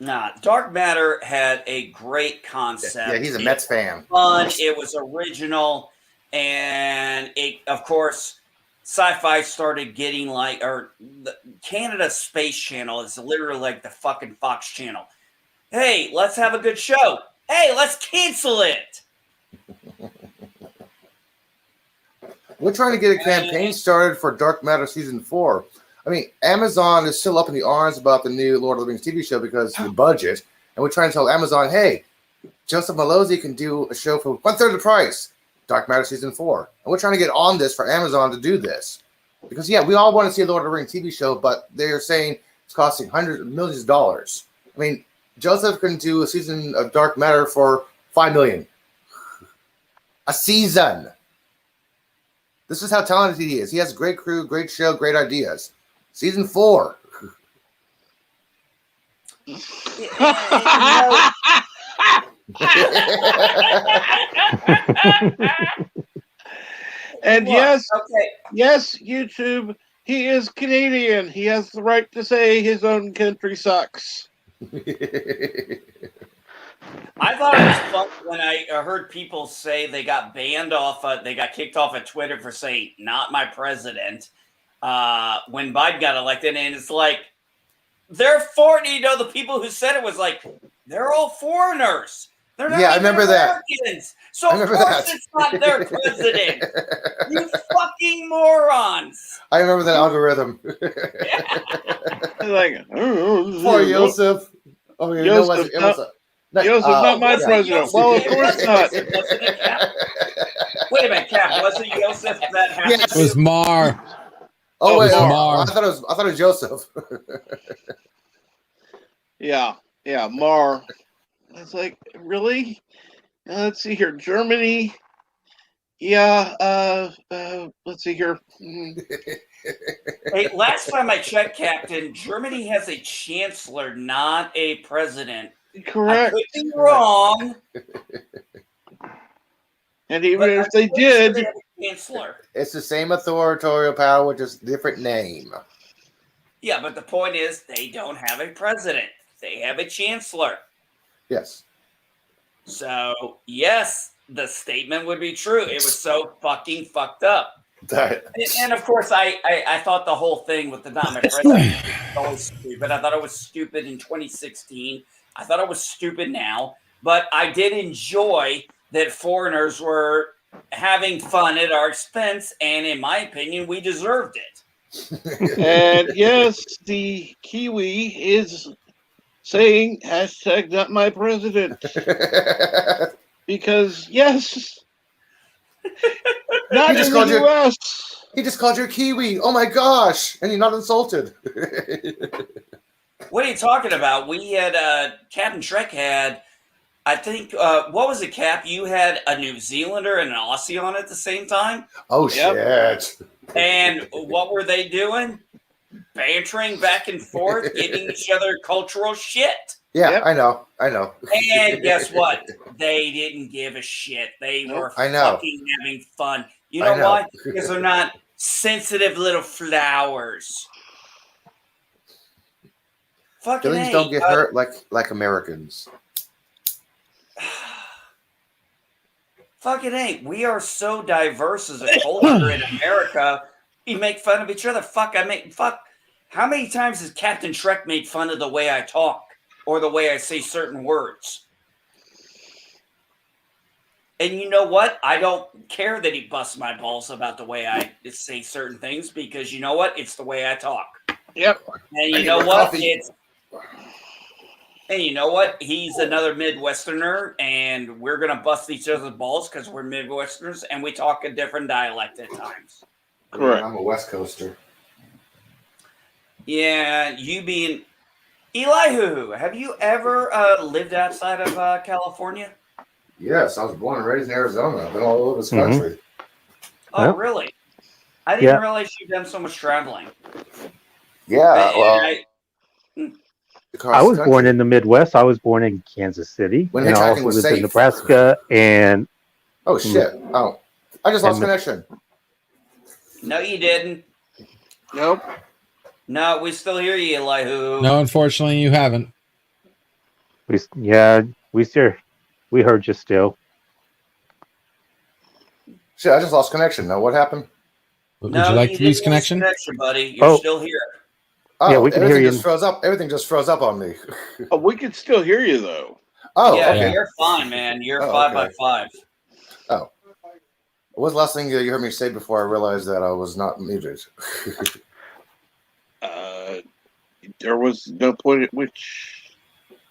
Speaker 4: Nah, Dark Matter had a great concept.
Speaker 8: Yeah, he's a Mets fan.
Speaker 4: Fun. It was original, and it, of course, sci-fi started getting like, or the Canada Space Channel is literally like the fucking Fox Channel. Hey, let's have a good show. Hey, let's cancel it.
Speaker 8: We're trying to get a campaign started for Dark Matter Season 4. I mean, Amazon is still up in the arms about the new Lord of the Rings TV show because of the budget. And we're trying to tell Amazon, hey, Joseph Malozzi can do a show for 1/3 the price, Dark Matter Season 4. And we're trying to get on this for Amazon to do this. Because, yeah, we all want to see a Lord of the Rings TV show, but they're saying it's costing hundreds of millions of dollars. I mean, Joseph can do a season of Dark Matter for $5 million. A season. This is how talented he is. He has a great crew, great show, great ideas. Season 4.
Speaker 1: And
Speaker 4: What?
Speaker 1: yes,
Speaker 4: Okay.
Speaker 1: yes, YouTube, he is Canadian. He has the right to say his own country sucks.
Speaker 4: I thought it was fun when I heard people say they got banned off, they got kicked off of Twitter for saying "not my president" when Biden got elected, and it's like they're foreign. You know, the people who said it was like they're all foreigners. They're not
Speaker 8: Yeah, I
Speaker 4: even
Speaker 8: remember that.
Speaker 4: Americans. So of course it's not their president. You fucking morons.
Speaker 8: I remember that algorithm.
Speaker 1: Like,
Speaker 8: Poor Joseph. Oh, yeah,
Speaker 1: Joseph, Joseph, not my president. Well, of course not.
Speaker 4: Wait a minute, Cap. Was it Joseph that happened?
Speaker 8: Yes.
Speaker 7: It was Mar.
Speaker 8: Oh, wait,
Speaker 7: Mar.
Speaker 8: I thought it was Joseph.
Speaker 1: Yeah, Mar. It's like, really? Let's see here. Germany. Yeah, let's see here.
Speaker 4: Hey, last time I checked, Captain, Germany has a chancellor, not a president.
Speaker 1: Correct.
Speaker 4: I could be wrong.
Speaker 1: And even if they did,
Speaker 4: they have a chancellor.
Speaker 8: It's the same authoritarian power, just different name.
Speaker 4: Yeah, but the point is, they don't have a president. They have a chancellor.
Speaker 8: Yes.
Speaker 4: So, yes, the statement would be true. It was so fucking fucked up. And of course, I thought the whole thing with the not my president was stupid. I thought it was stupid in 2016. I thought it was stupid now. But I did enjoy that foreigners were having fun at our expense. And in my opinion, we deserved it.
Speaker 1: And yes, the Kiwi is saying hashtag not my president. Because, yes, not in the U.S.
Speaker 8: He just called you a Kiwi. Oh, my gosh. And you're not insulted.
Speaker 4: What are you talking about? We had, Captain Trek had, I think, what was it, Cap? You had a New Zealander and an Aussie on at the same time?
Speaker 8: Oh, shit.
Speaker 4: And what were they doing? Bantering back and forth, giving each other cultural shit.
Speaker 8: Yeah, yep. I know.
Speaker 4: And guess what? They didn't give a shit. They were fucking having fun. You know why? Because they're not sensitive little flowers. Fucking
Speaker 8: Feelings don't get hurt like Americans.
Speaker 4: Fucking A. We are so diverse as a culture in America. We make fun of each other. Fuck. How many times has Captain Shrek made fun of the way I talk or the way I say certain words? And you know what? I don't care that he busts my balls about the way I say certain things because you know what? It's the way I talk.
Speaker 1: Yep.
Speaker 4: And you know what? And you know what? He's another Midwesterner, and we're gonna bust each other's balls because we're Midwesterners and we talk a different dialect at times.
Speaker 1: Correct.
Speaker 8: I'm a West Coaster.
Speaker 4: Yeah, you being Elihu, have you ever lived outside of California?
Speaker 8: Yes, I was born and raised in Arizona. I've been all over this country.
Speaker 4: Oh,
Speaker 10: Yeah.
Speaker 4: really? I didn't realize you've done so much traveling.
Speaker 8: Yeah, well,
Speaker 10: I was born in the Midwest. I was born in Kansas City,
Speaker 8: When
Speaker 10: and I
Speaker 8: hitchhiking
Speaker 10: also
Speaker 8: was
Speaker 10: lived in
Speaker 8: safe.
Speaker 10: Nebraska. And
Speaker 8: oh shit! Oh, I just lost
Speaker 10: and-
Speaker 8: connection.
Speaker 4: No, you didn't.
Speaker 1: Nope.
Speaker 4: No, we still hear you, Elihu.
Speaker 7: No, unfortunately, you haven't.
Speaker 10: we heard you still.
Speaker 8: Shit, I just lost connection. Now what happened?
Speaker 7: Would you like to lose connection?
Speaker 4: Buddy? You're still here.
Speaker 8: Oh,
Speaker 10: Yeah, we can hear
Speaker 8: everything
Speaker 10: you.
Speaker 8: just froze up. Everything just froze up on me.
Speaker 1: Oh, we can still hear you though.
Speaker 8: Oh,
Speaker 4: yeah,
Speaker 8: okay.
Speaker 4: you're fine, man. You're
Speaker 8: Oh,
Speaker 4: 5
Speaker 8: okay.
Speaker 4: by 5.
Speaker 8: Oh, what was the last thing you heard me say before I realized that I was not muted?
Speaker 1: There was no point at which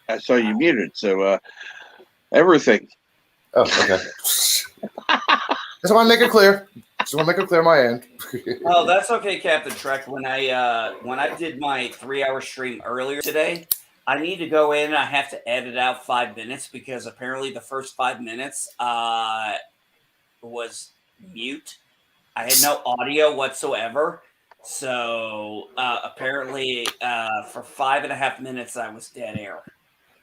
Speaker 1: I saw you muted. So everything.
Speaker 8: Oh, okay. Just want to make it clear. Just want to make it clear my end.
Speaker 4: Oh, that's okay, Captain Trek. When I did my 3-hour stream earlier today, I need to go in. I have to edit out 5 minutes because apparently the first 5 minutes was mute. I had no audio whatsoever. So apparently for 5.5 minutes I was dead air.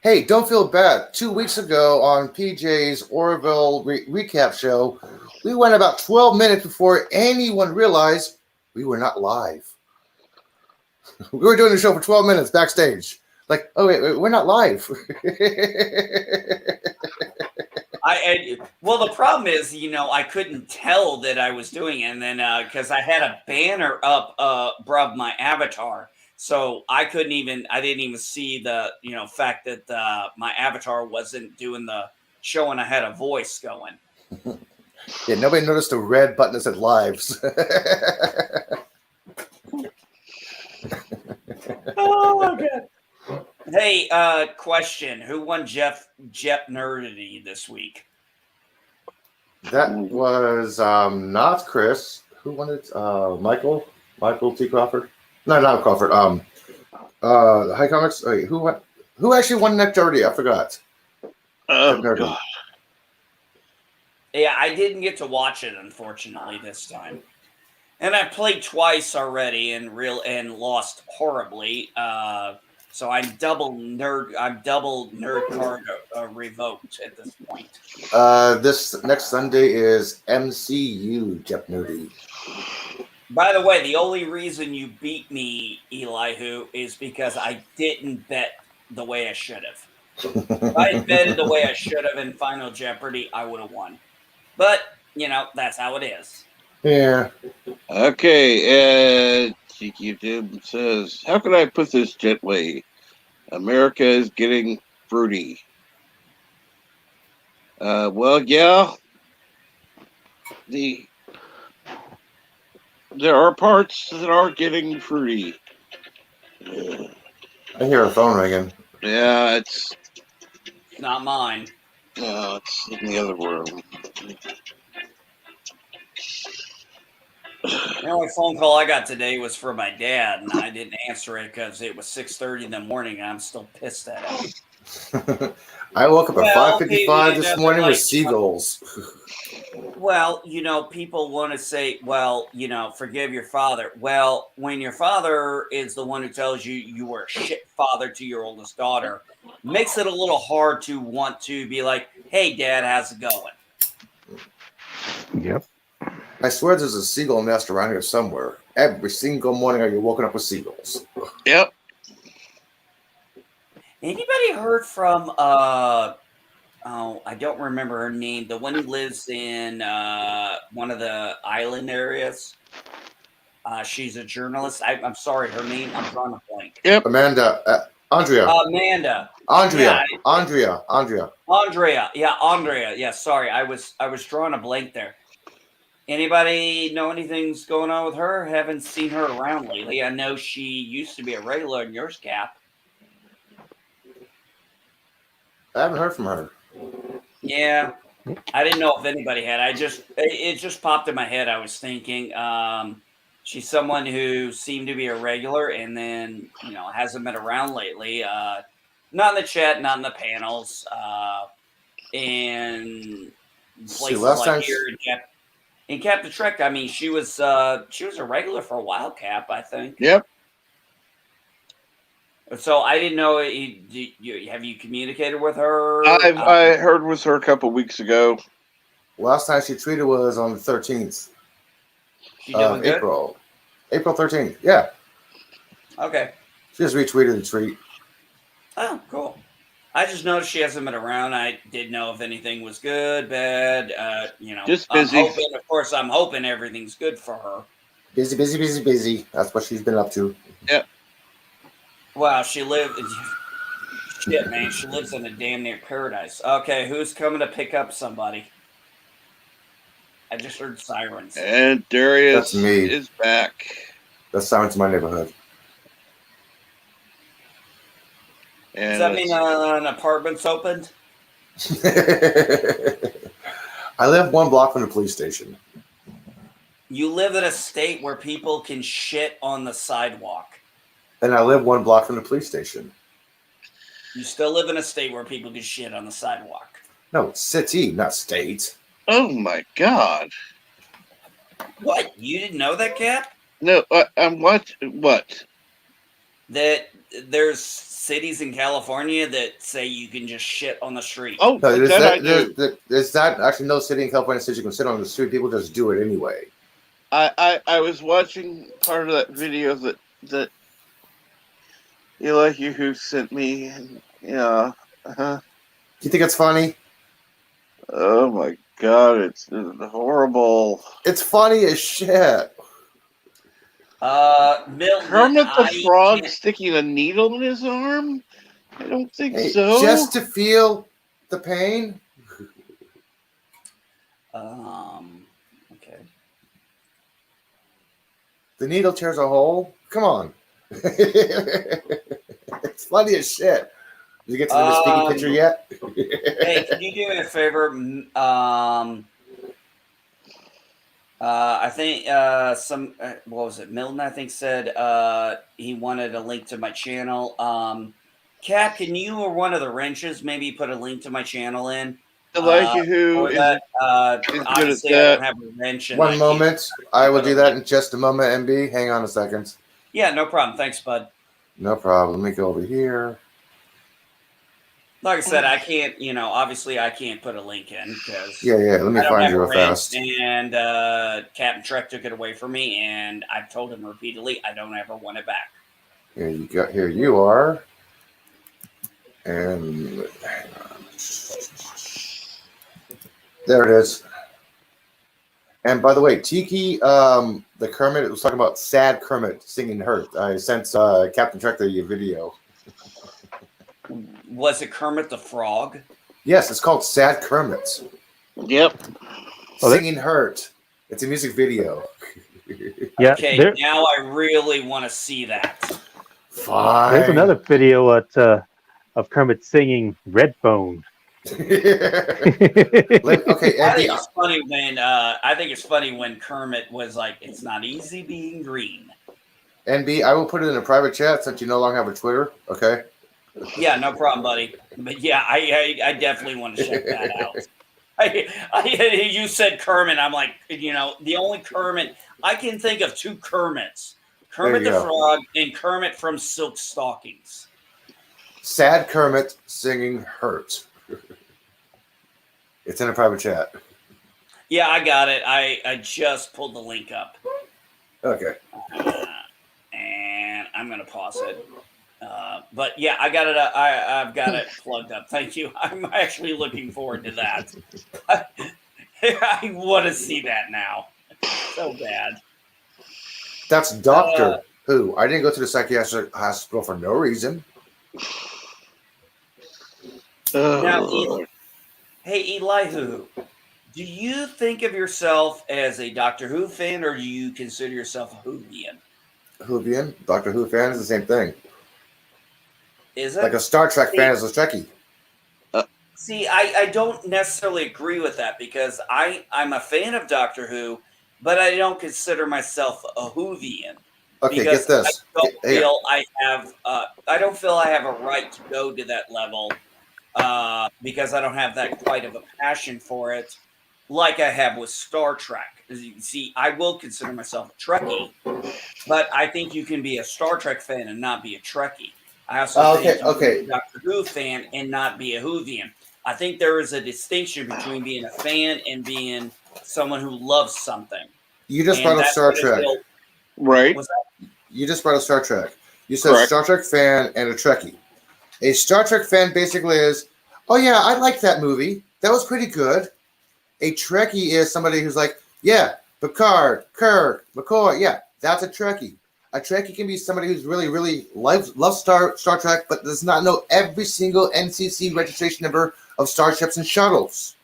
Speaker 8: Hey, don't feel bad. 2 weeks ago on PJ's Orville recap show, we went about 12 minutes before anyone realized we were not live. We were doing the show for 12 minutes backstage. Like, oh, wait we're not live.
Speaker 4: Well, the problem is, I couldn't tell that I was doing it, and then because I had a banner up above my avatar, so I didn't even see the fact that my avatar wasn't doing the show, and I had a voice going.
Speaker 8: Yeah, nobody noticed the red button that said lives.
Speaker 4: Oh my god! Hey, question: who won Jeff Nerdity this week?
Speaker 8: That was not Chris. Who won it? Michael T. Crawford. No, not Crawford. High Comics. Wait, who actually won Neck Dirty? I forgot.
Speaker 1: Oh god.
Speaker 4: Yeah, I didn't get to watch it unfortunately this time, and I played twice already and lost horribly. So I'm double nerd card revoked at this point.
Speaker 8: This next Sunday is MCU Jeff Nerdy.
Speaker 4: By the way, the only reason you beat me, Elihu, is because I didn't bet the way I should have. If I had betted the way I should have in Final Jeopardy, I would have won. But, that's how it is.
Speaker 8: Yeah.
Speaker 1: Okay, YouTube says, how can I put this gently? America is getting fruity. Well, yeah. There are parts that are getting fruity.
Speaker 8: I hear a phone ringing.
Speaker 1: Yeah, it's
Speaker 4: not mine.
Speaker 1: No, it's in the other room.
Speaker 4: The only phone call I got today was for my dad, and I didn't answer it because it was 6:30 in the morning, and I'm still pissed at him.
Speaker 8: I woke up at 5:55 this morning with seagulls.
Speaker 4: Well, people want to say, well, forgive your father. Well, when your father is the one who tells you you were a shit father to your oldest daughter, makes it a little hard to want to be like, hey, Dad, how's it going?
Speaker 10: Yep.
Speaker 8: I swear there's a seagull nest around here somewhere. Every single morning I get woken up with seagulls.
Speaker 1: Yep.
Speaker 4: Anybody heard from I don't remember her name, the one who lives in one of the island areas? She's a journalist. I'm sorry, her name. I'm drawing a blank.
Speaker 1: Yep.
Speaker 8: Amanda. Andrea.
Speaker 4: Amanda.
Speaker 8: Andrea.
Speaker 4: Yeah,
Speaker 8: Andrea.
Speaker 4: Andrea. Yeah, Andrea. Yeah, sorry. I was drawing a blank there. Anybody know anything's going on with her? Haven't seen her around lately. I know she used to be a regular in yours, Cap.
Speaker 8: I haven't heard from her.
Speaker 4: Yeah. I didn't know if anybody had. It just popped in my head. I was thinking she's someone who seemed to be a regular and then, hasn't been around lately. Not in the chat, not in the panels. In
Speaker 8: See,
Speaker 4: places
Speaker 8: last
Speaker 4: like
Speaker 8: time
Speaker 4: here in Captain Trek, I mean, she was a regular for a while, Cap, I think.
Speaker 1: Yep.
Speaker 4: So I didn't know. Have you communicated with her?
Speaker 1: I heard with her a couple weeks ago.
Speaker 8: last time she tweeted was on the 13th
Speaker 4: She doing good?
Speaker 8: April. April 13th. Yeah.
Speaker 4: Okay.
Speaker 8: She just retweeted the tweet.
Speaker 4: Oh, cool. I just noticed she hasn't been around. I didn't know if anything was good, bad.
Speaker 1: Just busy.
Speaker 4: I'm hoping everything's good for her.
Speaker 8: Busy. That's what she's been up to.
Speaker 1: Yep.
Speaker 4: Wow, shit, man. She lives in a damn near paradise. Okay, who's coming to pick up somebody? I just heard sirens.
Speaker 1: And Darius
Speaker 8: That's me.
Speaker 1: is back.
Speaker 8: That sounds my neighborhood.
Speaker 4: Does that mean an apartment's opened?
Speaker 8: I live 1 block from the police station.
Speaker 4: You live in a state where people can shit on the sidewalk.
Speaker 8: And I live 1 block from the police station.
Speaker 4: You still live in a state where people can shit on the sidewalk.
Speaker 8: No, city, not state.
Speaker 1: Oh my God!
Speaker 4: What? You didn't know that, Cap?
Speaker 1: No, what? What?
Speaker 4: That there's cities in California that say you can just shit on the street.
Speaker 1: Oh,
Speaker 8: No,
Speaker 1: there's
Speaker 8: not actually no city in California that says you can sit on the street. People just do it anyway.
Speaker 1: I was watching part of that video that Eli who sent me. Yeah.
Speaker 8: Do you think it's funny?
Speaker 1: Oh my God! It's horrible.
Speaker 8: It's funny as shit.
Speaker 4: Milton,
Speaker 1: Kermit the Frog sticking a needle in his arm? I don't think so.
Speaker 8: Just to feel the pain.
Speaker 4: Okay.
Speaker 8: The needle tears a hole. Come on. It's funny as shit. Did you get to the speaking picture yet?
Speaker 4: Hey, can you do me a favor? I think what was it? Milton, I think, said he wanted a link to my channel. Cap, can you or one of the wrenches maybe put a link to my channel in?
Speaker 1: Who is good at
Speaker 4: I
Speaker 1: that?
Speaker 4: don't have a wrench.
Speaker 8: One moment. I will do that in just a moment, MB. Hang on a second.
Speaker 4: Yeah, no problem. Thanks, bud.
Speaker 8: No problem. Let me go over here.
Speaker 4: Like I said, I can't, obviously I can't put a link in because
Speaker 8: Yeah. Let me find you real fast.
Speaker 4: And Captain Trek took it away from me, and I've told him repeatedly I don't ever want it back.
Speaker 8: Here you go. Here you are. And hang on. There it is. And by the way, Tiki, the Kermit was talking about sad Kermit singing "Hurt." I sent Captain Trek the video.
Speaker 4: Was it Kermit the Frog?
Speaker 8: Yes, it's called "Sad Kermit."
Speaker 1: Yep.
Speaker 8: Singing "Hurt." It's a music video.
Speaker 10: Yeah.
Speaker 4: Okay, now I really want to see that.
Speaker 8: Fine.
Speaker 10: There's another video of Kermit singing "Redbone."
Speaker 8: Okay,
Speaker 4: I think it's funny when Kermit was like, "It's not easy being green."
Speaker 8: NB, I will put it in a private chat since you no longer have a Twitter. Okay.
Speaker 4: Yeah, no problem, buddy. But yeah, I definitely want to check that out. You said Kermit. I'm like, the only Kermit I can think of, 2 Kermits: Kermit the Frog and Kermit from Silk Stockings.
Speaker 8: Sad Kermit singing "Hurt." It's in a private chat.
Speaker 4: Yeah, I got it. I just pulled the link up.
Speaker 8: Okay.
Speaker 4: And I'm gonna pause it. But yeah, I got it. I've got it plugged up. Thank you. I'm actually looking forward to that. I want to see that now. So bad.
Speaker 8: That's Doctor Who. I didn't go to the psychiatric hospital for no reason.
Speaker 4: Now, hey, Elihu, do you think of yourself as a Doctor Who fan, or do you consider yourself a Whovian?
Speaker 8: Whovian, Doctor Who fan is the same thing.
Speaker 4: Is it?
Speaker 8: Like a Star Trek fan is a Trekkie.
Speaker 4: See, I don't necessarily agree with that because I'm a fan of Doctor Who, but I don't consider myself a Whovian.
Speaker 8: Okay,
Speaker 4: because
Speaker 8: get this.
Speaker 4: I don't feel I have a right to go to that level because I don't have that quite of a passion for it like I have with Star Trek. As you can see, I will consider myself a Trekkie, but I think you can be a Star Trek fan and not be a Trekkie. I also think you can be a Doctor Who fan and not be a Whovian. I think there is a distinction between being a fan and being someone who loves something.
Speaker 8: You just brought up Star Trek.
Speaker 1: Right.
Speaker 8: You just brought up Star Trek. You said Star Trek fan and a Trekkie. A Star Trek fan basically is, oh yeah, I liked that movie. That was pretty good. A Trekkie is somebody who's like, yeah, Picard, Kirk, McCoy, yeah, that's a Trekkie. A Trekkie can be somebody who's really, really loves Star Trek, but does not know every single NCC registration number of starships and shuttles.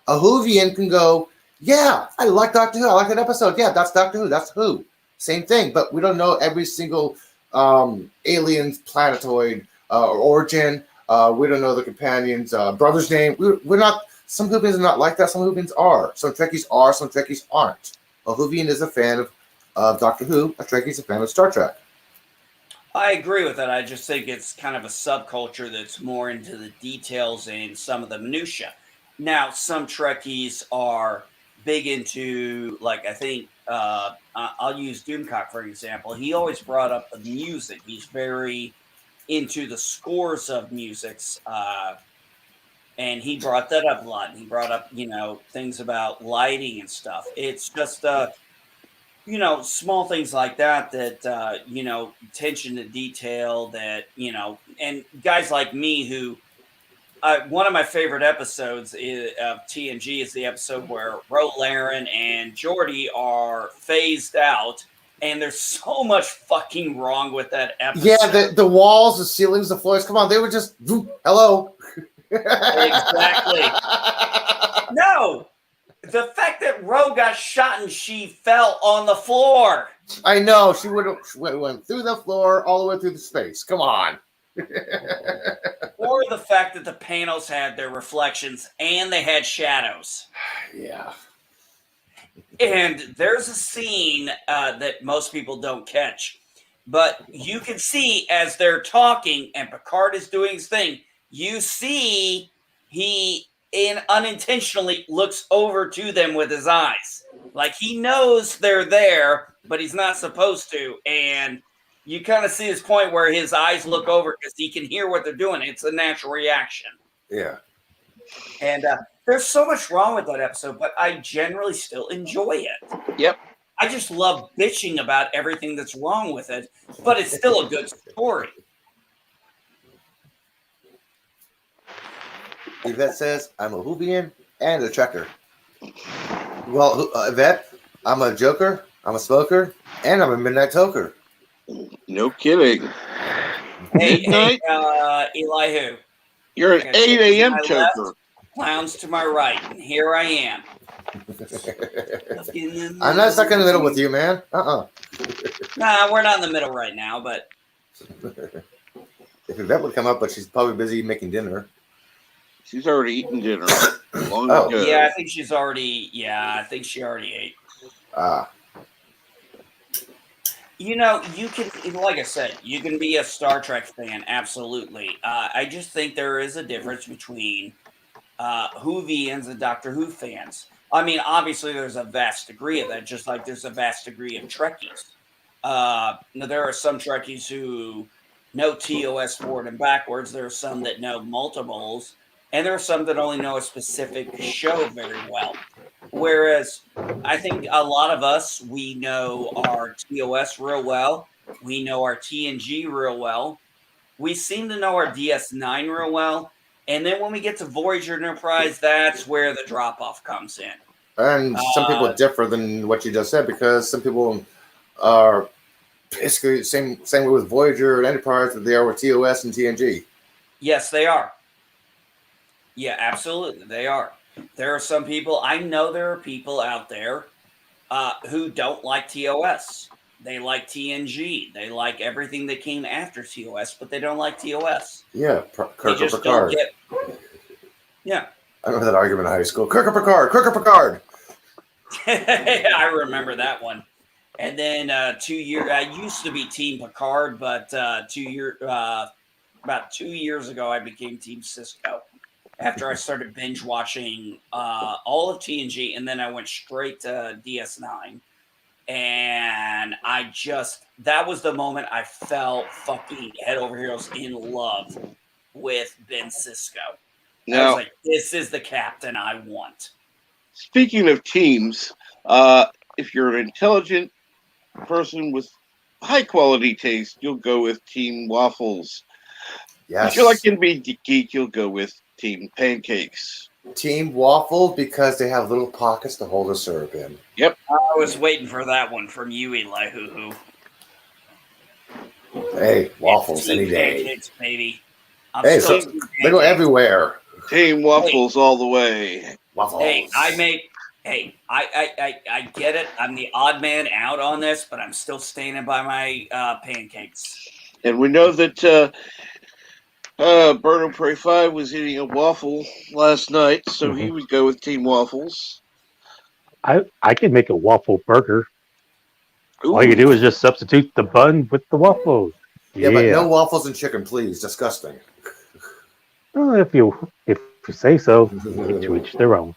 Speaker 8: A Whovian can go, yeah, I like Doctor Who. I like that episode. Yeah, that's Doctor Who. That's Who. Same thing, but we don't know every single alien planetoid origin. We don't know the companion's brother's name. We're not. Some Whovians are not like that. Some Whovians are. Some Trekkies are. Some Trekkies aren't. A Whovian is a fan of Doctor Who. A Trekkie is a fan of Star Trek.
Speaker 4: I agree with that. I just think it's kind of a subculture that's more into the details and some of the minutia. Now, some Trekkies are big into, like, I think I'll use Doomcock for example. He always brought up the music. He's very into the scores of musics, and he brought that up a lot. And he brought up, things about lighting and stuff. It's just small things like that, attention to detail that, and guys like me who, one of my favorite episodes of TNG is the episode where Ro Laren and Geordi are phased out, and there's so much fucking wrong with that episode.
Speaker 8: Yeah, the walls, the ceilings, the floors, come on, they were just, hello.
Speaker 4: Exactly. No! The fact that Ro got shot and she fell on the floor.
Speaker 8: I know. She went through the floor all the way through the space. Come on.
Speaker 4: Or the fact that the panels had their reflections and they had shadows.
Speaker 8: Yeah.
Speaker 4: And there's a scene that most people don't catch. But you can see as they're talking and Picard is doing his thing, you see he unintentionally looks over to them with his eyes. Like he knows they're there, but he's not supposed to. And you kind of see his point where his eyes look over because he can hear what they're doing. It's a natural reaction.
Speaker 8: Yeah.
Speaker 4: And there's so much wrong with that episode, but I generally still enjoy it.
Speaker 1: Yep.
Speaker 4: I just love bitching about everything that's wrong with it, but it's still a good story.
Speaker 8: Yvette says, I'm a Whovian and a Trekker. Well, Yvette, I'm a joker, I'm a smoker, and I'm a midnight toker.
Speaker 1: No kidding.
Speaker 4: Hey, Elihu.
Speaker 1: You're an 8 a.m. toker.
Speaker 4: Clowns to my right, and here I am.
Speaker 8: I'm not stuck in the middle with you, man.
Speaker 4: Nah, we're not in the middle right now, but
Speaker 8: if Yvette would come up, but she's probably busy making dinner.
Speaker 1: She's already eaten dinner long ago.
Speaker 4: Yeah, I think she already ate. You can, like I said, you can be a Star Trek fan, absolutely. I just think there is a difference between Whovians and Doctor Who fans. I mean, obviously, there's a vast degree of that, just like there's a vast degree of Trekkies. There are some Trekkies who know TOS forward and backwards. There are some that know multiples. And there are some that only know a specific show very well. Whereas I think a lot of us, we know our TOS real well. We know our TNG real well. We seem to know our DS9 real well. And then when we get to Voyager Enterprise, that's where the drop-off comes in.
Speaker 8: And some people differ than what you just said because some people are basically the same way with Voyager and Enterprise that they are with TOS and TNG.
Speaker 4: Yes, they are. Yeah, absolutely, they are. There are some people, I know there are people out there who don't like TOS. They like TNG. They like everything that came after TOS, but they don't like TOS.
Speaker 8: Yeah,
Speaker 4: They
Speaker 8: Kirk or
Speaker 4: just
Speaker 8: Picard.
Speaker 4: don't get. Yeah.
Speaker 8: I remember that argument in high school. Kirk or Picard? Kirk or Picard?
Speaker 4: I remember that one. And then 2 years, I used to be Team Picard, but about 2 years ago, I became Team Cisco after I started binge watching all of TNG, and then I went straight to DS9. And that was the moment I fell fucking head over heels in love with Ben Cisco. I was
Speaker 1: Now,
Speaker 4: like, this is the captain I want.
Speaker 1: speaking of teams, if you're an intelligent person with high quality taste, you'll go with Team Waffles.
Speaker 8: Yes.
Speaker 1: If you like to be geek, you'll go with Team Pancakes.
Speaker 8: Team Waffle because they have little pockets to hold the syrup in.
Speaker 1: Yep.
Speaker 4: I was waiting for that one from you, Eli Hoo Hoo.
Speaker 8: Hey, waffles
Speaker 4: Team
Speaker 8: any day.
Speaker 4: Pancakes, baby.
Speaker 8: Hey, so they go everywhere.
Speaker 1: Team Waffles all the way.
Speaker 8: Waffles.
Speaker 4: Hey, I get it. I'm the odd man out on this, but I'm still standing by my pancakes.
Speaker 1: And we know that Burnham Prey 5 was eating a waffle last night, so he would go with Team Waffles.
Speaker 10: I can make a waffle burger.
Speaker 1: Ooh.
Speaker 10: All you do is just substitute the bun with the waffles.
Speaker 8: Yeah, but no waffles and chicken, please. Disgusting.
Speaker 10: Well, if you say so, to each their own.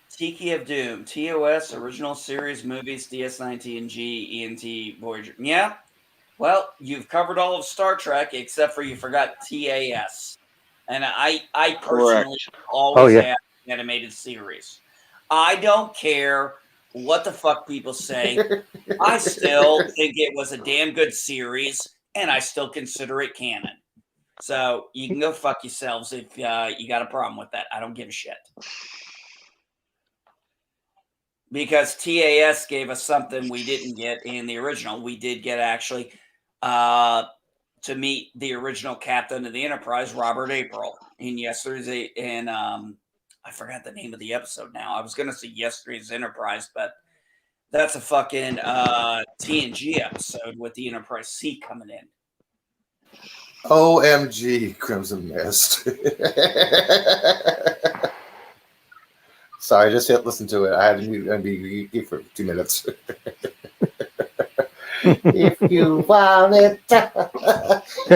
Speaker 4: Tiki of Doom, TOS, original series movies, DS9, TNG, ENT, Voyager. Yeah. Well, you've covered all of Star Trek except for you forgot TAS. And I personally always have animated series. I don't care what the fuck people say. I still think it was a damn good series, and I still consider it canon. So you can go fuck yourselves if you got a problem with that. I don't give a shit. Because TAS gave us something we didn't get in the original. We did get actually to meet the original captain of the Enterprise, Robert April, in yesterday's I forgot the name of the episode now. I was going to say yesterday's Enterprise, but that's a fucking TNG episode with the Enterprise C coming in.
Speaker 8: OMG, Crimson Mist. Sorry, I just hit listen to it. I had to mute and be geek for 2 minutes. If you want it,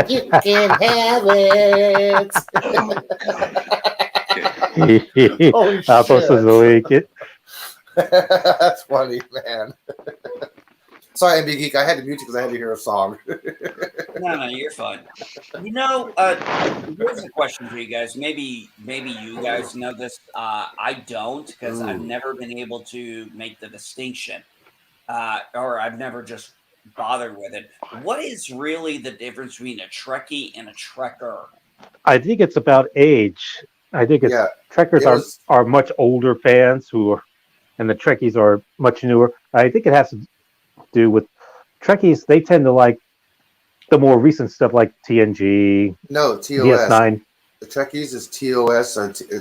Speaker 8: you can have it. Holy shit. That's funny, man. Sorry, MB Geek. I had to mute you because I had to hear a song.
Speaker 4: No, you're fine. You know, here's a question for you guys. Maybe you guys know this. I don't, because I've never been able to make the distinction, or I've never just bothered with it. What is really the difference between a Trekkie and a Trekker?
Speaker 10: I think it's about age. I think it's Trekkers are much older fans and the Trekkies are much newer. I think it has to do with Trekkies. They tend to like the more recent stuff like TNG.
Speaker 8: No, TOS.
Speaker 10: DS9.
Speaker 8: The Trekkies is TOS,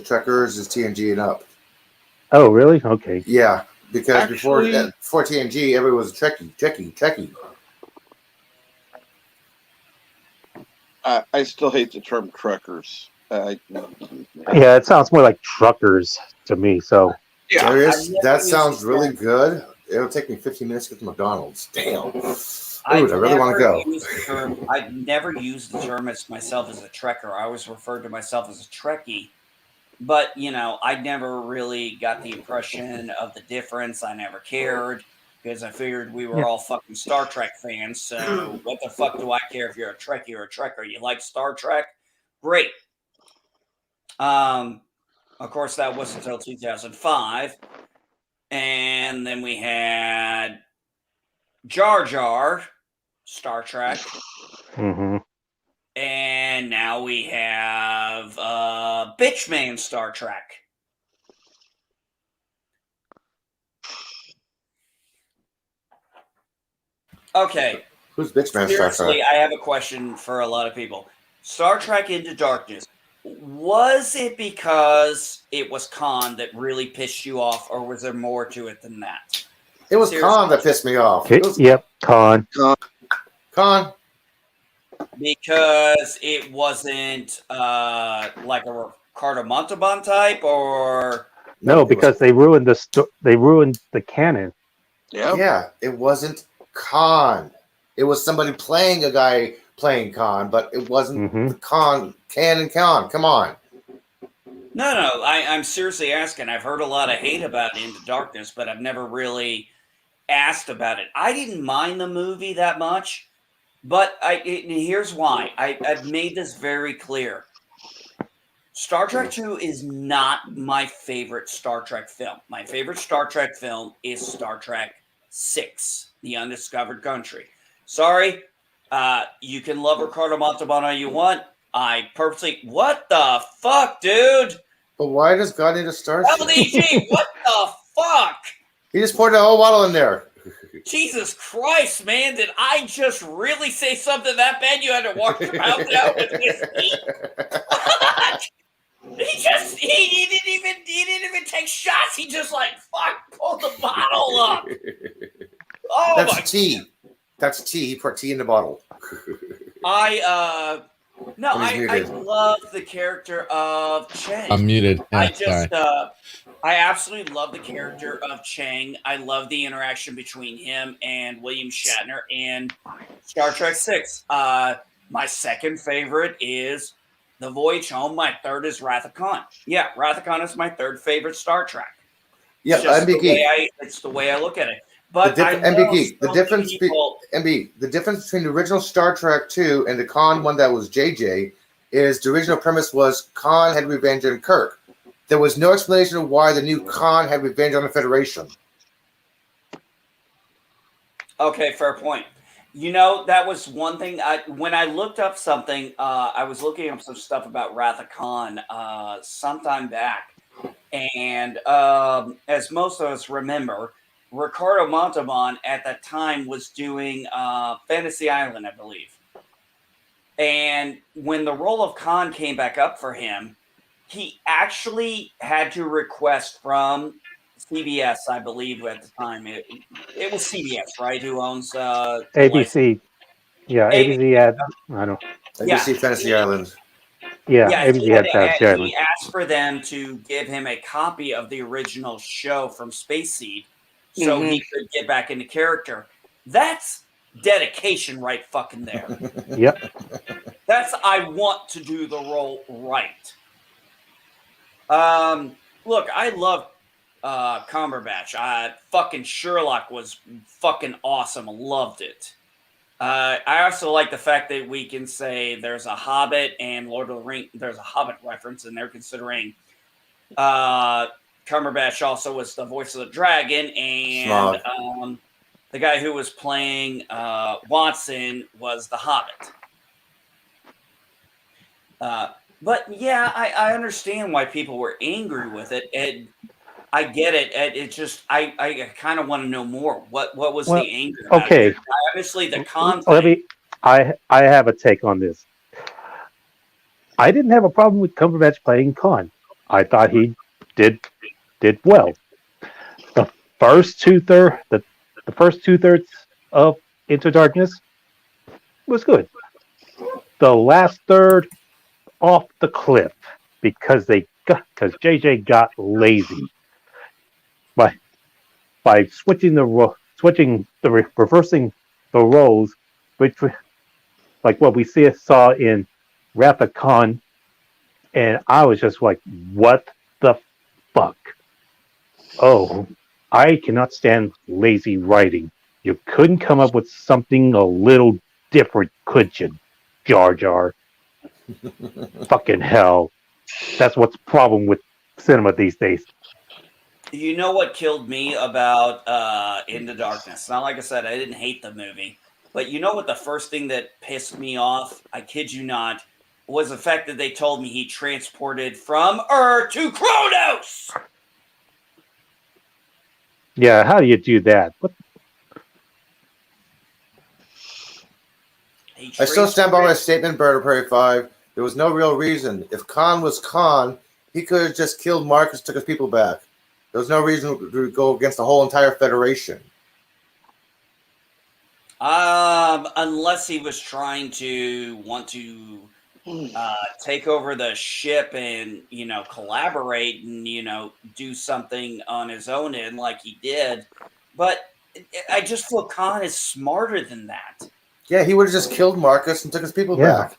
Speaker 8: Trekkers is TNG and up.
Speaker 10: Oh, really? Okay.
Speaker 8: Yeah, because before TNG, everyone was Trekkie.
Speaker 1: I still hate the term truckers.
Speaker 10: Yeah, it sounds more like truckers to me. So
Speaker 1: yeah,
Speaker 8: that sounds really good. It'll take me 15 minutes to get to McDonald's. Damn. I really want to go.
Speaker 4: I've never used the term myself as a Trekker. I always referred to myself as a Trekkie. But, I never really got the impression of the difference. I never cared because I figured we were all fucking Star Trek fans. So what the fuck do I care if you're a Trekkie or a Trekker? You like Star Trek? Great. Of course, that was until 2005. And then we had Jar Jar, Star Trek.
Speaker 10: Mm-hmm.
Speaker 4: And now we have Bitchman Star Trek. Okay.
Speaker 8: Who's Bitch Man Star
Speaker 4: Seriously,
Speaker 8: Trek?
Speaker 4: I have a question for a lot of people. Star Trek Into Darkness, was it because it was Khan that really pissed you off, or was there more to it than that?
Speaker 8: It was
Speaker 4: Seriously.
Speaker 8: Khan that pissed me off.
Speaker 10: Okay,
Speaker 8: It was
Speaker 10: yep, Khan.
Speaker 8: Khan.
Speaker 4: Because it wasn't like a Ricardo Montalban type, or
Speaker 10: No, because they ruined the canon.
Speaker 8: Yeah, it wasn't Khan. It was somebody playing a guy playing Khan, but it wasn't the Khan. Khan. Come on.
Speaker 4: No, I'm seriously asking. I've heard a lot of hate about Into Darkness, but I've never really asked about it. I didn't mind the movie that much, but here's why. I've made this very clear. Star Trek II is not my favorite Star Trek film. My favorite Star Trek film is Star Trek VI, The Undiscovered Country. Sorry, you can love Ricardo Montalban all you want. I purposely... What the fuck, dude?
Speaker 8: But why does God need a starship?
Speaker 4: LDG, what the fuck?
Speaker 8: He just poured a whole bottle in there.
Speaker 4: Jesus Christ, man! Did I just really say something that bad? You had to wash your mouth out with whiskey? He didn't even take shots. He just pulled the bottle up. Oh,
Speaker 8: that's tea. That's tea. He put tea in the bottle.
Speaker 4: I love the character of Chang.
Speaker 7: I'm muted.
Speaker 4: I absolutely love the character of Chang. I love the interaction between him and William Shatner in Star Trek VI. My second favorite is The Voyage Home. My third is Wrath of Khan. Yeah, Wrath of Khan is my third favorite Star Trek.
Speaker 8: Yeah,
Speaker 4: It's the way I look at it. But
Speaker 8: the difference between the original Star Trek II and the Khan one that was JJ is the original premise was Khan had revenge on Kirk. There was no explanation of why the new Khan had revenge on the Federation.
Speaker 4: Okay, fair point. You know, that was one thing. When I looked up something, I was looking up some stuff about Wrath of Khan sometime back. And as most of us remember, Ricardo Montalban at that time was doing Fantasy Island, I believe. And when the role of Khan came back up for him, he actually had to request from CBS, I believe at the time. It was CBS, right? Who owns
Speaker 10: ABC. Yeah, ABC had, I don't know.
Speaker 8: ABC Fantasy Island.
Speaker 10: Yeah, ABC had Fantasy Island.
Speaker 4: He asked for them to give him a copy of the original show from Space Seed so he could get back into character. That's dedication right fucking there.
Speaker 10: Yep.
Speaker 4: That's, I want to do the role right. Look, I love Cumberbatch. Fucking Sherlock was fucking awesome. I loved it. I also like the fact that we can say there's a Hobbit and Lord of the Rings. There's a Hobbit reference, and they're considering Cumberbatch also was the voice of the dragon, and the guy who was playing Watson was the Hobbit. But yeah, I understand why people were angry with it, and I get it. It just I kind of want to know more. What was the anger?
Speaker 10: Okay.
Speaker 4: Obviously, the con.
Speaker 10: I have a take on this. I didn't have a problem with Cumberbatch playing Khan. I thought he did well. The first two-thirds of Into Darkness was good. The last third off the cliff because JJ got lazy by reversing the roles, which like what we saw in Wrath of Khan, and I was just like, what the fuck? Oh, I cannot stand lazy writing. You couldn't come up with something a little different, could you, Jar Jar? Fucking hell. That's what's the problem with cinema these days.
Speaker 4: You know what killed me about Into Darkness? Not like I said, I didn't hate the movie. But you know what the first thing that pissed me off, I kid you not, was the fact that they told me he transported from Earth to Kronos!
Speaker 10: Yeah, how do you do that?
Speaker 8: I still stand by my statement, Bird of Prey 5. There was no real reason. If Khan was Khan, he could have just killed Marcus, took his people back. There was no reason to go against the whole entire Federation.
Speaker 4: Unless he was trying to take over the ship and, collaborate and, do something on his own end like he did. But I just feel Khan is smarter than that.
Speaker 8: Yeah, he would have just killed Marcus and took his people back.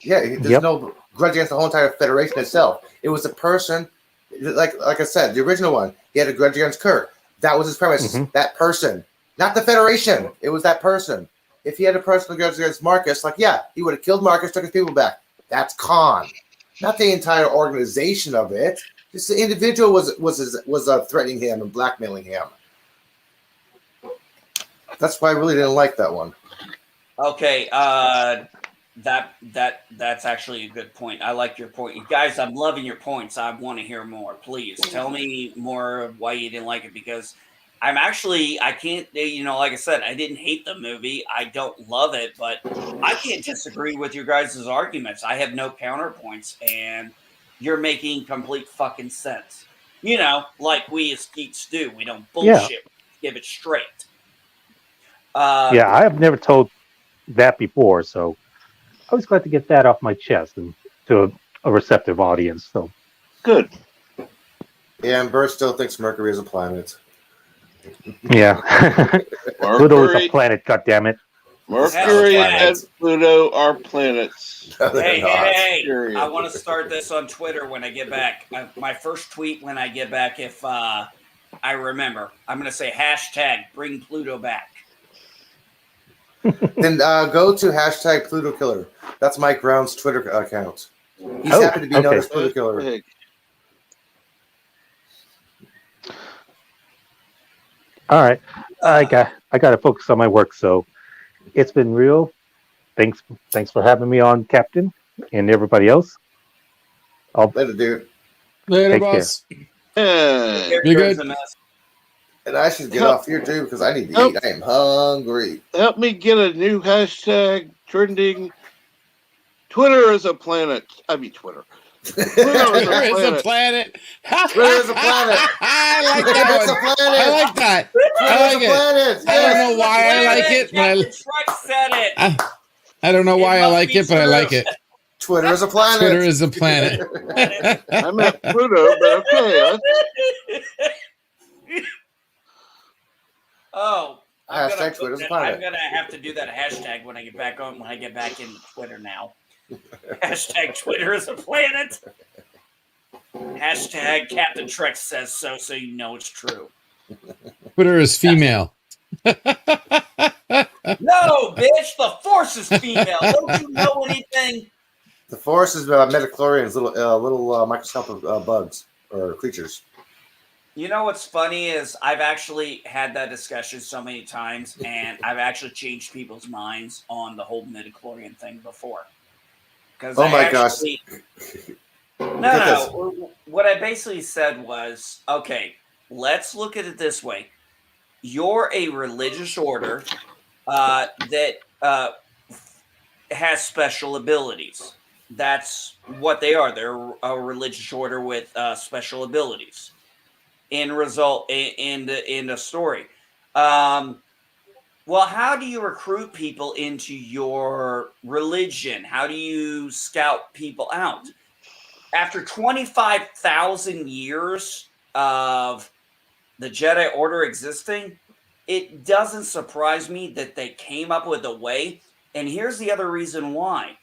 Speaker 8: Yeah, there's no grudge against the whole entire Federation itself. It was a person, like I said, the original one, he had a grudge against Kirk. That was his premise. Mm-hmm. That person. Not the Federation. It was that person. If he had a personal grudge against Marcus, he would have killed Marcus, took his people back. That's Khan. Not the entire organization of it. Just the individual was threatening him and blackmailing him. That's why I really didn't like that one.
Speaker 4: Okay, that's actually a good point. I like your point. You guys, I'm loving your points. I want to hear more. Please tell me more of why you didn't like it, because I can't, like I said, I didn't hate the movie. I don't love it, but I can't disagree with your guys' arguments. I have no counterpoints, and you're making complete fucking sense. Like we as geeks do. We don't bullshit. Yeah. We give it straight.
Speaker 10: I have never told that before, so I was glad to get that off my chest and to a receptive audience. So
Speaker 1: good.
Speaker 8: Yeah, and Bert still thinks Mercury is a planet.
Speaker 10: Yeah. Pluto is a planet, goddammit.
Speaker 1: Mercury and Pluto are planets.
Speaker 4: Hey. I want to start this on Twitter when I get back. My first tweet when I get back, if I remember, I'm going to say #bring Pluto back.
Speaker 8: Then go to #Pluto Killer. That's Mike Brown's Twitter account. He's happy to be known as Pluto Killer.
Speaker 10: All right, I got to focus on my work. So it's been real. Thanks for having me on, Captain, and everybody else.
Speaker 8: Later, dude.
Speaker 7: Later, boss.
Speaker 1: Be
Speaker 7: good.
Speaker 8: And I should get off here too because I need to eat. I am hungry.
Speaker 1: Help me get a new hashtag trending. Twitter is a planet. I mean Twitter.
Speaker 7: Pluto is a planet.
Speaker 8: Twitter is a planet.
Speaker 7: I like that one. I like that. I like it. I don't know why I like it, but
Speaker 4: said it.
Speaker 7: I don't know why I like it, but I like it.
Speaker 8: Twitter is a planet.
Speaker 7: Twitter is a planet.
Speaker 1: I meant Pluto, but okay.
Speaker 4: Oh,
Speaker 8: Twitter is a planet.
Speaker 4: I'm gonna have to do that hashtag when I get back on. When I get back into Twitter now. #Twitter is a planet. #Captain Trek says so you know it's true.
Speaker 7: Twitter is female.
Speaker 4: No, bitch, the Force is female. Don't you know anything?
Speaker 8: The Force is midichlorians, little microscopic bugs or creatures.
Speaker 4: You know what's funny is I've actually had that discussion so many times, and I've actually changed people's minds on the whole midichlorian thing before.
Speaker 8: Oh my gosh!
Speaker 4: No. What I basically said was, okay, let's look at it this way: you're a religious order that has special abilities. That's what they are. They're a religious order with special abilities. In the story. Well, how do you recruit people into your religion? How do you scout people out? After 25,000 years of the Jedi Order existing, it doesn't surprise me that they came up with a way. And here's the other reason why.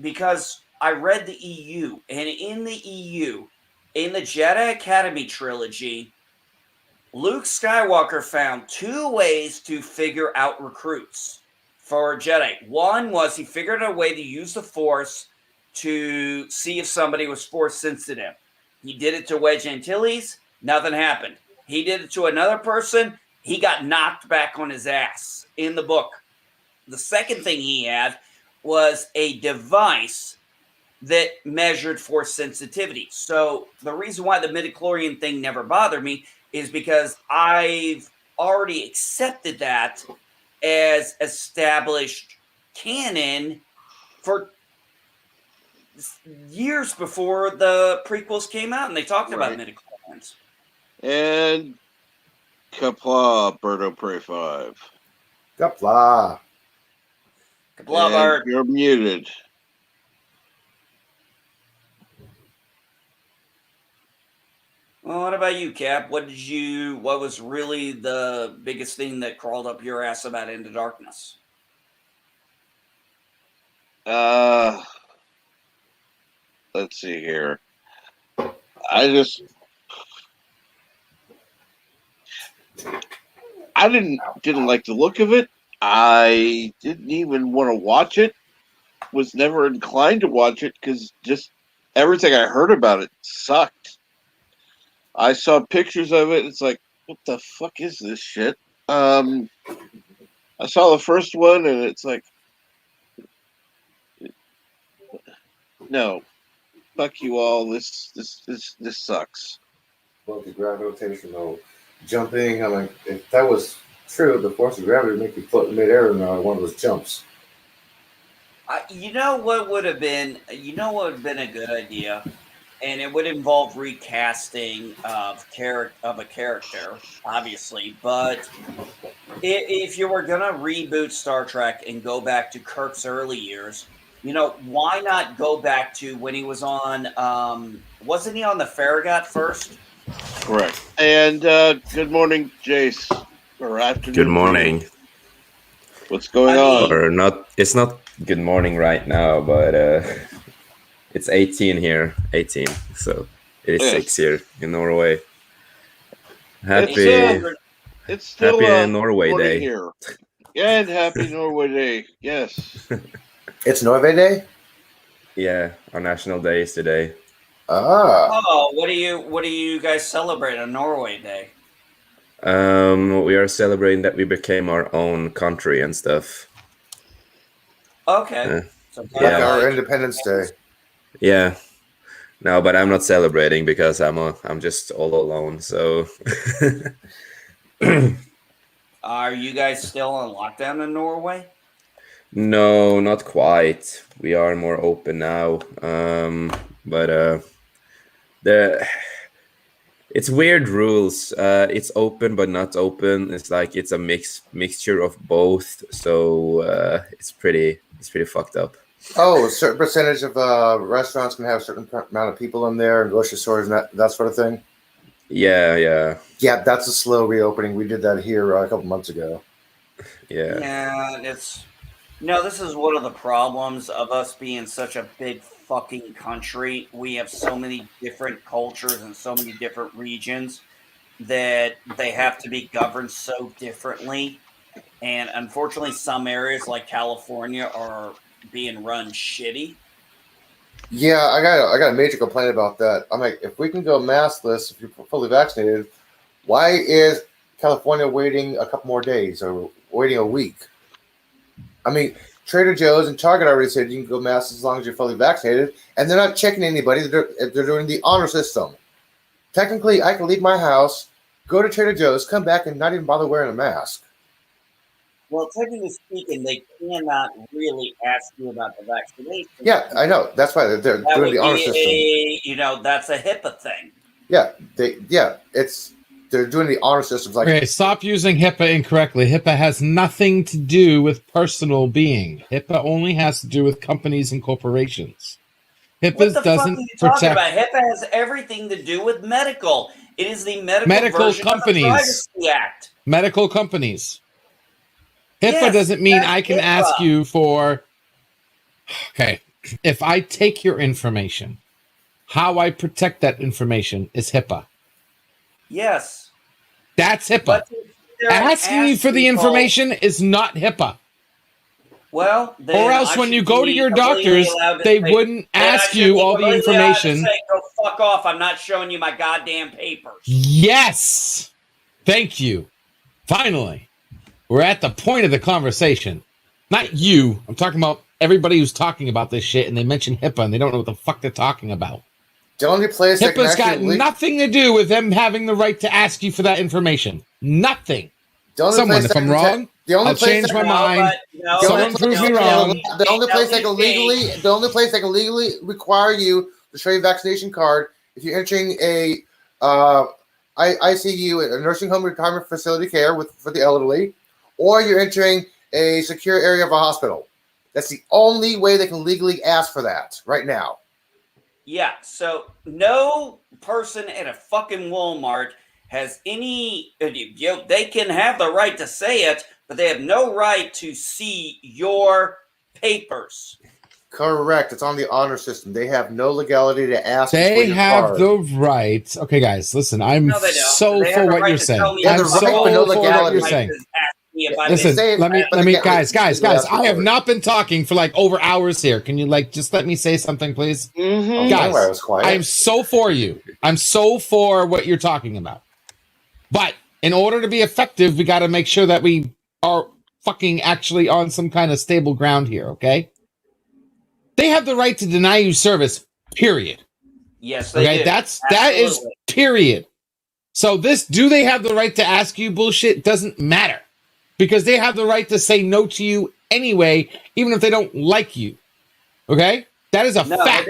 Speaker 4: Because I read the EU, and in the EU, in the Jedi Academy trilogy, Luke Skywalker found 2 ways to figure out recruits for Jedi. One was he figured out a way to use the Force to see if somebody was Force sensitive. He did it to Wedge Antilles, nothing happened. He did it to another person, he got knocked back on his ass in the book. The second thing he had was a device that measured Force sensitivity. So the reason why the midichlorian thing never bothered me is because I've already accepted that as established canon for years before the prequels came out, and they talked about midichlorians.
Speaker 1: And Kapla, Birdo Prey 5.
Speaker 8: Kapla.
Speaker 4: Kapla, Bart.
Speaker 1: You're muted.
Speaker 4: Well, what about you, Cap? What was really the biggest thing that crawled up your ass about Into Darkness?
Speaker 1: Let's see here. I didn't like the look of it. I didn't even want to watch it. Was never inclined to watch it because just everything I heard about it sucked. I saw pictures of it. It's like, what the fuck is this shit? I saw the first one, and it's like, no, fuck you all. This sucks.
Speaker 8: Well, the gravitational jumping. I mean, if that was true, the force of gravity would make you float in midair in one of those jumps.
Speaker 4: You know what would have been a good idea, and it would involve recasting of a character, obviously. But if you were gonna reboot Star Trek and go back to Kirk's early years, why not go back to when he was on? Wasn't he on the Farragut first?
Speaker 1: Correct. And good morning, Jace. Or afternoon.
Speaker 11: Good morning.
Speaker 1: What's going on?
Speaker 11: Or not? It's not good morning right now, but it's 18 here. 18. So it is 6 here in Norway. Happy Norway Day.
Speaker 1: Here. Yeah, and happy Norway Day. Yes.
Speaker 8: It's Norway Day?
Speaker 11: Yeah, our national day is today.
Speaker 4: Oh, what do you guys celebrate on Norway Day?
Speaker 11: We are celebrating that we became our own country and stuff.
Speaker 4: Okay.
Speaker 8: Like our Independence Day.
Speaker 11: Yeah. No, but I'm not celebrating because I'm just all alone. So.
Speaker 4: Are you guys still on lockdown in Norway?
Speaker 11: No, not quite. We are more open now. But it's weird rules. It's open but not open. It's like it's a mixture of both. So it's pretty fucked up.
Speaker 8: Oh, a certain percentage of restaurants can have a certain amount of people in there, and grocery stores and that sort of thing.
Speaker 11: Yeah.
Speaker 8: Yeah, that's a slow reopening. We did that here a couple months ago.
Speaker 11: Yeah.
Speaker 4: Yeah, this is one of the problems of us being such a big fucking country. We have so many different cultures and so many different regions that they have to be governed so differently. And unfortunately, some areas like California are being run shitty.
Speaker 8: Yeah, I got a major complaint about that. I'm like, if we can go maskless, if you're fully vaccinated, why is California waiting a couple more days or waiting a week? I mean, Trader Joe's and Target already said you can go maskless as long as you're fully vaccinated, and they're not checking anybody. They're doing the honor system. Technically, I can leave my house, go to Trader Joe's, come back, and not even bother wearing a mask.
Speaker 4: Well, technically speaking, they cannot really ask you about the vaccination.
Speaker 8: Yeah, I know. That's why they're doing the honor system.
Speaker 4: That's a HIPAA thing.
Speaker 8: Yeah, they're doing the honor systems. Like,
Speaker 7: okay, stop using HIPAA incorrectly. HIPAA has nothing to do with personal being. HIPAA only has to do with companies and corporations. HIPAA doesn't protect.
Speaker 4: About? HIPAA has everything to do with medical. It is the medical version
Speaker 7: companies.
Speaker 4: Of the Privacy Act.
Speaker 7: Medical companies. HIPAA doesn't mean I can ask you for. Okay, if I take your information, how I protect that information is HIPAA.
Speaker 4: Yes.
Speaker 7: That's HIPAA. Asking you for the information is not HIPAA.
Speaker 4: Well,
Speaker 7: or else when you go to your doctors, they wouldn't ask you all the information.
Speaker 4: Go fuck off. I'm not showing you my goddamn papers.
Speaker 7: Yes. Thank you. Finally. We're at the point of the conversation. Not you. I'm talking about everybody who's talking about this shit and they mention HIPAA and they don't know what the fuck they're talking about.
Speaker 8: The only place
Speaker 7: HIPAA's got nothing to do with them having the right to ask you for that information. Nothing. Someone, if I'm wrong,
Speaker 8: The only
Speaker 7: I'll change my mind. Someone prove me wrong.
Speaker 8: The only place that can legally require you to show your vaccination card if you're entering a ICU, a nursing home retirement facility care for the elderly, or you're entering a secure area of a hospital. That's the only way they can legally ask for that right now.
Speaker 4: Yeah, so no person at a fucking Walmart has any. They can have the right to say it, but they have no right to see your papers.
Speaker 8: Correct. It's on the honor system. They have no legality to ask.
Speaker 7: They have the right. Okay, guys, listen. I'm so for what you're saying. I'm so for what you're saying. Listen, let me, guys. I have not been talking for like over hours here. Can you just let me say something, please?
Speaker 8: Mm-hmm.
Speaker 7: Guys, I'm so for you. I'm so for what you're talking about. But in order to be effective, we got to make sure that we are fucking actually on some kind of stable ground here, okay? They have the right to deny you service, period.
Speaker 4: Yes, they do.
Speaker 7: That is period. So do they have the right to ask you bullshit? Doesn't matter. Because they have the right to say no to you anyway, even if they don't like you. Okay? That is a fact.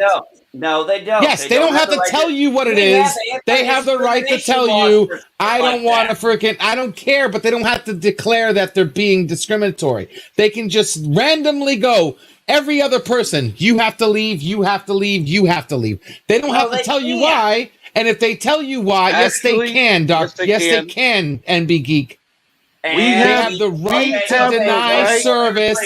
Speaker 4: No, they don't.
Speaker 7: Yes, they don't have to tell you what it is. They have the right to tell you, I don't want to freaking, I don't care, but they don't have to declare that they're being discriminatory. They can just randomly go, every other person, you have to leave, you have to leave, you have to leave. They don't have to tell you why. And if they tell you why, yes, they can, Doc. Yes, they can, NB Geek.
Speaker 1: We have
Speaker 7: the right to deny service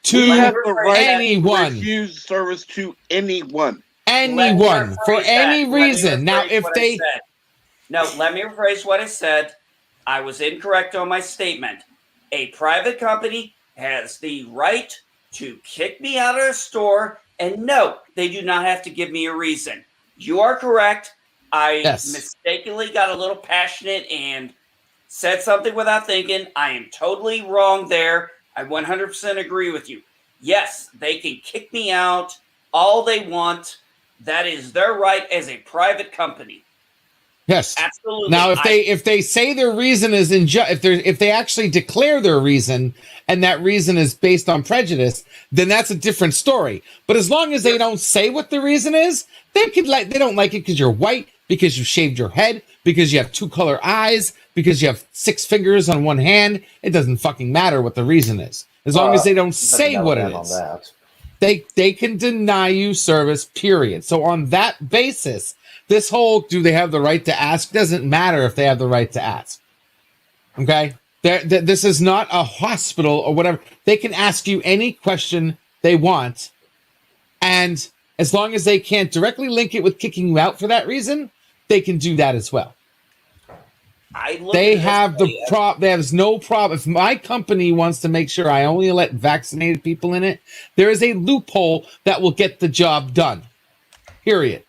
Speaker 7: to anyone.
Speaker 1: Refuse service to anyone.
Speaker 7: Anyone for any reason. Now, if they
Speaker 4: let me rephrase what I said. I was incorrect on my statement. A private company has the right to kick me out of a store, and no, they do not have to give me a reason. You are correct. I mistakenly got a little passionate and said something without thinking. I am totally wrong there. I 100% agree with you. Yes, they can kick me out all they want. That is their right as a private company.
Speaker 7: Yes,
Speaker 4: absolutely.
Speaker 7: Now, if they say their reason is if they actually declare their reason and that reason is based on prejudice, then that's a different story. But as long as they don't say what the reason is, they don't like it because you're white, because you shaved your head, because you have 2-color eyes, because you have 6 fingers on one hand. It doesn't fucking matter what the reason is, as long as they don't say what it is. They can deny you service, period. So on that basis, this whole do they have the right to ask doesn't matter if they have the right to ask. Okay? This is not a hospital or whatever. They can ask you any question they want, and as long as they can't directly link it with kicking you out for that reason, they can do that as well. They have there's no problem. If my company wants to make sure I only let vaccinated people in it, there is a loophole that will get the job done. Period.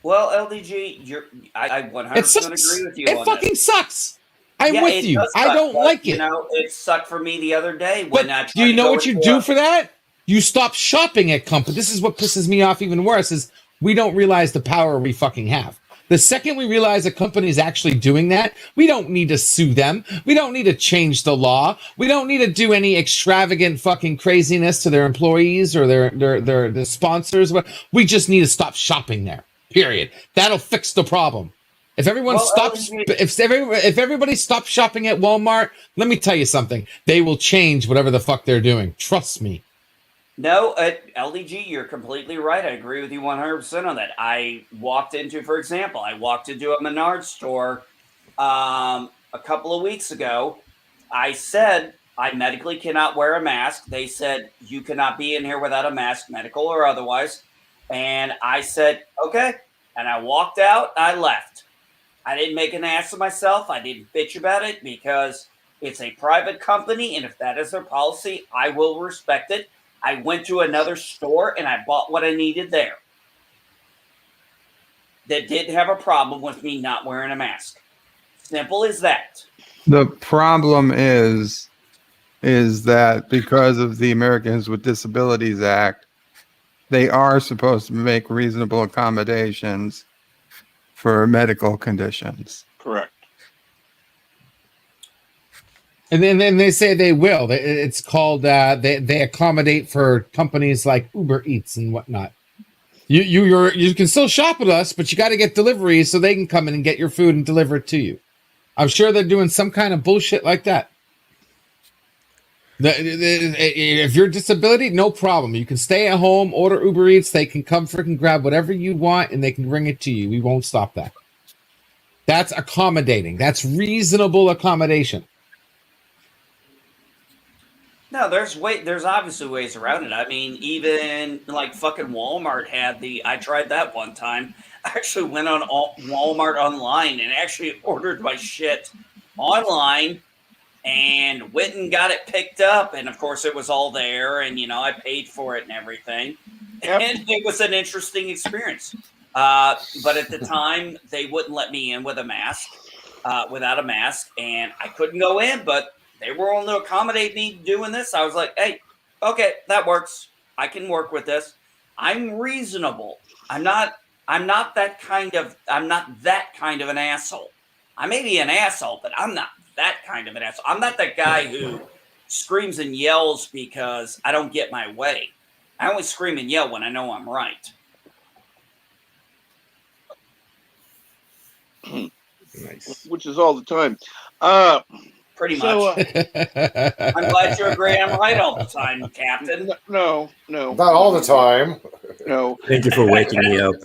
Speaker 4: Well, LDG, I 100% agree with you.
Speaker 7: It fucking sucks. I'm with you. I don't like it.
Speaker 4: You know, it sucked for me the other day when I tried
Speaker 7: do you know what you do for that? You stop shopping at companies. This is what pisses me off even worse is we don't realize the power we fucking have. The second we realize a company is actually doing that, we don't need to sue them. We don't need to change the law. We don't need to do any extravagant fucking craziness to their employees or their sponsors. We just need to stop shopping there. Period. That'll fix the problem. If everyone if everybody stops shopping at Walmart, let me tell you something. They will change whatever the fuck they're doing. Trust me.
Speaker 4: No, LDG, you're completely right. I agree with you 100% on that. For example, I walked into a Menards store a couple of weeks ago. I said, I medically cannot wear a mask. They said, you cannot be in here without a mask, medical or otherwise. And I said, okay. And I walked out. I left. I didn't make an ass of myself. I didn't bitch about it because it's a private company. And if that is their policy, I will respect it. I went to another store and I bought what I needed there. That didn't have a problem with me not wearing a mask. Simple as that.
Speaker 3: The problem is that because of the Americans with Disabilities Act, they are supposed to make reasonable accommodations for medical conditions.
Speaker 1: Correct.
Speaker 7: And then they say they will. It's called they accommodate for companies like Uber Eats and whatnot. You can still shop with us, but you got to get deliveries so they can come in and get your food and deliver it to you. I'm sure they're doing some kind of bullshit like that. If you're a disability, no problem. You can stay at home, order Uber Eats. They can come freaking grab whatever you want, and they can bring it to you. We won't stop that. That's accommodating. That's reasonable accommodation.
Speaker 4: No, there's obviously ways around it. I mean, even like fucking Walmart had I tried that one time. I actually went on Walmart online and actually ordered my shit online and went and got it picked up. And of course, it was all there, and I paid for it and everything. Yep. And it was an interesting experience. But at the time, they wouldn't let me in with a mask, without a mask, and I couldn't go in, but they were willing to accommodate me doing this. I was like, hey, okay, that works. I can work with this. I'm reasonable. I'm not that kind of an asshole. I may be an asshole, but I'm not that kind of an asshole. I'm not that guy who screams and yells because I don't get my way. I only scream and yell when I know I'm right.
Speaker 11: Nice.
Speaker 1: Which is all the time.
Speaker 4: Pretty much. I'm glad you agree I'm right all the time, Captain.
Speaker 1: No.
Speaker 8: Not all the time.
Speaker 1: No.
Speaker 11: Thank you for waking me up.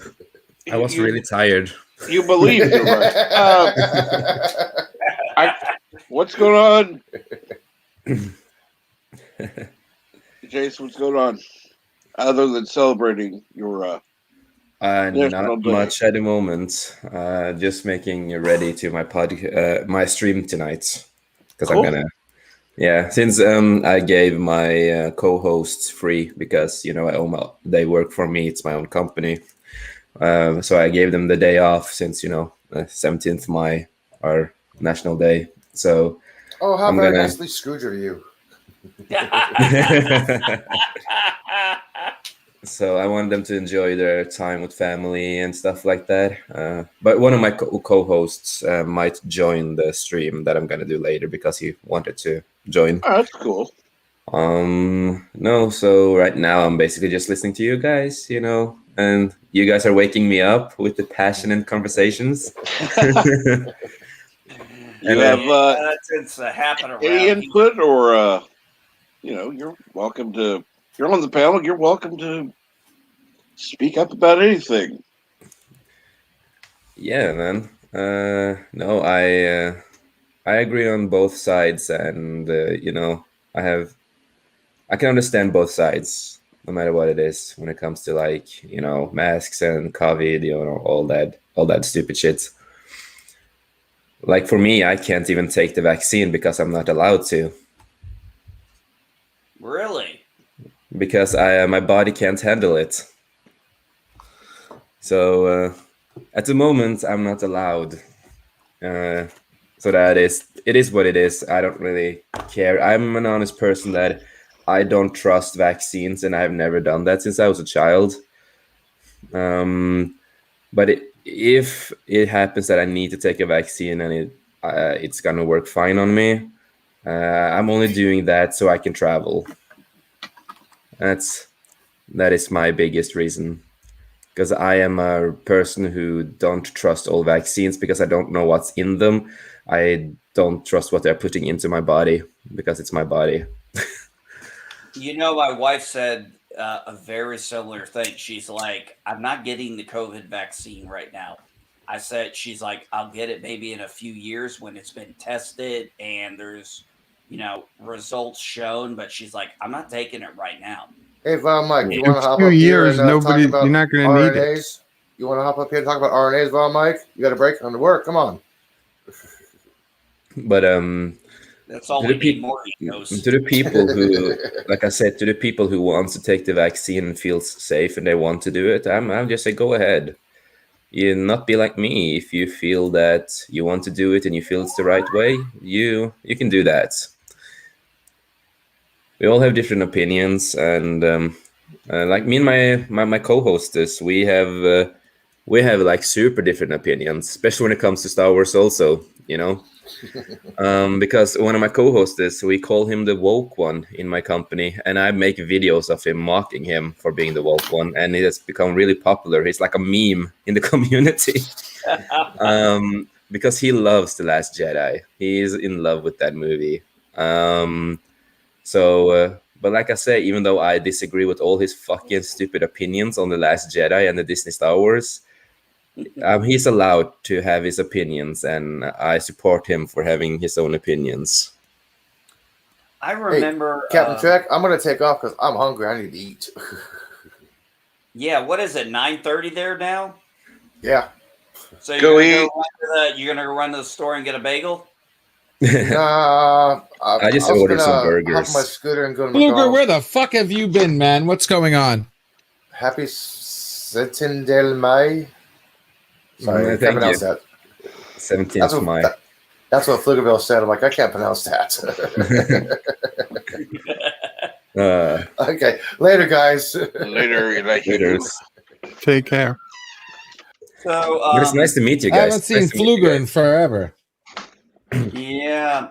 Speaker 11: I was really tired.
Speaker 1: You believe you're right. What's going on? Jason, what's going on? Other than celebrating your
Speaker 11: not much at the moment. Just making ready to my stream tonight. Because cool. I'm gonna, since I gave my co-hosts free because they work for me. It's my own company, so I gave them the day off since 17th May, our national day. So
Speaker 8: how very nicely Scrooge are you?
Speaker 11: So I want them to enjoy their time with family and stuff like that. But one of my co-hosts might join the stream that I'm going to do later because he wanted to join.
Speaker 1: Oh, that's cool.
Speaker 11: No, so right now I'm basically just listening to you guys, and you guys are waking me up with the passionate conversations.
Speaker 1: You have
Speaker 4: it's happening around
Speaker 1: any input or, you're welcome to... You're on the panel. You're welcome to speak up about anything.
Speaker 11: Yeah, man. No, I agree on both sides, and I can understand both sides, no matter what it is, when it comes to masks and COVID, all that stupid shit. Like for me, I can't even take the vaccine because I'm not allowed to.
Speaker 4: Really?
Speaker 11: Because my body can't handle it. So at the moment, I'm not allowed. So it is what it is. I don't really care. I'm an honest person that I don't trust vaccines, and I've never done that since I was a child. But if it happens that I need to take a vaccine and it's gonna work fine on me, I'm only doing that so I can travel. That is my biggest reason, because I am a person who don't trust all vaccines because I don't know what's in them. I don't trust what they're putting into my body because it's my body.
Speaker 4: My wife said a very similar thing. She's like, I'm not getting the COVID vaccine right now. She's like, I'll get it maybe in a few years when it's been tested and there's, results shown. But she's like, I'm not taking it right now.
Speaker 8: Hey, Mike, you want to hop
Speaker 3: In a
Speaker 8: up
Speaker 3: few
Speaker 8: here
Speaker 3: years,
Speaker 8: and
Speaker 3: you're not going to need it.
Speaker 8: RNAs? You want to hop up here and talk about RNAs, Mike? You got a break on the work? Come on.
Speaker 11: But
Speaker 4: that's all we need more egos.
Speaker 11: To the people who, like I said, to the people who wants to take the vaccine and feels safe and they want to do it, I'm just say go ahead. You not be like me. If you feel that you want to do it and you feel it's the right way, you can do that. We all have different opinions, and like me and my co-hostess, we have like super different opinions, especially when it comes to Star Wars. Also, Because one of my co-hosts, we call him the woke one in my company, and I make videos of him mocking him for being the woke one, and it has become really popular. He's like a meme in the community. Because he loves The Last Jedi. He is in love with that movie. But like I say, even though I disagree with all his fucking stupid opinions on The Last Jedi and the Disney Star Wars, he's allowed to have his opinions, and I support him for having his own opinions.
Speaker 4: I remember...
Speaker 8: Hey, Captain Jack, I'm going to take off because I'm hungry. I need to eat.
Speaker 4: Yeah, what is it, 9:30 there now?
Speaker 8: Yeah.
Speaker 4: So you're gonna go run to the store and get a bagel?
Speaker 8: I
Speaker 11: just ordered some burgers.
Speaker 8: Hop on my scooter and go to
Speaker 7: Fluger,
Speaker 8: McDonald's.
Speaker 7: where the fuck have you been, man? What's going on?
Speaker 8: Happy Setin del May. Sorry, I can't pronounce that.
Speaker 11: 17th of May.
Speaker 8: That's what Pflugerville said. I'm like, I can't pronounce that. Okay, later, guys.
Speaker 1: Later.
Speaker 3: Take care.
Speaker 4: So,
Speaker 11: but it's nice to meet you guys.
Speaker 7: I haven't seen Fluger in forever.
Speaker 4: Yeah.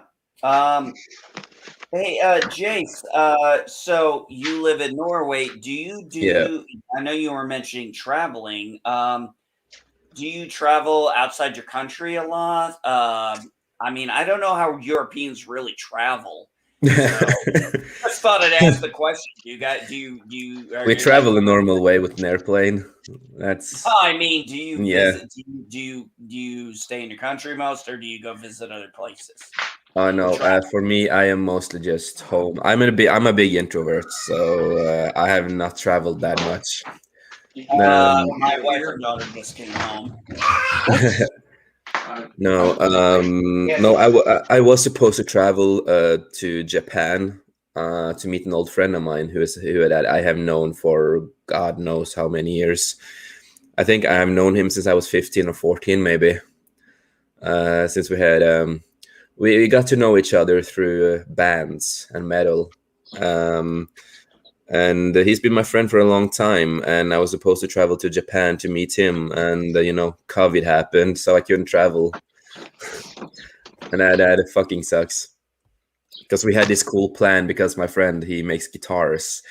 Speaker 4: Hey, Jace. So you live in Norway. Do you do?
Speaker 11: Yeah.
Speaker 4: I know you were mentioning traveling. Do you travel outside your country a lot? I mean, I don't know how Europeans really travel. So I just thought I'd ask the question.
Speaker 11: We travel the normal way with an airplane. That's.
Speaker 4: I mean, do you visit? Do you stay in your country most, or do you go visit other places?
Speaker 11: Oh no! For me, I am mostly just home. I'm a big introvert, so I have not traveled that much.
Speaker 4: My wife and daughter just came home.
Speaker 11: No, I was supposed to travel to Japan to meet an old friend of mine who I have known for God knows how many years. I think I have known him since I was 15 or 14, maybe. Since we had we got to know each other through bands and metal. And he's been my friend for a long time, and I was supposed to travel to Japan to meet him, and COVID happened, so I couldn't travel. And that fucking sucks. Because we had this cool plan, because my friend, he makes guitars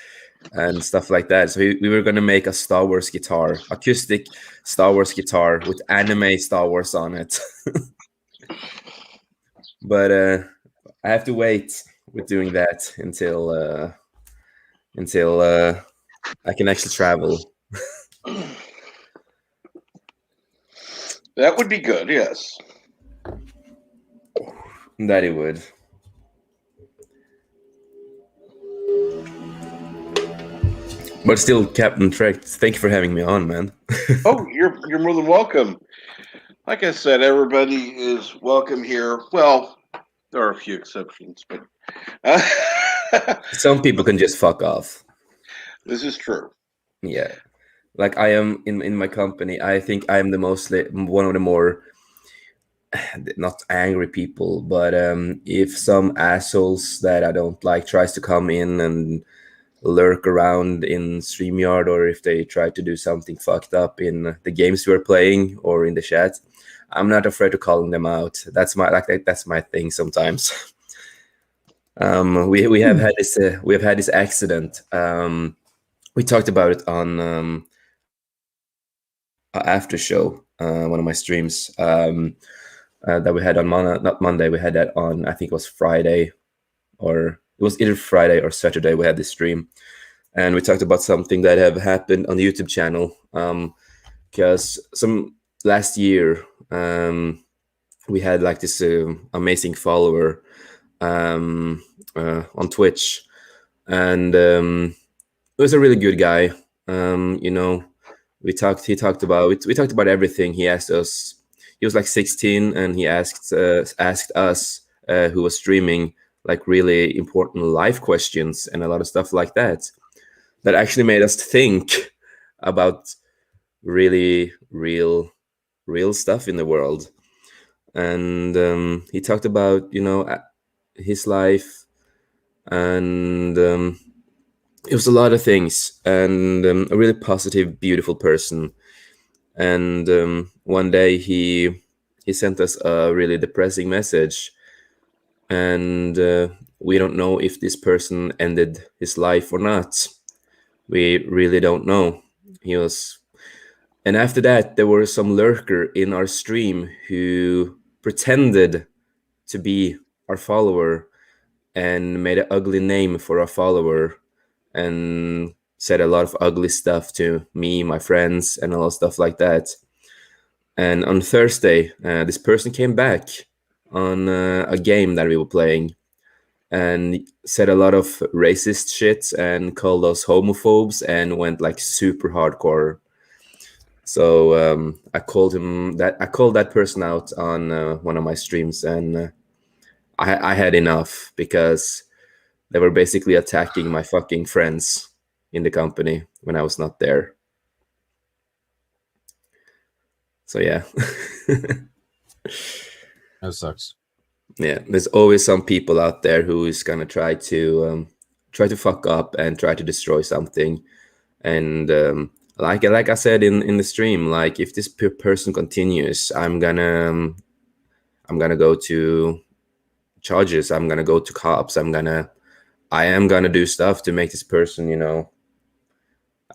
Speaker 11: and stuff like that. So we were going to make a Star Wars guitar, acoustic Star Wars guitar with anime Star Wars on it. But I have to wait with doing that until I can actually travel.
Speaker 1: That would be good, yes.
Speaker 11: That it would. But still, Captain Trek, thank you for having me on, man.
Speaker 1: Oh, you're more than welcome. Like I said, everybody is welcome here. Well, there are a few exceptions, but
Speaker 11: some people can just fuck off.
Speaker 1: This is true.
Speaker 11: Yeah. Like I am in my company, I think I am one of the more, not angry people, but if some assholes that I don't like tries to come in and lurk around in StreamYard, or if they try to do something fucked up in the games we're playing or in the chat, I'm not afraid of calling them out. That's my thing sometimes. We have had this accident. We talked about it on after show, one of my streams that we had on not Monday. We had that on, I think it was Friday, or it was either Friday or Saturday. We had this stream, and we talked about something that have happened on the YouTube channel. Because last year we had like this amazing follower on Twitch, and it was a really good guy. We talked about everything. He asked us. He was like 16, and he asked us who was streaming like really important life questions and a lot of stuff like that. That actually made us think about really real stuff in the world. And he talked about his life, and it was a lot of things, and a really positive, beautiful person. And one day he he sent us a really depressing message, and we don't know if this person ended his life or not. We really don't know. He was, and after that, there was some lurker in our stream who pretended to be our follower and made an ugly name for our follower and said a lot of ugly stuff to me, my friends, and all stuff like that. And on Thursday, this person came back on a game that we were playing and said a lot of racist shit and called us homophobes and went like super hardcore. So I called that person out on one of my streams, and I had enough because they were basically attacking my fucking friends in the company when I was not there. So yeah.
Speaker 7: That sucks.
Speaker 11: Yeah, there's always some people out there who is gonna try to fuck up and try to destroy something. And like I said in the stream, like if this person continues, I'm gonna go to charges. I'm gonna go to cops. I am gonna do stuff to make this person,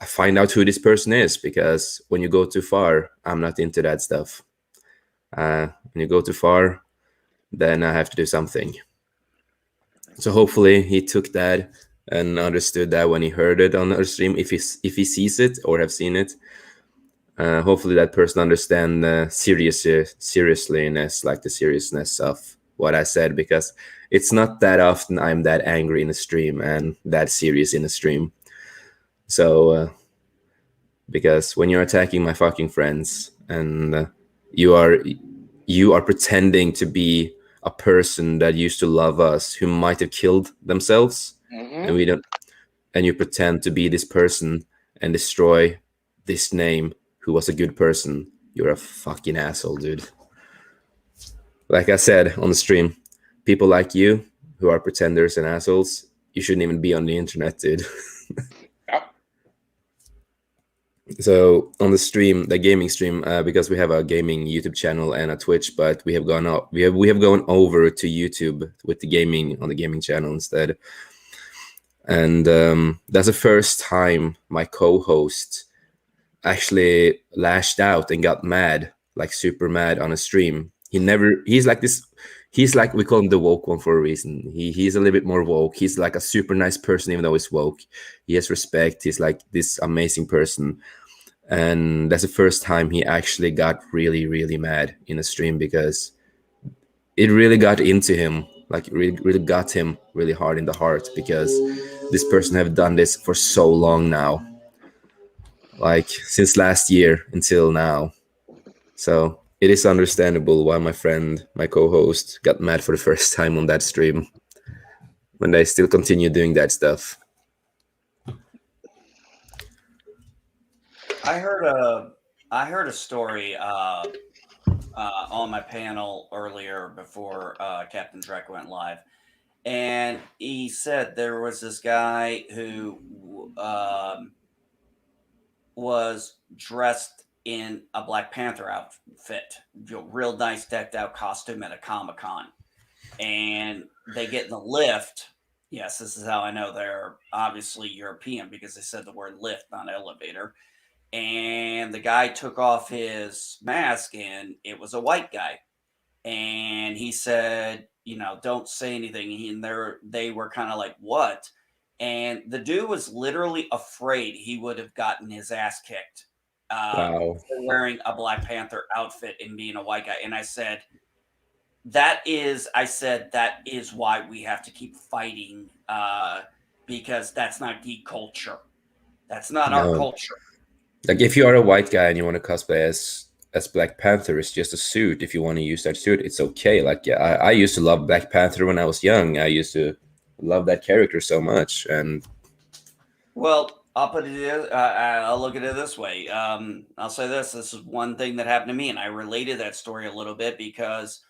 Speaker 11: I find out who this person is, because when you go too far, I'm not into that stuff. When you go too far, then I have to do something. So hopefully he took that and understood that when he heard it on our stream, if he sees it or have seen it. Hopefully that person understand the seriousness, like the seriousness of what I said, because it's not that often I'm that angry in a stream and that serious in a stream. So because when you're attacking my fucking friends and you are pretending to be a person that used to love us who might have killed themselves, and we don't, and you pretend to be this person and destroy this name who was a good person, you're a fucking asshole, dude. Like I said on the stream, people like you who are pretenders and assholes, you shouldn't even be on the internet, dude. So on the stream, the gaming stream, because we have a gaming YouTube channel and a Twitch, but we have gone up, we have gone over to YouTube with the gaming on the gaming channel instead. And that's the first time my co-host actually lashed out and got mad, like super mad on a stream. He's like this. He's like, we call him the woke one for a reason. He's a little bit more woke. He's like a super nice person, even though he's woke. He has respect. He's like this amazing person. And that's the first time he actually got really, really mad in a stream, because it really got into him. Like really, really got him really hard in the heart, because this person have done this for so long now, like since last year until now. So it is understandable why my co-host, got mad for the first time on that stream, when they still continue doing that stuff.
Speaker 4: I heard a story on my panel earlier before Captain Drek went live, and he said there was this guy who was dressed in a Black Panther outfit, real nice decked out costume at a Comic-Con, and they get in the lift. Yes, this is how I know they're obviously European, because they said the word lift, not elevator. And the guy took off his mask, and it was a white guy. And he said, don't say anything. And they were kind of like, what? And the dude was literally afraid he would have gotten his ass kicked
Speaker 11: Wow.
Speaker 4: for wearing a Black Panther outfit and being a white guy. And I said, that is why we have to keep fighting, because that's not geek culture. That's not our culture.
Speaker 11: Like if you are a white guy and you want to cosplay as Black Panther, it's just a suit. If you want to use that suit, it's okay. Like yeah, I used to love Black Panther when I was young. I used to love that character so much. And
Speaker 4: well, I'll look at it this way. I'll say this is one thing that happened to me, and I related that story a little bit, because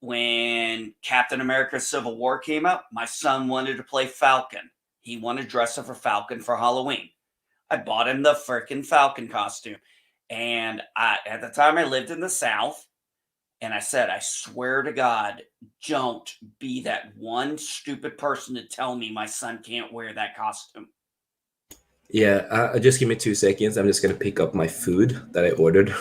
Speaker 4: when Captain America Civil War came out, my son wanted to play Falcon. He wanted to dress up for Falcon for Halloween. I bought him the freaking Falcon costume. And at the time I lived in the South, And I said, I swear to God, don't be that one stupid person to tell me my son can't wear that costume.
Speaker 11: Yeah, just give me 2 seconds. I'm just gonna pick up my food that I ordered.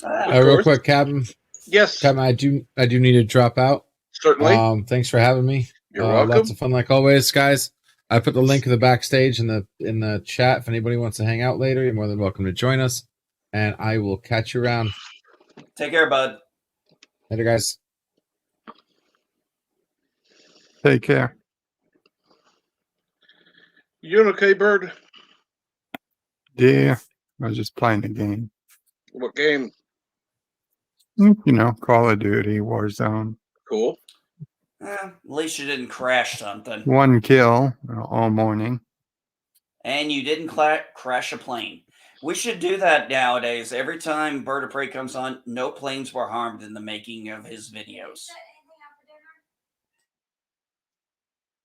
Speaker 7: Real quick, Captain.
Speaker 1: Yes.
Speaker 7: Captain, I do need to drop out.
Speaker 1: Certainly.
Speaker 7: Thanks for having me.
Speaker 1: You're welcome.
Speaker 7: Lots of fun like always, guys. I put the link of the backstage in the chat. If anybody wants to hang out later, you're more than welcome to join us. And I will catch you around.
Speaker 4: Take care, bud.
Speaker 7: Later, guys.
Speaker 3: Take care.
Speaker 1: You doing okay, Bird?
Speaker 3: Yeah, I was just playing the game.
Speaker 1: What game?
Speaker 3: You know, Call of Duty, Warzone.
Speaker 1: Cool.
Speaker 4: At least you didn't crash something.
Speaker 3: 1 kill all morning.
Speaker 4: And you didn't crash a plane. We should do that nowadays. Every time Bird of Prey comes on, no planes were harmed in the making of his videos.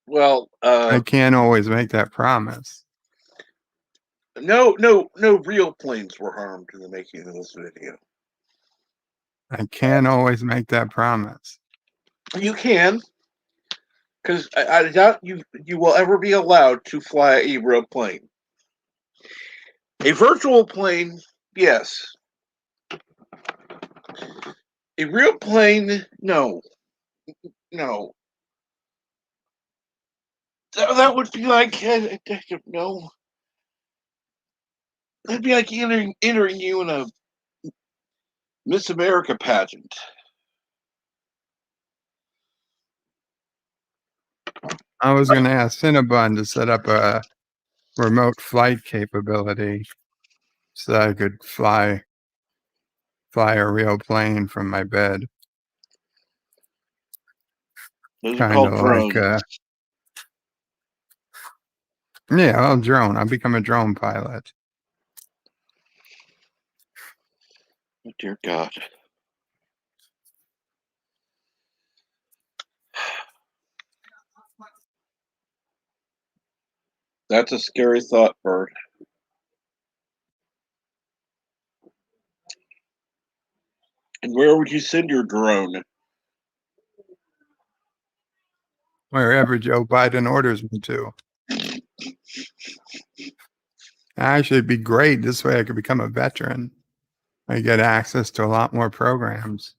Speaker 1: Well,
Speaker 3: I can't always make that promise.
Speaker 1: No real planes were harmed in the making of this video.
Speaker 3: I can't always make that promise.
Speaker 1: You can, because I doubt you will ever be allowed to fly a real plane. A virtual plane, yes. A real plane, no. No. That would be like, no. That'd be like entering you in a Miss America pageant.
Speaker 3: I was going to ask Cinnabon to set up a remote flight capability so that I could fly a real plane from my bed.
Speaker 1: Those are called drones.
Speaker 3: Yeah, I'll drone. I'll become a drone pilot.
Speaker 1: Oh, dear God. That's a scary thought, Bird. And where would you send your drone?
Speaker 3: Wherever Joe Biden orders me to. Actually, it'd be great. This way I could become a veteran. I get access to a lot more programs.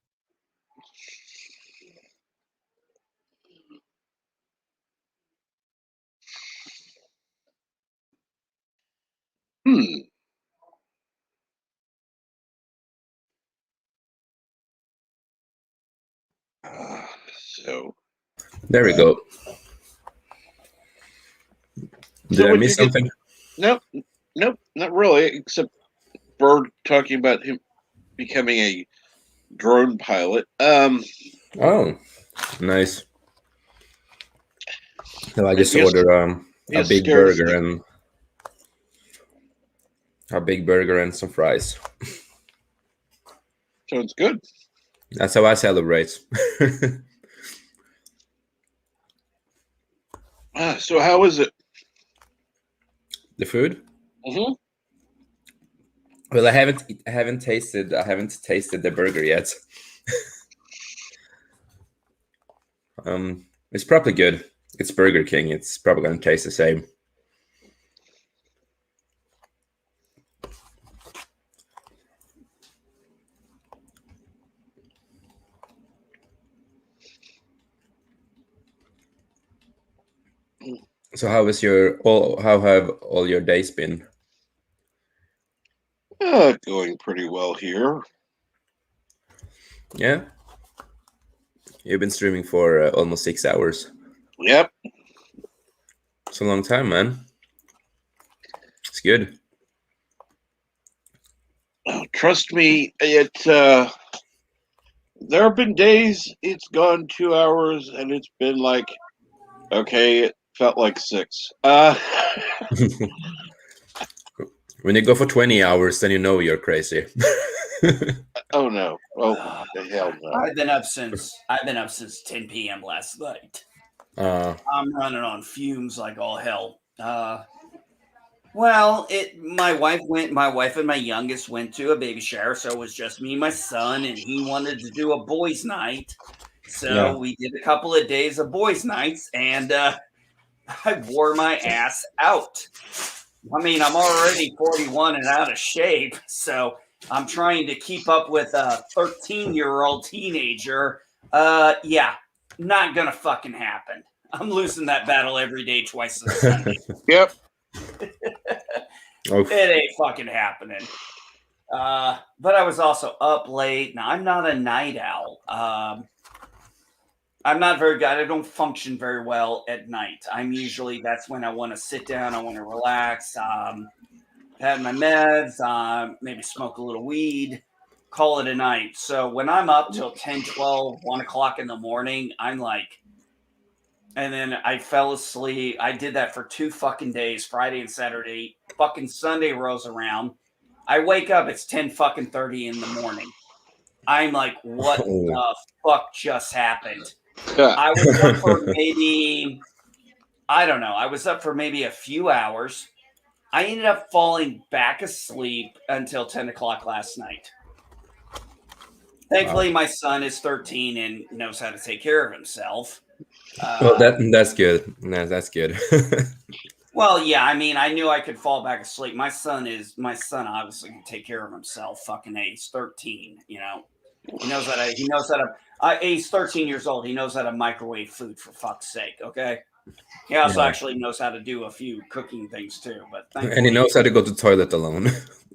Speaker 1: So
Speaker 11: there we go. Did I miss something?
Speaker 1: Nope, not really. Except Bird talking about him becoming a drone pilot.
Speaker 11: Oh, nice. So I just ordered a big burger and some fries.
Speaker 1: Sounds good.
Speaker 11: That's how I celebrate.
Speaker 1: So how is it?
Speaker 11: The food?
Speaker 1: Mm-hmm.
Speaker 11: Well, I haven't tasted the burger yet. It's probably good. It's Burger King. It's probably gonna taste the same. So how have all your days been?
Speaker 1: Going pretty well here.
Speaker 11: Yeah. You've been streaming for almost 6 hours.
Speaker 1: Yep.
Speaker 11: It's a long time, man. It's good.
Speaker 1: Trust me, there have been days it's gone 2 hours and it's been like, okay, it felt like 6.
Speaker 11: When you go for 20 hours, then you know you're crazy.
Speaker 1: Oh no! Oh, the hell no!
Speaker 4: I've been up since 10 p.m. last night. I'm running on fumes like all hell. Well, my wife and my youngest went to a baby shower, so it was just me and my son, and he wanted to do a boys' night. So we did a couple of days of boys' nights, and I wore my ass out. I mean, I'm already 41 and out of shape, so I'm trying to keep up with a 13-year-old teenager. Yeah, not gonna fucking happen. I'm losing that battle every day, twice a Sunday.
Speaker 1: Yep.
Speaker 4: It ain't fucking happening. But I was also up late. Now, I'm not a night owl. I'm not very good. I don't function very well at night. That's when I want to sit down. I want to relax. Have my meds, maybe smoke a little weed, call it a night. So when I'm up till 10, 12, 1 o'clock in the morning, I'm like, and then I fell asleep. I did that for 2 fucking days, Friday and Saturday. Fucking Sunday rolls around. I wake up, it's 10 fucking 30 in the morning. I'm like, what the fuck just happened? I was up for maybe, I don't know. I was up for maybe a few hours. I ended up falling back asleep until 10 o'clock last night. Thankfully, my son is 13 and knows how to take care of himself.
Speaker 11: Well, that's good. No, that's good.
Speaker 4: Well, yeah, I mean, I knew I could fall back asleep. My son obviously can take care of himself. Fucking A, he's 13. You know, he knows how to. He's 13 years old. He knows how to microwave food, for fuck's sake. Okay. He also actually knows how to do a few cooking things too. But
Speaker 11: and he knows how to go to the toilet alone.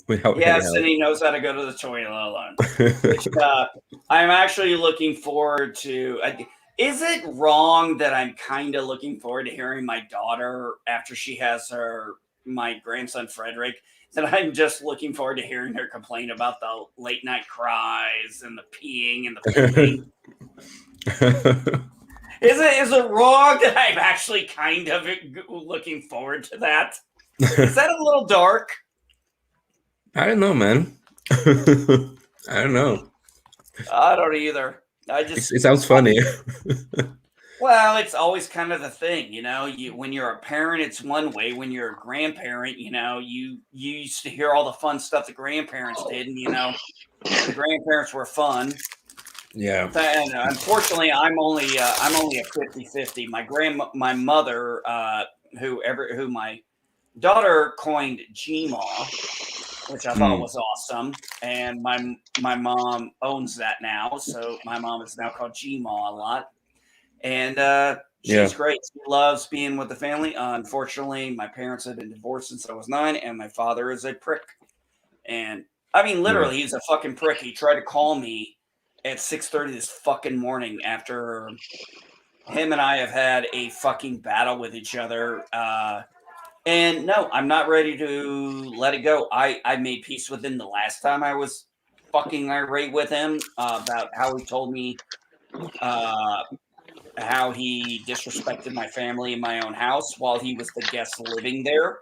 Speaker 4: Yes, and he knows how to go to the toilet alone. Which I'm actually looking forward to. Is it wrong that I'm kind of looking forward to hearing my daughter after she has my grandson Frederick? That I'm just looking forward to hearing her complain about the late night cries and the peeing and the pooping. Is it wrong that I'm actually kind of looking forward to that? Is that a little dark?
Speaker 11: I don't know, man. I don't know.
Speaker 4: I don't either.
Speaker 11: It sounds funny.
Speaker 4: Well, it's always kind of the thing, you know. When you're a parent, it's one way. When you're a grandparent, you know, you used to hear all the fun stuff the grandparents did, and you know, the grandparents were fun.
Speaker 11: Yeah.
Speaker 4: And unfortunately, I'm only a 50-50. My mother, who my daughter coined Gmaw, which I thought was awesome, and my mom owns that now, so my mom is now called Gmaw a lot. And she's great. She loves being with the family. Unfortunately, my parents have been divorced since I was 9, and my father is a prick. And I mean, literally, he's a fucking prick. He tried to call me at 6:30 this fucking morning after him and I have had a fucking battle with each other. And no, I'm not ready to let it go. I made peace with him the last time I was fucking irate with him about how he told me how he disrespected my family in my own house while he was the guest living there.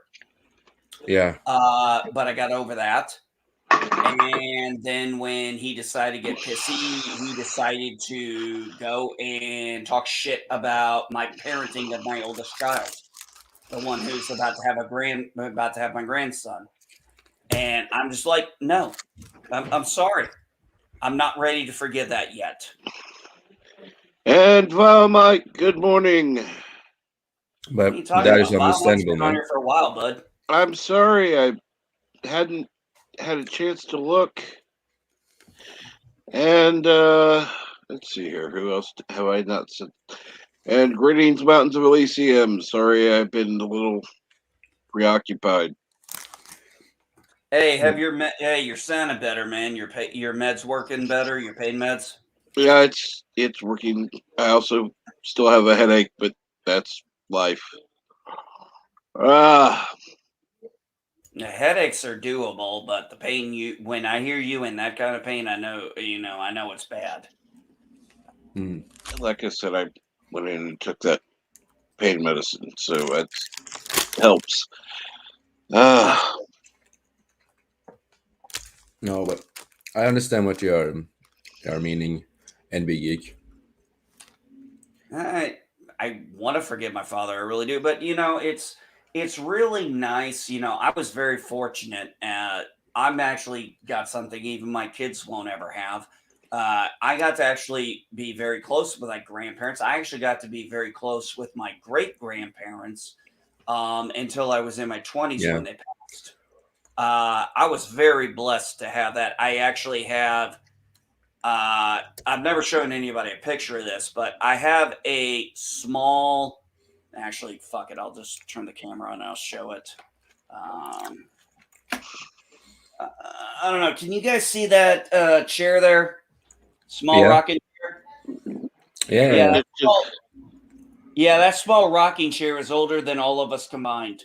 Speaker 11: Yeah.
Speaker 4: But I got over that. And then when he decided to get pissy, he decided to go and talk shit about my parenting of my oldest child, the one who's about to have my grandson. And I'm just like, no, I'm sorry. I'm not ready to forgive that yet.
Speaker 1: And well, Mike, good morning.
Speaker 11: But that is understandable,
Speaker 4: man. Been on here for a while, bud.
Speaker 1: I'm sorry, I hadn't had a chance to look. And let's see here, who else have I not said? And greetings, Mountains of Elysium. Sorry, I've been a little preoccupied.
Speaker 4: Hey, you're sounding better, man. Your meds working better. Your pain meds.
Speaker 1: Yeah, it's working. I also still have a headache, but that's life.
Speaker 4: The headaches are doable, but the pain when I hear you in that kind of pain, I know it's bad.
Speaker 1: Like I said, I went in and took that pain medicine, so that helps.
Speaker 11: No, but I understand what you're meaning, NB Geek.
Speaker 4: I want to forgive my father, I really do, but you know, it's it's really nice. I was very fortunate. I'm actually got something even my kids won't ever have. I got to actually be very close with my grandparents. I actually got to be very close with my great grandparents until I was in my 20s when they passed. I was very blessed to have that. I actually have. I've never shown anybody a picture of this, but I have a small. Actually, fuck it. I'll just turn the camera on and I'll show it. I don't know. Can you guys see that chair there? Small rocking chair?
Speaker 11: Yeah.
Speaker 4: That small rocking chair is older than all of us combined.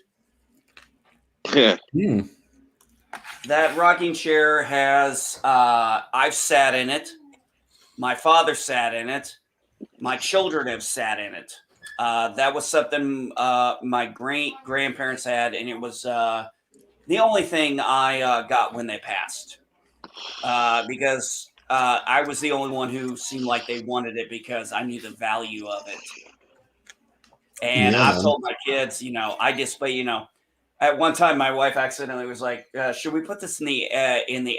Speaker 1: Yeah.
Speaker 4: That rocking chair has, I've sat in it. My father sat in it. My children have sat in it. That was something my great-grandparents had, and it was the only thing I got when they passed. Because I was the only one who seemed like they wanted it because I knew the value of it. And I've told my kids, I display, at one time my wife accidentally was like, should we put this in the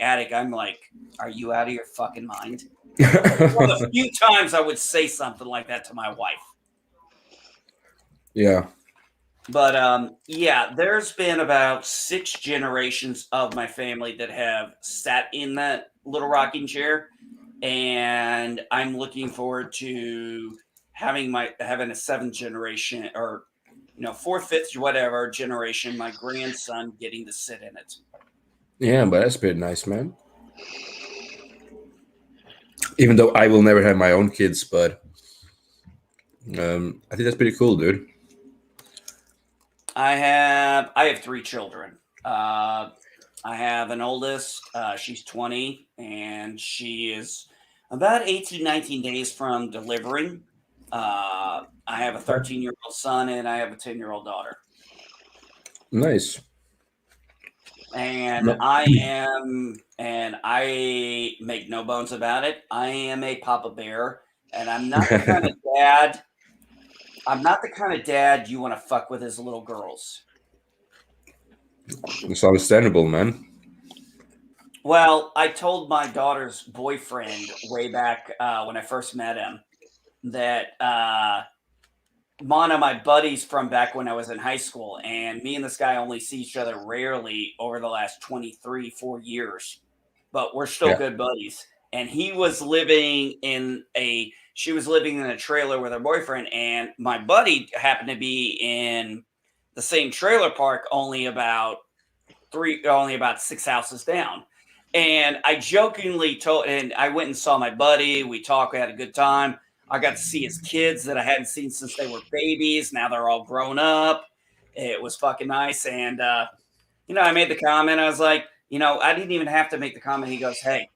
Speaker 4: attic? I'm like, are you out of your fucking mind? One of the few times I would say something like that to my wife.
Speaker 11: Yeah.
Speaker 4: But there's been about 6 generations of my family that have sat in that little rocking chair, and I'm looking forward to having a 7th generation or 4th, 5th, whatever generation, my grandson getting to sit in it.
Speaker 11: Yeah, but that's pretty nice, man. Even though I will never have my own kids, but I think that's pretty cool, dude.
Speaker 4: I have 3 children. I have an oldest. She's 20, and she is about 18, 19 days from delivering. I have a 13-year-old son, and I have a 10-year-old daughter.
Speaker 11: Nice.
Speaker 4: And I make no bones about it, I am a Papa Bear, and I'm not the kind of dad. I'm not the kind of dad you want to fuck with his little girls.
Speaker 11: It's understandable, man.
Speaker 4: Well, I told my daughter's boyfriend way back when I first met him that one of my buddies from back when I was in high school, and me and this guy only see each other rarely over the last 4 years, but we're still good buddies. And she was living in a trailer with her boyfriend, and my buddy happened to be in the same trailer park, only about 6 houses down. And I jokingly told, and I went and saw my buddy. We talked, we had a good time. I got to see his kids that I hadn't seen since they were babies. Now they're all grown up. It was fucking nice. And, I made the comment. I was like, I didn't even have to make the comment. He goes, hey,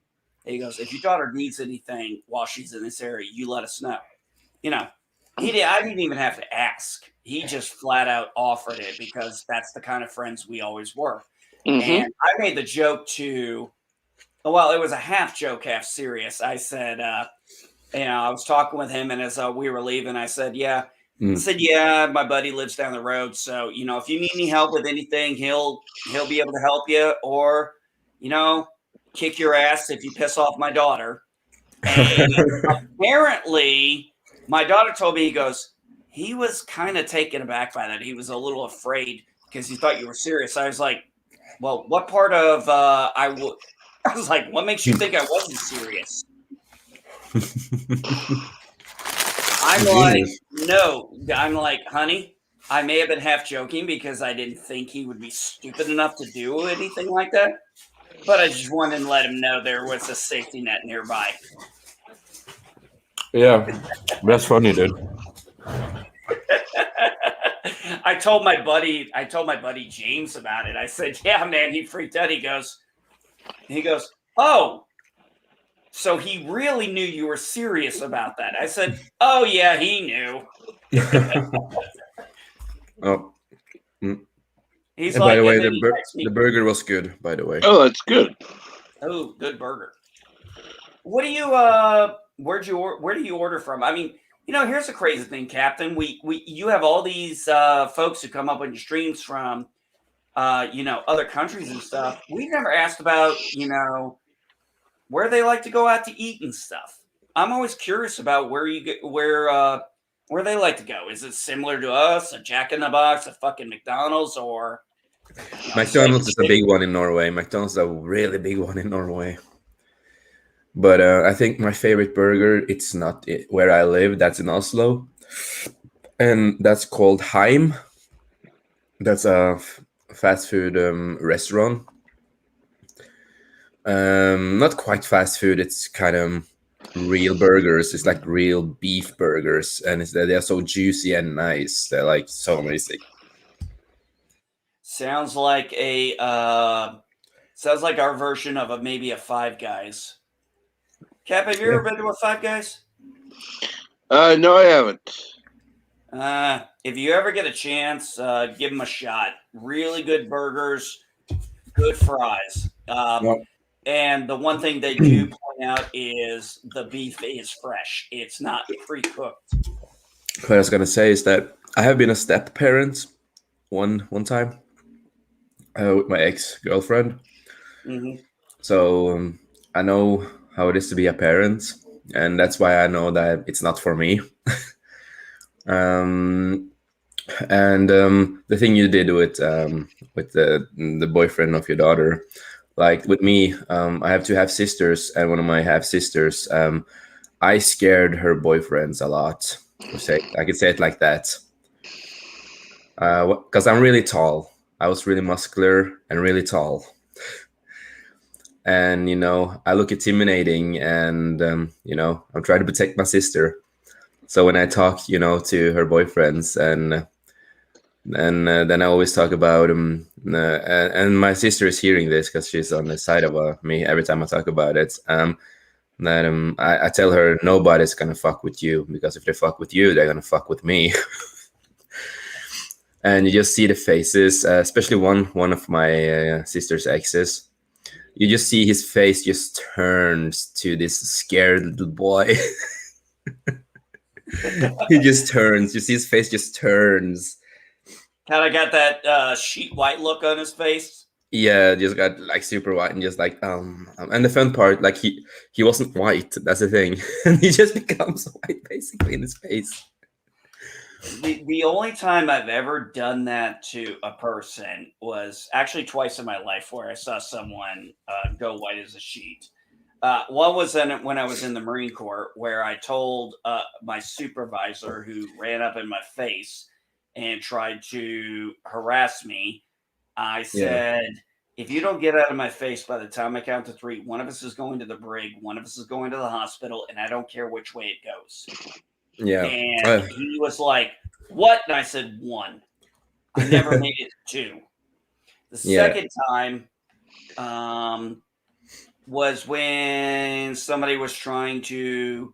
Speaker 4: if your daughter needs anything while she's in this area, you let us know. I didn't even have to ask. He just flat out offered it because that's the kind of friends we always were. Mm-hmm. And I made the joke too. Well, it was a half joke, half serious. I said, I was talking with him, and as we were leaving, I said, I said, my buddy lives down the road. So, if you need any help with anything, he'll be able to help you, or, kick your ass if you piss off my daughter. And apparently, my daughter told me, he was kind of taken aback by that. He was a little afraid because he thought you were serious. I was like, well, what part of I was like, what makes you think I wasn't serious? I'm like, no. I'm like, honey, I may have been half joking because I didn't think he would be stupid enough to do anything like that. But I just wanted to let him know there was a safety net nearby.
Speaker 11: Yeah, that's funny, dude.
Speaker 4: I told my buddy James about it. I said, yeah, man, he freaked out. He goes, oh, so he really knew you were serious about that. I said, oh, yeah, he knew.
Speaker 11: Oh.
Speaker 4: He's
Speaker 11: and
Speaker 4: like,
Speaker 11: by the way, the burger was good, by the way.
Speaker 1: Oh, that's good.
Speaker 4: Oh, good burger. What do you where do you order from? I mean, Here's the crazy thing, Captain. You have all these folks who come up on your streams from, other countries and stuff. We never asked about, where they like to go out to eat and stuff. I'm always curious about where they like to go. Is it similar to us, a Jack in the Box, a fucking McDonald's, or
Speaker 11: McDonald's is a big one in Norway. McDonald's is a really big one in Norway. But I think my favorite burger, it's not where I live. That's in Oslo, and that's called Heim. That's a fast food restaurant. Not quite fast food. It's kind of real burgers. It's like real beef burgers, and they're so juicy and nice. They're like so amazing.
Speaker 4: Sounds like our version of maybe a Five Guys. Cap, have you ever been to a Five Guys?
Speaker 1: No, I haven't.
Speaker 4: If you ever get a chance, give them a shot. Really good burgers, good fries. And the one thing they do point out is the beef is fresh. It's not pre-cooked.
Speaker 11: What I was gonna say is that I have been a step parent one time with my ex-girlfriend.
Speaker 4: Mm-hmm.
Speaker 11: So I know how it is to be a parent, and that's why I know that it's not for me. And the thing you did with the boyfriend of your daughter, like with me, I have two half sisters, and one of my half sisters, I scared her boyfriends a lot. I could say it like that, because I'm really tall. I was really muscular and really tall, and I look intimidating, and I'm trying to protect my sister. So when I talk, to her boyfriends, and then I always talk about and my sister is hearing this because she's on the side of me every time I talk about it. That I tell her nobody's gonna fuck with you, because if they fuck with you, they're gonna fuck with me. And you just see the faces, especially one of my sister's exes. You just see his face just turns to this scared little boy. He just turns. You see his face just turns.
Speaker 4: Kind of got that sheet white look on his face.
Speaker 11: Yeah, just got like super white, and just like and the fun part, like he wasn't white. That's the thing. And he just becomes white basically in his face.
Speaker 4: The only time I've ever done that to a person was actually twice in my life, where I saw someone go white as a sheet. One was when I was in the Marine Corps, where I told my supervisor, who ran up in my face and tried to harass me, I said, if you don't get out of my face by the time I count to 3, one of us is going to the brig, one of us is going to the hospital, and I don't care which way it goes.
Speaker 11: Yeah.
Speaker 4: And he was like, what? And I said, 1. I never made it 2. The second time was when somebody was trying to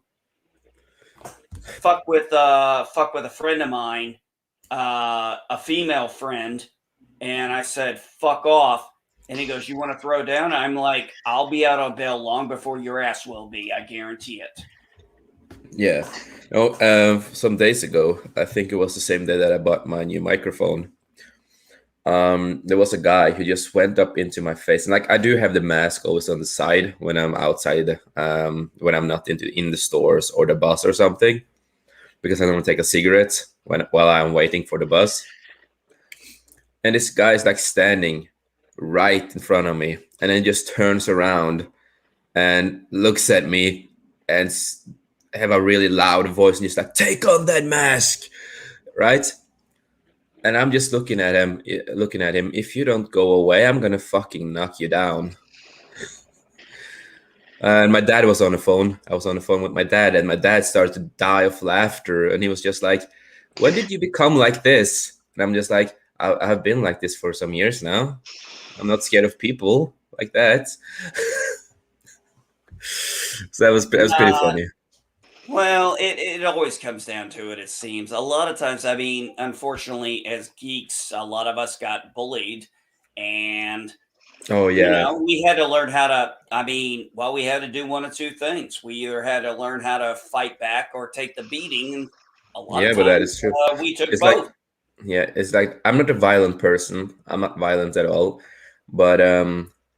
Speaker 4: fuck with a friend of mine, a female friend, and I said, fuck off. And he goes, you want to throw down? I'm like, I'll be out on bail long before your ass will be. I guarantee it.
Speaker 11: Yeah. Some days ago, I think it was the same day that I bought my new microphone. There was a guy who just went up into my face, and like I do have the mask always on the side when I'm outside, when I'm not in the stores or the bus or something, because I don't want to take a cigarette while I'm waiting for the bus. And this guy's like standing right in front of me, and then just turns around and looks at me and have a really loud voice, and he's like, take on that mask, right? And I'm just looking at him. If you don't go away, I'm gonna fucking knock you down. And my dad was on the phone. I was on the phone with my dad, and my dad started to die of laughter, and he was just like, when did you become like this? And I'm just like, I have been like this for some years now. I'm not scared of people like that. So that was pretty funny.
Speaker 4: Well, it always comes down to it seems. A lot of times, I mean, unfortunately, as geeks, a lot of us got bullied, and
Speaker 11: Oh yeah.
Speaker 4: We had to learn how to. I mean, well, we had to do one of two things. We either had to learn how to fight back or take the beating. And a lot
Speaker 11: Yeah,
Speaker 4: of
Speaker 11: but that
Speaker 4: times,
Speaker 11: is true.
Speaker 4: we took
Speaker 11: It's
Speaker 4: both.
Speaker 11: it's like I'm not a violent person. I'm not violent at all, but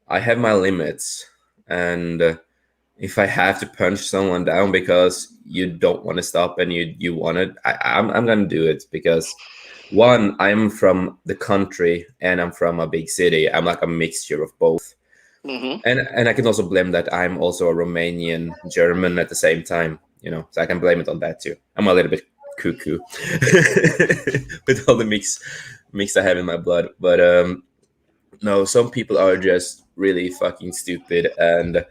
Speaker 11: I have my limits, and if I have to punch someone down because you don't want to stop and you want it, I'm gonna do it because one, I'm from the country and I'm from a big city. I'm like a mixture of both. And I can also blame that I'm also a Romanian German at the same time, so I can blame it on that too. I'm a little bit cuckoo with all the mix I have in my blood. But no, some people are just really fucking stupid, and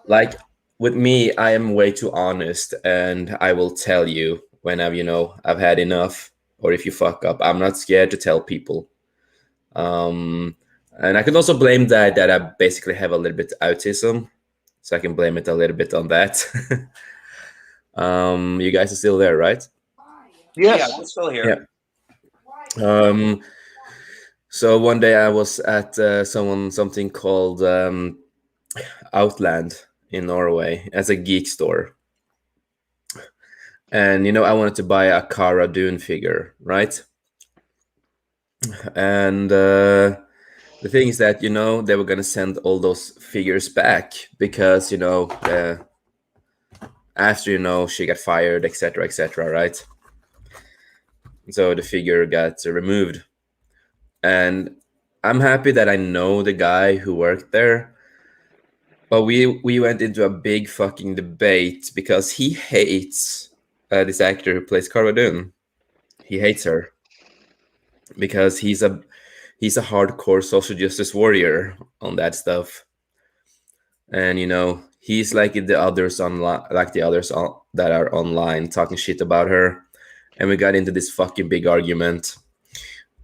Speaker 11: like with me, I am way too honest, and I will tell you when I've had enough, or if you fuck up. I'm not scared to tell people. And I can also blame that I basically have a little bit autism, so I can blame it a little bit on that. You guys are still there, right?
Speaker 4: Yeah, I'm still here.
Speaker 11: Yeah. So one day I was at something called Outland in Norway as a geek store, and I wanted to buy a Cara Dune figure, right? And the thing is that they were gonna send all those figures back because after she got fired, etc., right? So the figure got removed, and I'm happy that I know the guy who worked there. But we went into a big fucking debate because he hates this actor who plays Cara Dune. He hates her because he's a hardcore social justice warrior on that stuff, and he's like the others online, that are online talking shit about her, and we got into this fucking big argument.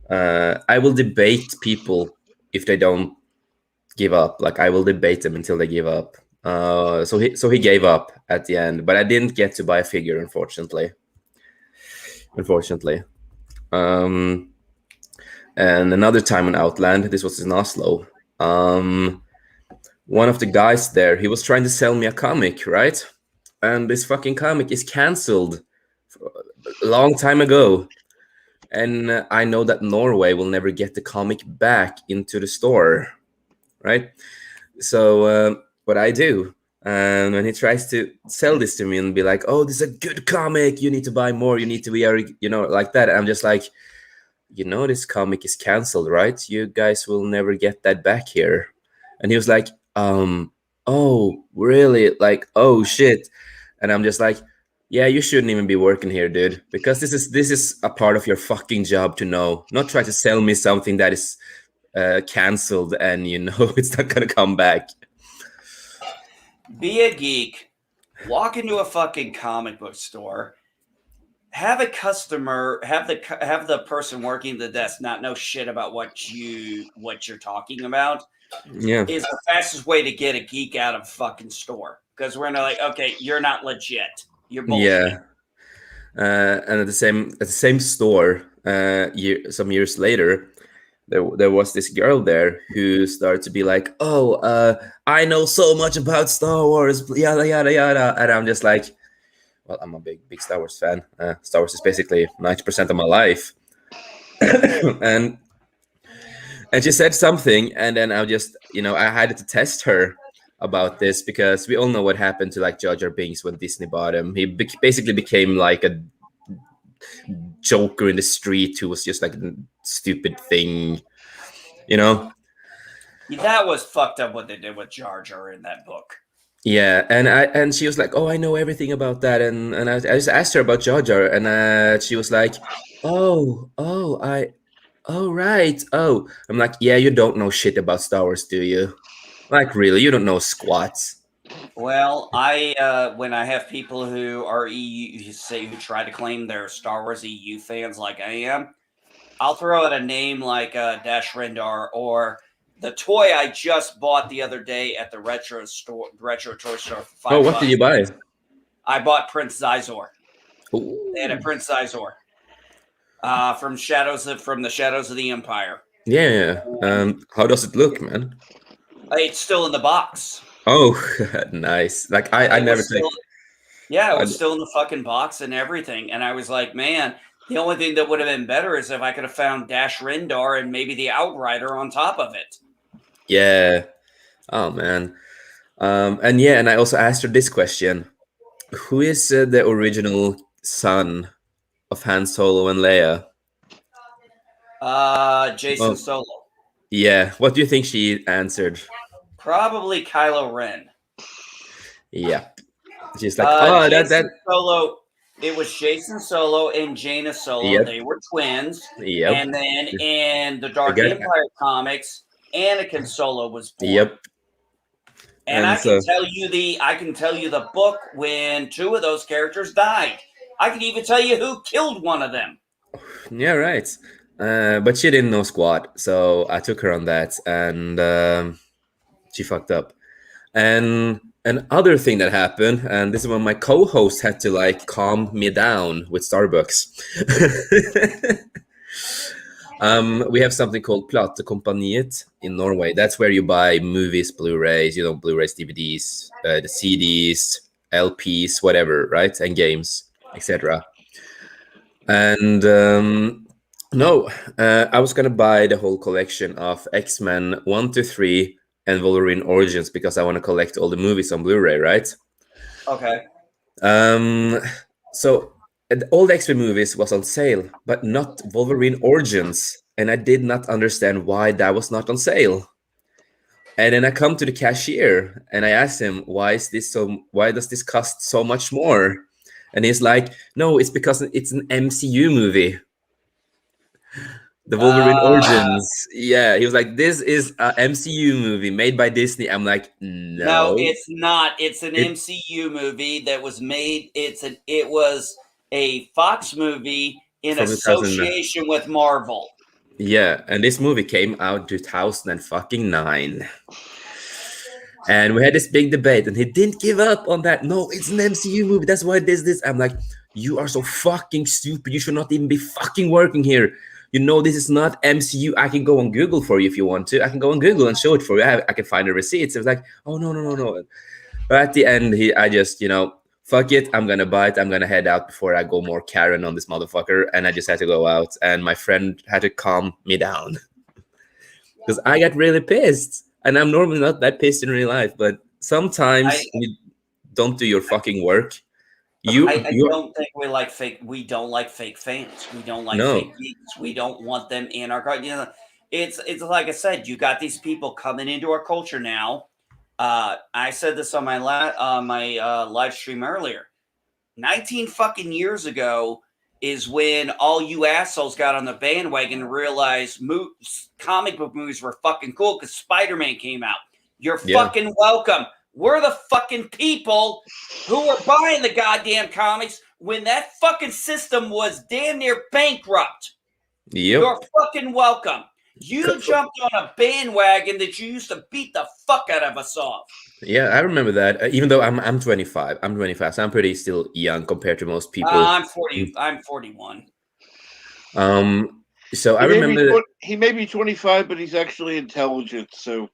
Speaker 11: I will debate people if they don't give up. Like I will debate them until they give up. So he gave up at the end, but I didn't get to buy a figure, unfortunately. And another time in Outland, this was in Oslo. One of the guys there, he was trying to sell me a comic, right? And this fucking comic is canceled a long time ago. And I know that Norway will never get the comic back into the store, right? So what I do, and when he tries to sell this to me and be like, "Oh, this is a good comic. You need to buy more. You need to be, like that." I'm just like, this comic is canceled, right? You guys will never get that back here. And he was like, oh, really? Like, oh shit. And I'm just like, yeah, you shouldn't even be working here, dude, because this is a part of your fucking job to know. Not try to sell me something that is canceled and it's not gonna come back.
Speaker 4: Be a geek. Walk into a fucking comic book store. Have a customer, have the person working the desk not know shit about what you're talking about.
Speaker 11: Yeah,
Speaker 4: is the fastest way to get a geek out of fucking store, because we're gonna like, okay, you're not legit. You're bullshit.
Speaker 11: Yeah. And at the same store, some years later, there was this girl there who started to be like, "Oh, I know so much about Star Wars, yada yada yada," and I'm just like, "Well, I'm a big Star Wars fan. Star Wars is basically 90% of my life," and she said something, and then I just, I had to test her about this because we all know what happened to like Jar Jar Binks when Disney bought him. He basically became like a joker in the street who was just like a stupid thing,
Speaker 4: That was fucked up what they did with Jar Jar in that book.
Speaker 11: Yeah, and she was like, "Oh, I know everything about that," and I just asked her about Jar Jar, and she was like, "Oh, right, oh." I'm like, "Yeah, you don't know shit about Star Wars, do you? Like, really, you don't know squats."
Speaker 4: Well, I when I have people who are EU who try to claim they're Star Wars EU fans like I am, I'll throw out a name like Dash Rendar or the toy I just bought the other day at the retro toy store for $5.
Speaker 11: Oh, what did you buy?
Speaker 4: I bought Prince Zizor.
Speaker 11: Ooh.
Speaker 4: They had a Prince Zizor from the Shadows of the Empire.
Speaker 11: Yeah. How does it look, man?
Speaker 4: It's still in the box.
Speaker 11: Oh, nice. Like I never take.
Speaker 4: Yeah, it was still in the fucking box and everything. And I was like, man, the only thing that would have been better is if I could have found Dash Rendar and maybe the Outrider on top of it.
Speaker 11: Yeah. Oh man. And I also asked her this question: who is the original son of Han Solo and Leia?
Speaker 4: Jason Solo.
Speaker 11: Yeah. What do you think she answered?
Speaker 4: Probably Kylo Ren.
Speaker 11: Yeah. She's like, oh,
Speaker 4: Jason Solo. It was Jason Solo and Jaina Solo.
Speaker 11: Yep.
Speaker 4: They were twins.
Speaker 11: Yep.
Speaker 4: And then in the Dark Empire comics, Anakin Solo was born.
Speaker 11: Yep.
Speaker 4: And I can tell you the book when 2 of those characters died. I can even tell you who killed one of them.
Speaker 11: Yeah, right. But she didn't know squat, so I took her on that, and she fucked up. And another thing that happened, and this is when my co-host had to like calm me down with Starbucks. We have something called Platekompaniet in Norway. That's where you buy movies, Blu-rays, Blu-rays, DVDs, the CDs, LPs, whatever, right? And games, etc. And I was gonna buy the whole collection of X-Men 1 to 3 and Wolverine Origins because I want to collect all the movies on Blu-ray, right?
Speaker 4: Okay.
Speaker 11: So all the X-Men movies was on sale, but not Wolverine Origins, and I did not understand why that was not on sale. And then I come to the cashier and I asked him, why does this cost so much more? And he's like, no, it's because it's an MCU movie. The Wolverine Origins. Yeah, he was like, this is a MCU movie made by Disney. I'm like, no.
Speaker 4: No, it's not. It's an MCU movie that was made. It was a Fox movie in association with Marvel.
Speaker 11: Yeah, and this movie came out in 2009. And we had this big debate, and he didn't give up on that. No, it's an MCU movie. That's why it is this. I'm like, you are so fucking stupid. You should not even be fucking working here. This is not MCU. I can go on Google for you if you want to. I can go on Google and show it for you. I can find the receipts. It was like, oh, no. But at the end, I just, fuck it. I'm going to buy it. I'm going to head out before I go more Karen on this motherfucker. And I just had to go out. And my friend had to calm me down. Because I got really pissed. And I'm normally not that pissed in real life. But sometimes you don't do your fucking work.
Speaker 4: I don't think we like fake. We don't like fake fans. We don't like fake geeks. We don't want them in our culture. It's like I said. You got these people coming into our culture now. I said this on my live stream earlier. 19 fucking years ago is when all you assholes got on the bandwagon and realized comic book movies were fucking cool because Spider-Man came out. You're fucking welcome. We're the fucking people who were buying the goddamn comics when that fucking system was damn near bankrupt.
Speaker 11: Yep.
Speaker 4: You're fucking welcome. You jumped on a bandwagon that you used to beat the fuck out of us off.
Speaker 11: Yeah, I remember that. Even though I'm 25. I'm 25, so I'm pretty still young compared to most people.
Speaker 4: I'm 40. I'm 41.
Speaker 11: So I remember
Speaker 1: he may be 25, but he's actually intelligent. So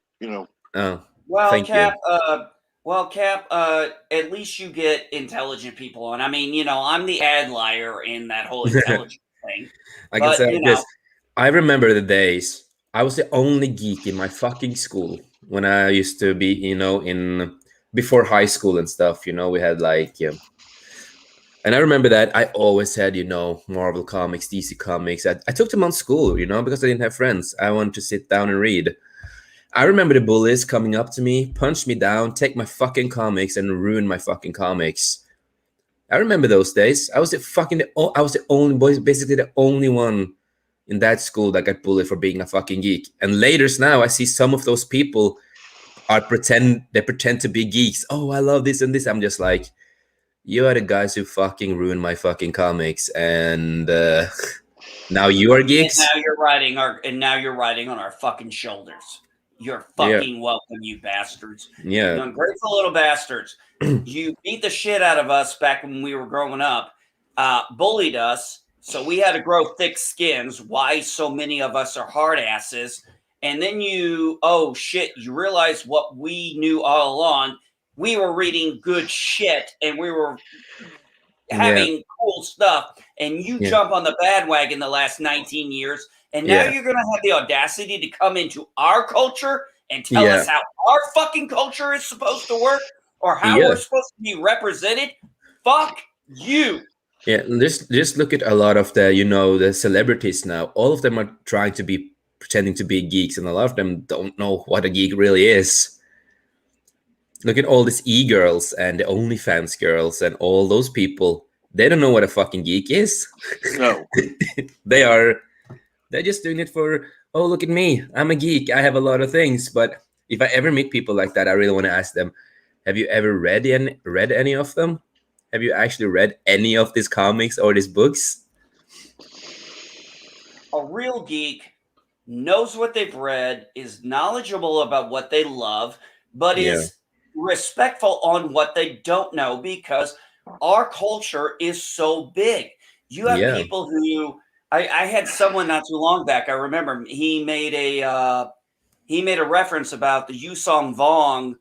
Speaker 11: Oh,
Speaker 4: well, Cap. Cap. At least you get intelligent people on. I mean, I'm the ad liar in that whole intelligence thing.
Speaker 11: I can say this. I remember the days I was the only geek in my fucking school when I used to be, in before high school and stuff. We had and I remember that I always had, Marvel comics, DC comics. I took them on school, because I didn't have friends. I wanted to sit down and read. I remember the bullies coming up to me, punch me down, take my fucking comics, and ruin my fucking comics. I remember those days. I was the only boy, basically the only one in that school that got bullied for being a fucking geek. And later now, I see some of those people pretend to be geeks. Oh, I love this and this. I'm just like, you are the guys who fucking ruined my fucking comics, and now you are geeks.
Speaker 4: And now you're riding on our fucking shoulders. You're fucking welcome, you bastards.
Speaker 11: Yeah.
Speaker 4: You ungrateful little bastards. You beat the shit out of us back when we were growing up, bullied us, So we had to grow thick skins. Why so many of us are hard asses. And then you realize what we knew all along. We were reading good shit and we were having cool stuff. And you jump on the bandwagon the last 19 years. And now you're going to have the audacity to come into our culture and tell us how our fucking culture is supposed to work or how we're supposed to be represented. Fuck you.
Speaker 11: Yeah, just look at a lot of the the celebrities now. All of them are trying to be pretending to be geeks, and a lot of them don't know what a geek really is. Look at all these e-girls and the OnlyFans girls and all those people. They don't know what a fucking geek is.
Speaker 1: No.
Speaker 11: They're just doing it for, oh, look at me, I'm a geek, I have a lot of things. But if I ever meet people like that, I really want to ask them, have you ever read any of them? Have you actually read any of these comics or these books?
Speaker 4: A real geek knows what they've read, is knowledgeable about what they love, but is respectful on what they don't know, because our culture is so big. You have people who I had someone not too long back. I remember he made a reference about the Yusong Vong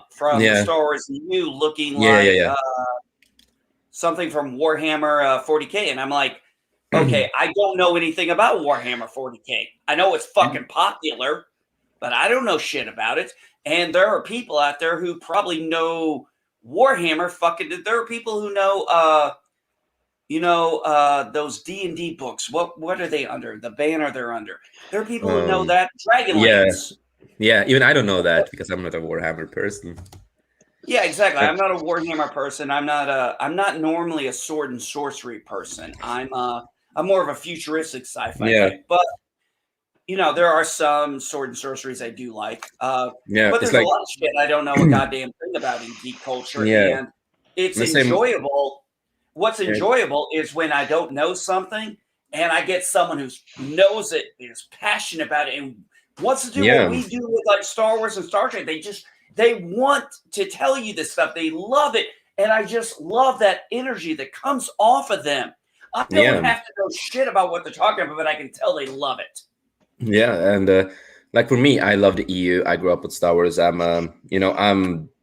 Speaker 4: from the Star Wars EU looking like something from Warhammer 40K, and I'm like, okay, I don't know anything about Warhammer 40K. I know it's fucking popular, but I don't know shit about it. And there are people out there who probably know Warhammer. There are people who know those D&D books. What are they under? The banner they're under. There are people who know that Dragonlance.
Speaker 11: Yeah, even I don't know that because I'm not a Warhammer person.
Speaker 4: Yeah, exactly. I'm not a Warhammer person. I'm not normally a sword and sorcery person. I'm more of a futuristic sci-fi guy. But there are some sword and sorceries I do like. But there's a lot of shit I don't know a goddamn thing about in geek culture.
Speaker 11: Yeah.
Speaker 4: And it's enjoyable. What's enjoyable is when I don't know something and I get someone who knows it, is passionate about it, and wants to do what we do with like Star Wars and Star Trek. They want to tell you this stuff. They love it. And I just love that energy that comes off of them. I don't have to know shit about what they're talking about, but I can tell they love it.
Speaker 11: Yeah, and like for me, I love the EU. I grew up with Star Wars. I'm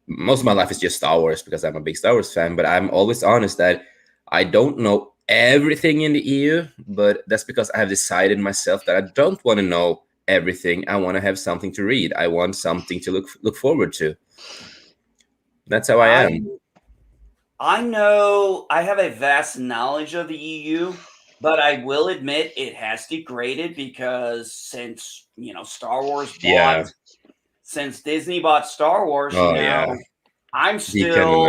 Speaker 11: most of my life is just Star Wars because I'm a big Star Wars fan. But I'm always honest that I don't know everything in the EU, but that's because I have decided myself that I don't want to know everything. I want to have something to read. I want something to look forward to. That's how I am.
Speaker 4: I know I have a vast knowledge of the EU, but I will admit it has degraded because since Star Wars since Disney bought Star Wars, I'm still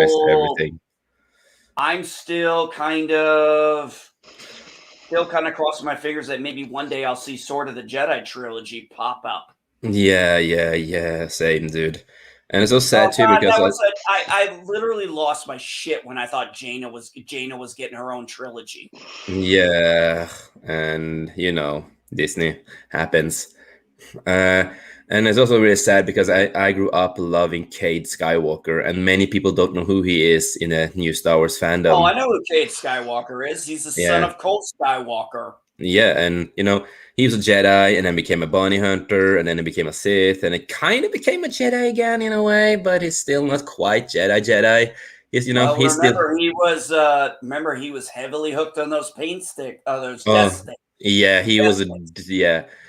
Speaker 4: kind of crossing my fingers that maybe one day I'll see Sword of the Jedi trilogy pop up.
Speaker 11: Yeah. Same, dude. And it's so sad too because
Speaker 4: I literally lost my shit when I thought Jaina was getting her own trilogy.
Speaker 11: Yeah, and Disney happens. And it's also really sad because I grew up loving Cade Skywalker, and many people don't know who he is in a new Star Wars fandom.
Speaker 4: Oh, I know who Cade Skywalker is. He's the son of Colt Skywalker.
Speaker 11: Yeah, and he was a Jedi, and then became a bounty hunter, and then he became a Sith, and it kind of became a Jedi again in a way, but he's still not quite Jedi. He's he was heavily hooked on those paint stick, those death sticks. Yeah, he was a
Speaker 4: death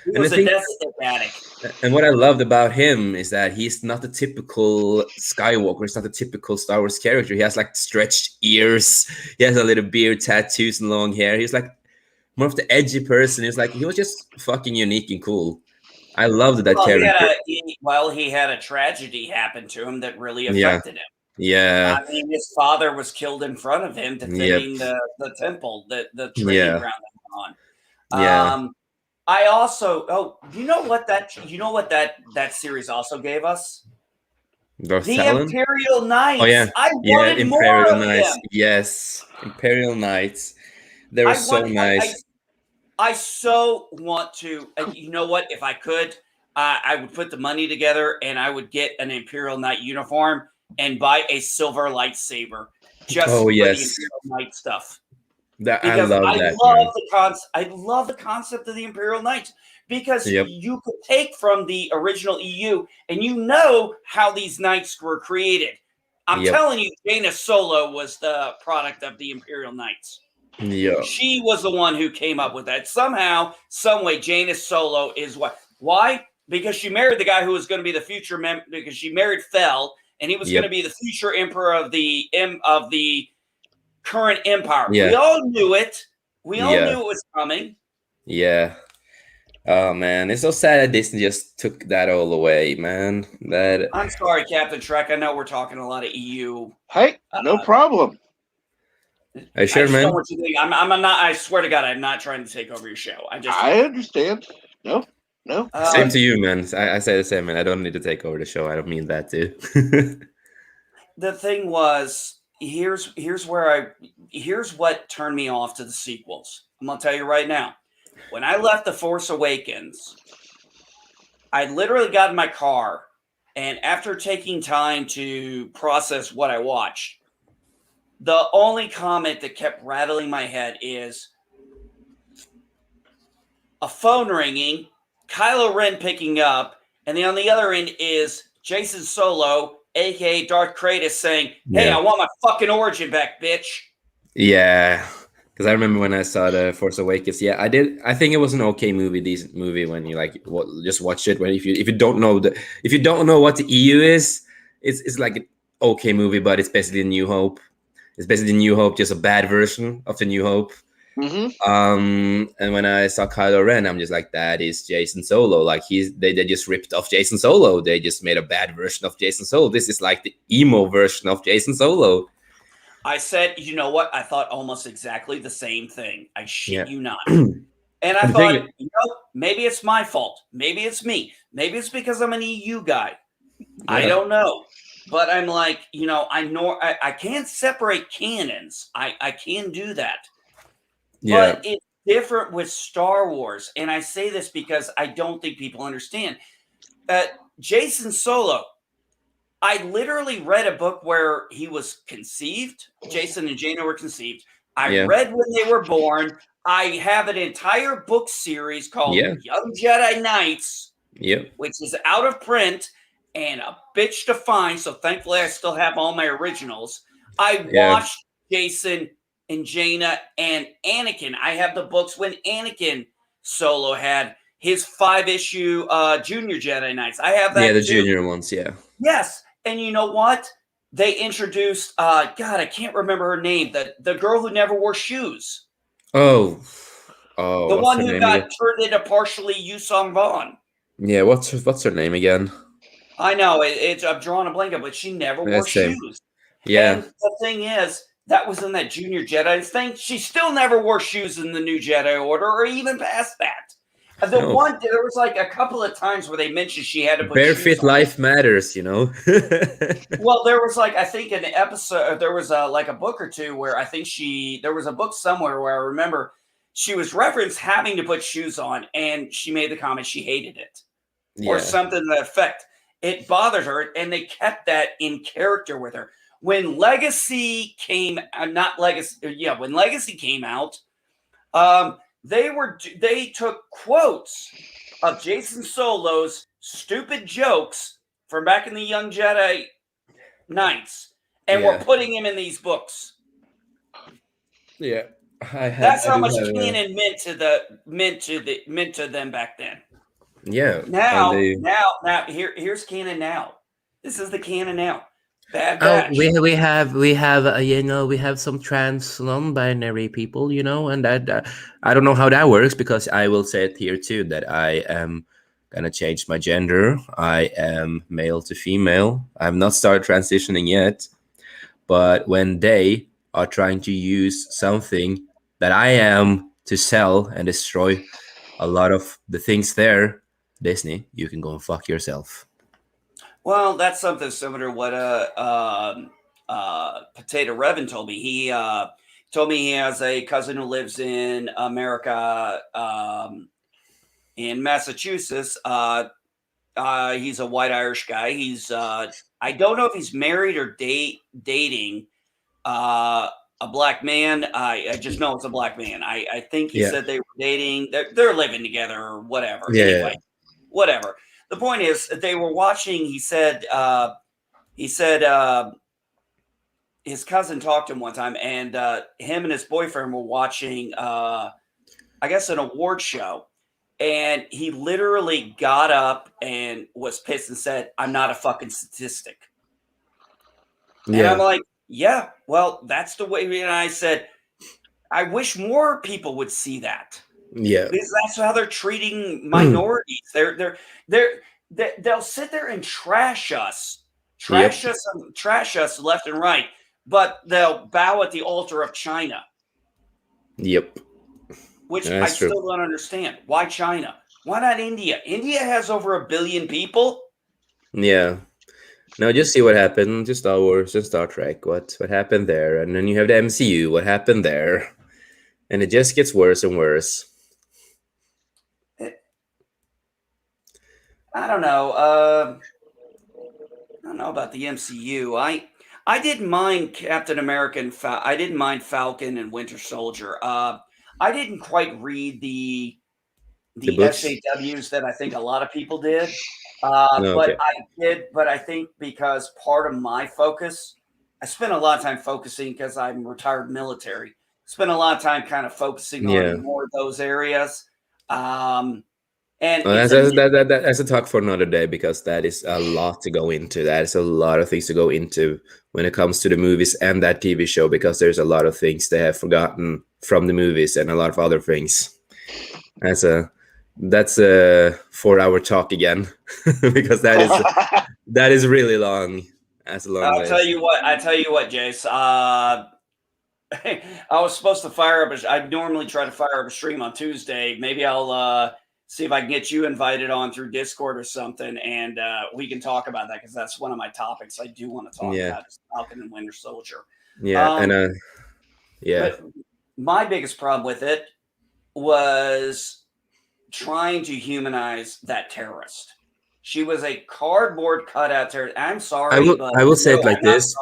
Speaker 4: stick addict.
Speaker 11: And what I loved about him is that he's not the typical Skywalker. He's not the typical Star Wars character. He has like stretched ears. He has a little beard, tattoos, and long hair. He's like more of the edgy person. He was just fucking unique and cool. I loved that character.
Speaker 4: He had a tragedy happen to him that really affected him.
Speaker 11: Yeah.
Speaker 4: I mean, his father was killed in front of him defending the temple, the training ground on.
Speaker 11: Yeah.
Speaker 4: I also you know what that series also gave us? The Imperial Knights.
Speaker 11: Oh yeah.
Speaker 4: I wanted
Speaker 11: Imperial
Speaker 4: more
Speaker 11: Knights.
Speaker 4: Of them.
Speaker 11: Yes. Imperial Knights. They were so nice.
Speaker 4: I so want to, you know what? If I could, I would put the money together and I would get an Imperial Knight uniform and buy a silver lightsaber just for the Imperial Knight stuff.
Speaker 11: I
Speaker 4: Because
Speaker 11: love
Speaker 4: I
Speaker 11: that,
Speaker 4: love
Speaker 11: man.
Speaker 4: I love the concept of the Imperial Knights, because
Speaker 11: Yep.
Speaker 4: you could take from the original EU and you know how these knights were created. I'm
Speaker 11: Yep.
Speaker 4: telling you, Jaina Solo was the product of the Imperial Knights.
Speaker 11: Yeah.
Speaker 4: She was the one who came up with that. Somehow, some way, Jaina Solo is what? Why? Because she married the guy who was going to be the future because she married Fel, and he was going to be the future emperor of the current empire.
Speaker 11: Yeah.
Speaker 4: We all knew it. We all
Speaker 11: Yeah.
Speaker 4: knew it was coming.
Speaker 11: Yeah. Oh man, it's so sad that Disney just took that all away, man. That
Speaker 4: I'm sorry, Captain Trek. I know we're talking a lot of EU.
Speaker 1: Hey, no problem.
Speaker 11: Are you sure,
Speaker 4: I just don't
Speaker 11: man?
Speaker 4: want you to think. I'm not. I swear to God, I'm not trying to take over your show.
Speaker 1: I understand. No.
Speaker 11: Same to you, man. I say the same, man. I don't need to take over the show. I don't mean that too.
Speaker 4: The thing was, here's what turned me off to the sequels. I'm gonna tell you right now. When I left The Force Awakens, I literally got in my car, and after taking time to process what I watched, the only comment that kept rattling my head is a phone ringing, Kylo Ren picking up, and then on the other end is Jason Solo, aka Darth Kratos, saying, "Hey,
Speaker 11: Yeah.
Speaker 4: I want my fucking origin back, bitch."
Speaker 11: Yeah, because I remember when I saw the Force Awakens. Yeah, I did. I think it was an okay movie, decent movie when you like just watch it. When if you don't know what the EU is, it's like an okay movie, but it's basically New Hope. It's basically New Hope, just a bad version of the New Hope.
Speaker 1: Mm-hmm.
Speaker 11: And when I saw Kylo Ren, I'm just like, that is Jason Solo. Like they just ripped off Jason Solo. They just made a bad version of Jason Solo. This is like the emo version of Jason Solo.
Speaker 4: I said, you know what? I thought almost exactly the same thing. I shit you not. And I
Speaker 11: The
Speaker 4: thought,
Speaker 11: thing-
Speaker 4: maybe it's my fault. Maybe it's me. Maybe it's because I'm an EU guy. I
Speaker 11: Yeah.
Speaker 4: don't know. But I'm like, I can't separate canons. I can do that.
Speaker 11: Yeah.
Speaker 4: But it's different with Star Wars. And I say this because I don't think people understand. Jason Solo, I literally read a book where he was conceived. Jason and Jaina were conceived. I
Speaker 11: Yeah.
Speaker 4: read when they were born. I have an entire book series called
Speaker 11: Yeah.
Speaker 4: Young Jedi Knights,
Speaker 11: Yep.
Speaker 4: which is out of print and a bitch to find. So thankfully, I still have all my originals. I
Speaker 11: Yeah.
Speaker 4: watched Jason and Jaina and Anakin. I have the books when Anakin Solo had his 5-issue Junior Jedi Knights. I have that
Speaker 11: Yeah, the
Speaker 4: too.
Speaker 11: junior ones. Yeah.
Speaker 4: Yes. And you know what? They introduced, God, I can't remember her name, the girl who never wore shoes.
Speaker 11: Oh.
Speaker 4: The
Speaker 11: What's
Speaker 4: one
Speaker 11: her
Speaker 4: who
Speaker 11: name
Speaker 4: got
Speaker 11: again?
Speaker 4: turned into partially Yusong Vaughn.
Speaker 11: Yeah. What's her name again?
Speaker 4: I know it's I'm drawing a blank, but she never wore
Speaker 11: Same.
Speaker 4: shoes.
Speaker 11: Yeah.
Speaker 4: And the thing is, that was in that Junior Jedi thing. She still never wore shoes in the New Jedi Order, or even past that. There was like a couple of times where they mentioned she had to put shoes
Speaker 11: Barefoot
Speaker 4: on.
Speaker 11: life matters, you know.
Speaker 4: Well, there was like, I think an episode, there was like a book or two where I think there was a book somewhere where I remember she was referenced having to put shoes on, and she made the comment she hated it or something to that effect. It bothered her, and they kept that in character with her. When Legacy came, when Legacy came out, they took quotes of Jason Solo's stupid jokes from back in the Young Jedi Knights, and we're putting him in these books.
Speaker 11: Yeah,
Speaker 4: That's how much canon meant to them back then.
Speaker 11: Yeah.
Speaker 4: Now, here's canon now. This is the canon now. Bad
Speaker 12: Oh,
Speaker 4: Batch.
Speaker 12: we have we have some trans non-binary people, and that
Speaker 11: I don't know how that works, because I will say it here too that I am gonna change my gender. I am male to female. I've not started transitioning yet, but when they are trying to use something that I am to sell and destroy a lot of the things there, Disney, you can go and fuck yourself.
Speaker 4: Well, that's something similar to what Potato Revan told me. He told me he has a cousin who lives in America, in Massachusetts. He's a white Irish guy. He's I don't know if he's married or dating a a black man. I just know it's a black man. I think he
Speaker 11: Yeah.
Speaker 4: said they were dating. They're living together or whatever.
Speaker 11: Yeah,
Speaker 4: Anyway,
Speaker 11: yeah.
Speaker 4: whatever. The point is, they were watching. He said his cousin talked to him one time, and him and his boyfriend were watching, I guess, an award show. And he literally got up and was pissed and said, "I'm not a fucking statistic." And I'm like, yeah, well, that's the way. And I said, I wish more people would see that.
Speaker 11: Yeah.
Speaker 4: Because that's how they're treating minorities. They'll sit there and trash us left and right, but they'll bow at the altar of China.
Speaker 11: Yep.
Speaker 4: Which I still don't understand. Why China? Why not India? India has over 1 billion people.
Speaker 11: Yeah. Now just see what happened to Star Wars and Star Trek. What happened there? And then you have the MCU. What happened there? And it just gets worse and worse.
Speaker 4: I don't know. I don't know about the MCU. I didn't mind Captain America and I didn't mind Falcon and Winter Soldier. I didn't quite read the SAWs that I think a lot of people did. But I did. But I think because part of my focus, I spent a lot of time focusing because I'm retired military. Spent a lot of time kind of focusing on more of those areas. And
Speaker 11: that's a talk for another day, because that is a lot to go into. That is a lot of things to go into when it comes to the movies and that TV show, because there's a lot of things they have forgotten from the movies and a lot of other things. That's a 4-hour talk again, because that is really long. That's a long.
Speaker 4: I tell you what, Jace. I was supposed to fire up. I normally try to fire up a stream on Tuesday. Maybe I'll see if I can get you invited on through Discord or something, and we can talk about that, because that's one of my topics I do want to talk about, is Falcon and Winter Soldier.
Speaker 11: Yeah,
Speaker 4: But my biggest problem with it was trying to humanize that terrorist. She was a cardboard cutout terrorist. I'm sorry.
Speaker 11: I will say it like this.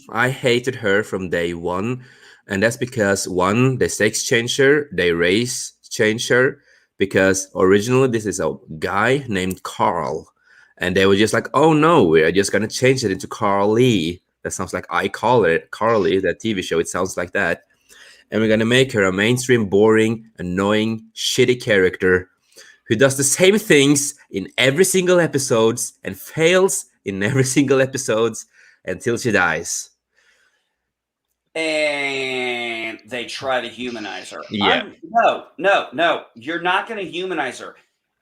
Speaker 11: I hated her from day one. And that's because, one, the sex changed her, the race changed her, because originally this is a guy named Carl. And they were just like, oh no, we're just going to change it into Carl Lee. That sounds like I Call It, Carly, that TV show. It sounds like that. And we're going to make her a mainstream, boring, annoying, shitty character who does the same things in every single episodes and fails in every single episodes until she dies.
Speaker 4: And they try to humanize her.
Speaker 11: Yeah.
Speaker 4: No. You're not going to humanize her.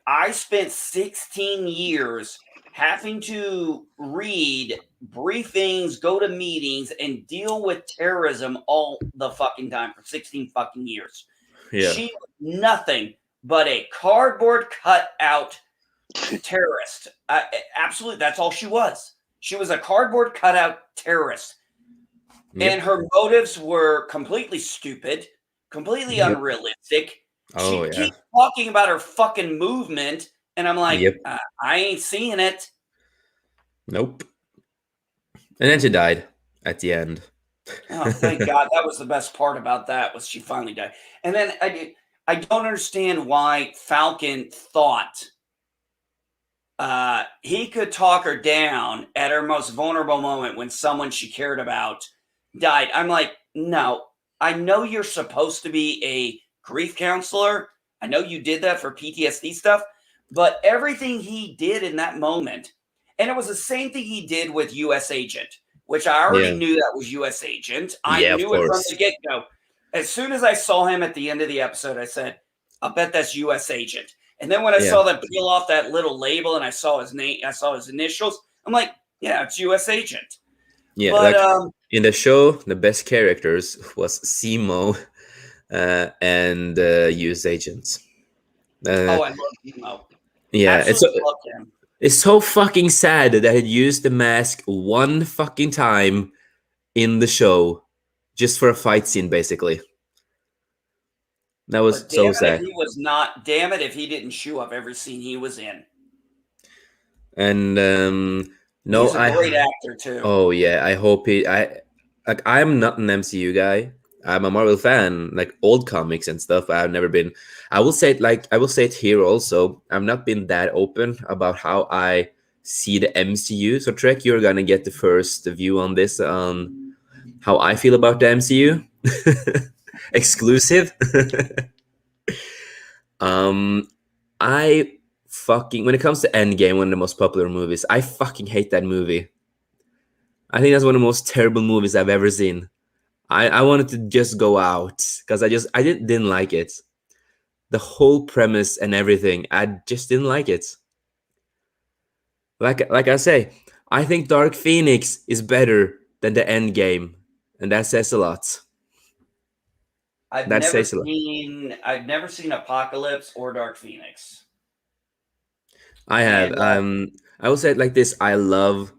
Speaker 4: I spent 16 years having to read briefings, go to meetings, and deal with terrorism all the fucking time for 16 fucking years.
Speaker 11: Yeah.
Speaker 4: She was nothing but a cardboard cutout terrorist. Absolutely, that's all she was. She was a cardboard cutout terrorist.
Speaker 11: Yep.
Speaker 4: And her motives were completely stupid, completely unrealistic.
Speaker 11: Oh,
Speaker 4: She keeps talking about her fucking movement, and I'm like, I ain't seeing it.
Speaker 11: Nope. And then she died at the end.
Speaker 4: Oh, thank God. That was the best part about that, was she finally died. And then I don't understand why Falcon thought he could talk her down at her most vulnerable moment when someone she cared about died. I'm like, no, I know you're supposed to be a grief counselor. I know you did that for PTSD stuff, but everything he did in that moment, and it was the same thing he did with U.S. Agent, which I already knew that was U.S. Agent. I knew it from the get-go. As soon as I saw him at the end of the episode, I said, I'll bet that's U.S. Agent. And then when I saw them peel off that little label and I saw his name, I saw his initials, I'm like, yeah, it's U.S. Agent.
Speaker 11: Yeah,
Speaker 4: but
Speaker 11: in the show, the best characters was Simo and U.S. Agents.
Speaker 4: I love Simo.
Speaker 11: Yeah,
Speaker 4: love him.
Speaker 11: It's so fucking sad that he used the mask one fucking time in the show, just for a fight scene, basically. That was so sad.
Speaker 4: Damn it, if he didn't show up every scene he was in.
Speaker 11: And
Speaker 4: he's a great actor too.
Speaker 11: Oh yeah, I hope like I'm not an MCU guy. I'm a Marvel fan, like old comics and stuff. I've never been. I will say it like I will say it here also. I've not been that open about how I see the MCU. So Trek, you're gonna get the first view on this, on how I feel about the MCU. Exclusive. um, I fucking when it comes to Endgame, one of the most popular movies, I fucking hate that movie. I think that's one of the most terrible movies I've ever seen. I wanted to just go out because I didn't like it. The whole premise and everything, I just didn't like it. Like I say, I think Dark Phoenix is better than the End Game, and that says a lot.
Speaker 4: I've never seen Apocalypse or Dark Phoenix.
Speaker 11: I have. I will say it like this: I love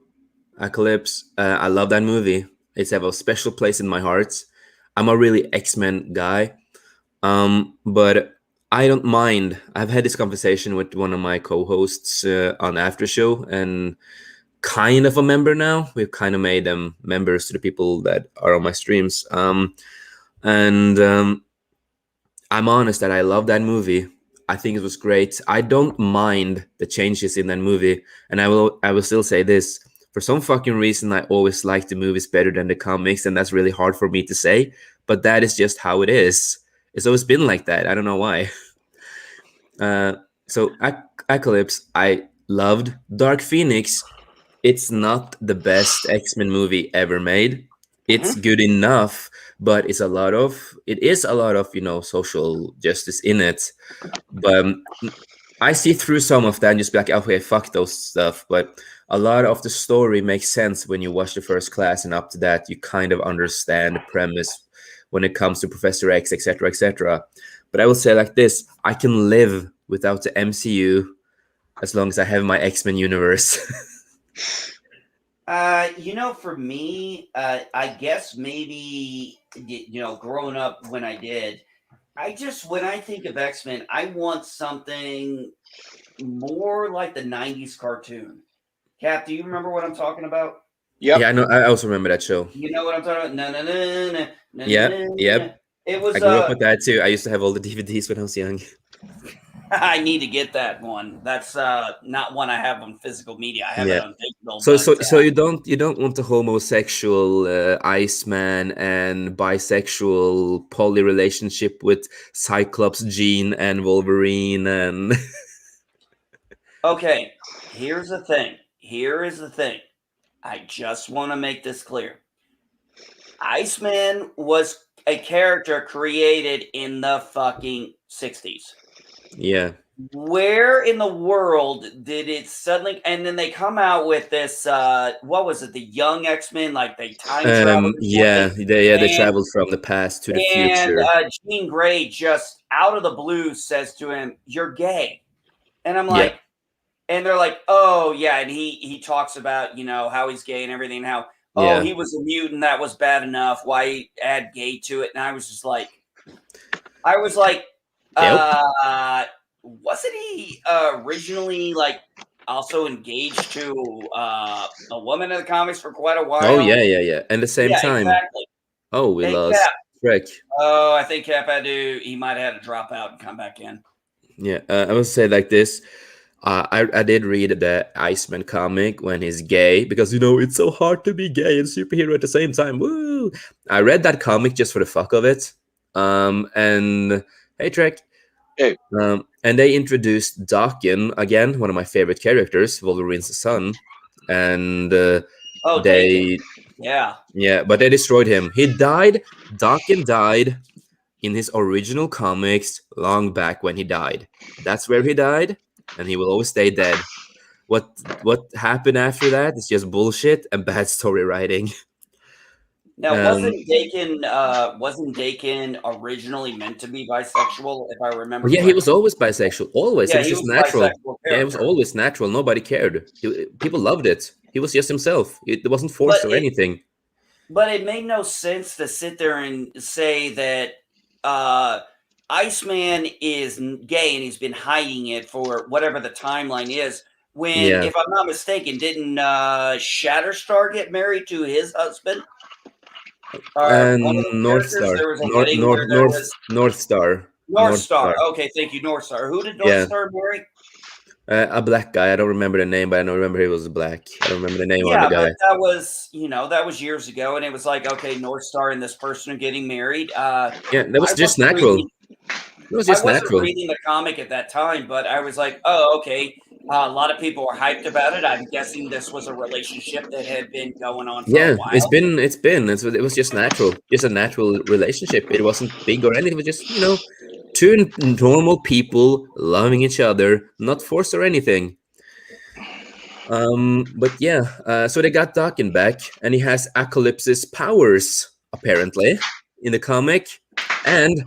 Speaker 11: Apocalypse. I love that movie. It's have a special place in my heart. I'm a really X-Men guy. But I don't mind. I've had this conversation with one of my co-hosts on After Show, and kind of a member now. We've kind of made them members to the people that are on my streams. And I'm honest that I love that movie. I think it was great. I don't mind the changes in that movie, and I will still say this. For some fucking reason, I always like the movies better than the comics, and that's really hard for me to say. But that is just how it is. It's always been like that. I don't know why. So Apocalypse, I loved. Dark Phoenix, it's not the best X-Men movie ever made. It's good enough, but it is a lot of, social justice in it. But I see through some of that and just be like, okay, fuck those stuff. But a lot of the story makes sense when you watch the first class, and up to that, you kind of understand the premise when it comes to Professor X, etc., etc. But I will say like this: I can live without the MCU as long as I have my X-Men universe.
Speaker 4: For me, I guess maybe growing up when I did, when I think of X-Men, I want something more like the '90s cartoon. Cap, do you remember what I'm talking about?
Speaker 11: Yep. Yeah, I know. I also remember that show.
Speaker 4: You know what I'm talking about? No.
Speaker 11: Yep.
Speaker 4: It was.
Speaker 11: I grew up with that too. I used to have all the DVDs when I was young.
Speaker 4: I need to get that one. That's not one I have on physical media. I have it on digital.
Speaker 11: So you don't want the homosexual Iceman and bisexual poly relationship with Cyclops, Jean, and Wolverine and.
Speaker 4: Okay, here's the thing. Here is the thing. I just want to make this clear. Iceman was a character created in the fucking 60s.
Speaker 11: Yeah.
Speaker 4: Where in the world did it suddenly? And then they come out with this. What was it? The Young X-Men, like they time traveled.
Speaker 11: They traveled from the past to the future.
Speaker 4: And Jean Grey just out of the blue says to him, "You're gay," and I'm like, and they're like, "Oh yeah," and he talks about how he's gay and everything, how he was a mutant, that was bad enough. Why add gay to it? And I was like, wasn't he originally like also engaged to a woman in the comics for quite a while?
Speaker 11: Oh yeah. And the same time.
Speaker 4: Exactly.
Speaker 11: Oh, we lost Trek.
Speaker 4: Oh, I think Cap he might have had to drop out and come back in.
Speaker 11: Yeah, I would say like this. I did read the Iceman comic when he's gay because it's so hard to be gay and superhero at the same time. Woo! I read that comic just for the fuck of it. And hey Trek.
Speaker 1: Hey.
Speaker 11: And they introduced Daken again, one of my favorite characters, Wolverine's son, and yeah, but they destroyed him. He died. Daken died in his original comics long back when he died. That's where he died, and he will always stay dead. What happened after that is just bullshit and bad story writing.
Speaker 4: Now, wasn't Daken originally meant to be bisexual, if I remember?
Speaker 11: Yeah, he was always bisexual. Always.
Speaker 4: Yeah,
Speaker 11: it was just natural. Yeah, it was always natural. Nobody cared. People loved it. He was just himself. It wasn't forced or anything.
Speaker 4: But it made no sense to sit there and say that Iceman is gay and he's been hiding it for whatever the timeline is. When, if I'm not mistaken, didn't Shatterstar get married to his husband?
Speaker 11: And
Speaker 4: One of the
Speaker 11: North
Speaker 4: characters,
Speaker 11: Star,
Speaker 4: there was a wedding where there was
Speaker 11: North Star,
Speaker 4: North Star. Okay, thank you, North Star. Who did North
Speaker 11: Yeah.
Speaker 4: Star marry?
Speaker 11: A black guy. I don't remember the name, but I remember he was black. I don't remember the name of
Speaker 4: Yeah,
Speaker 11: the guy.
Speaker 4: but that was that was years ago, and it was like, okay, North Star and this person are getting married.
Speaker 11: Yeah, that was just natural. It was just
Speaker 4: I wasn't
Speaker 11: natural.
Speaker 4: reading the comic at that time, but I was like, oh, okay. A lot of people were hyped about it. I'm guessing this was a relationship that had been going on for a while.
Speaker 11: It was just natural, just a natural relationship. It wasn't big or anything. It was just two normal people loving each other, not forced or anything. But yeah, so they got Dakin back, and he has Apocalypse's powers apparently in the comic, and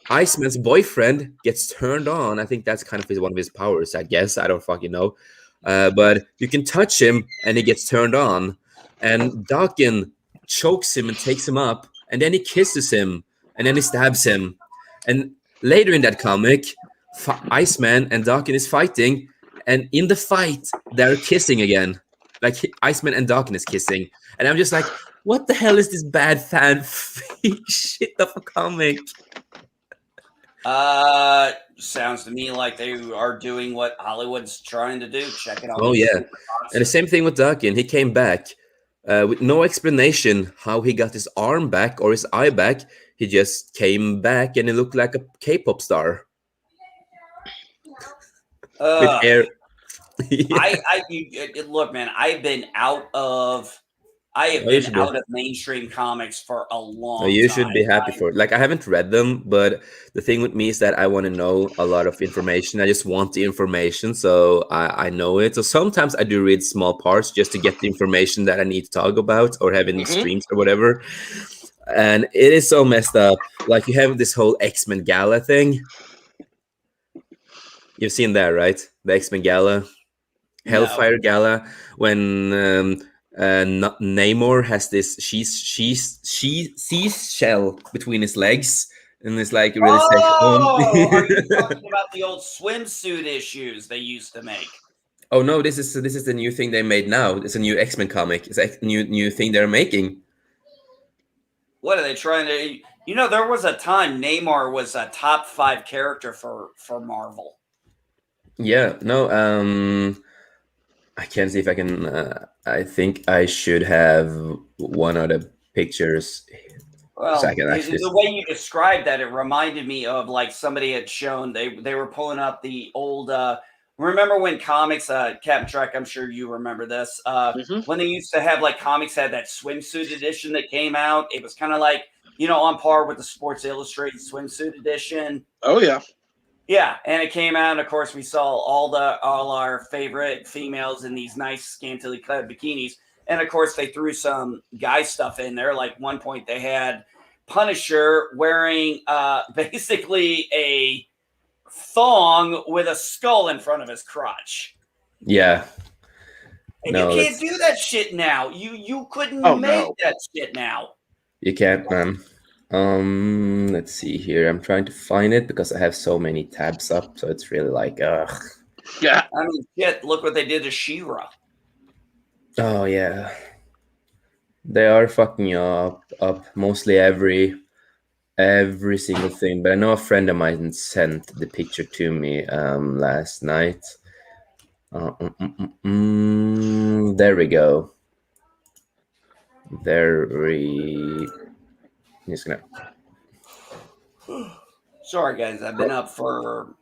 Speaker 11: Iceman's boyfriend gets turned on. I think that's kind of one of his powers, I guess. I don't fucking know. But you can touch him and he gets turned on. And Dakin chokes him and takes him up. And then he kisses him. And then he stabs him. And later in that comic, Iceman and Dakin is fighting. And in the fight, they're kissing again. Like Iceman and Dakin is kissing. And I'm just like, what the hell is this bad fan shit of a comic?
Speaker 4: Sounds to me like they are doing what Hollywood's trying to do. Check it out.
Speaker 11: Oh yeah, and the same thing with Dakin. He came back with no explanation how he got his arm back or his eye back. He just came back and he looked like a K-pop star. With hair.
Speaker 4: Look, man. I've been out of. I have been out of mainstream comics for a long time.
Speaker 11: You should be happy for it. Like, I haven't read them, but the thing with me is that I want to know a lot of information. I just want the information, so I know it. So sometimes I do read small parts just to get the information that I need to talk about or have in streams or whatever. And it is so messed up. Like, you have this whole X-Men Gala thing. You've seen that, right? The X-Men Gala? Hellfire Gala, when Namor has this seashell between his legs, and it's like really
Speaker 4: are you talking about the old swimsuit issues they used to make?
Speaker 11: Oh no, this is the new thing they made now. It's a new X-Men comic. It's a new thing they're making.
Speaker 4: What are they trying to? There was a time Namor was a top 5 character for Marvel.
Speaker 11: Yeah, no, I can't see if I can. I think I should have one of the pictures.
Speaker 4: Well, the way you described that, it reminded me of like somebody had shown they were pulling up the old. Remember when comics, Captain Trek? I'm sure you remember this. When they used to have like comics had that swimsuit edition that came out. It was kind of like on par with the Sports Illustrated swimsuit edition.
Speaker 1: Oh yeah.
Speaker 4: Yeah, and it came out, and of course we saw all our favorite females in these nice scantily clad bikinis. And of course they threw some guy stuff in there. Like one point they had Punisher wearing basically a thong with a skull in front of his crotch.
Speaker 11: Yeah.
Speaker 4: And you can't do that shit now. You couldn't make that shit now.
Speaker 11: You can't, man. Let's see here. I'm trying to find it because I have so many tabs up, so it's really like, ugh.
Speaker 1: Yeah.
Speaker 4: I mean, shit, look what they did to She-Ra.
Speaker 11: Oh yeah. They are fucking up mostly every single thing. But I know a friend of mine sent the picture to me last night. There we go. Just gonna.
Speaker 4: Sorry, guys. I've been up for.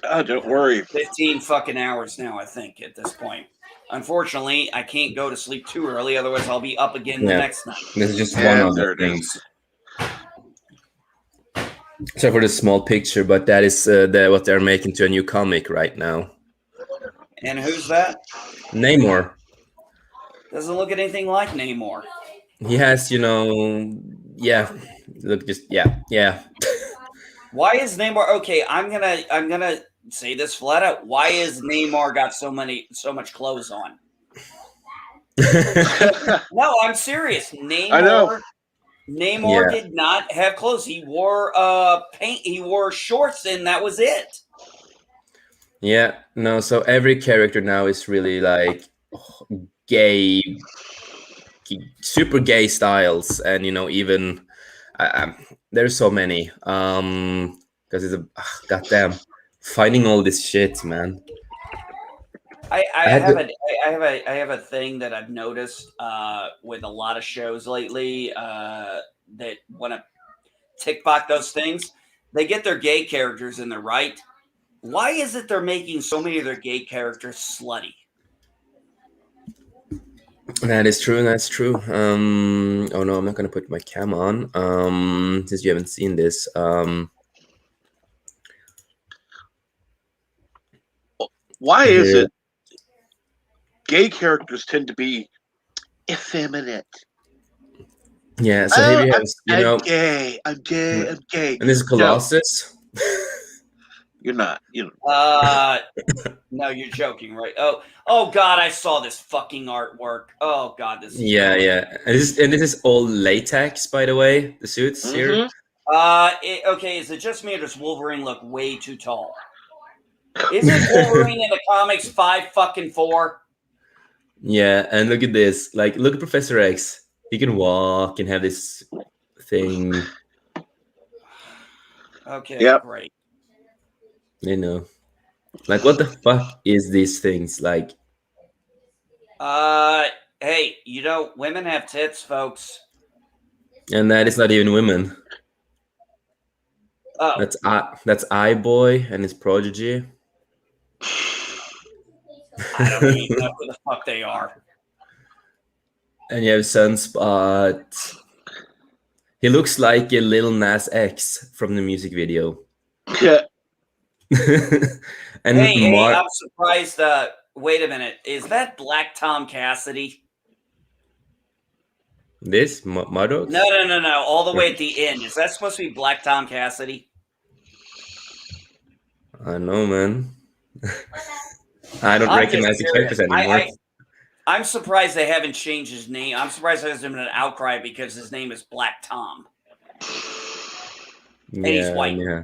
Speaker 1: Oh, don't worry.
Speaker 4: 15 fucking hours now, I think, at this point. Unfortunately, I can't go to sleep too early. Otherwise, I'll be up again the next night.
Speaker 11: This is just one of the things. Sorry for the small picture, but that is what they're making to a new comic right now.
Speaker 4: And who's that?
Speaker 11: Namor.
Speaker 4: Doesn't look anything like Namor.
Speaker 11: He has, yeah. Look, just yeah.
Speaker 4: Why is Namor okay? I'm gonna say this flat out. Why is Namor got so much clothes on? No, I'm serious. Namor did not have clothes. He wore he wore shorts, and that was it.
Speaker 11: Yeah, no. So every character now is really like gay super gay styles, and even there's so many. Because it's goddamn finding all this shit, man.
Speaker 4: I have a thing that I've noticed with a lot of shows lately that want to TikTok those things. They get their gay characters in there, right? Why is it they're making so many of their gay characters slutty?
Speaker 11: That is true. That's true. Oh no, I'm not gonna put my cam on. Since you haven't seen this.
Speaker 1: Why is it gay characters tend to be effeminate?
Speaker 11: Yeah, so here you have,
Speaker 1: I'm gay. I'm gay. I'm gay.
Speaker 11: And this is Colossus.
Speaker 1: No. You're not. You know.
Speaker 4: No, you're joking, right? Oh God, I saw this fucking artwork. Oh God, this.
Speaker 11: Yeah. And this is all latex, by the way. The suits here.
Speaker 4: Okay, is it just me or does Wolverine look way too tall? Isn't Wolverine in the comics 5'4"?
Speaker 11: Yeah, and look at this. Like, look at Professor X. He can walk and have this thing.
Speaker 4: Okay, great.
Speaker 11: Like, what the fuck is these things? Like,
Speaker 4: hey, women have tits, folks.
Speaker 11: And that is not even women.
Speaker 4: Oh.
Speaker 11: That's iBoy and his prodigy.
Speaker 4: I don't even know who the fuck they are.
Speaker 11: And you have Sunspot. He looks like a Lil Nas X from the music video.
Speaker 1: Yeah.
Speaker 11: And
Speaker 4: hey, I'm surprised. Wait a minute. Is that Black Tom Cassidy?
Speaker 11: This? Muddox?
Speaker 4: No. All the way at the end. Is that supposed to be Black Tom Cassidy?
Speaker 11: I know, man. I don't recognize the characters anymore.
Speaker 4: I'm surprised they haven't changed his name. I'm surprised there hasn't been an outcry because his name is Black Tom. And he's white.
Speaker 11: Yeah.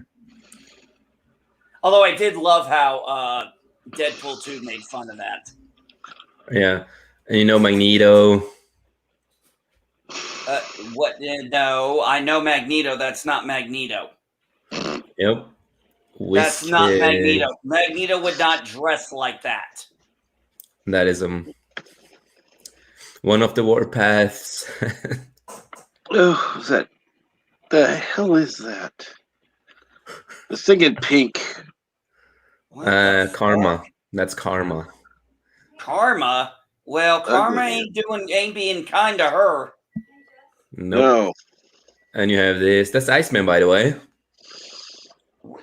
Speaker 4: Although I did love how Deadpool 2 made fun of that.
Speaker 11: Yeah. And Magneto.
Speaker 4: What? No, I know Magneto. That's not Magneto.
Speaker 11: Yep.
Speaker 4: That's not Magneto. Magneto would not dress like that.
Speaker 11: That is one of the warpaths.
Speaker 1: Oh, what's that? The hell is that? The thing in pink.
Speaker 11: Karma. That's Karma.
Speaker 4: Karma? Well, Karma ain't being kind to her.
Speaker 11: Nope.
Speaker 1: No.
Speaker 11: And you have this. That's Iceman, by the way.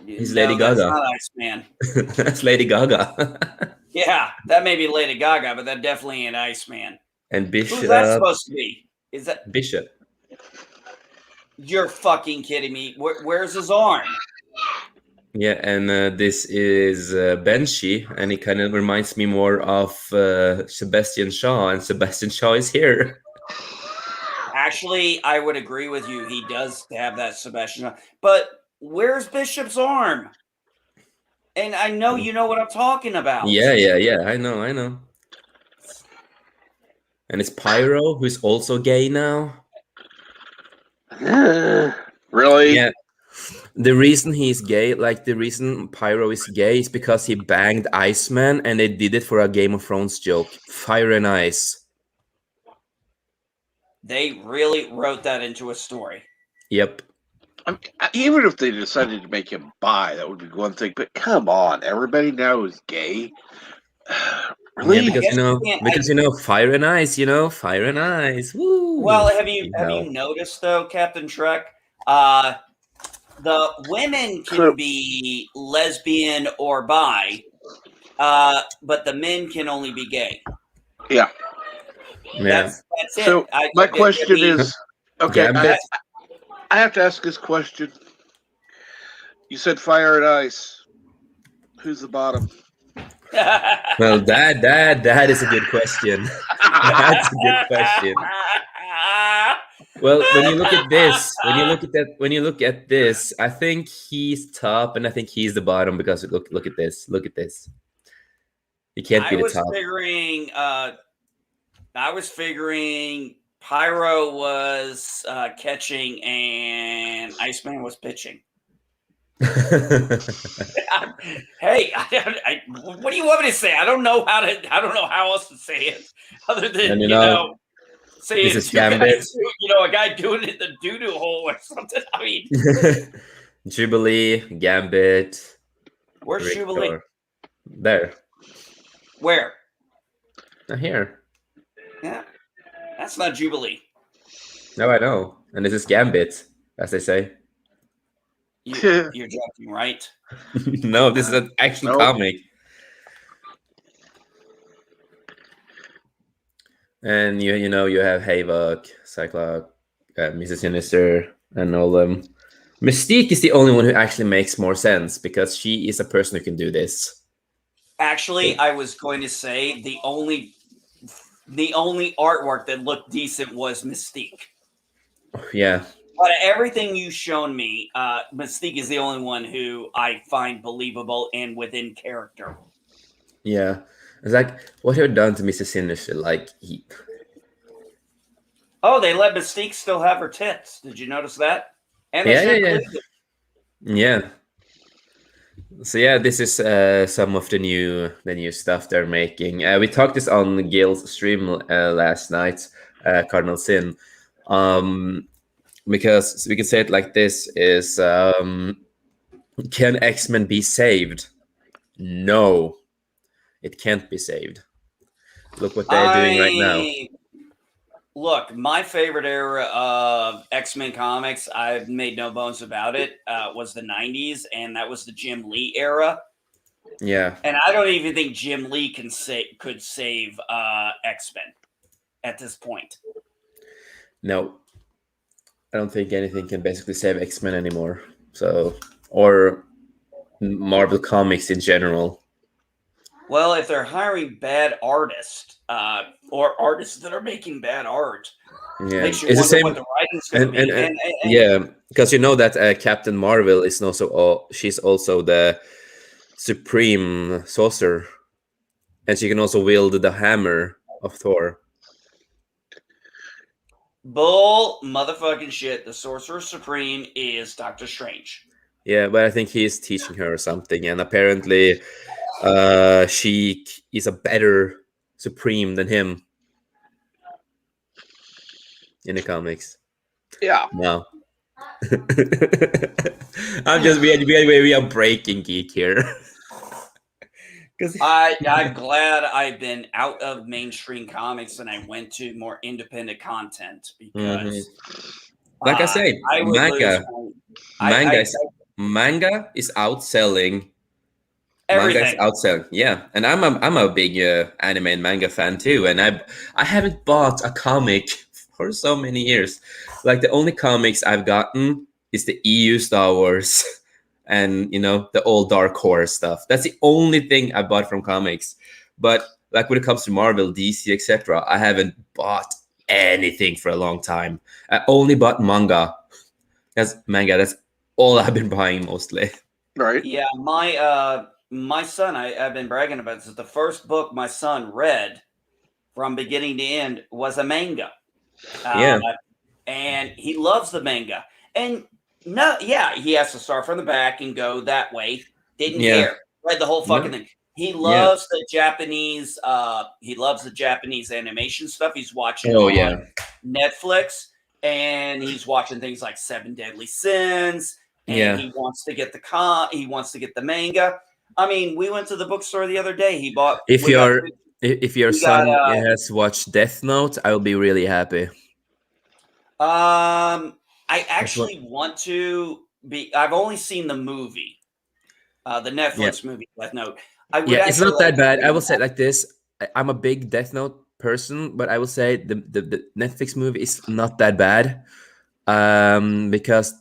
Speaker 11: He's Lady Gaga.
Speaker 4: That's not Iceman.
Speaker 11: That's Lady Gaga.
Speaker 4: Yeah, that may be Lady Gaga, but that definitely ain't Iceman.
Speaker 11: And Bishop.
Speaker 4: Who's that supposed to be? Is that
Speaker 11: Bishop?
Speaker 4: You're fucking kidding me. Where's his arm?
Speaker 11: Yeah, and this is Banshee, and it kind of reminds me more of Sebastian Shaw, and Sebastian Shaw is here.
Speaker 4: Actually, I would agree with you. He does have that Sebastian Shaw. But where's Bishop's arm? And I know you know what I'm talking about.
Speaker 11: Yeah. I know. And it's Pyro, who's also gay now.
Speaker 1: Really?
Speaker 11: Yeah. The reason he's gay, like the reason Pyro is gay, is because he banged Iceman, and they did it for a Game of Thrones joke. Fire and Ice.
Speaker 4: They really wrote that into a story.
Speaker 11: Yep.
Speaker 1: Even if they decided to make him bi, that would be one thing. But come on, everybody now is gay. Really?
Speaker 11: Yeah, because Fire and Ice. Fire and Ice. Woo!
Speaker 4: Well, have you noticed though, Captain Trek? The women can be lesbian or bi, but the men can only be gay.
Speaker 1: Yeah.
Speaker 4: That's it.
Speaker 1: So my question is, okay, I have to ask this question. You said Fire and Ice. Who's the bottom?
Speaker 11: Well, that is a good question. That's a good question. Well, when you look at this, I think he's top, and I think he's the bottom because look at this. He can't be the top.
Speaker 4: I was figuring Pyro was catching and Iceman was pitching. Hey, what do you want me to say? I don't know how else to say it other than
Speaker 11: And
Speaker 4: saying
Speaker 11: this is
Speaker 4: two guys,
Speaker 11: Gambit.
Speaker 4: a guy doing it in the doo-doo hole or something. I mean,
Speaker 11: Jubilee, Gambit.
Speaker 4: where's
Speaker 11: Victor.
Speaker 4: Jubilee?
Speaker 11: There.
Speaker 4: Where?
Speaker 11: Here.
Speaker 4: Yeah, that's not Jubilee.
Speaker 11: No, I know. And this is Gambit, as they say.
Speaker 4: You're joking, right?
Speaker 11: No, this is an actual comic. And you have Havok, Cyclops, Mrs. Sinister, and all them. Mystique is the only one who actually makes more sense because she is a person who can do this.
Speaker 4: Actually, I was going to say the only artwork that looked decent was Mystique.
Speaker 11: Yeah.
Speaker 4: But everything you've shown me, Mystique is the only one who I find believable and within character.
Speaker 11: Yeah. It's like, what have you done to Mrs. Sinister?
Speaker 4: Oh, they let Mystique still have her tits. Did you notice that? And
Speaker 11: Yeah. So yeah, this is some of the new stuff they're making. We talked this on Gil's stream last night, Cardinal Sin. Because we can say it like this is can X-Men be saved? No, it can't be saved. Look what they're doing right now.
Speaker 4: Look, my favorite era of X-Men comics, I've made no bones about it, was the 90s, and that was the Jim Lee era.
Speaker 11: Yeah.
Speaker 4: And I don't even think Jim Lee could save X-Men at this point.
Speaker 11: No. I don't think anything can basically save X-Men anymore. So, or Marvel Comics in general.
Speaker 4: Well, if they're hiring bad artists or artists that are making bad art, makes you wonder what the writing's going to be.
Speaker 11: Yeah, because you know that Captain Marvel is also she's also the supreme sorcerer, and she can also wield the hammer of Thor.
Speaker 4: Bull motherfucking shit. The Sorcerer Supreme is Doctor Strange.
Speaker 11: Yeah, but I think he is teaching her something, and apparently she is a better Supreme than him in the comics.
Speaker 1: Yeah.
Speaker 11: No. I'm just we are breaking geek here.
Speaker 4: I'm glad I've been out of mainstream comics and I went to more independent content because,
Speaker 11: like I said, manga is outselling.
Speaker 4: Everything.
Speaker 11: Manga is outselling, yeah. And I'm a big anime and manga fan too. And I haven't bought a comic for so many years. Like the only comics I've gotten is the EU Star Wars. And the old Dark Horse stuff. That's the only thing I bought from comics. But like when it comes to Marvel, DC, etc., I haven't bought anything for a long time. I only bought manga. That's all I've been buying mostly.
Speaker 1: Right.
Speaker 4: Yeah, my son, I've been bragging about this. The first book my son read from beginning to end was a manga.
Speaker 11: Yeah.
Speaker 4: And he loves the manga. And no, yeah, he has to start from the back and go that way. Didn't care. Read the whole fucking thing. He loves the Japanese. He loves the Japanese animation stuff. He's watching on Netflix, and he's watching things like Seven Deadly Sins. And he wants to get the manga. I mean, we went to the bookstore the other day. He bought.
Speaker 11: If your son has watched Death Note, I will be really happy.
Speaker 4: I actually want to be. I've only seen the movie, the Netflix movie, Death Note.
Speaker 11: It's not that bad. I will say it like this: I'm a big Death Note person, but I will say the Netflix movie is not that bad, because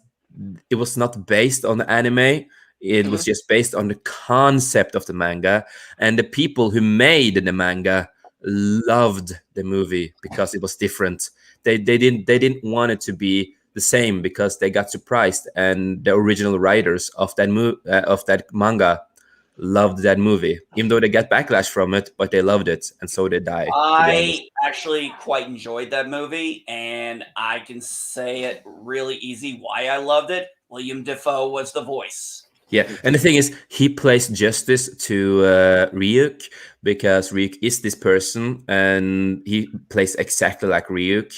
Speaker 11: it was not based on the anime. It was just based on the concept of the manga, and the people who made the manga loved the movie because it was different. They didn't want it to be the same because they got surprised, and the original writers of that manga loved that movie, even though they got backlash from it, but they loved it, and so did I.
Speaker 4: I actually quite enjoyed that movie, and I can say it really easy why I loved it. William Dafoe was the voice.
Speaker 11: Yeah, and the thing is, he plays justice to Ryuk, because Ryuk is this person, and he plays exactly like Ryuk.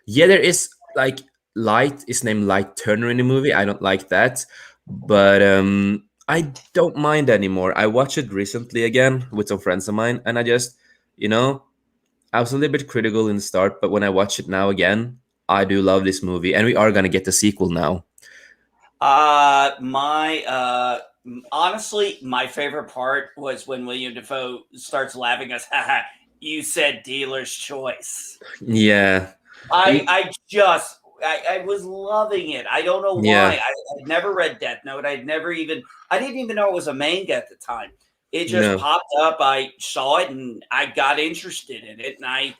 Speaker 11: Yeah, there is like Light is named Light Turner in the movie. I don't like that, but I don't mind anymore. I watched it recently again with some friends of mine, and I just, I was a little bit critical in the start, but when I watch it now again, I do love this movie, and we are gonna get the sequel now.
Speaker 4: Honestly, my favorite part was when William Dafoe starts laughing us. Haha, you said dealer's choice.
Speaker 11: Yeah.
Speaker 4: I was loving it. I don't know why.
Speaker 11: Yeah.
Speaker 4: I'd never read Death Note. I didn't even know it was a manga at the time. It just popped up. I saw it and I got interested in it, and I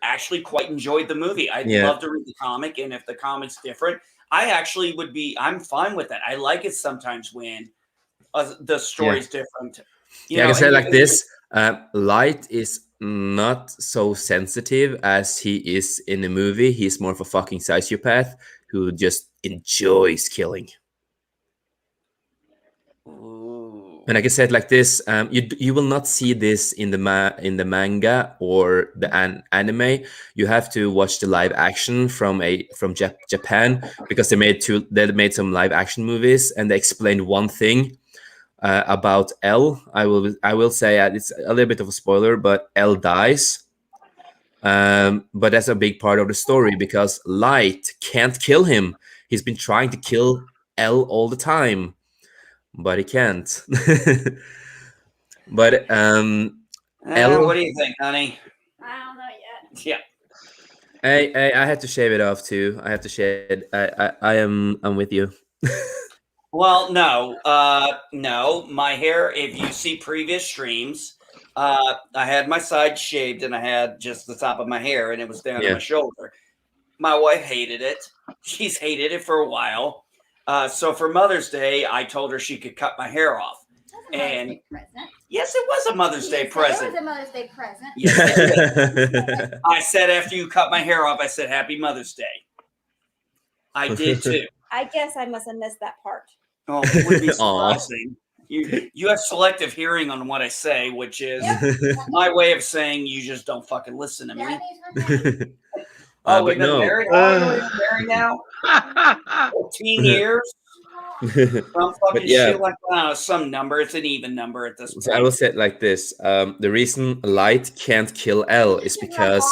Speaker 4: actually quite enjoyed the movie. I'd love to read the comic, and if the comic's different, I'm fine with that. I like it sometimes when the story's different.
Speaker 11: I can say like this: Light is not so sensitive as he is in the movie. He's more of a fucking sociopath who just enjoys killing. And I can say it like this: you will not see this in the manga or the anime. You have to watch the live action from Japan, because they made some live action movies, and they explained one thing about L. I will say it's a little bit of a spoiler, but L dies. But that's a big part of the story, because Light can't kill him. He's been trying to kill L all the time, but he can't. But L,
Speaker 4: what do you think, honey?
Speaker 9: I don't know yet.
Speaker 4: Yeah.
Speaker 11: Hey, I had to shave it off too. I have to shave. I'm with you.
Speaker 4: Well, no. My hair, if you see previous streams, I had my side shaved and I had just the top of my hair, and it was down to my shoulder. My wife hated it. She's hated it for a while. So for Mother's Day, I told her she could cut my hair off. And yes, it was a Mother's Day present.
Speaker 9: It was a Mother's Day present.
Speaker 4: Yes, I said after you cut my hair off, I said Happy Mother's Day. I did too.
Speaker 9: I guess I must have missed that part.
Speaker 4: Oh, it would be surprising. You have selective hearing on what I say, which is my way of saying you just don't fucking listen to me. We've been married. We've been married now 14 years. Some fucking shit like some number. It's an even number at this point.
Speaker 11: So I will say it like this: the reason Light can't kill L is because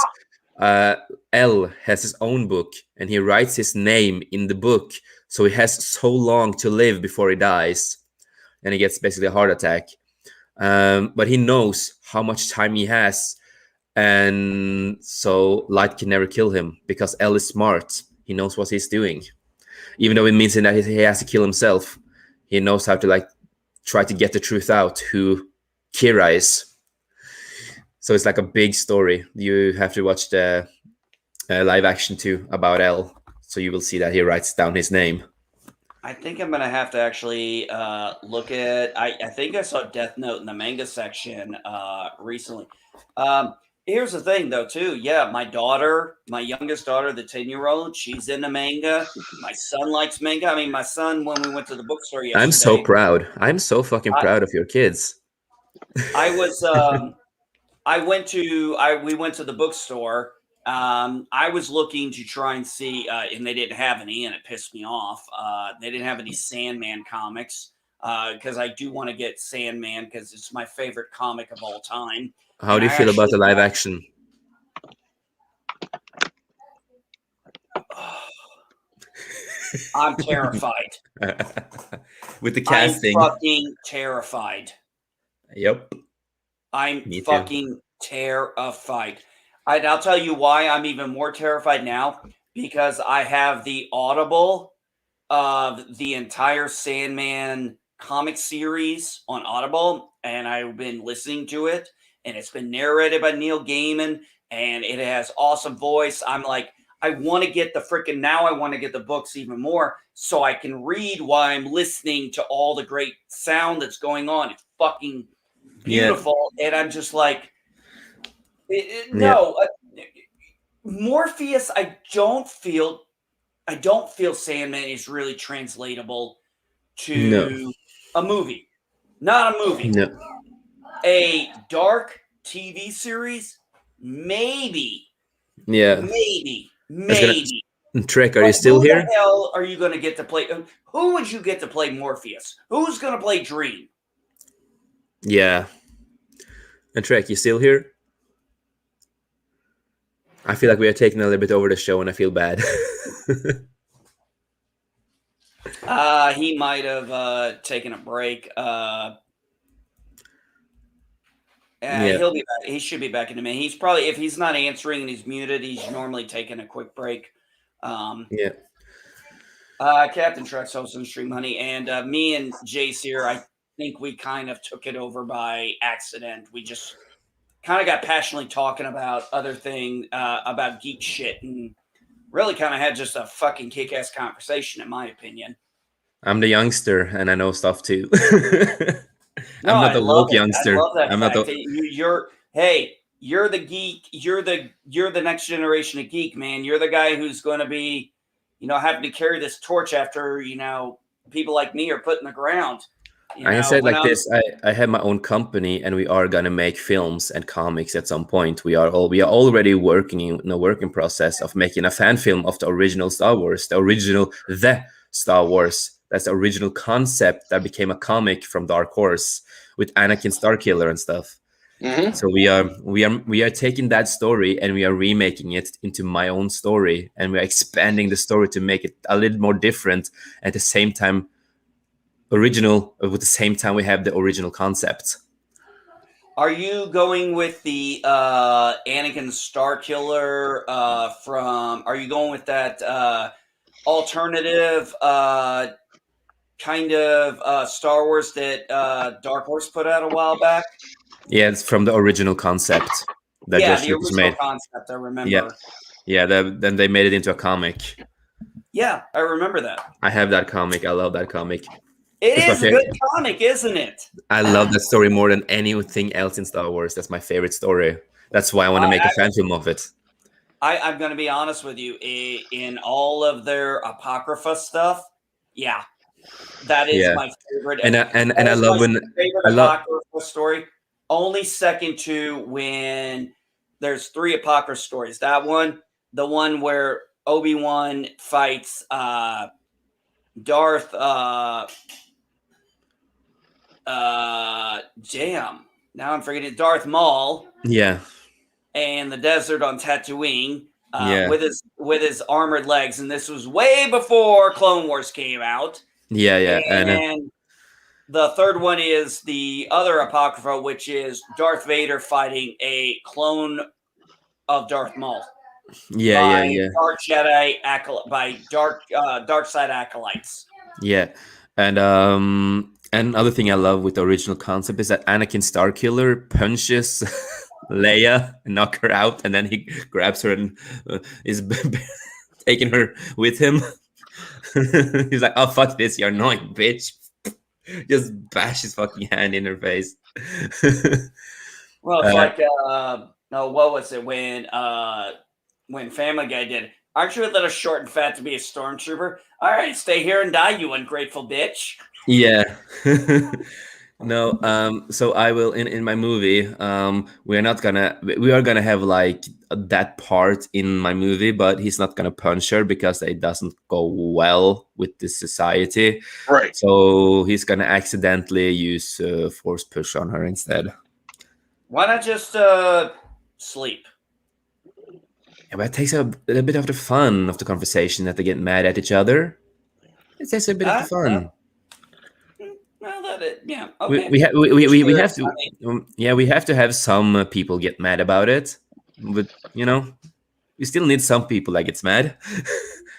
Speaker 11: L has his own book, and he writes his name in the book, so he has so long to live before he dies, and he gets basically a heart attack. But he knows how much time he has, and so Light can never kill him, because L is smart. He knows what he's doing, even though it means that he has to kill himself. He knows how to try to get the truth out who Kira is. So it's like a big story. You have to watch the live action too about L, so you will see that he writes down his name.
Speaker 4: I think I'm gonna have to actually look at. I think I saw Death Note in the manga section recently. Here's the thing, though, too. Yeah, my youngest daughter, the 10-year-old, she's into manga. My son likes manga. I mean, my son, when we went to the bookstore yesterday,
Speaker 11: I'm so proud. I'm so fucking proud of your kids.
Speaker 4: We went to the bookstore. I was looking to try and see, and they didn't have any, and it pissed me off. They didn't have any Sandman comics, because I do want to get Sandman because it's my favorite comic of all time.
Speaker 11: How do you feel about the live action?
Speaker 4: I'm terrified.
Speaker 11: With the casting.
Speaker 4: I'm fucking terrified.
Speaker 11: Yep.
Speaker 4: I'm fucking terrified. I'll tell you why I'm even more terrified now, because I have the Audible of the entire Sandman comic series on Audible, and I've been listening to it, and it's been narrated by Neil Gaiman, and it has awesome voice. I'm like, I want to get the books even more so I can read while I'm listening to all the great sound that's going on. It fucking beautiful. And I'm just like, Morpheus, I don't feel Sandman is really translatable to a movie. Not a movie.
Speaker 11: No.
Speaker 4: A dark TV series, maybe.
Speaker 11: Yeah.
Speaker 4: Maybe.
Speaker 11: Trek, are you still here?
Speaker 4: Who the hell are you going to get to play? Who would you get to play Morpheus? Who's going to play Dream?
Speaker 11: Yeah. And Trek, you still here? I feel like we are taking a little bit over the show, and I feel bad.
Speaker 4: He might have taken a break. He'll be back. He should be back in a minute. He's probably, if he's not answering and he's muted, he's normally taking a quick break. Captain Trex hosting Stream Honey, and me and Jace here, I think we kind of took it over by accident. We just kind of got passionately talking about other things, about geek shit, and really kind of had just a fucking kick-ass conversation, in my opinion.
Speaker 11: I'm the youngster, and I know stuff too. I'm not the woke youngster.
Speaker 4: I love that
Speaker 11: I'm
Speaker 4: fact.
Speaker 11: not the.
Speaker 4: You're the geek. You're the next generation of geek, man. You're the guy who's going to be, having to carry this torch after people like me are put in the ground.
Speaker 11: I said like this. I have my own company, and we are gonna make films and comics at some point. We are already working in the working process of making a fan film of the original Star Wars, the Star Wars. That's the original concept that became a comic from Dark Horse with Anakin Starkiller and stuff.
Speaker 1: Mm-hmm.
Speaker 11: So we are taking that story and we are remaking it into my own story, and we are expanding the story to make it a little more different. At the same time, original. At the same time, we have the original concept.
Speaker 4: Are you going with the Anakin Starkiller from? Are you going with that alternative kind of Star Wars that Dark Horse put out a while back?
Speaker 11: Yeah, it's from the original concept that
Speaker 4: the
Speaker 11: original
Speaker 4: made. Concept. I remember.
Speaker 11: Yeah. Then they made it into a comic.
Speaker 4: Yeah, I remember that.
Speaker 11: I have that comic. I love that comic.
Speaker 4: It's a good comic, isn't it?
Speaker 11: I love that story more than anything else in Star Wars. That's my favorite story. That's why I want to make a fan film of it.
Speaker 4: I'm going to be honest with you. In all of their Apocrypha stuff, that is my favorite.
Speaker 11: And I love when
Speaker 4: Apocrypha story. Only second to when there's 3 Apocrypha stories. That one, the one where Obi-Wan fights Darth. Now I'm forgetting Darth Maul.
Speaker 11: Yeah.
Speaker 4: And the desert on Tatooine. With his armored legs, and this was way before Clone Wars came out. And the third one is the other Apocrypha, which is Darth Vader fighting a clone of Darth Maul. Dark Jedi by dark side acolytes.
Speaker 11: Yeah, and another thing I love with the original concept is that Anakin Starkiller punches Leia and knock her out, and then he grabs her and is taking her with him. He's like, "Oh fuck this, you're annoying bitch." Just bash his fucking hand in her face.
Speaker 4: Well, it's like what was it when Family Guy did? Aren't you a little short and fat to be a stormtrooper? All right, stay here and die, you ungrateful bitch.
Speaker 11: Yeah. No, so I will in my movie, we are gonna have like that part in my movie, but he's not gonna punch her because it doesn't go well with this society.
Speaker 1: Right.
Speaker 11: So he's gonna accidentally use force push on her instead.
Speaker 4: Why not just sleep?
Speaker 11: Yeah, but it takes a bit of the fun of the conversation that they get mad at each other. It takes a bit of the fun.
Speaker 4: Well, okay.
Speaker 11: We have to we have to have some people get mad about it, but we still need some people that gets mad.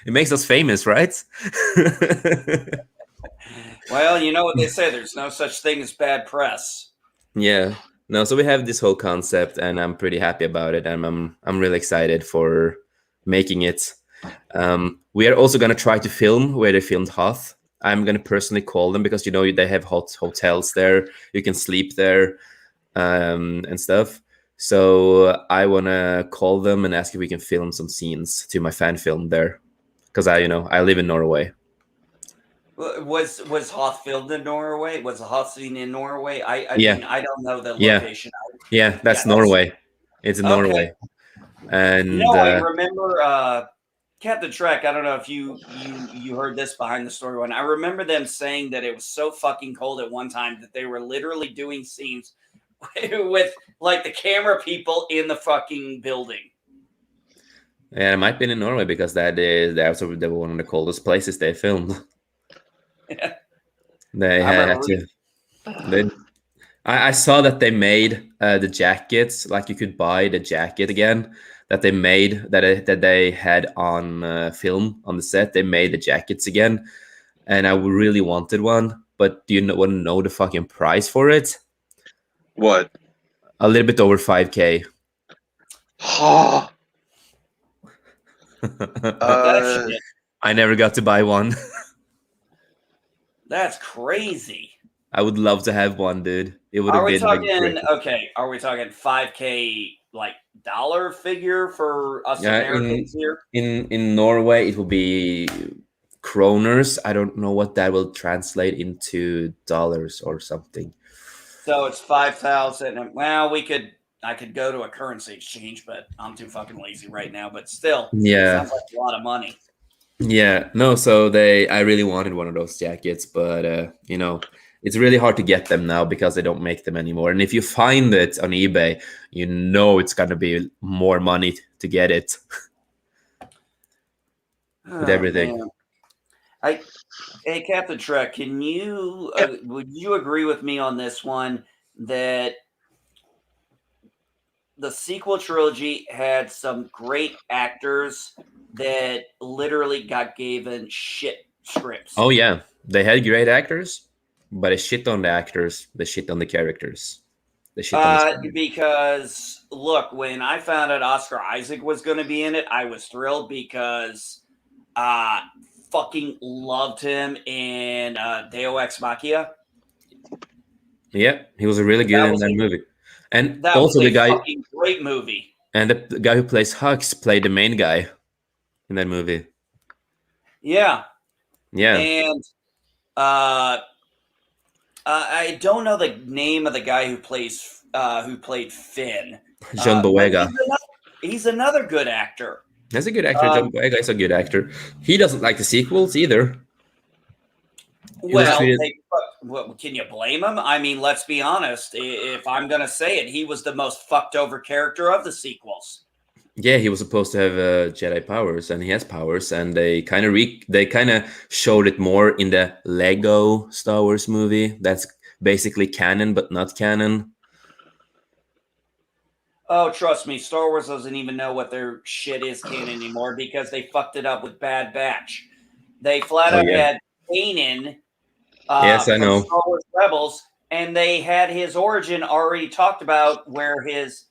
Speaker 11: It makes us famous, right?
Speaker 4: Well, you know what they say, there's no such thing as bad press.
Speaker 11: Yeah. No, so we have this whole concept, and I'm pretty happy about it, and I'm really excited for making it. We are also gonna try to film where they filmed Hoth. I'm gonna personally call them because they have hotels there. You can sleep there, and stuff. So I wanna call them and ask if we can film some scenes to my fan film there, because I live in Norway.
Speaker 4: Was Hoth filmed in Norway? Was the Hoth scene in Norway? I
Speaker 11: Yeah.
Speaker 4: mean, I don't know the
Speaker 11: Yeah.
Speaker 4: location.
Speaker 11: Yeah, that's Norway. It's in Norway. And
Speaker 4: I remember Captain Trek. I don't know if you heard this behind the story one. I remember them saying that it was so fucking cold at one time that they were literally doing scenes with like the camera people in the fucking building.
Speaker 11: Yeah, it might be in Norway because that's one of the coldest places they filmed.
Speaker 4: Yeah.
Speaker 11: They had to. I saw that they made the jackets, like you could buy the jacket again that they made that they had on film on the set. They made the jackets again, and I really wanted one. But do you want to know the fucking price for it?
Speaker 1: What?
Speaker 11: A little bit over 5K. I never got to buy one.
Speaker 4: That's crazy.
Speaker 11: I would love to have one, dude. It would have been
Speaker 4: Are we talking 5K like dollar figure for us Americans here?
Speaker 11: In Norway, it will be kroners. I don't know what that will translate into dollars or something.
Speaker 4: So it's 5,000. Well, I could go to a currency exchange, but I'm too fucking lazy right now. But still,
Speaker 11: yeah,
Speaker 4: sounds like a lot of money.
Speaker 11: Yeah, no. So I really wanted one of those jackets, but it's really hard to get them now because they don't make them anymore. And if you find it on eBay, it's gonna be more money to get it. With everything.
Speaker 4: Man. Hey, Captain Trek, can you would you agree with me on this one that the sequel trilogy had some great actors that literally got given shit scripts?
Speaker 11: Oh yeah, they had great actors, but they shit on the actors, they shit on the characters. They shit on
Speaker 4: because look, when I found out Oscar Isaac was going to be in it, I was thrilled because fucking loved him in Deo Ex Machina.
Speaker 11: Yeah, he was really good in that movie. And
Speaker 4: that
Speaker 11: also
Speaker 4: was
Speaker 11: the guy,
Speaker 4: fucking great movie.
Speaker 11: And the guy who plays Hux played the main guy in that movie.
Speaker 4: Yeah.
Speaker 11: Yeah.
Speaker 4: And I don't know the name of the guy who played Finn.
Speaker 11: John Boyega.
Speaker 4: He's another good actor.
Speaker 11: That's a good actor. John Boyega is a good actor. He doesn't like the sequels either.
Speaker 4: Well, can you blame him? I mean, let's be honest. If I'm going to say it, he was the most fucked over character of the sequels.
Speaker 11: Yeah, he was supposed to have Jedi powers, and he has powers, and they kind of showed it more in the Lego Star Wars movie. That's basically canon, but not canon.
Speaker 4: Oh, trust me, Star Wars doesn't even know what their shit is canon anymore because they fucked it up with Bad Batch. They flat out had Kanan.
Speaker 11: Yes, I know.
Speaker 4: Star Wars Rebels, and they had his origin already talked about, where his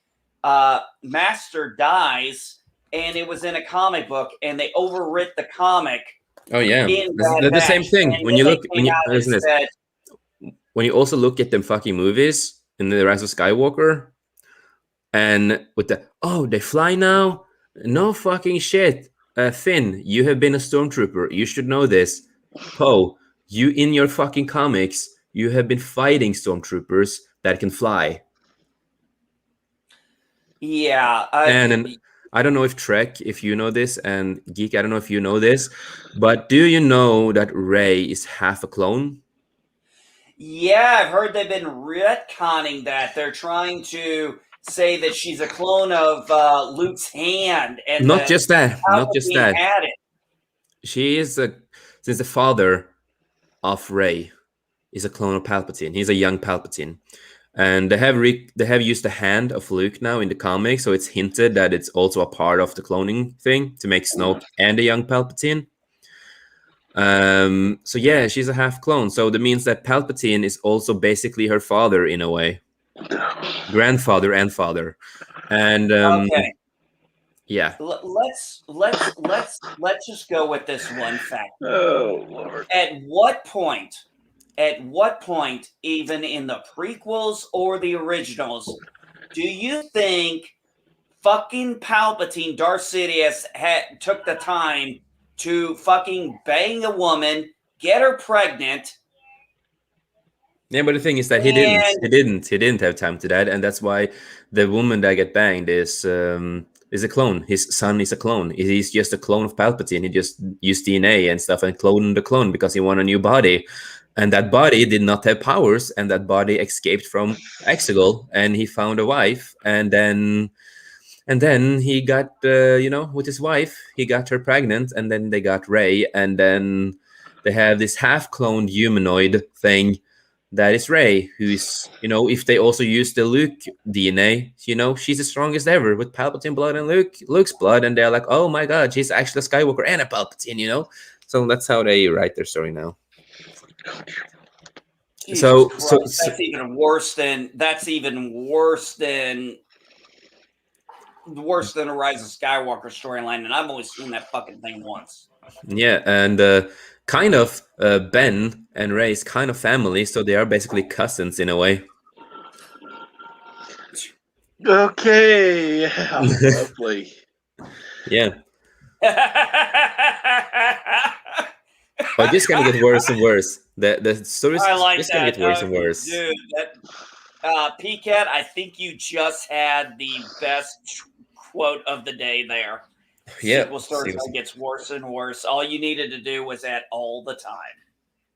Speaker 4: master dies, and it was in a comic book, and they overwrit the comic.
Speaker 11: Oh yeah, they're the same thing. When you also look at them fucking movies in the Rise of Skywalker, and with they fly now. No fucking shit. Finn, you have been a stormtrooper. You should know this. Poe, you in your fucking comics, you have been fighting stormtroopers that can fly.
Speaker 4: Yeah.
Speaker 11: And I don't know if Trek, if you know this, and Geek, I don't know if you know this, but do you know that Rey is half a clone?
Speaker 4: Yeah, I've heard they've been retconning that. They're trying to say that she's a clone of Luke's hand. And
Speaker 11: not just that.
Speaker 4: Had it.
Speaker 11: She is since the father of Rey is a clone of Palpatine. He's a young Palpatine. And they have used the hand of Luke now in the comics, so it's hinted that it's also a part of the cloning thing to make Snoke and a young Palpatine. So yeah, she's a half clone. So that means that Palpatine is also basically her father in a way, grandfather and father. And Yeah.
Speaker 4: Let's just go with this one fact.
Speaker 1: Oh Lord.
Speaker 4: At what point, even in the prequels or the originals, do you think fucking Palpatine, Darth Sidious, took the time to fucking bang a woman, get her pregnant?
Speaker 11: Yeah, but the thing is that he didn't have time to that, and that's why the woman that get banged is a clone. His son is a clone. He's just a clone of Palpatine. He just used DNA and stuff and cloned the clone because he wanted a new body, and that body did not have powers, and that body escaped from Exegol, and he found a wife, and then he got with his wife, he got her pregnant, and then they got Rey, and then they have this half-cloned humanoid thing. That is Rey, who's, if they also use the Luke DNA, she's the strongest ever with Palpatine blood and Luke's blood, and they're like, oh my god, she's actually a Skywalker and a Palpatine, So that's how they write their story now.
Speaker 4: Jesus Christ, that's even worse than a Rise of Skywalker storyline, and I've only seen that fucking thing once.
Speaker 11: Yeah, and kind of Ben and Rey's kind of family, so they are basically cousins in a way.
Speaker 1: Okay, yeah, lovely.
Speaker 11: Yeah. But it's gonna get worse and worse. The story's just gonna get worse and worse.
Speaker 4: Dude, PCAT, I think you just had the best quote of the day there.
Speaker 11: Yeah,
Speaker 4: sequel story gets worse and worse. All you needed to do was that all the time.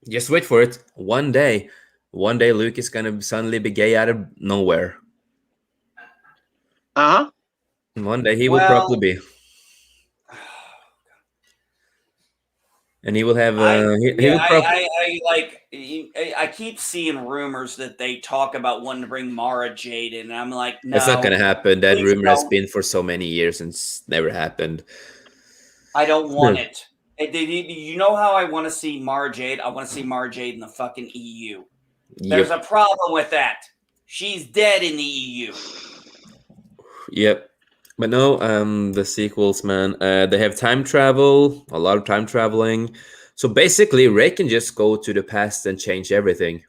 Speaker 11: Just wait for it. One day Luke is gonna suddenly be gay out of nowhere. One day he will probably be, and he will have.
Speaker 4: I keep seeing rumors that they talk about wanting to bring Mara Jade in, and I'm like, no,
Speaker 11: it's not gonna happen. That rumor has been for so many years and it's never happened.
Speaker 4: I don't want it. You know how I want to see Mara Jade? I want to see Mara Jade in the fucking EU. There's a problem with that. She's dead in the EU.
Speaker 11: Yep. But no, the sequels, man, they have time travel, a lot of time traveling. So basically, Rey can just go to the past and change everything.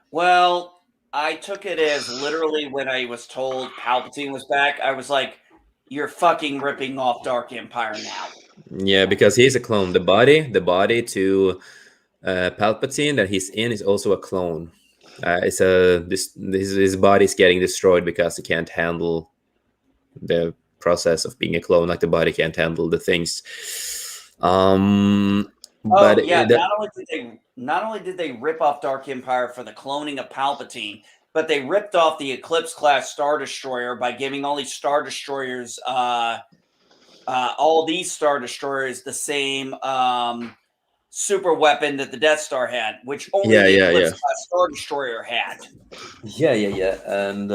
Speaker 4: Well, I took it as literally when I was told Palpatine was back, I was like, you're fucking ripping off Dark Empire now.
Speaker 11: Yeah, because he's a clone. The body to Palpatine that he's in is also a clone. His body's getting destroyed because he can't handle the process of being a clone, like the body can't handle the things. Not
Speaker 4: only did they rip off Dark Empire for the cloning of Palpatine, but they ripped off the Eclipse class Star Destroyer by giving all these Star Destroyers the same super weapon that the Death Star had, which only the Eclipse class Star Destroyer had.
Speaker 11: Yeah. And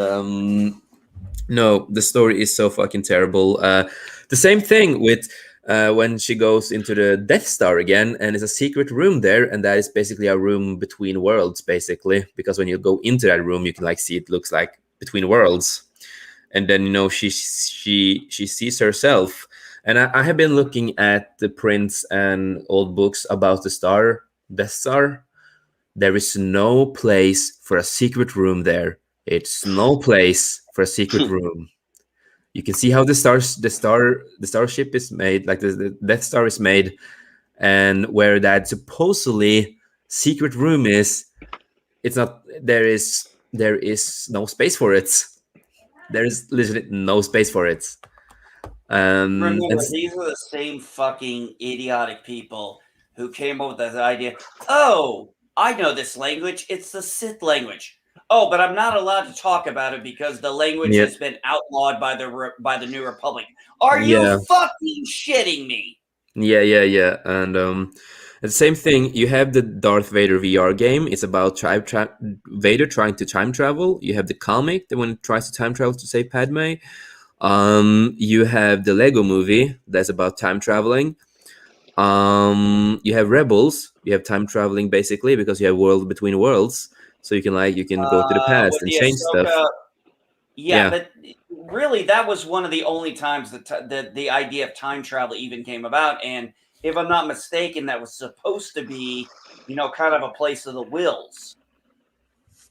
Speaker 11: no, the story is so fucking terrible. The same thing with when she goes into the Death Star again, and it's a secret room there, and that is basically a room between worlds, basically, because when you go into that room, you can see it looks like between worlds, and then she sees herself. And I have been looking at the prints and old books about the Death Star. There is no place for a secret room there. It's no place for a secret room. You can see how the starship is made, like the Death Star is made, and where that supposedly secret room is, it's not. There is no space for it. There is literally no space for it.
Speaker 4: Remember, these are the same fucking idiotic people who came up with that idea. Oh, I know this language. It's the Sith language. Oh, but I'm not allowed to talk about it because the language has been outlawed by the New Republic. Are you fucking shitting me?
Speaker 11: Yeah. And the same thing. You have the Darth Vader VR game. It's about Vader trying to time travel. You have the comic that when it tries to time travel to save Padme. You have the Lego movie that's about time traveling. You have Rebels. You have time traveling basically because you have world between worlds. So you can go to the past and change stuff.
Speaker 4: Yeah, but really, that was one of the only times that the idea of time travel even came about. And if I'm not mistaken, that was supposed to be, kind of a place of the wills.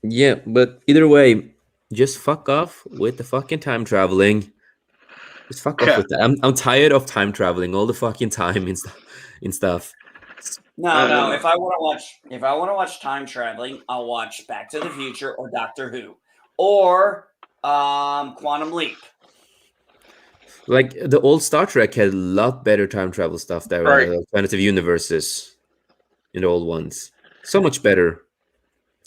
Speaker 11: Yeah, but either way, just fuck off with the fucking time traveling. Just fuck off with that. I'm tired of time traveling all the fucking time in stuff.
Speaker 4: No. If I want to watch time traveling, I'll watch Back to the Future or Doctor Who or Quantum Leap.
Speaker 11: Like the old Star Trek had a lot better time travel stuff there, alternative universes in the old ones. So much better.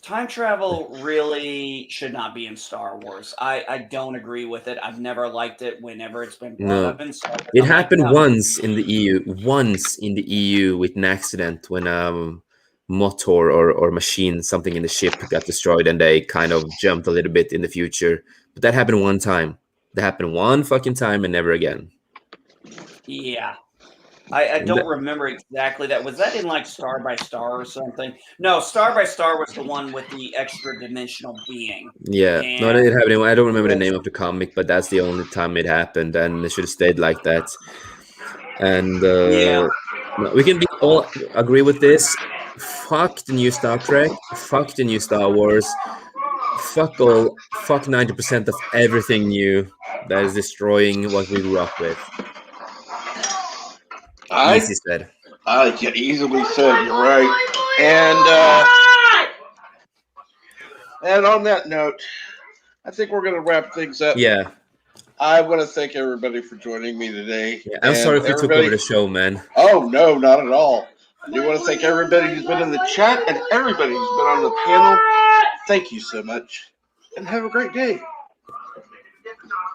Speaker 4: Time travel really should not be in Star Wars. I don't agree with it. I've never liked it whenever it's been brought up in Star Wars.
Speaker 11: It happened once in the EU with an accident when motor or machine, something in the ship got destroyed and they kind of jumped a little bit in the future. But that happened one time. That happened one fucking time and never again.
Speaker 4: Yeah. I don't remember exactly that. Was that in like Star by Star or something? No, Star by Star was the one with the extra dimensional being.
Speaker 11: Yeah, no, it didn't happen. I don't remember the name of the comic, but that's the only time it happened, and it should have stayed like that. And we can all agree with this. Fuck the new Star Trek. Fuck the new Star Wars. Fuck 90% of everything new that is destroying what we grew up with. Easy said.
Speaker 1: Easily said. You're right. And on that note, I think we're going to wrap things up.
Speaker 11: Yeah.
Speaker 1: I want to thank everybody for joining me today.
Speaker 11: Yeah, I'm sorry if we took over the show, man.
Speaker 1: Oh, no, not at all. I do want to thank everybody who's been in the chat and everybody who's been on the panel. Thank you so much, and have a great day.